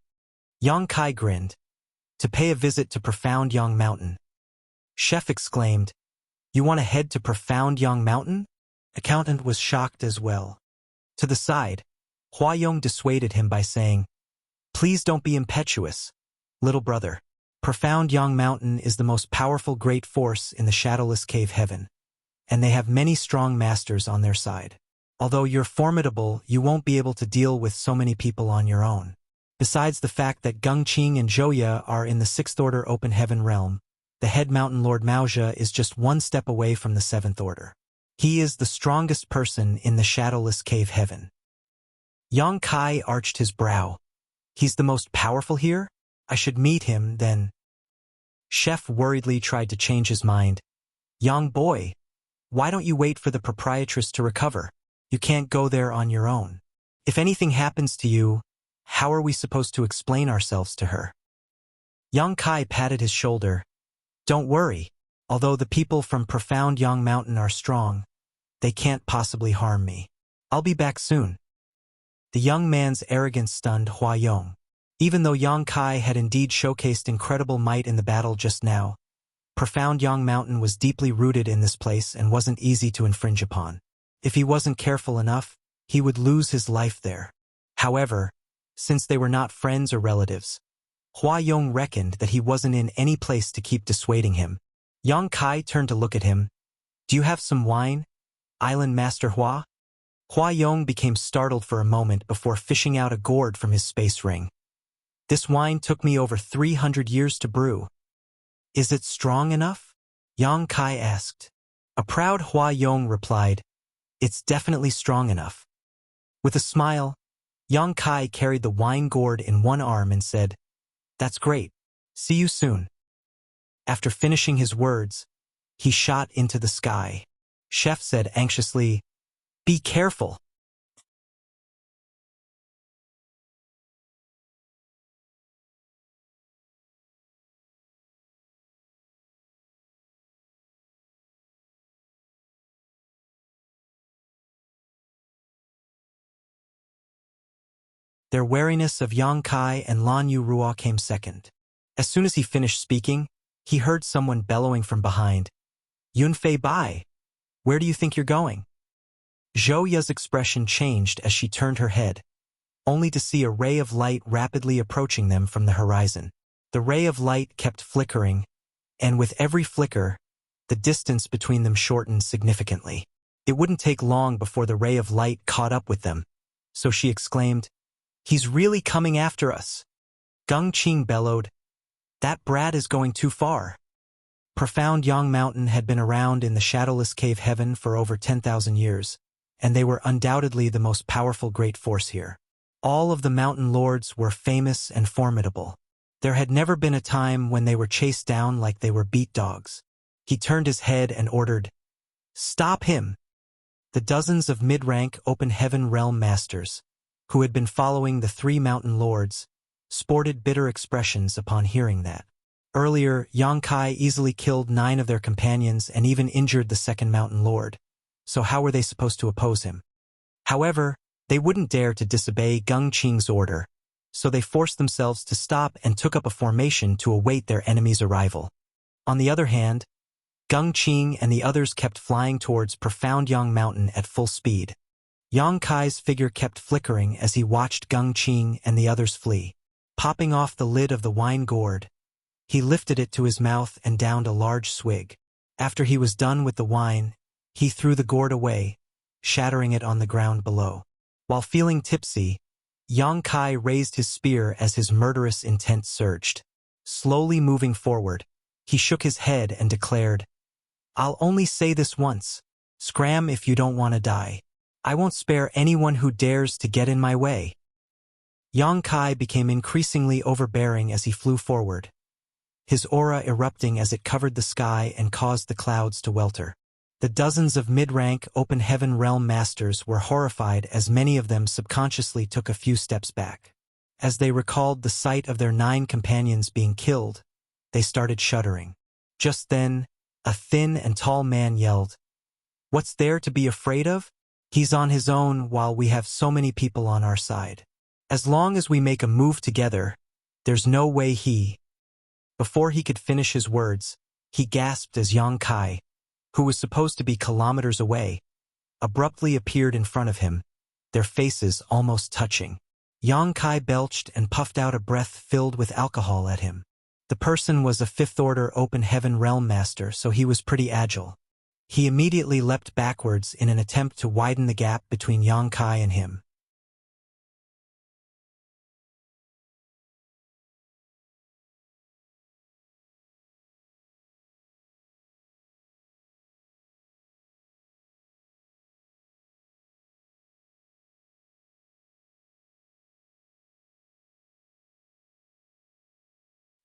S1: Yang Kai grinned, "To pay a visit to profound Yang Mountain." Chef exclaimed, "You want to head to profound Yang Mountain?" Accountant was shocked as well. To the side, Hua Yong dissuaded him by saying, "Please don't be impetuous, little brother. Profound Yang Mountain is the most powerful great force in the shadowless cave heaven, and they have many strong masters on their side. Although you're formidable, you won't be able to deal with so many people on your own. Besides the fact that Gung Qing and Zhou are in the 6th-order open heaven realm, the head mountain lord Maozhe is just 1 step away from the 7th order. He is the strongest person in the shadowless cave heaven." Yang Kai arched his brow. "He's the most powerful here? I should meet him, then." Chef worriedly tried to change his mind. "Young boy, why don't you wait for the proprietress to recover? You can't go there on your own. If anything happens to you, how are we supposed to explain ourselves to her?" Yang Kai patted his shoulder. "Don't worry. Although the people from profound Yang Mountain are strong, they can't possibly harm me. I'll be back soon." The young man's arrogance stunned Hua Yong. Even though Yang Kai had indeed showcased incredible might in the battle just now, profound Yang Mountain was deeply rooted in this place and wasn't easy to infringe upon. If he wasn't careful enough, he would lose his life there. However, since they were not friends or relatives, Hua Yong reckoned that he wasn't in any place to keep dissuading him, Yang Kai turned to look at him. Do you have some wine, Island Master Hua? Hua Yong became startled for a moment before fishing out a gourd from his space ring. This wine took me over 300 years to brew. Is it strong enough? Yang Kai asked. A proud Hua Yong replied, It's definitely strong enough. With a smile, Yang Kai carried the wine gourd in one arm and said, That's great. See you soon. After finishing his words, he shot into the sky. Chef said anxiously, Be careful. Their wariness of Yang Kai and Lan Yu Ruo came second. As soon as he finished speaking, he heard someone bellowing from behind. Yunfei Bai, where do you think you're going? Zhou Ya's expression changed as she turned her head, only to see a ray of light rapidly approaching them from the horizon. The ray of light kept flickering, and with every flicker, the distance between them shortened significantly. It wouldn't take long before the ray of light caught up with them, so she exclaimed, He's really coming after us. Gung Qing bellowed, That brat is going too far. Profound Yang Mountain had been around in the shadowless cave heaven for over 10,000 years, and they were undoubtedly the most powerful great force here. All of the mountain lords were famous and formidable. There had never been a time when they were chased down like they were beat dogs. He turned his head and ordered, Stop him! The dozens of mid-rank open heaven realm masters, who had been following the three mountain lords, sported bitter expressions upon hearing that. Earlier, Yang Kai easily killed 9 of their companions and even injured the second mountain lord, so how were they supposed to oppose him? However, they wouldn't dare to disobey Gung Qing's order, so they forced themselves to stop and took up a formation to await their enemy's arrival. On the other hand, Gung Qing and the others kept flying towards Profound Yang Mountain at full speed. Yang Kai's figure kept flickering as he watched Gung Qing and the others flee. Popping off the lid of the wine gourd, he lifted it to his mouth and downed a large swig. After he was done with the wine, he threw the gourd away, shattering it on the ground below. While feeling tipsy, Yang Kai raised his spear as his murderous intent surged. Slowly moving forward, he shook his head and declared, I'll only say this once. Scram if you don't want to die. I won't spare anyone who dares to get in my way. Yang Kai became increasingly overbearing as he flew forward, his aura erupting as it covered the sky and caused the clouds to welter. The dozens of mid-rank open heaven realm masters were horrified as many of them subconsciously took a few steps back. As they recalled the sight of their 9 companions being killed, they started shuddering. Just then, a thin and tall man yelled, What's there to be afraid of? He's on his own while we have so many people on our side. As long as we make a move together, there's no way he... Before he could finish his words, he gasped as Yang Kai, who was supposed to be kilometers away, abruptly appeared in front of him, their faces almost touching. Yang Kai belched and puffed out a breath filled with alcohol at him. The person was a 5th-order open heaven realm master, so he was pretty agile. He immediately leapt backwards in an attempt to widen the gap between Yang Kai and him.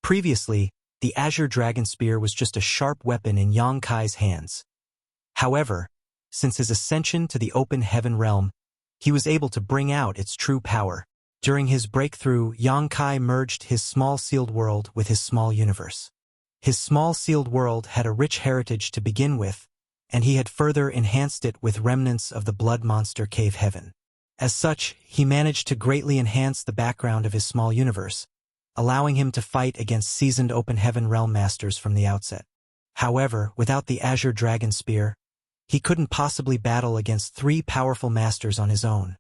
S1: Previously, the Azure Dragon Spear was just a sharp weapon in Yang Kai's hands. However, since his ascension to the open heaven realm, he was able to bring out its true power. During his breakthrough, Yang Kai merged his small sealed world with his small universe. His small sealed world had a rich heritage to begin with, and he had further enhanced it with remnants of the blood monster cave heaven. As such, he managed to greatly enhance the background of his small universe, allowing him to fight against seasoned open heaven realm masters from the outset. However, without the Azure Dragon Spear, he couldn't possibly battle against 3 powerful masters on his own.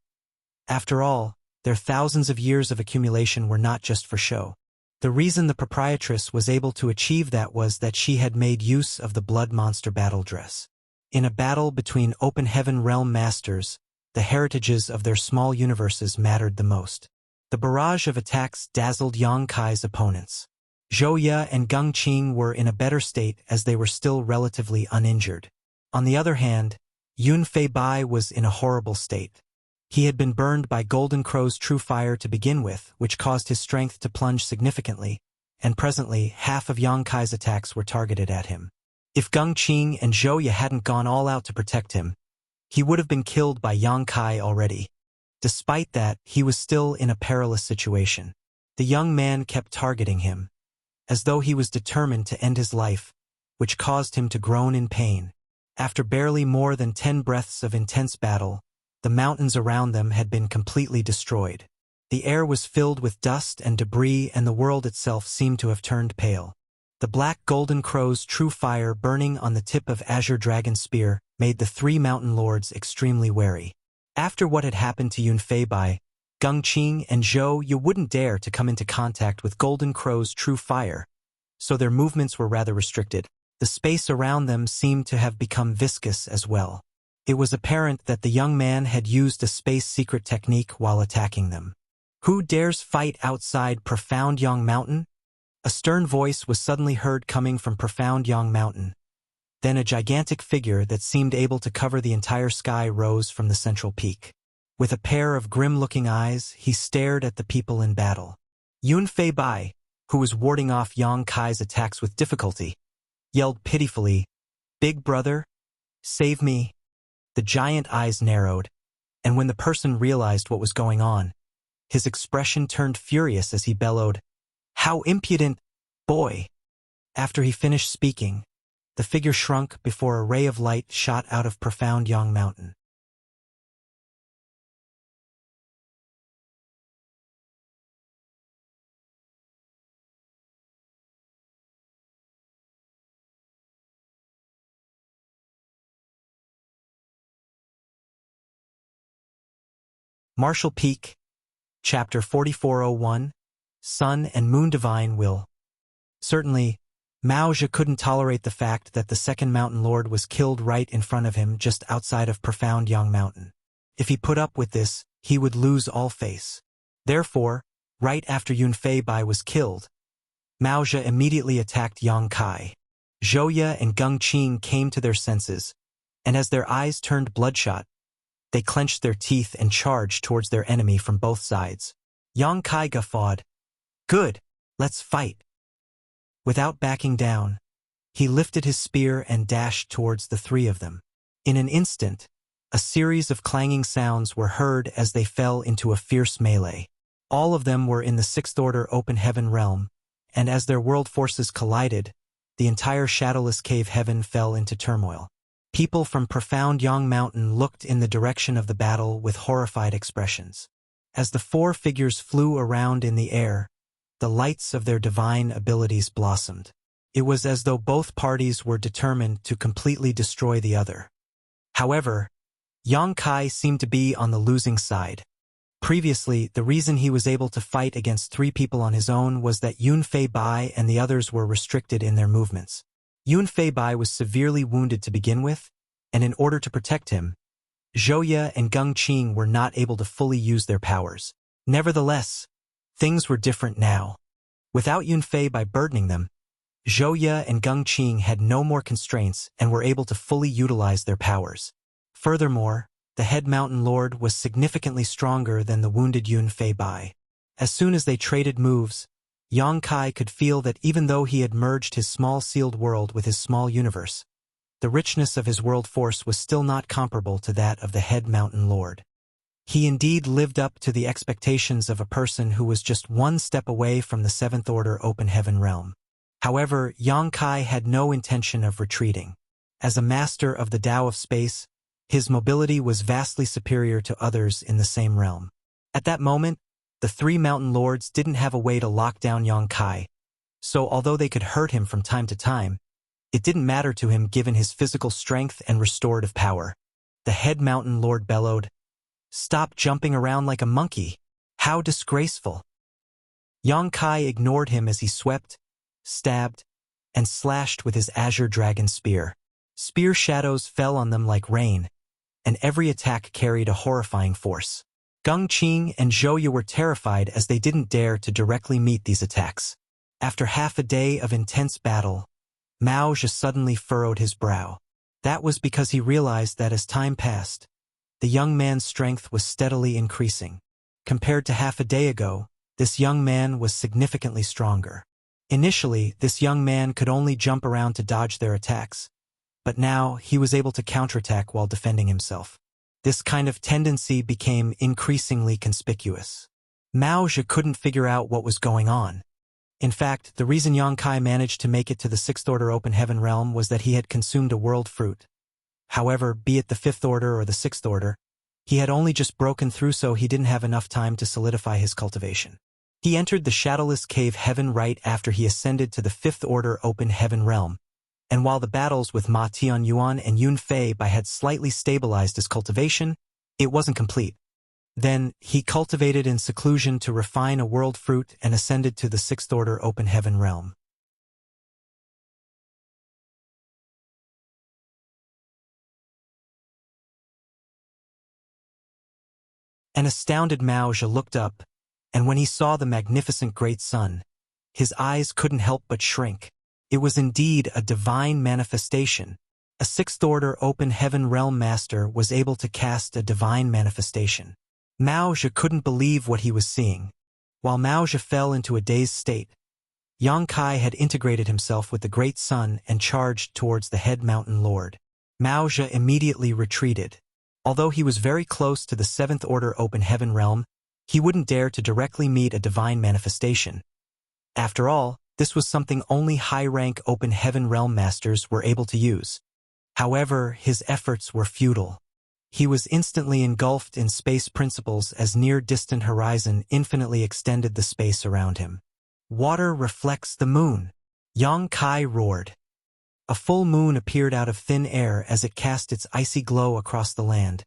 S1: After all, their thousands of years of accumulation were not just for show. The reason the proprietress was able to achieve that was that she had made use of the blood monster battle dress. In a battle between open heaven realm masters, the heritages of their small universes mattered the most. The barrage of attacks dazzled Yang Kai's opponents. Zhou Ye and Geng Qing were in a better state as they were still relatively uninjured. On the other hand, Yun Fei Bai was in a horrible state. He had been burned by Golden Crow's true fire to begin with, which caused his strength to plunge significantly, and presently half of Yang Kai's attacks were targeted at him. If Geng Qing and Zhou Ye hadn't gone all out to protect him, he would have been killed by Yang Kai already. Despite that, he was still in a perilous situation. The young man kept targeting him, as though he was determined to end his life, which caused him to groan in pain. After barely more than 10 breaths of intense battle, the mountains around them had been completely destroyed. The air was filled with dust and debris, and the world itself seemed to have turned pale. The black Golden Crow's true fire burning on the tip of Azure Dragon's spear made the 3 mountain lords extremely wary. After what had happened to Yun Fei Bai, Geng Qing and Zhou Ye wouldn't dare to come into contact with Golden Crow's true fire, so their movements were rather restricted. The space around them seemed to have become viscous as well. It was apparent that the young man had used a space secret technique while attacking them. Who dares fight outside Profound Yang Mountain? A stern voice was suddenly heard coming from Profound Yang Mountain. Then a gigantic figure that seemed able to cover the entire sky rose from the central peak. With a pair of grim-looking eyes, he stared at the people in battle. Yun Fei Bai, who was warding off Yang Kai's attacks with difficulty, yelled pitifully, "Big brother, save me." The giant eyes narrowed, and when the person realized what was going on, his expression turned furious as he bellowed, "How impudent, boy!" After he finished speaking, the figure shrunk before a ray of light shot out of Profound Yang Mountain. Martial Peak, Chapter 4401, Sun and Moon Divine Will. Certainly, Mao Zhe couldn't tolerate the fact that the second Mountain Lord was killed right in front of him just outside of Profound Yang Mountain. If he put up with this, he would lose all face. Therefore, right after Yun Fei Bai was killed, Mao Zhe immediately attacked Yang Kai. Zhou Ye and Geng Qing came to their senses, and as their eyes turned bloodshot, they clenched their teeth and charged towards their enemy from both sides. Yang Kai guffawed. "Good, let's fight." Without backing down, he lifted his spear and dashed towards the 3 of them. In an instant, a series of clanging sounds were heard as they fell into a fierce melee. All of them were in the 6th Order Open Heaven realm, and as their world forces collided, the entire shadowless cave heaven fell into turmoil. People from Profound Yang Mountain looked in the direction of the battle with horrified expressions. As the 4 figures flew around in the air, the lights of their divine abilities blossomed. It was as though both parties were determined to completely destroy the other. However, Yang Kai seemed to be on the losing side. Previously, the reason he was able to fight against 3 people on his own was that Yun Fei Bai and the others were restricted in their movements. Yun Fei Bai was severely wounded to begin with, and in order to protect him, Zhou Ye and Geng Qing were not able to fully use their powers. Nevertheless, things were different now. Without Yun Fei Bai burdening them, Zhou Ye and Geng Qing had no more constraints and were able to fully utilize their powers. Furthermore, the head Mountain Lord was significantly stronger than the wounded Yun Fei Bai. As soon as they traded moves, Yang Kai could feel that even though he had merged his small sealed world with his small universe, the richness of his world force was still not comparable to that of the head Mountain Lord. He indeed lived up to the expectations of a person who was just 1 step away from the 7th Order Open Heaven realm. However, Yang Kai had no intention of retreating. As a master of the Tao of space, his mobility was vastly superior to others in the same realm. At that moment, the 3 Mountain Lords didn't have a way to lock down Yang Kai, so although they could hurt him from time to time, it didn't matter to him given his physical strength and restorative power. The head Mountain Lord bellowed, "Stop jumping around like a monkey. How disgraceful." Yang Kai ignored him as he swept, stabbed, and slashed with his azure dragon spear. Spear shadows fell on them like rain, and every attack carried a horrifying force. Gung Qing and Zhouya were terrified as they didn't dare to directly meet these attacks. After half a day of intense battle, Mao Zhe suddenly furrowed his brow. That was because he realized that as time passed, the young man's strength was steadily increasing. Compared to half a day ago, this young man was significantly stronger. Initially, this young man could only jump around to dodge their attacks, but now he was able to counterattack while defending himself. This kind of tendency became increasingly conspicuous. Mao Zhe couldn't figure out what was going on. In fact, the reason Yang Kai managed to make it to the Sixth Order Open Heaven realm was that he had consumed a world fruit. However, be it the Fifth Order or the Sixth Order, he had only just broken through, so he didn't have enough time to solidify his cultivation. He entered the Shadowless Cave Heaven right after he ascended to the Fifth Order Open Heaven realm, and while the battles with Ma Tianyuan and Yun Fei Bai had slightly stabilized his cultivation, it wasn't complete. Then, he cultivated in seclusion to refine a world fruit and ascended to the Sixth Order Open Heaven realm. An astounded Mao Zhe looked up, and when he saw the magnificent great sun, his eyes couldn't help but shrink. It was indeed a divine manifestation. A Sixth Order Open Heaven realm master was able to cast a divine manifestation. Mao Zhe couldn't believe what he was seeing. While Mao Zhe fell into a dazed state, Yang Kai had integrated himself with the great sun and charged towards the head mountain lord. Mao Zhe immediately retreated. Although he was very close to the Seventh Order Open Heaven realm, he wouldn't dare to directly meet a divine manifestation. After all, this was something only high-rank Open Heaven realm masters were able to use. However, his efforts were futile. He was instantly engulfed in space principles as near-distant horizon infinitely extended the space around him. Water reflects the moon. Yang Kai roared. A full moon appeared out of thin air as it cast its icy glow across the land,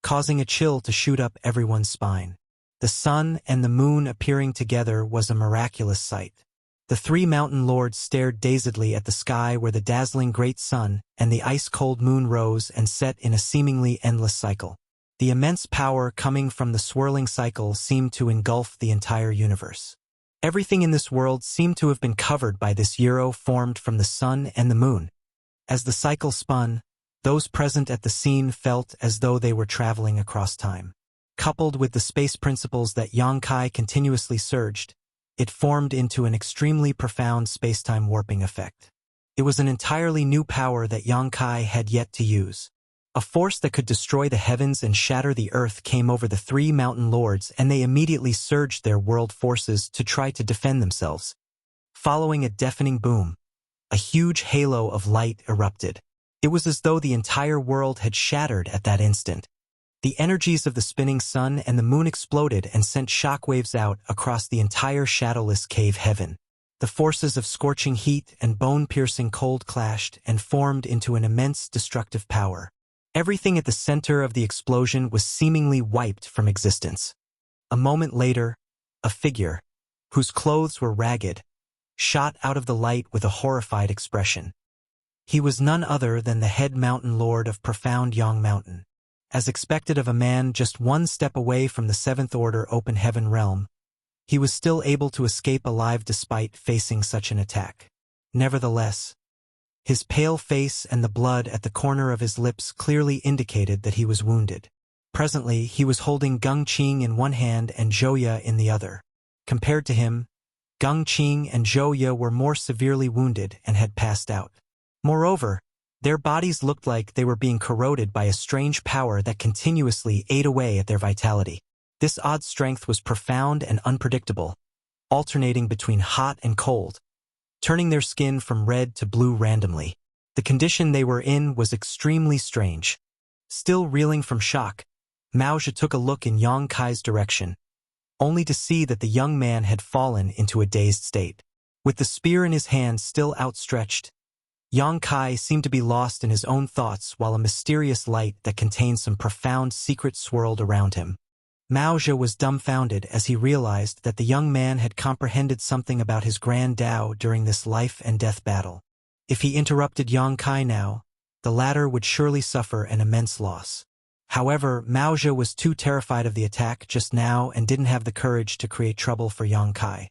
S1: causing a chill to shoot up everyone's spine. The sun and the moon appearing together was a miraculous sight. The three mountain lords stared dazedly at the sky where the dazzling great sun and the ice-cold moon rose and set in a seemingly endless cycle. The immense power coming from the swirling cycle seemed to engulf the entire universe. Everything in this world seemed to have been covered by this gyro formed from the sun and the moon. As the cycle spun, those present at the scene felt as though they were traveling across time. Coupled with the space principles that Yang Kai continuously surged, it formed into an extremely profound space-time warping effect. It was an entirely new power that Yang Kai had yet to use. A force that could destroy the heavens and shatter the earth came over the three mountain lords, and they immediately surged their world forces to try to defend themselves. Following a deafening boom, a huge halo of light erupted. It was as though the entire world had shattered at that instant. The energies of the spinning sun and the moon exploded and sent shockwaves out across the entire shadowless cave heaven. The forces of scorching heat and bone-piercing cold clashed and formed into an immense destructive power. Everything at the center of the explosion was seemingly wiped from existence. A moment later, a figure, whose clothes were ragged, shot out of the light with a horrified expression. He was none other than the head mountain lord of profound Yang Mountain. As expected of a man just one step away from the Seventh Order Open Heaven realm, he was still able to escape alive despite facing such an attack. Nevertheless, his pale face and the blood at the corner of his lips clearly indicated that he was wounded. Presently, he was holding Gung Qing in one hand and Zhouya in the other. Compared to him, Gung Qing and Zhouya were more severely wounded and had passed out. Moreover, their bodies looked like they were being corroded by a strange power that continuously ate away at their vitality. This odd strength was profound and unpredictable, alternating between hot and cold, turning their skin from red to blue randomly. The condition they were in was extremely strange. Still reeling from shock, Mao Zhe took a look in Yang Kai's direction, only to see that the young man had fallen into a dazed state. With the spear in his hand still outstretched, Yang Kai seemed to be lost in his own thoughts while a mysterious light that contained some profound secret swirled around him. Maozhe was dumbfounded as he realized that the young man had comprehended something about his grand Tao during this life-and-death battle. If he interrupted Yang Kai now, the latter would surely suffer an immense loss. However, Maozhe was too terrified of the attack just now and didn't have the courage to create trouble for Yang Kai.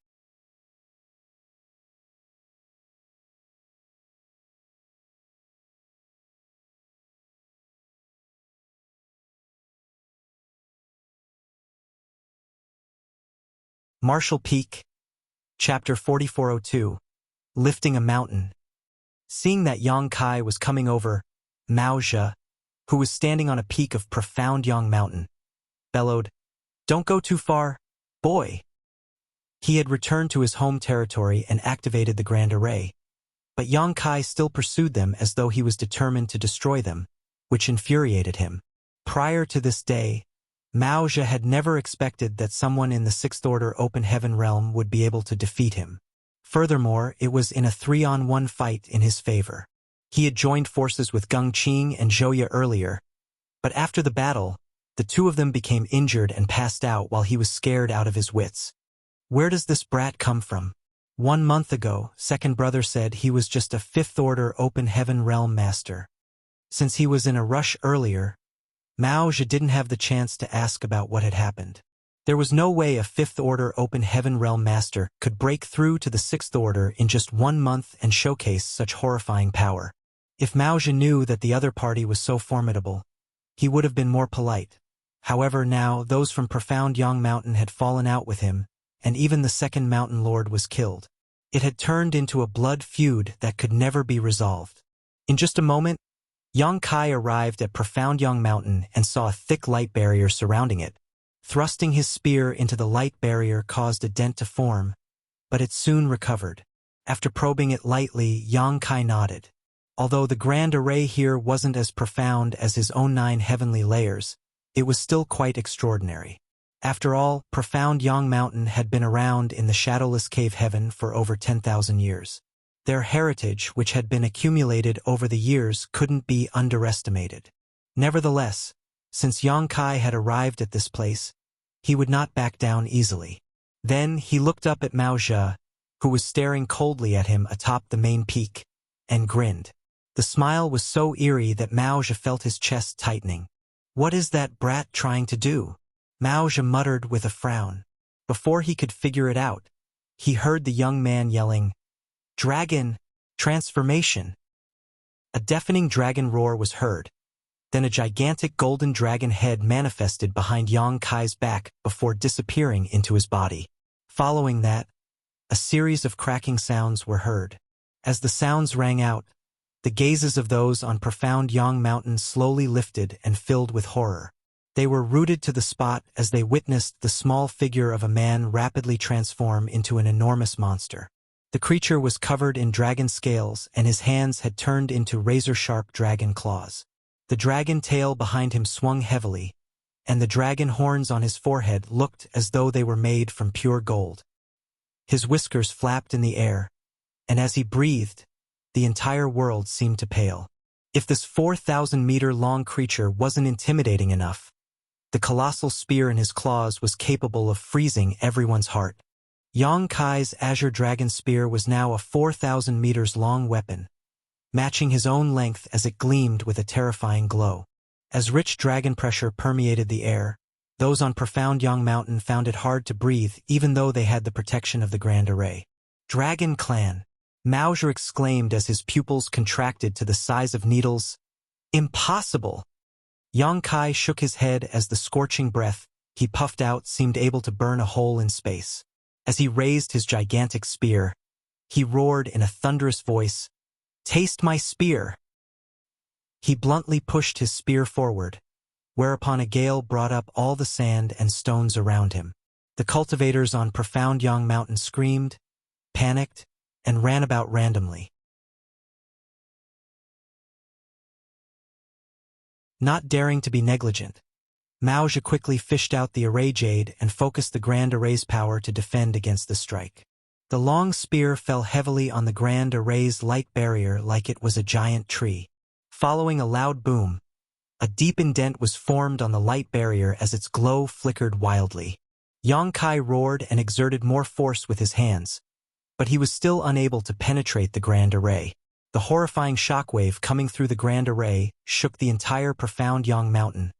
S1: Martial Peak, Chapter 4402, Lifting a Mountain. Seeing that Yang Kai was coming over, Maozhe, who was standing on a peak of profound Yang Mountain, bellowed, "Don't go too far, boy." He had returned to his home territory and activated the Grand Array, but Yang Kai still pursued them as though he was determined to destroy them, which infuriated him. Prior to this day, Maozhe had never expected that someone in the Sixth Order Open Heaven realm would be able to defeat him. Furthermore, it was in a 3-on-1 fight in his favor. He had joined forces with Geng Qing and Zhouye earlier, but after the battle, the two of them became injured and passed out while he was scared out of his wits. Where does this brat come from? 1 month ago, second brother said he was just a 5th Order Open Heaven realm master. Since he was in a rush earlier, Maozhe didn't have the chance to ask about what had happened. There was no way a 5th Order Open Heaven realm master could break through to the 6th Order in just 1 month and showcase such horrifying power. If Maozhe knew that the other party was so formidable, he would have been more polite. However, now those from Profound Yang Mountain had fallen out with him, and even the second Mountain Lord was killed. It had turned into a blood feud that could never be resolved. In just a moment, Yang Kai arrived at Profound Yang Mountain and saw a thick light barrier surrounding it. Thrusting his spear into the light barrier caused a dent to form, but it soon recovered. After probing it lightly, Yang Kai nodded. Although the Grand Array here wasn't as profound as his own 9 heavenly layers, it was still quite extraordinary. After all, Profound Yang Mountain had been around in the shadowless cave heaven for over 10,000 years. Their heritage, which had been accumulated over the years, couldn't be underestimated. Nevertheless, since Yang Kai had arrived at this place, he would not back down easily. Then he looked up at Maozhe, who was staring coldly at him atop the main peak, and grinned. The smile was so eerie that Maozhe felt his chest tightening. "What is that brat trying to do?" Maozhe muttered with a frown. Before he could figure it out, he heard the young man yelling, "Dragon! Transformation!" A deafening dragon roar was heard. Then a gigantic golden dragon head manifested behind Yang Kai's back before disappearing into his body. Following that, a series of cracking sounds were heard. As the sounds rang out, the gazes of those on Profound Yang Mountain slowly lifted and filled with horror. They were rooted to the spot as they witnessed the small figure of a man rapidly transform into an enormous monster. The creature was covered in dragon scales and his hands had turned into razor-sharp dragon claws. The dragon tail behind him swung heavily, and the dragon horns on his forehead looked as though they were made from pure gold. His whiskers flapped in the air, and as he breathed, the entire world seemed to pale. If this 4,000-meter-long creature wasn't intimidating enough, the colossal spear in his claws was capable of freezing everyone's heart. Yang Kai's azure dragon spear was now a 4,000 meters long weapon, matching his own length as it gleamed with a terrifying glow. As rich dragon pressure permeated the air, those on Profound Yang Mountain found it hard to breathe even though they had the protection of the Grand Array. "Dragon Clan!" Maozhe exclaimed as his pupils contracted to the size of needles. "Impossible!" Yang Kai shook his head as the scorching breath he puffed out seemed able to burn a hole in space. As he raised his gigantic spear, he roared in a thunderous voice, "Taste my spear!" He bluntly pushed his spear forward, whereupon a gale brought up all the sand and stones around him. The cultivators on Profound Yang Mountain screamed, panicked, and ran about randomly. Not daring to be negligent, Maozhe quickly fished out the Array Jade and focused the Grand Array's power to defend against the strike. The long spear fell heavily on the Grand Array's light barrier like it was a giant tree. Following a loud boom, A deep indent was formed on the light barrier as its glow flickered wildly. Yang Kai roared and exerted more force with his hands, but he was still unable to penetrate the Grand Array. The horrifying shockwave coming through the Grand Array shook the entire profound Yang Mountain,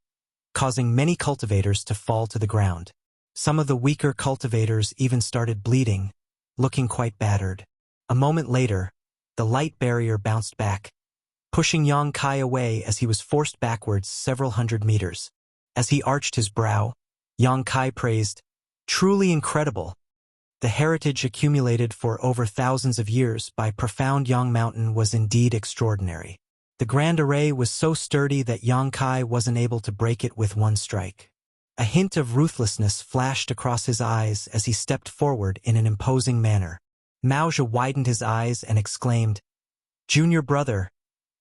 S1: causing many cultivators to fall to the ground. Some of the weaker cultivators even started bleeding, looking quite battered. A moment later, the light barrier bounced back, pushing Yang Kai away as he was forced backwards several hundred meters. As he arched his brow, Yang Kai praised, "Truly incredible. The heritage accumulated for over thousands of years by profound Yang Mountain was indeed extraordinary. The Grand Array was so sturdy that Yang Kai wasn't able to break it with one strike." A hint of ruthlessness flashed across his eyes as he stepped forward in an imposing manner. Mao Zhe widened his eyes and exclaimed, "Junior brother,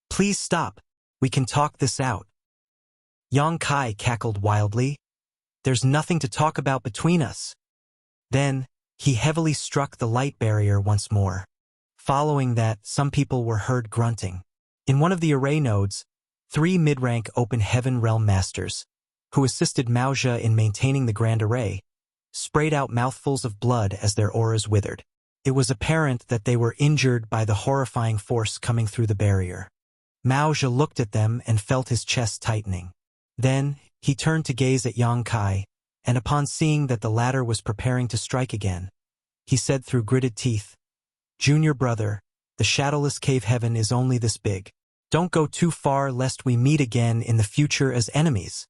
S1: please stop. We can talk this out." Yang Kai cackled wildly. "There's nothing to talk about between us." Then, he heavily struck the light barrier once more. Following that, some people were heard grunting. In one of the array nodes, 3 mid-rank Open Heaven Realm Masters, who assisted Mao Zhe in maintaining the Grand Array, sprayed out mouthfuls of blood as their auras withered. It was apparent that they were injured by the horrifying force coming through the barrier. Mao Zhe looked at them and felt his chest tightening. Then, he turned to gaze at Yang Kai, and upon seeing that the latter was preparing to strike again, he said through gritted teeth, "Junior brother, the shadowless cave heaven is only this big. Don't go too far lest we meet again in the future as enemies."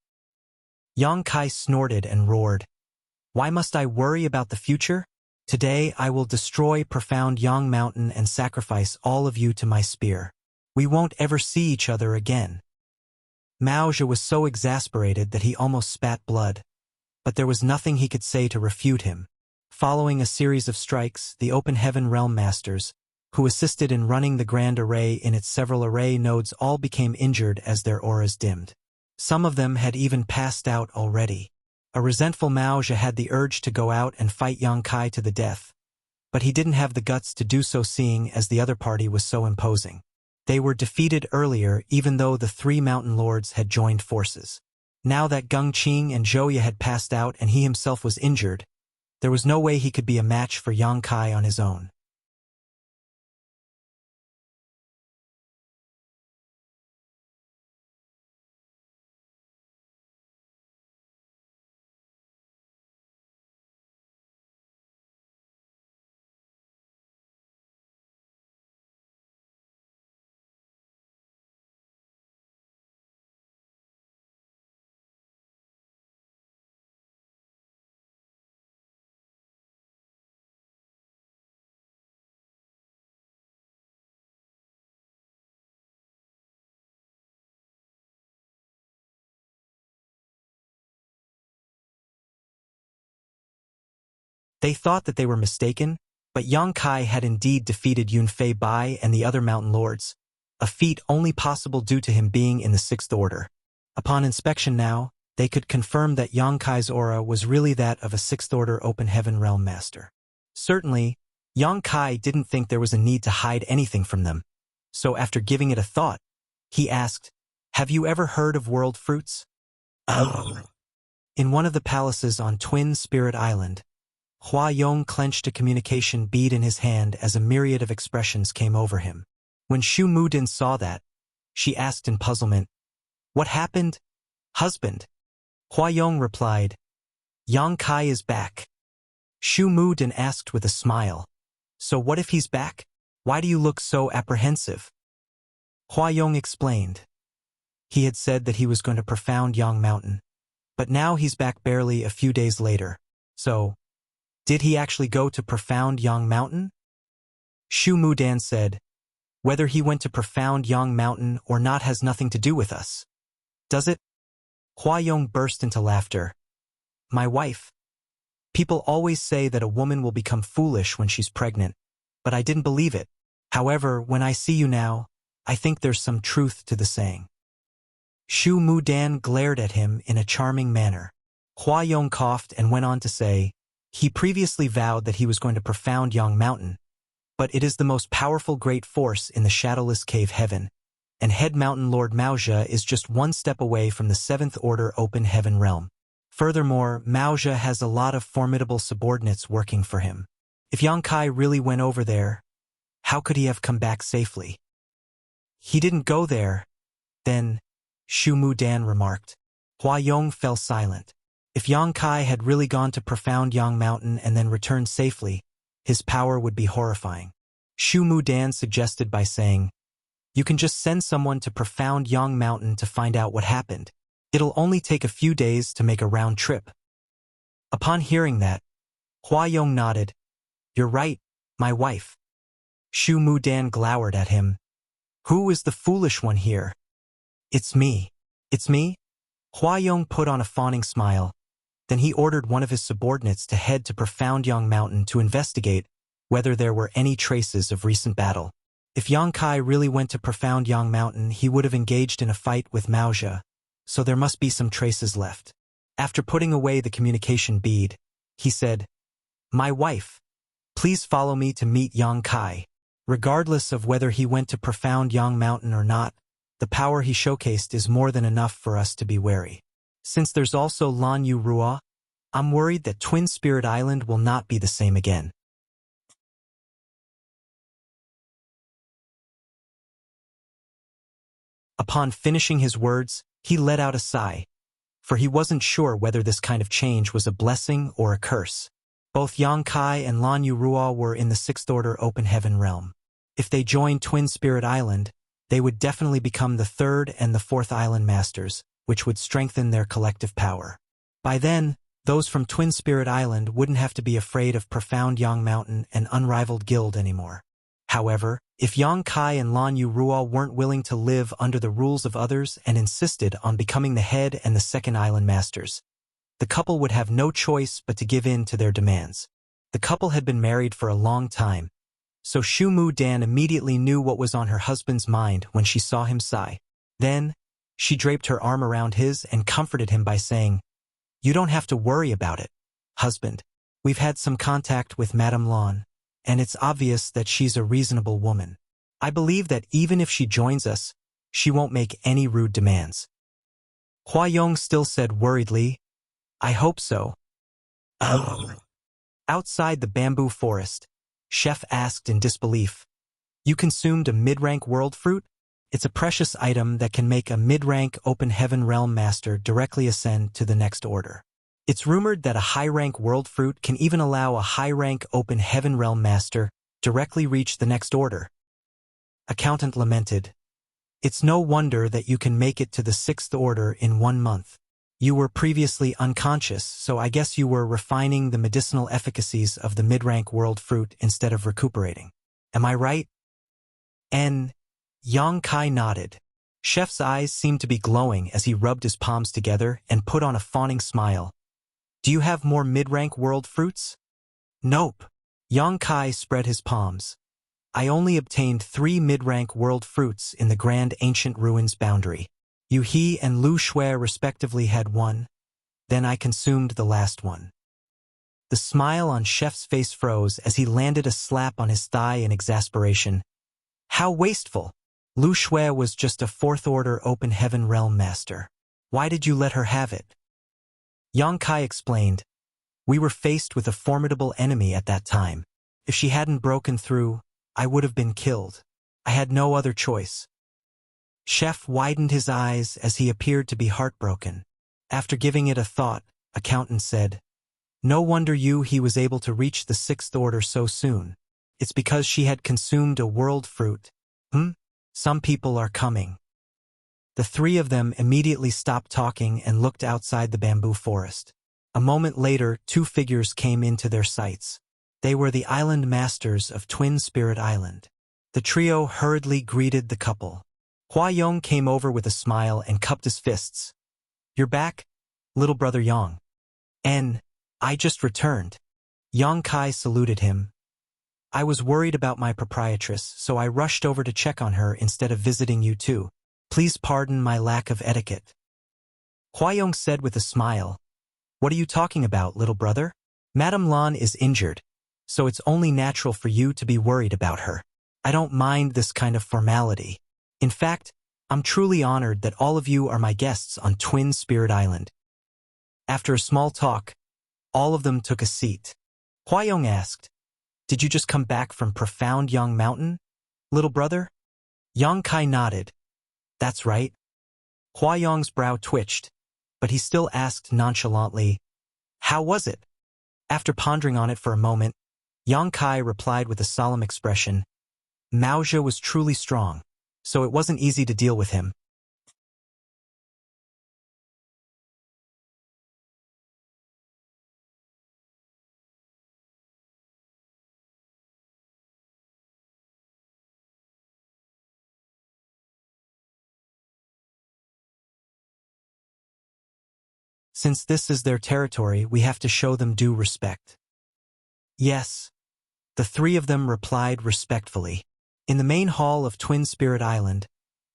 S1: Yang Kai snorted and roared, "Why must I worry about the future? Today I will destroy profound Yang Mountain and sacrifice all of you to my spear. We won't ever see each other again." Mao Zhe was so exasperated that he almost spat blood, but there was nothing he could say to refute him. Following a series of strikes, the Open Heaven Realm Masters, who assisted in running the Grand Array in its several array nodes, all became injured as their auras dimmed. Some of them had even passed out already. A resentful Mao Zhe had the urge to go out and fight Yang Kai to the death, but he didn't have the guts to do so seeing as the other party was so imposing. They were defeated earlier even though the 3 mountain lords had joined forces. Now that Gung Qing and Zhouye had passed out and he himself was injured, there was no way he could be a match for Yang Kai on his own. They thought that they were mistaken, but Yang Kai had indeed defeated Yunfei Bai and the other mountain lords, a feat only possible due to him being in the 6th order. Upon inspection now, they could confirm that Yang Kai's aura was really that of a 6th order Open Heaven Realm Master. Certainly, Yang Kai didn't think there was a need to hide anything from them, so after giving it a thought, he asked, "Have you ever heard of world fruits?"
S2: Oh.
S1: In one of the palaces on Twin Spirit Island, Hua Yong clenched a communication bead in his hand as a myriad of expressions came over him. When Shu Mudin saw that, she asked in puzzlement, "What happened, husband?" Hua Yong replied, "Yang Kai is back." Shu Mudin asked with a smile, "So what if he's back? Why do you look so apprehensive?" Hua Yong explained. He had said that he was going to profound Yang Mountain, but now he's back barely a few days later. So, did he actually go to profound Yang Mountain? Shu Mudan said, "Whether he went to profound Yang Mountain or not has nothing to do with us. Does it?" Hua Yong burst into laughter. "My wife. People always say that a woman will become foolish when she's pregnant, but I didn't believe it. However, when I see you now, I think there's some truth to the saying." Shu Mudan glared at him in a charming manner. Hua Yong coughed and went on to say, "He previously vowed that he was going to profound Yang Mountain, but it is the most powerful great force in the shadowless cave heaven, and Head Mountain Lord Maoja is just one step away from the 7th Order Open Heaven realm. Furthermore, Maoja has a lot of formidable subordinates working for him. If Yang Kai really went over there, how could he have come back safely? He didn't go there, then, Shu Mu Dan remarked. Hua Yong fell silent. If Yang Kai had really gone to profound Yang Mountain and then returned safely, his power would be horrifying. Shu Mu Dan suggested by saying, "You can just send someone to profound Yang Mountain to find out what happened. It'll only take a few days to make a round trip." Upon hearing that, Hua Yong nodded. "You're right, my wife." Shu Mu Dan glowered at him. "Who is the foolish one here?" "It's me." "It's me?" Hua Yong put on a fawning smile. Then he ordered one of his subordinates to head to profound Yang Mountain to investigate whether there were any traces of recent battle. If Yang Kai really went to profound Yang Mountain, he would have engaged in a fight with Maoja, so there must be some traces left. After putting away the communication bead, he said, "My wife, please follow me to meet Yang Kai." Regardless of whether he went to profound Yang Mountain or not, the power he showcased is more than enough for us to be wary. Since there's also Lan Yu Rua, I'm worried that Twin Spirit Island will not be the same again. Upon finishing his words, he let out a sigh, for he wasn't sure whether this kind of change was a blessing or a curse. Both Yang Kai and Lan Yu Rua were in the 6th Order Open Heaven realm. If they joined Twin Spirit Island, they would definitely become the 3rd and the 4th Island Masters, which would strengthen their collective power. By then, those from Twin Spirit Island wouldn't have to be afraid of profound Yang Mountain and unrivaled guild anymore. However, if Yang Kai and Lan Yu Rua weren't willing to live under the rules of others and insisted on becoming the head and the 2nd Island Masters, the couple would have no choice but to give in to their demands. The couple had been married for a long time, so Shu Mu Dan immediately knew what was on her husband's mind when she saw him sigh. Then, she draped her arm around his and comforted him by saying, "You don't have to worry about it, husband. We've had some contact with Madame Lan, and it's obvious that she's a reasonable woman. I believe that even if she joins us, she won't make any rude demands." Hua Yong still said worriedly, "I hope so." Outside the bamboo forest, Chef asked in disbelief, "You consumed a mid-rank world fruit? It's a precious item that can make a mid-rank Open Heaven Realm Master directly ascend to the next order. It's rumored that a high-rank world fruit can even allow a high-rank Open Heaven Realm Master directly reach the next order." Accountant lamented, "It's no wonder that you can make it to the 6th Order in 1 month. You were previously unconscious, so I guess you were refining the medicinal efficacies of the mid-rank world fruit instead of recuperating. Am I right?" Yang Kai nodded. Chef's eyes seemed to be glowing as he rubbed his palms together and put on a fawning smile. "Do you have more mid-rank world fruits?" "Nope." Yang Kai spread his palms. "I only obtained 3 mid-rank world fruits in the Grand Ancient Ruins boundary. Yu He and Lu Shui respectively had 1, then I consumed the last one." The smile on Chef's face froze as he landed a slap on his thigh in exasperation. "How wasteful! Lu Shui was just a 4th Order Open Heaven Realm Master. Why did you let her have it?" Yang Kai explained, "We were faced with a formidable enemy at that time. If she hadn't broken through, I would have been killed. I had no other choice." Chef widened his eyes as he appeared to be heartbroken. After giving it a thought, Accountant said, "No wonder He was able to reach the 6th Order so soon. It's because she had consumed a world fruit. Some people are coming." The 3 of them immediately stopped talking and looked outside the bamboo forest. A moment later, 2 figures came into their sights. They were the island masters of Twin Spirit Island. The trio hurriedly greeted the couple. Hua Yong came over with a smile and cupped his fists. "You're back, little brother Yang." "I just returned." Yang Kai saluted him. "I was worried about my proprietress, so I rushed over to check on her instead of visiting you too. Please pardon my lack of etiquette." Hua Yong said with a smile, "What are you talking about, little brother? Madame Lan is injured, so it's only natural for you to be worried about her. I don't mind this kind of formality. In fact, I'm truly honored that all of you are my guests on Twin Spirit Island. After a small talk, all of them took a seat. Huayong asked, "Did you just come back from profound Yang Mountain, little brother?" Yang Kai nodded. "That's right." Huayong's brow twitched, but he still asked nonchalantly, "How was it?" After pondering on it for a moment, Yang Kai replied with a solemn expression, "Maozhe was truly strong, so it wasn't easy to deal with him." Since this is their territory, we have to show them due respect. Yes, the three of them replied respectfully. In the main hall of Twin Spirit Island,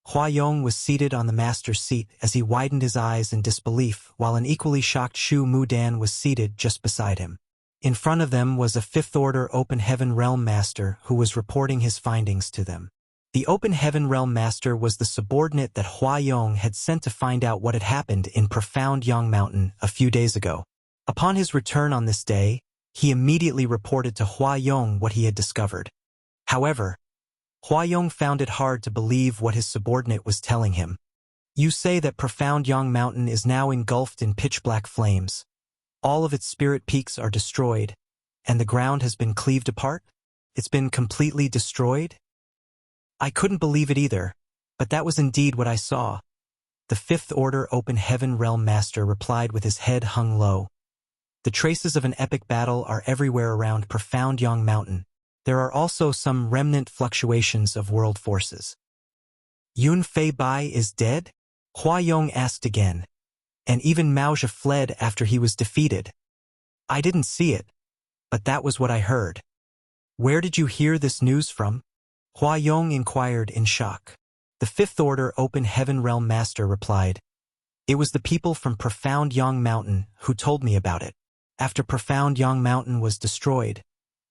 S1: Huayong was seated on the master's seat as he widened his eyes in disbelief, while an equally shocked Shu Mudan was seated just beside him. In front of them was a Fifth-Order Open Heaven Realm Master who was reporting his findings to them. The Open Heaven Realm Master was the subordinate that Huayong had sent to find out what had happened in Profound Yang Mountain a few days ago. Upon his return on this day, he immediately reported to Huayong what he had discovered. However, Huayong found it hard to believe what his subordinate was telling him. "You say that Profound Yang Mountain is now engulfed in pitch-black flames. All of its spirit peaks are destroyed, and the ground has been cleaved apart? It's been completely destroyed?" I couldn't believe it either, but that was indeed what I saw. The Fifth Order Open Heaven Realm Master replied with his head hung low. "The traces of an epic battle are everywhere around Profound Yang Mountain. There are also some remnant fluctuations of world forces." "Yun Fei Bai is dead?" Huayong asked again. "And even Maozhe fled after he was defeated." "I didn't see it, but that was what I heard." "Where did you hear this news from?" Huayong inquired in shock. The Fifth Order Open Heaven Realm Master replied, "It was the people from Profound Yang Mountain who told me about it. After Profound Yang Mountain was destroyed,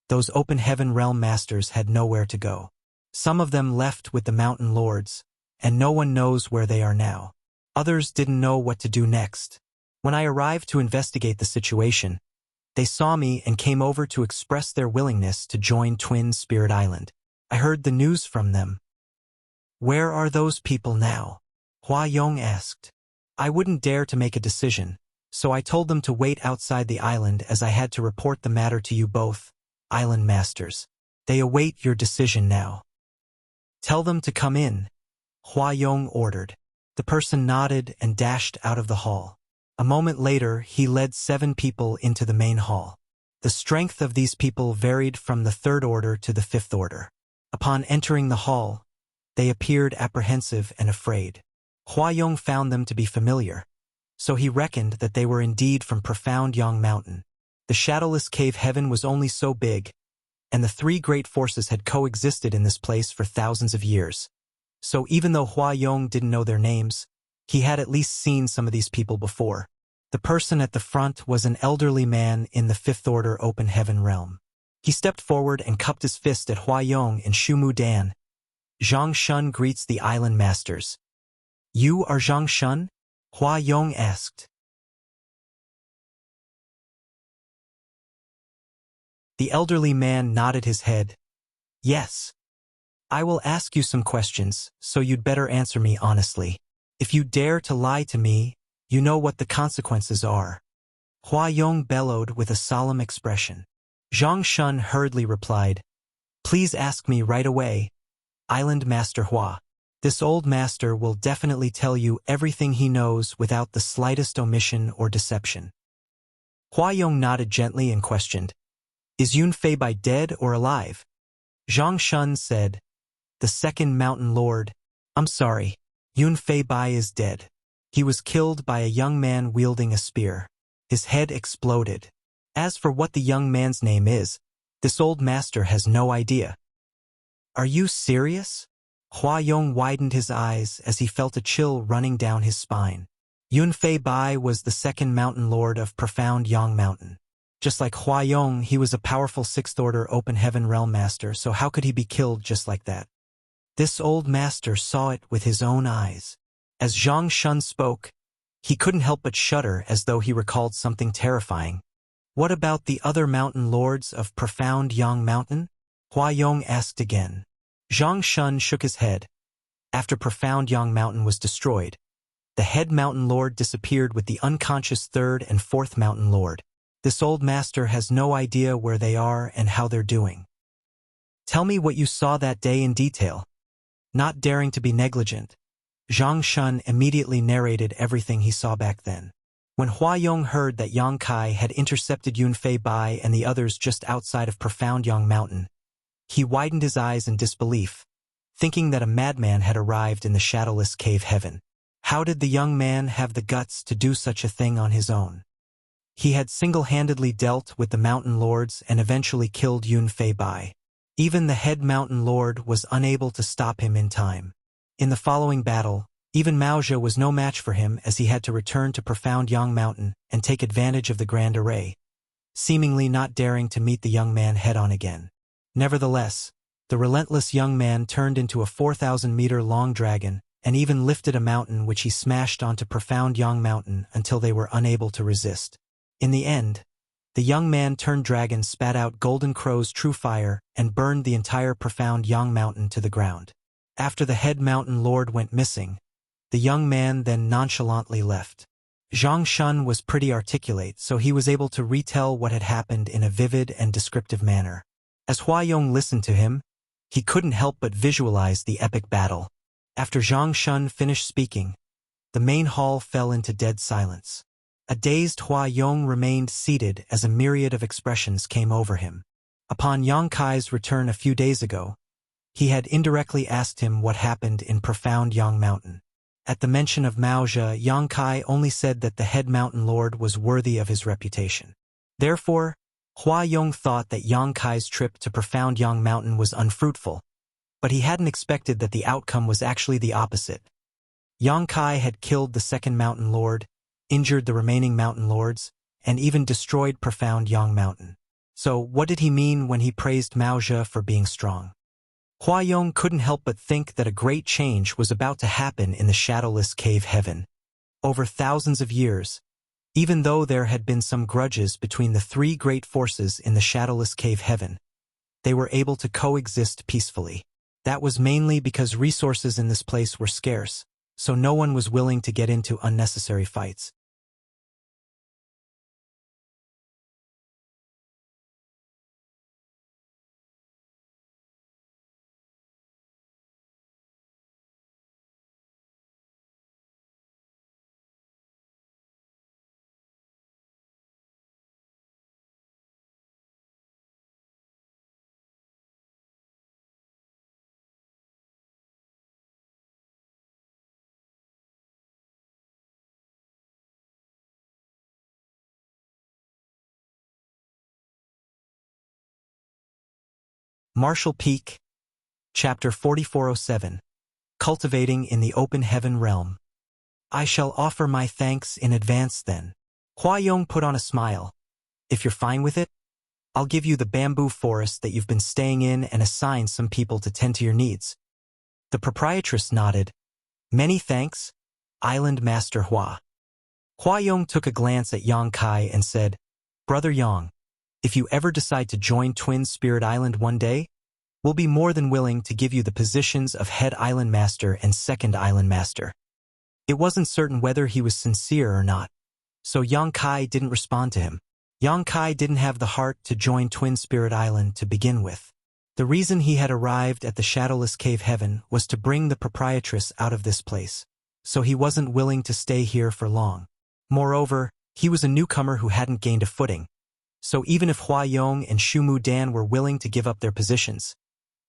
S1: those Open Heaven Realm Masters had nowhere to go. Some of them left with the Mountain Lords, and no one knows where they are now. Others didn't know what to do next. When I arrived to investigate the situation, they saw me and came over to express their willingness to join Twin Spirit Island. I heard the news from them." "Where are those people now?" Huayong asked. "I wouldn't dare to make a decision, so I told them to wait outside the island as I had to report the matter to you both, Island Masters. They await your decision now." "Tell them to come in," Huayong ordered. The person nodded and dashed out of the hall. A moment later, he led 7 people into the main hall. The strength of these people varied from the Third Order to the Fifth Order. Upon entering the hall, they appeared apprehensive and afraid. Huayong found them to be familiar, so he reckoned that they were indeed from Profound Yang Mountain. The shadowless cave heaven was only so big, and the 3 great forces had coexisted in this place for thousands of years. So even though Huayong didn't know their names, he had at least seen some of these people before. The person at the front was an elderly man in the Fifth Order Open Heaven realm. He stepped forward and cupped his fist at Huayong and Shu Mudan. "Zhang Shun greets the Island Masters." "You are Zhang Shun?" Huayong asked. The elderly man nodded his head. "Yes. I will ask you some questions, so you'd better answer me honestly. If you dare to lie to me, you know what the consequences are." Huayong bellowed with a solemn expression. Zhang Shun hurriedly replied, "Please ask me right away, Island Master Hua. This old master will definitely tell you everything he knows without the slightest omission or deception." Huayong nodded gently and questioned, "Is Yun Fei Bai dead or alive?" Zhang Shun said, "The second Mountain Lord. I'm sorry, Yun Fei Bai is dead. He was killed by a young man wielding a spear. His head exploded. As for what the young man's name is, this old master has no idea." "Are you serious?" Huayong widened his eyes as he felt a chill running down his spine. Yun Fei Bai was the second Mountain Lord of Profound Yang Mountain. Just like Huayong, he was a powerful Sixth Order Open Heaven Realm Master, so how could he be killed just like that? This old master saw it with his own eyes. As Zhang Shun spoke, he couldn't help but shudder as though he recalled something terrifying. What about the other mountain lords of profound Yang Mountain? Hua Yong asked again. Zhang Shun shook his head. After profound Yang Mountain was destroyed, the head mountain lord disappeared with the unconscious third and fourth mountain lord. This old master has no idea where they are and how they're doing. Tell me what you saw that day in detail. Not daring to be negligent, Zhang Shun immediately narrated everything he saw back then. When Hua Yong heard that Yang Kai had intercepted Yunfei Bai and the others just outside of profound Yang Mountain, he widened his eyes in disbelief, thinking that a madman had arrived in the shadowless cave heaven. How did the young man have the guts to do such a thing on his own? He had single-handedly dealt with the mountain lords and eventually killed Yunfei Bai. Even the head mountain lord was unable to stop him in time. In the following battle, even Maozhe was no match for him as he had to return to profound Yang Mountain and take advantage of the grand array, seemingly not daring to meet the young man head-on again. Nevertheless, the relentless young man turned into a 4,000-meter-long dragon and even lifted a mountain which he smashed onto profound Yang Mountain until they were unable to resist. In the end, the young man-turned dragon spat out Golden Crow's true fire and burned the entire profound Yang Mountain to the ground. After the head mountain lord went missing, the young man then nonchalantly left. Zhang Shun was pretty articulate, so he was able to retell what had happened in a vivid and descriptive manner. As Hua Yong listened to him, he couldn't help but visualize the epic battle. After Zhang Shun finished speaking, the main hall fell into dead silence. A dazed Hua Yong remained seated as a myriad of expressions came over him. Upon Yang Kai's return a few days ago, he had indirectly asked him what happened in profound Yang Mountain. At the mention of Maozhe, Yang Kai only said that the head mountain lord was worthy of his reputation. Therefore, Hua Yong thought that Yang Kai's trip to profound Yang Mountain was unfruitful, but he hadn't expected that the outcome was actually the opposite. Yang Kai had killed the second mountain lord, injured the remaining mountain lords, and even destroyed profound Yang Mountain. So what did he mean when he praised Maozhe for being strong? Hua Yong couldn't help but think that a great change was about to happen in the shadowless cave heaven. Over thousands of years, even though there had been some grudges between the three great forces in the shadowless cave heaven, they were able to coexist peacefully. That was mainly because resources in this place were scarce, so no one was willing to get into unnecessary fights. Martial Peak, Chapter 4407, Cultivating in the Open Heaven Realm. I shall offer my thanks in advance then. Hua Yong put on a smile. If you're fine with it, I'll give you the bamboo forest that you've been staying in and assign some people to tend to your needs. The proprietress nodded. Many thanks, Island Master Hua. Hua Yong took a glance at Yang Kai and said, Brother Yang, if you ever decide to join Twin Spirit Island one day, we'll be more than willing to give you the positions of Head Island Master and Second Island Master. It wasn't certain whether he was sincere or not, so Yang Kai didn't respond to him. Yang Kai didn't have the heart to join Twin Spirit Island to begin with. The reason he had arrived at the Shadowless Cave Heaven was to bring the proprietress out of this place, so he wasn't willing to stay here for long. Moreover, he was a newcomer who hadn't gained a footing, so even if Hua Yong and Shumu Dan were willing to give up their positions,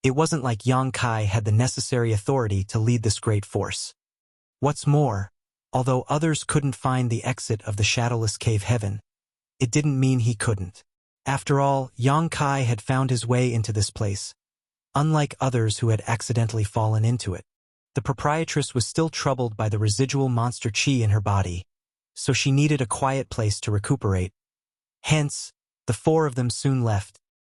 S1: it wasn't like Yang Kai had the necessary authority to lead this great force. What's more, although others couldn't find the exit of the Shadowless Cave Heaven, it didn't mean he couldn't. After all, Yang Kai had found his way into this place, unlike others who had accidentally fallen into it. The proprietress was still troubled by the residual monster chi in her body, so she needed a quiet place to recuperate. Hence, the four of them soon left.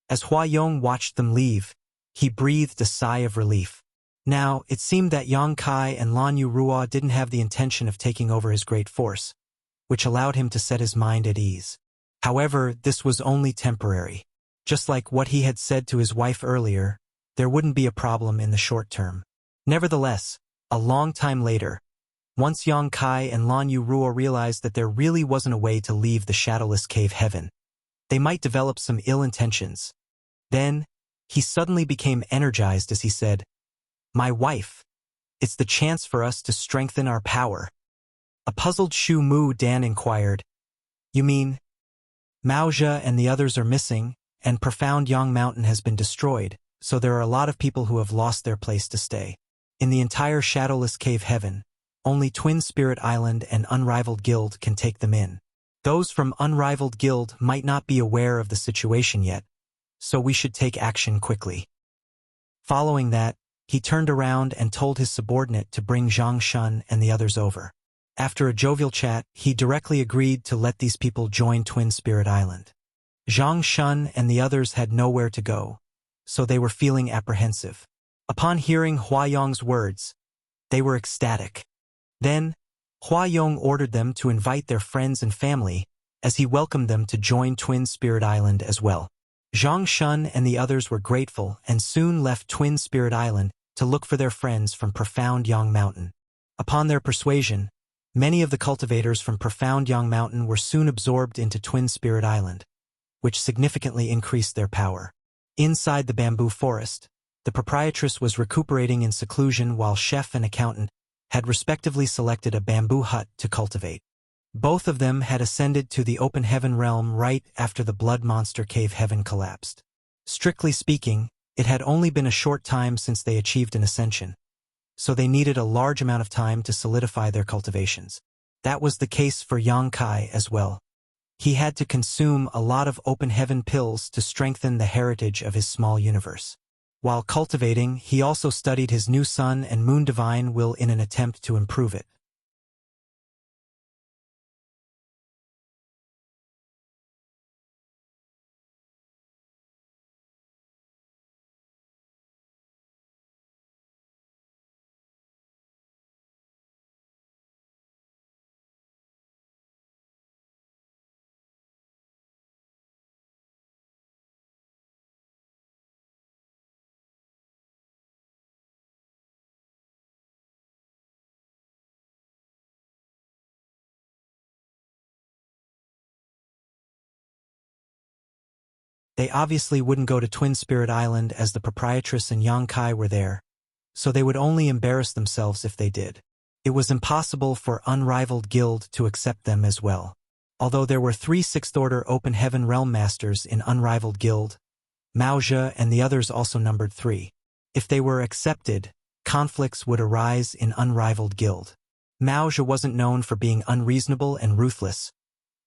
S1: As Hua Yong watched them leave, he breathed a sigh of relief. Now, it seemed that Yang Kai and Lan Yu Ruo didn't have the intention of taking over his great force, which allowed him to set his mind at ease. However, this was only temporary. Just like what he had said to his wife earlier, there wouldn't be a problem in the short term. Nevertheless, a long time later, once Yang Kai and Lan Yu Ruo realized that there really wasn't a way to leave the shadowless cave heaven, they might develop some ill intentions. Then, he suddenly became energized as he said, "My wife, it's the chance for us to strengthen our power." A puzzled Shu Mu Dan inquired, "You mean, Maoja and the others are missing, and Profound Yang Mountain has been destroyed, so there are a lot of people who have lost their place to stay. In the entire shadowless cave heaven, only Twin Spirit Island and Unrivaled Guild can take them in. Those from Unrivaled Guild might not be aware of the situation yet, so we should take action quickly." Following that, he turned around and told his subordinate to bring Zhang Shun and the others over. After a jovial chat, he directly agreed to let these people join Twin Spirit Island. Zhang Shun and the others had nowhere to go, so they were feeling apprehensive. Upon hearing Hua Yong's words, they were ecstatic. Then, Hua Yong ordered them to invite their friends and family, as he welcomed them to join Twin Spirit Island as well. Zhang Shun and the others were grateful and soon left Twin Spirit Island to look for their friends from Profound Yang Mountain. Upon their persuasion, many of the cultivators from Profound Yang Mountain were soon absorbed into Twin Spirit Island, which significantly increased their power. Inside the bamboo forest, the proprietress was recuperating in seclusion while chef and accountant had respectively selected a bamboo hut to cultivate. Both of them had ascended to the open heaven realm right after the blood monster cave heaven collapsed. Strictly speaking, it had only been a short time since they achieved an ascension, so they needed a large amount of time to solidify their cultivations. That was the case for Yang Kai as well. He had to consume a lot of open heaven pills to strengthen the heritage of his small universe. While cultivating, he also studied his new sun and moon divine will in an attempt to improve it. They obviously wouldn't go to Twin Spirit Island as the proprietress and Yang Kai were there, so they would only embarrass themselves if they did. It was impossible for Unrivaled Guild to accept them as well. Although there were 3 sixth-order Open Heaven Realm Masters in Unrivaled Guild, Maoja and the others also numbered 3. If they were accepted, conflicts would arise in Unrivaled Guild. Maoja wasn't known for being unreasonable and ruthless,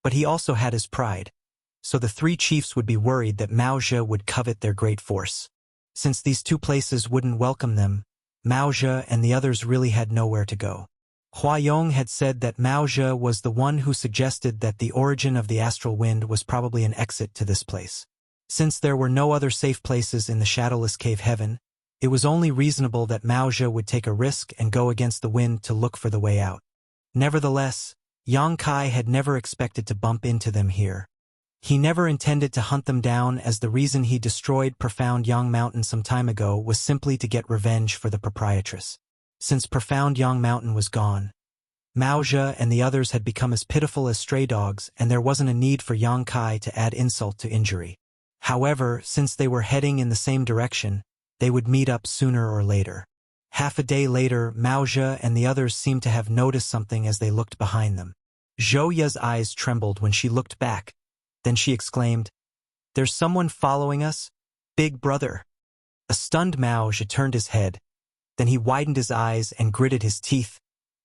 S1: but he also had his pride, so the 3 chiefs would be worried that Maoja would covet their great force. Since these 2 places wouldn't welcome them, Maoja and the others really had nowhere to go. Hua Yong had said that Maoja was the one who suggested that the origin of the astral wind was probably an exit to this place. Since there were no other safe places in the shadowless cave heaven, it was only reasonable that Maoja would take a risk and go against the wind to look for the way out. Nevertheless, Yang Kai had never expected to bump into them here. He never intended to hunt them down, as the reason he destroyed Profound Yang Mountain some time ago was simply to get revenge for the proprietress. Since Profound Yang Mountain was gone, Maoja and the others had become as pitiful as stray dogs, and there wasn't a need for Yang Kai to add insult to injury. However, since they were heading in the same direction, they would meet up sooner or later. Half a day later, Maoja and the others seemed to have noticed something as they looked behind them. Zhou Ya's eyes trembled when she looked back. Then she exclaimed, "There's someone following us? Big brother." A stunned Maoja turned his head. Then he widened his eyes and gritted his teeth.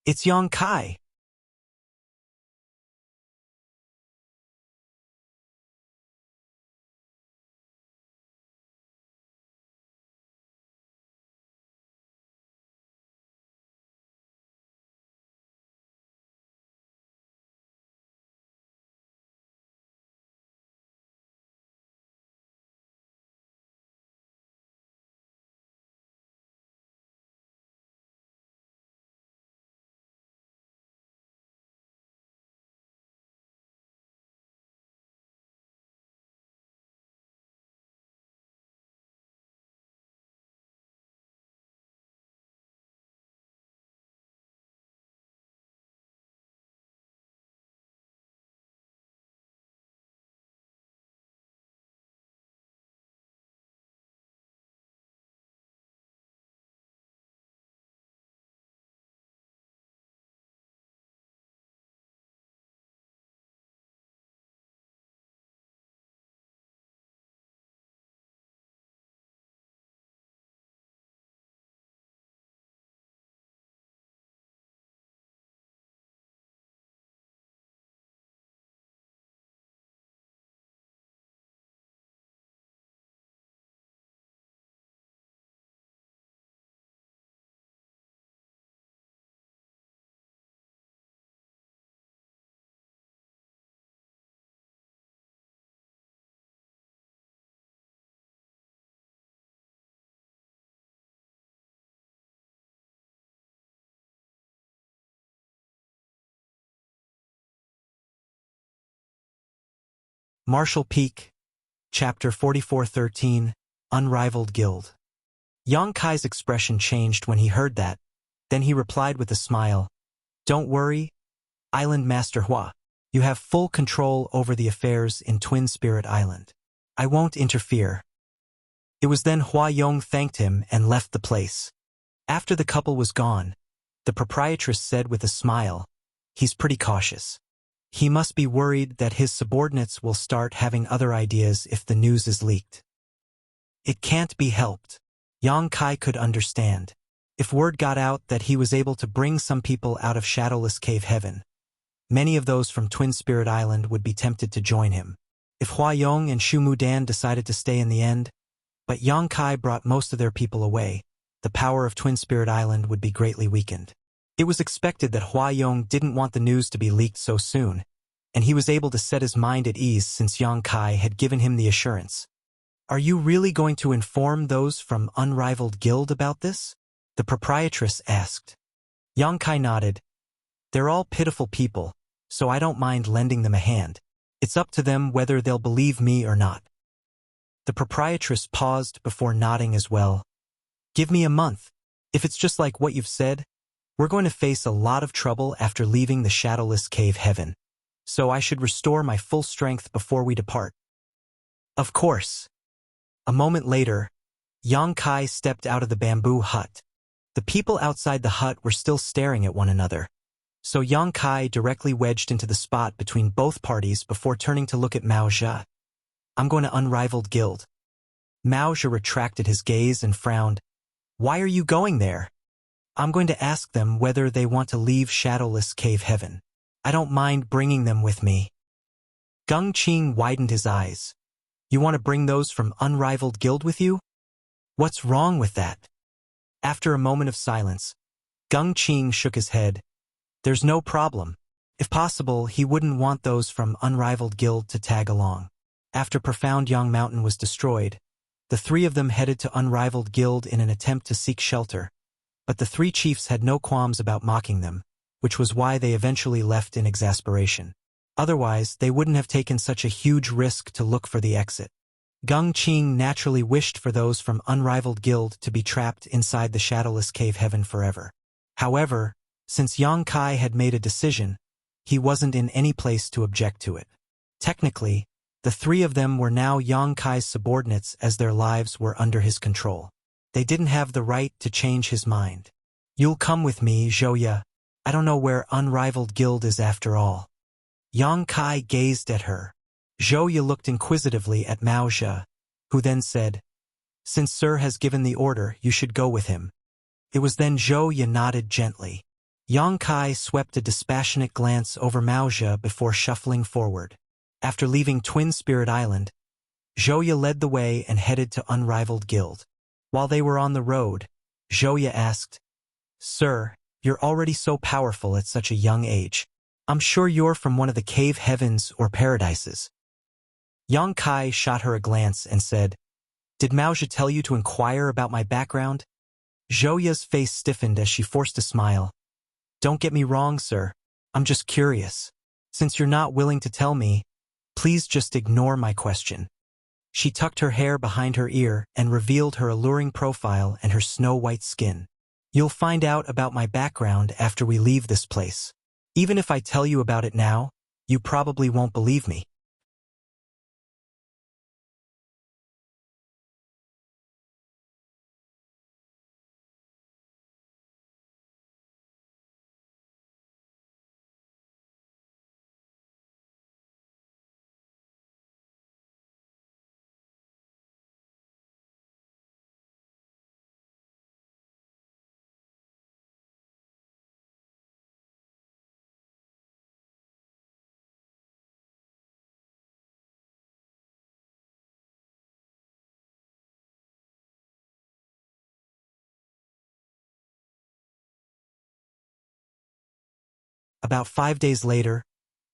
S1: "It's Yang Kai." Marshall Peak, Chapter 4413, Unrivaled Guild. Yang Kai's expression changed when he heard that. Then he replied with a smile, "Don't worry, Island Master Hua. You have full control over the affairs in Twin Spirit Island. I won't interfere." It was then Hua Yong thanked him and left the place. After the couple was gone, the proprietress said with a smile, "He's pretty cautious. He must be worried that his subordinates will start having other ideas if the news is leaked." It can't be helped. Yang Kai could understand. If word got out that he was able to bring some people out of Shadowless Cave Heaven, many of those from Twin Spirit Island would be tempted to join him. If Hua Yong and Shu Mudan decided to stay in the end, but Yang Kai brought most of their people away, the power of Twin Spirit Island would be greatly weakened. It was expected that Hua Yong didn't want the news to be leaked so soon, and he was able to set his mind at ease since Yang Kai had given him the assurance. "Are you really going to inform those from Unrivaled Guild about this?" the proprietress asked. Yang Kai nodded. "They're all pitiful people, so I don't mind lending them a hand. It's up to them whether they'll believe me or not." The proprietress paused before nodding as well. "Give me a month. If it's just like what you've said, we're going to face a lot of trouble after leaving the Shadowless Cave Heaven, so I should restore my full strength before we depart." "Of course." A moment later, Yang Kai stepped out of the bamboo hut. The people outside the hut were still staring at one another, so Yang Kai directly wedged into the spot between both parties before turning to look at Mao Zhe. "I'm going to Unrivaled Guild." Mao Zhe retracted his gaze and frowned. "Why are you going there?" "I'm going to ask them whether they want to leave Shadowless Cave Heaven. I don't mind bringing them with me." Gung Qing widened his eyes. "You want to bring those from Unrivaled Guild with you? What's wrong with that?" After a moment of silence, Gung Qing shook his head. "There's no problem. If possible, he wouldn't want those from Unrivaled Guild to tag along." After Profound Yang Mountain was destroyed, the three of them headed to Unrivaled Guild in an attempt to seek shelter, but the three chiefs had no qualms about mocking them, which was why they eventually left in exasperation. Otherwise, they wouldn't have taken such a huge risk to look for the exit. Gung Qing naturally wished for those from Unrivaled Guild to be trapped inside the Shadowless Cave Heaven forever. However, since Yang Kai had made a decision, he wasn't in any place to object to it. Technically, the three of them were now Yang Kai's subordinates as their lives were under his control. They didn't have the right to change his mind. "You'll come with me, Zhouya. I don't know where Unrivaled Guild is after all." Yang Kai gazed at her. Zhouya looked inquisitively at Mao Zhe, who then said, "Since Sir has given the order, you should go with him." It was then Zhouya nodded gently. Yang Kai swept a dispassionate glance over Mao Zhe before shuffling forward. After leaving Twin Spirit Island, Zhouya led the way and headed to Unrivaled Guild. While they were on the road, Zhouya asked, "Sir, you're already so powerful at such a young age. I'm sure you're from one of the cave heavens or paradises." Yang Kai shot her a glance and said, "Did Mao Zhe tell you to inquire about my background?" Zhouya's face stiffened as she forced a smile. "Don't get me wrong, sir. I'm just curious. Since you're not willing to tell me, please just ignore my question." She tucked her hair behind her ear and revealed her alluring profile and her snow-white skin. "You'll find out about my background after we leave this place. Even if I tell you about it now, you probably won't believe me." About 5 days later,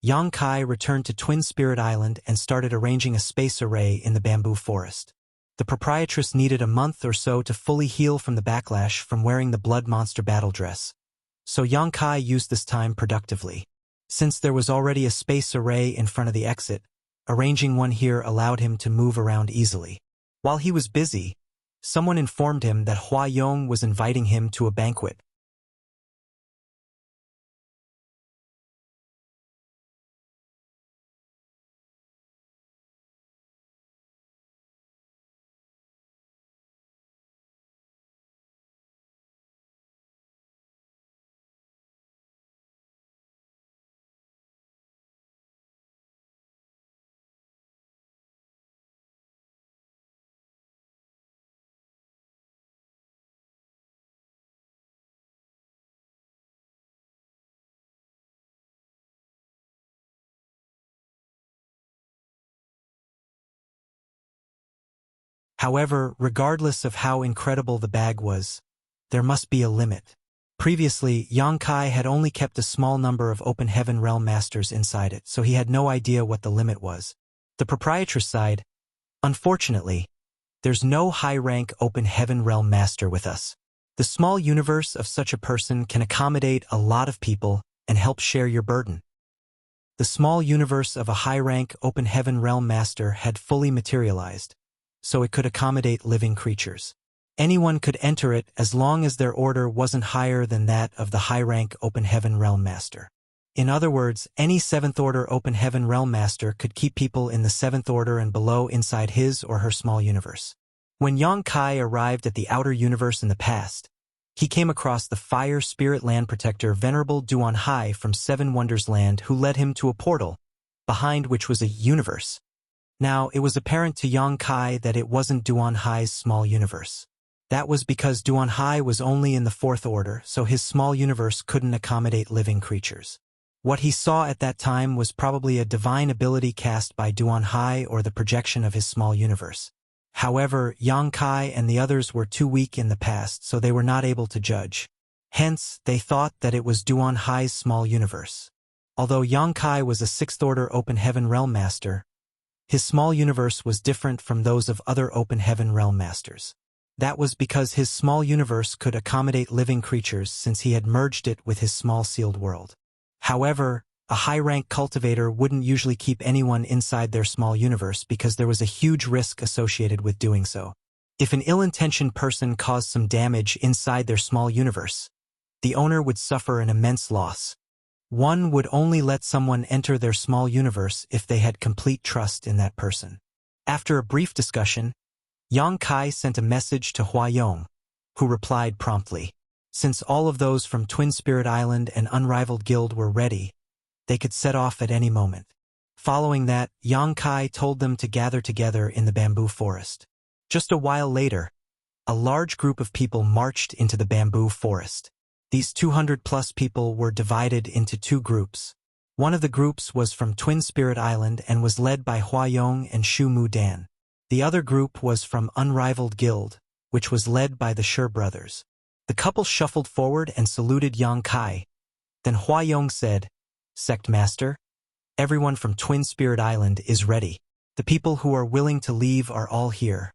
S1: Yang Kai returned to Twin Spirit Island and started arranging a space array in the bamboo forest. The proprietress needed a month or so to fully heal from the backlash from wearing the blood monster battle dress, so Yang Kai used this time productively. Since there was already a space array in front of the exit, Arranging one here allowed him to move around easily. While he was busy, someone informed him that Hua Yong was inviting him to a banquet. However, regardless of how incredible the bag was, there must be a limit. Previously, Yang Kai had only kept a small number of Open Heaven Realm Masters inside it, so he had no idea what the limit was. The proprietress sighed, "Unfortunately, there's no high-rank Open Heaven Realm Master with us. The small universe of such a person can accommodate a lot of people and help share your burden." The small universe of a high-rank Open Heaven Realm Master had fully materialized, so it could accommodate living creatures. Anyone could enter it as long as their order wasn't higher than that of the high-rank Open Heaven Realm Master. In other words, any 7th Order Open Heaven Realm Master could keep people in the 7th Order and below inside his or her small universe. When Yang Kai arrived at the outer universe in the past, he came across the Fire Spirit Land Protector Venerable Duan Hai from Seven Wonders Land, who led him to a portal, behind which was a universe. Now, it was apparent to Yang Kai that it wasn't Duan Hai's small universe. That was because Duan Hai was only in the 4th Order, so his small universe couldn't accommodate living creatures. What he saw at that time was probably a divine ability cast by Duan Hai or the projection of his small universe. However, Yang Kai and the others were too weak in the past, so they were not able to judge. Hence, they thought that it was Duan Hai's small universe. Although Yang Kai was a 6th Order Open Heaven Realm Master, his small universe was different from those of other Open Heaven Realm Masters. That was because his small universe could accommodate living creatures since he had merged it with his small sealed world. However, a high-rank cultivator wouldn't usually keep anyone inside their small universe because there was a huge risk associated with doing so. If an ill-intentioned person caused some damage inside their small universe, the owner would suffer an immense loss. One would only let someone enter their small universe if they had complete trust in that person. After a brief discussion, Yang Kai sent a message to Hua Yong, who replied promptly. Since all of those from Twin Spirit Island and Unrivaled Guild were ready, they could set off at any moment. Following that, Yang Kai told them to gather together in the bamboo forest. Just a while later, a large group of people marched into the bamboo forest. These 200-plus people were divided into 2 groups. One of the groups was from Twin Spirit Island and was led by Hua Yong and Shu Mu Dan. The other group was from Unrivaled Guild, which was led by the Sher brothers. The couple shuffled forward and saluted Yang Kai. Then Hua Yong said, "Sect Master, everyone from Twin Spirit Island is ready. The people who are willing to leave are all here."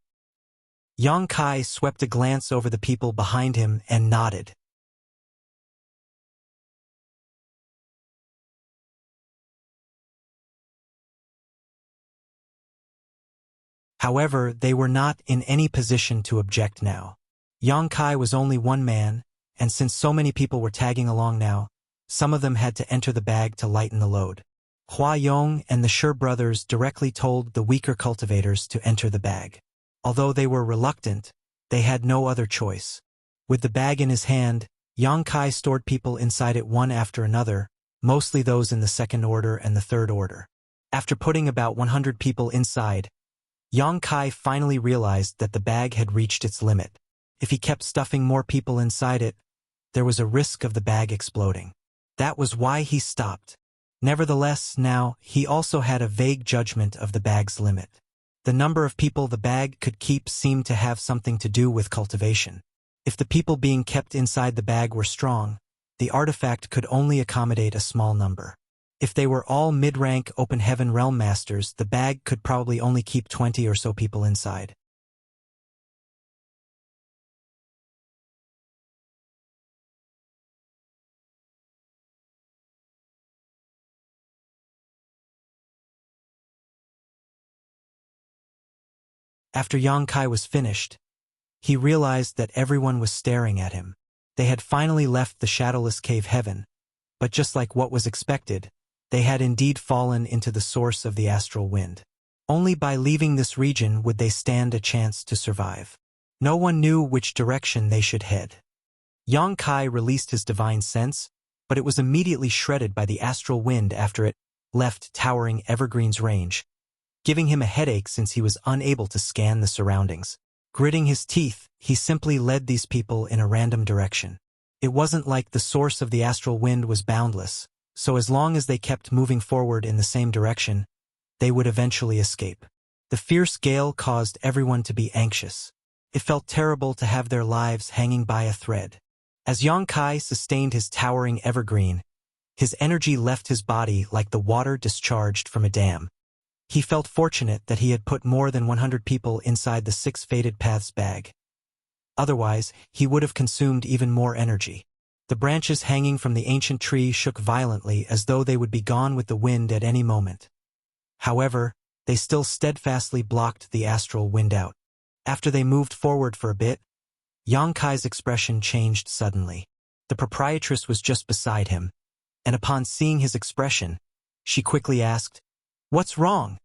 S1: Yang Kai swept a glance over the people behind him and nodded. However, they were not in any position to object now. Yang Kai was only one man, and since so many people were tagging along now, some of them had to enter the bag to lighten the load. Hua Yong and the Sher brothers directly told the weaker cultivators to enter the bag. Although they were reluctant, they had no other choice. With the bag in his hand, Yang Kai stored people inside it one after another, mostly those in the 2nd Order and the 3rd Order. After putting about 100 people inside, Yang Kai finally realized that the bag had reached its limit. If he kept stuffing more people inside it, there was a risk of the bag exploding. That was why he stopped. Nevertheless, now, he also had a vague judgment of the bag's limit. The number of people the bag could keep seemed to have something to do with cultivation. If the people being kept inside the bag were strong, the artifact could only accommodate a small number. If they were all mid-rank Open Heaven Realm Masters, the bag could probably only keep 20 or so people inside. After Yang Kai was finished, he realized that everyone was staring at him. They had finally left the shadowless cave heaven, but just like what was expected, they had indeed fallen into the source of the astral wind. Only by leaving this region would they stand a chance to survive. No one knew which direction they should head. Yang Kai released his divine sense, but it was immediately shredded by the astral wind after it left towering Evergreen's range, giving him a headache since he was unable to scan the surroundings. Gritting his teeth, he simply led these people in a random direction. It wasn't like the source of the astral wind was boundless, so as long as they kept moving forward in the same direction, they would eventually escape. The fierce gale caused everyone to be anxious. It felt terrible to have their lives hanging by a thread. As Yang Kai sustained his towering evergreen, his energy left his body like the water discharged from a dam. He felt fortunate that he had put more than 100 people inside the 6 Fated Paths bag. Otherwise, he would have consumed even more energy. The branches hanging from the ancient tree shook violently as though they would be gone with the wind at any moment. However, they still steadfastly blocked the astral wind out. After they moved forward for a bit, Yang Kai's expression changed suddenly. The proprietress was just beside him, and upon seeing his expression, she quickly asked, "What's wrong?"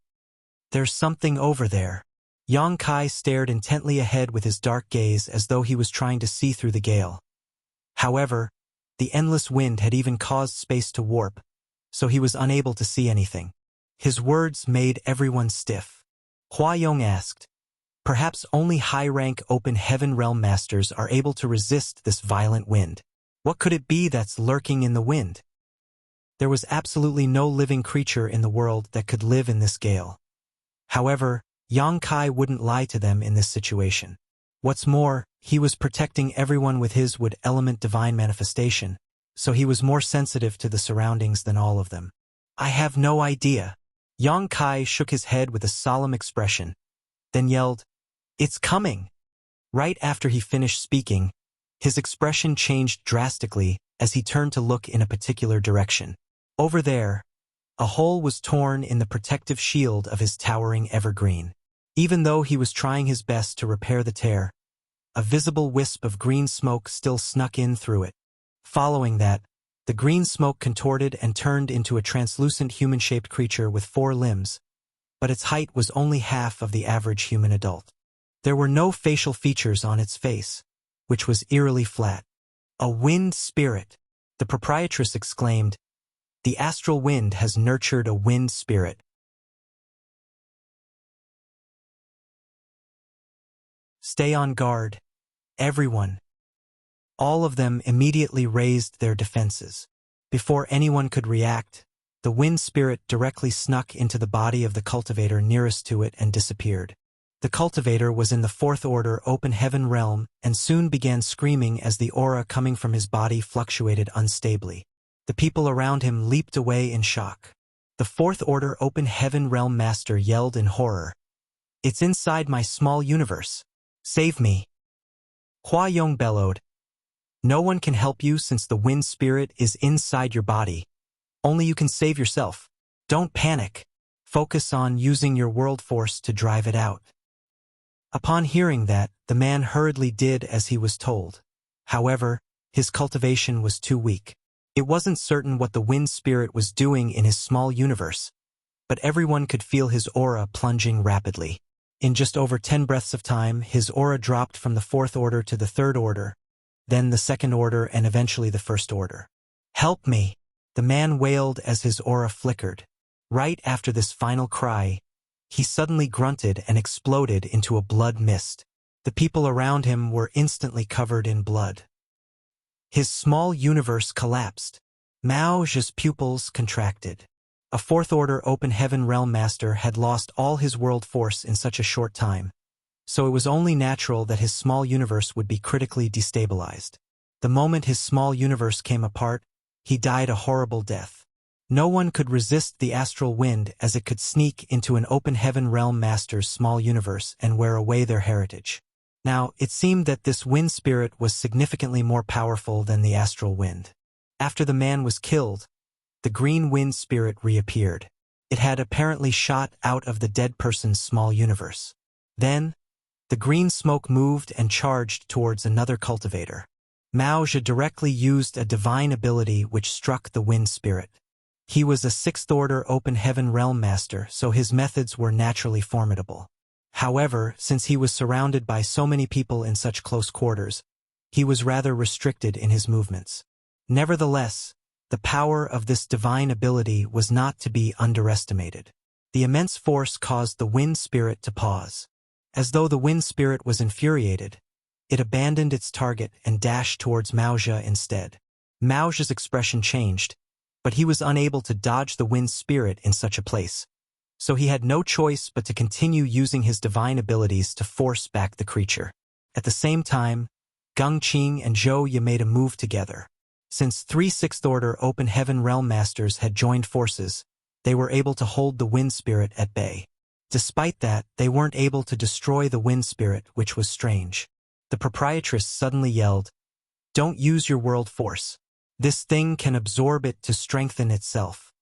S1: "There's something over there." Yang Kai stared intently ahead with his dark gaze as though he was trying to see through the gale. However, the endless wind had even caused space to warp, so he was unable to see anything. His words made everyone stiff. Hua Yong asked, "Perhaps only high-rank open heaven realm masters are able to resist this violent wind. What could it be that's lurking in the wind?" There was absolutely no living creature in the world that could live in this gale. However, Yang Kai wouldn't lie to them in this situation. What's more, he was protecting everyone with his wood element divine manifestation, so he was more sensitive to the surroundings than all of them. "I have no idea." Yang Kai shook his head with a solemn expression, then yelled, "It's coming!" Right after he finished speaking, his expression changed drastically as he turned to look in a particular direction. Over there, a hole was torn in the protective shield of his towering evergreen. Even though he was trying his best to repair the tear, a visible wisp of green smoke still snuck in through it. Following that, the green smoke contorted and turned into a translucent human-shaped creature with 4 limbs, but its height was only half of the average human adult. There were no facial features on its face, which was eerily flat. "A wind spirit," the proprietress exclaimed. "The astral wind has nurtured a wind spirit." "Stay on guard, everyone." All of them immediately raised their defenses. Before anyone could react, the wind spirit directly snuck into the body of the cultivator nearest to it and disappeared. The cultivator was in the 4th order open heaven realm and soon began screaming as the aura coming from his body fluctuated unstably. The people around him leaped away in shock. The 4th order open heaven realm master yelled in horror, "It's inside my small universe. Save me." Hua Yong bellowed, "No one can help you since the wind spirit is inside your body. Only you can save yourself. Don't panic. Focus on using your world force to drive it out." Upon hearing that, the man hurriedly did as he was told. However, his cultivation was too weak. It wasn't certain what the wind spirit was doing in his small universe, but everyone could feel his aura plunging rapidly. In just over 10 breaths of time, his aura dropped from the 4th order to the 3rd order, then the 2nd order and eventually the 1st order. "Help me!" the man wailed as his aura flickered. Right after this final cry, he suddenly grunted and exploded into a blood mist. The people around him were instantly covered in blood. His small universe collapsed. Mao Zhe's pupils contracted. A 4th order open heaven realm master had lost all his world force in such a short time, so it was only natural that his small universe would be critically destabilized. The moment his small universe came apart, he died a horrible death. No one could resist the astral wind as it could sneak into an open heaven realm master's small universe and wear away their heritage. Now, it seemed that this wind spirit was significantly more powerful than the astral wind. After the man was killed, the green wind spirit reappeared. It had apparently shot out of the dead person's small universe. Then, the green smoke moved and charged towards another cultivator. Mao Zhe directly used a divine ability which struck the wind spirit. He was a sixth-order open heaven realm master, so his methods were naturally formidable. However, since he was surrounded by so many people in such close quarters, he was rather restricted in his movements. Nevertheless, the power of this divine ability was not to be underestimated. The immense force caused the wind spirit to pause. As though the wind spirit was infuriated, it abandoned its target and dashed towards Mao Zhe instead. Mao Zhe's expression changed, but he was unable to dodge the wind spirit in such a place, so he had no choice but to continue using his divine abilities to force back the creature. At the same time, Geng Qing and Zhou Ye made a move together. Since 3 sixth-order open heaven realm masters had joined forces, they were able to hold the wind spirit at bay. Despite that, they weren't able to destroy the wind spirit, which was strange. The proprietress suddenly yelled, "Don't use your world force. This thing can absorb it to strengthen itself."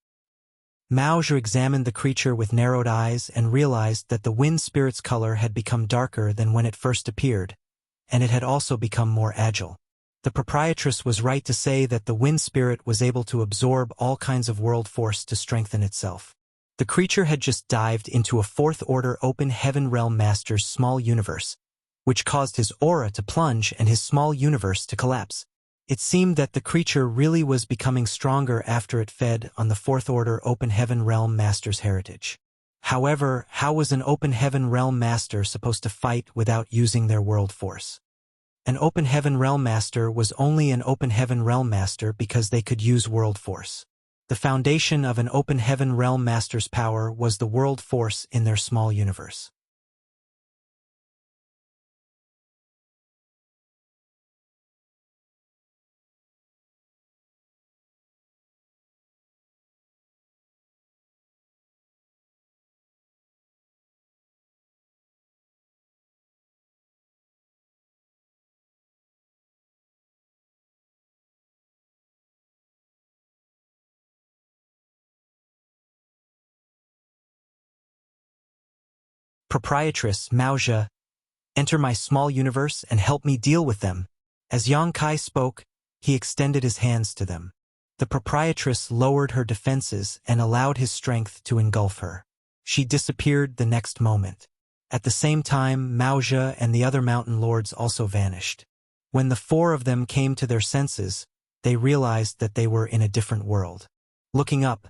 S1: Mao Zhe examined the creature with narrowed eyes and realized that the wind spirit's color had become darker than when it first appeared, and it had also become more agile. The proprietress was right to say that the wind spirit was able to absorb all kinds of world force to strengthen itself. The creature had just dived into a fourth-order open heaven realm master's small universe, which caused his aura to plunge and his small universe to collapse. It seemed that the creature really was becoming stronger after it fed on the fourth-order open heaven realm master's heritage. However, how was an open heaven realm master supposed to fight without using their world force? An open heaven realm master was only an open heaven realm master because they could use world force. The foundation of an open heaven realm master's power was the world force in their small universe. Proprietress Mao Zhe, enter my small universe and help me deal with them. As Yang Kai spoke, he extended his hands to them. The proprietress lowered her defenses and allowed his strength to engulf her. She disappeared the next moment. At the same time, Mao Zhe and the other mountain lords also vanished. When the 4 of them came to their senses, they realized that they were in a different world. Looking up,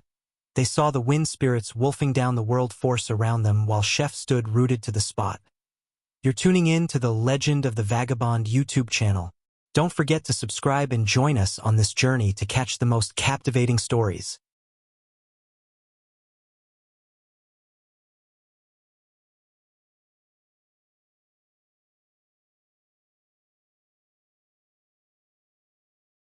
S1: they saw the wind spirits wolfing down the world force around them while Chef stood rooted to the spot. You're tuning in to the Legend of the Vagabond YouTube channel. Don't forget to subscribe and join us on this journey to catch the most captivating stories.